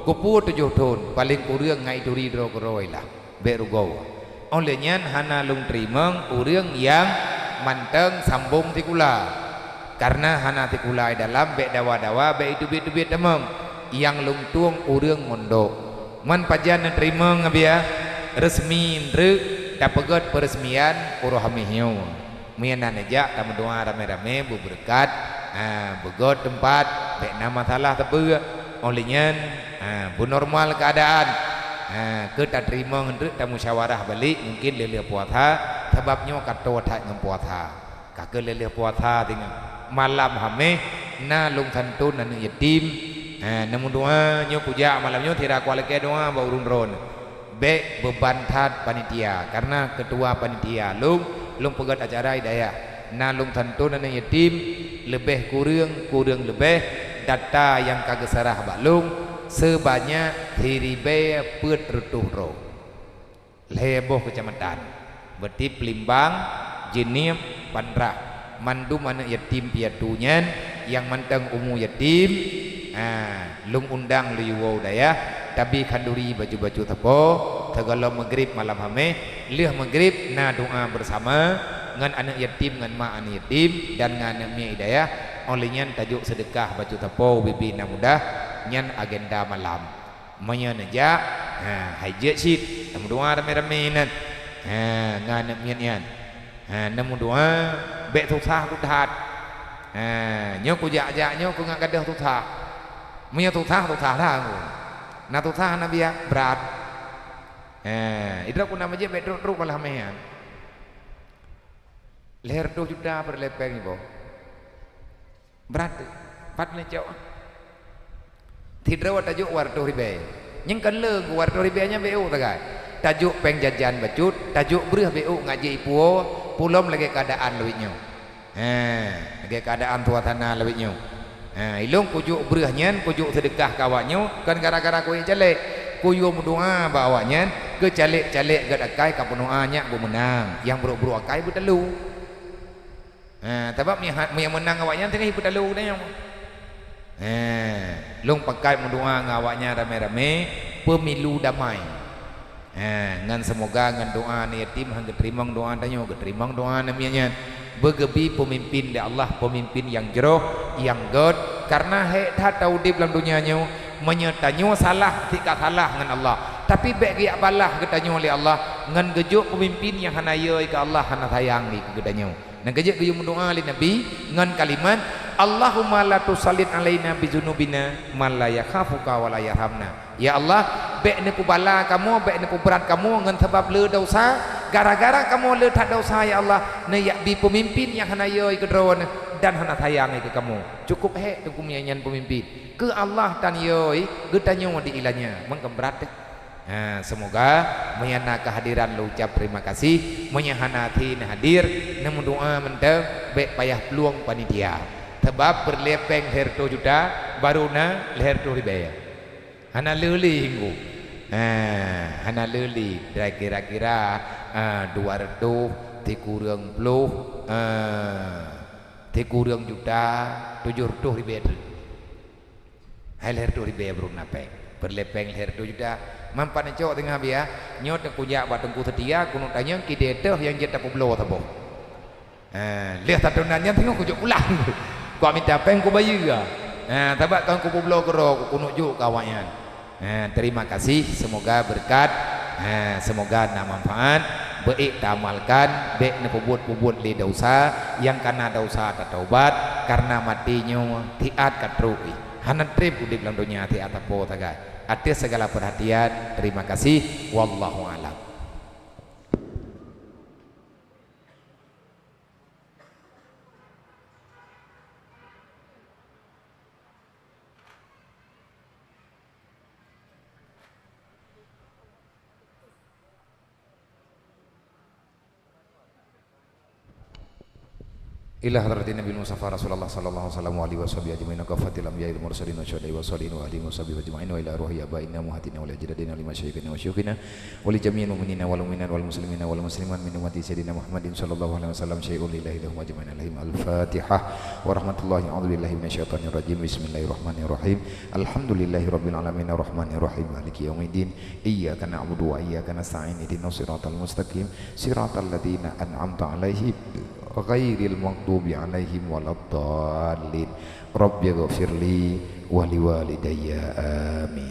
ku pu 7 tahun paling urang ngai duri dro koroi lah berugo olehnya hana lung terima urang yang manteng sambung tikula karena hana tikula dalam bek dawa-dawa bek itu bit demam yang lungtung urang mondok man pajan terima ngabia resmi ndrek dapegat peresmian uroh hamihyo mianan aja tamu doa rame-rame berberkat begot tempat bek nama salah tebe olehnya bu normal keadaan ke tak terima ndrek tamu musyawarah balik mungkin lele puasa sebabnya kato tak ngempuasa kake lele puasa tinggal malam hameh na lung santun anu yatim namun doa nyo puja malamnya tidak kualike doa ba urun ron be beban tat panitia karena ketua panitia lung pegat acara hidayah na lung santun anu yatim lebih kurang lebih data yang kagak sarah ba lung sebanyak 1000 pet rutuh ro leboh kecamatan berarti Pelimbang Jenip Pandrah mandum anak yatim piatunyan yang manteng umu yatim lung undang liwo daya tapi kanduri baju-baju tepo segala maghrib malam hame liah maghrib na doa bersama ngan anak yatim ngan ma anak yatim dan ngan anak mi hidayah olehnya tajuk sedekah baju tepo bibi na mudah nyan agenda malam manya neja hajat sit namu doa rame-rame nan ngan anak mi nyan namu doa bek susah kudat nyo ku jak-jak nyo ku ngak gadah susah punya susah dah na susah na biar berat idra ku nama je bek truk malah mehan leher 2 juta per lepeng ni bo berat 4 lecok tidra wa tajuk warto ribe nyeng kan leung warto ribe nya beu tagai tajuk peng jajan bacut tajuk breuh beu ngaji ipuo pulom lagi keadaan lewitnya lagi keadaan tuatana lewitnya ilung kujuk berahnya kujuk sedekah kawannya kan gara-gara kuih calek kuyu doa bawanya ke calek-calek gad akai kapunuanya bu menang yang buruk-buruk akai bu telu sebab yang menang awaknya tengah ibu telu dah yang lung pakai mendoa ngawaknya rame-rame pemilu damai ngan semoga ngan doa ni yatim hang keterima doa tanya keterima doa namanya bergebi pemimpin dari Allah pemimpin yang jeroh yang god karena tak tahu di dalam dunianya menyertanya salah tidak salah dengan Allah tapi baik giak balah katanya oleh Allah ngan gejuk pemimpin yang hana yoi ke Allah hana sayang ni katanya ngan gejuk gejuk mendoa li Nabi ngan kalimat Allahumma la tusallit alaina bi dzunubina man la yakhafuka wa la yarhamna. Ya Allah, baik ni ku bala kamu, baik ni ku berat kamu ngan sebab le dosa, gara-gara kamu le tak dosa ya Allah, ne yak bi pemimpin yang hana yoi ke drone dan hana sayang ke kamu. Cukup he tu kumianyan pemimpin. Ke Allah tan yoi getanyo di ilanya mengkembrat. Semoga menyana kehadiran lu ucap terima kasih, menyahana hati hadir, namun doa mentep baik payah peluang panitia. Sebab berlepeng leher tu juta baru na leher tu ribaya. Hana leli hinggu. Hana leli kira-kira 200 tikurang puluh tikurang juta 700 ribaya. Hai leher tu ribaya baru napeng. Berlepeng leher tu juta. Mampan cok tengah biar nyot kuyak batengku setia kuno tanya kideteh yang jeta publo tabo. Lihat tatunannya tengok kujuk pulang. Kau minta peng ku bayu ga. Tabat kan ku publo kero ku nujuk kawannya. Terima kasih, semoga berkat, semoga na manfaat, baik tamalkan, baik na pubut-pubut li dosa yang karena dosa tak taubat karena matinya tiat katrui. Hanan trip udip dalam dunia tiat apa taga. Atas segala perhatian, terima kasih. Wallahu a'lam. Ila hadratin Nabi Mustafa Rasulullah sallallahu alaihi wasallam ajmain kafatil anbiya'i wal mursalin wa syuhada'i wa shalihin wa alihi washabihi ajmain wa ila ruhi abaina muhatina wa la jadadina lima syayikhina wa syukhina wa li jami'il mu'minina wal mu'minat wal muslimina wal muslimat min ummati sayyidina Muhammadin sallallahu alaihi wasallam syai'un lillahi lahum ajmain alaihim al-fatihah wa rahmatullahi a'udzu billahi minasyaitonir rajim bismillahirrahmanirrahim alhamdulillahi rabbil alamin arrahmanir rahim maliki yaumiddin iyyaka na'budu wa iyyaka nasta'in ihdinas siratal mustaqim siratal ladzina an'amta 'alaihim ghairil maghdubi 'alaihim waladdallin rabbighfirli wa liwalidayya amin.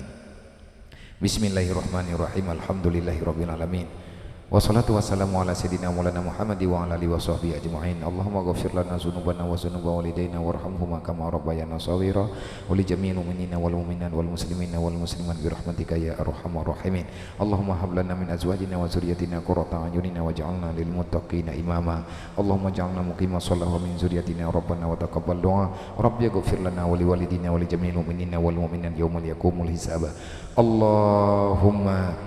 Bismillahirrahmanirrahim alhamdulillahirabbil alamin wassalatu wassalamu ala sayyidina maulana Muhammad wa ala alihi washabbihi ajmain. Allahumma ghfir lana dzunubana wa dzunuba walidayna warhamhuma kama rabbayana shaghira wa li jami'il mu'minina wal mu'minat wal muslimina wal muslimat bi rahmatika ya arhamar rahimin. Allahumma hab lana min azwajina wa dzurriyyatina qurrata a'yunina waj'alna lil muttaqina imama. Allahumma ij'alna muqimas shalah wa min dzurriyyatina rabbana wa taqabbal du'a. Rabbi ighfir lana wa li walidina wa li jami'il mu'minina wal mu'minat yawmal yaqumul hisab. Allahumma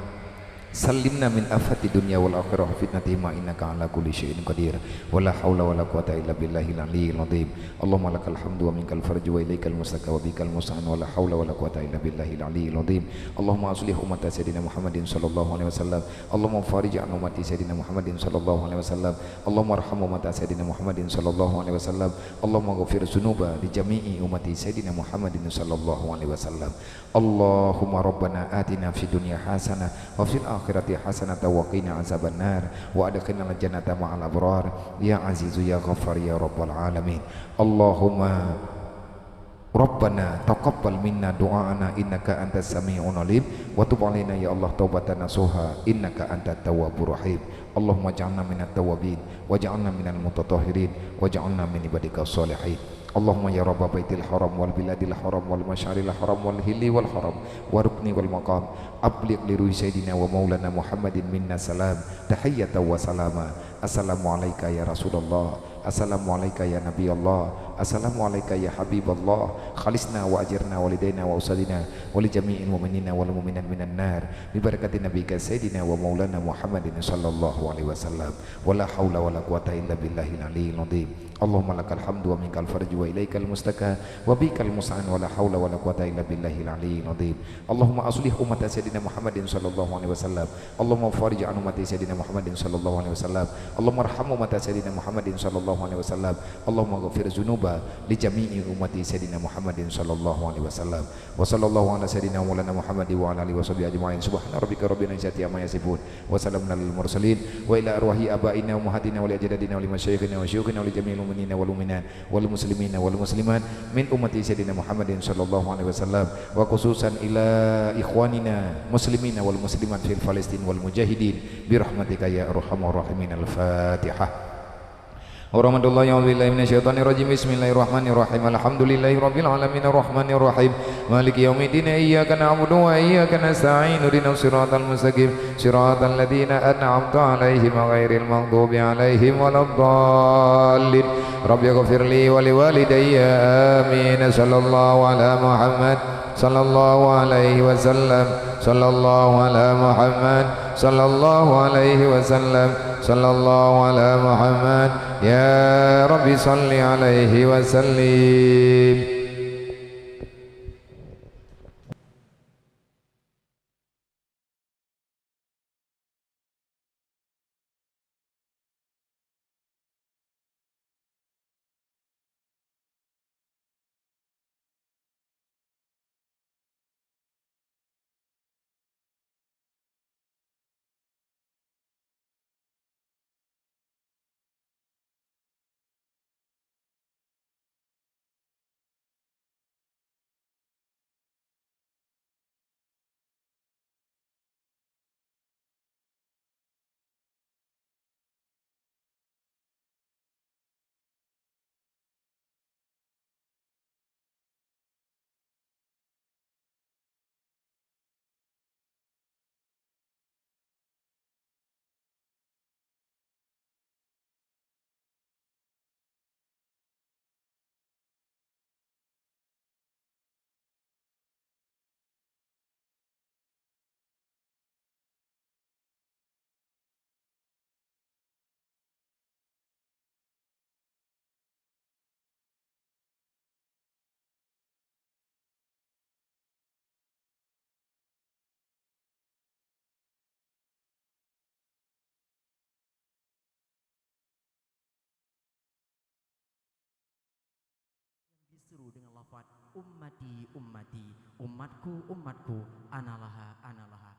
sallimna min afati dunya wal akhirah fitnati ma innaka ala kulli syai'in qadir wala haula wala quwata illa billahil aliyyil azim. Allahumma lakal hamdu wa minkal farju wa ilaikal mustaka wa bikal musta'an wala haula wala quwata illa billahil aliyyil azim. Allahumma aslih umat sayyidina Muhammadin sallallahu alaihi wasallam. Allahumma farij an ummati sayyidina Muhammadin sallallahu alaihi wasallam. Allahumma arham umat sayyidina Muhammadin sallallahu alaihi wasallam. Allahumma ghfir dzunuba li jami'i ummati sayyidina Muhammadin sallallahu alaihi wasallam. Allahumma rabbana atina fid dunya hasanah wa fil akhirati hasanatan wa qina azabannar wa adkhilna al-jannata ma'al abrar ya azizu ya ghaffar ya rabbal alamin. Allahumma rabbana taqabbal minna du'aana innaka antas sami'un alim wa tub 'alaina ya Allah taubatan nasuha innaka antat tawwabur rahim. Allahumma ja'alna minat tawwabin waj'alna minal mutatahhirin waj'alna min ibadikas sholihin. Allahumma ya Rabb baitil haram wal biladil haram wal masyaril haram wal hilli wal haram wa rukni wal maqam abligh li ruhi sayyidina wa maulana Muhammadin minna salam tahiyyatan wa salama. Assalamu alayka ya Rasulullah, assalamu alayka ya Nabi Allah, assalamu alayka ya Habib Allah. Khalisna wa ajirna walidaina wa usadina wa li jami'il mu'minina wal mu'minat minan nar bi barakati nabiyika sayyidina wa maulana Muhammadin sallallahu alaihi wasallam. Wala haula wala quwata illa billahil aliyyil azim. Allahumma lakal hamdu wa minkal farju wa ilaikal mustaka wa bikal mus'an wala haula wala quwata illa billahil aliyyil azim. Allahumma aslih umat sayyidina Muhammadin sallallahu alaihi wasallam. Allahumma farij an umat sayyidina Muhammadin sallallahu alaihi wasallam. Allahumma arham umat sayyidina Muhammadin sallallahu alaihi wasallam. Allahumma ghfir dzunuba li jami'i ummati sayyidina Muhammadin sallallahu alaihi wasallam. Wa sallallahu ala sayyidina maulana Muhammad wa ala alihi washabihi ajmain. Subhana rabbika rabbil izzati amma yasifun wa salamun alal mursalin wa ila arwahi abaina wa ummahatina wa li ajdadina wa li masyayikhina wa syuyukhina wa li jami'il mu'minina wal mu'minat wal muslimina wal muslimat min ummati sayyidina Muhammadin sallallahu alaihi wasallam wa khususan ila ikhwanina muslimina wal muslimat fil Palestin wal mujahidin bi rahmatika ya arhamar rahimin. Al-Fatihah. Warahmatullahi wabarakatuh. Bismillahirrahmanirrahim. Alhamdulillahi rabbil alamin arrahmanir rahim maliki yaumiddin iyyaka na'budu wa iyyaka nasta'in ihdinas siratal mustaqim siratal ladzina an'amta 'alaihim ghairil maghdubi 'alaihim waladdallin. Rabbi ighfirli wa liwalidayya amin. Sallallahu ala Muhammad sallallahu alaihi wasallam sallallahu ala Muhammad sallallahu alaihi wasallam sallallahu ala Muhammad ya Rabbi salli alaihi wasallim. Disuruh dengan lafaz ummati ummati, umatku umatku, analaha analaha.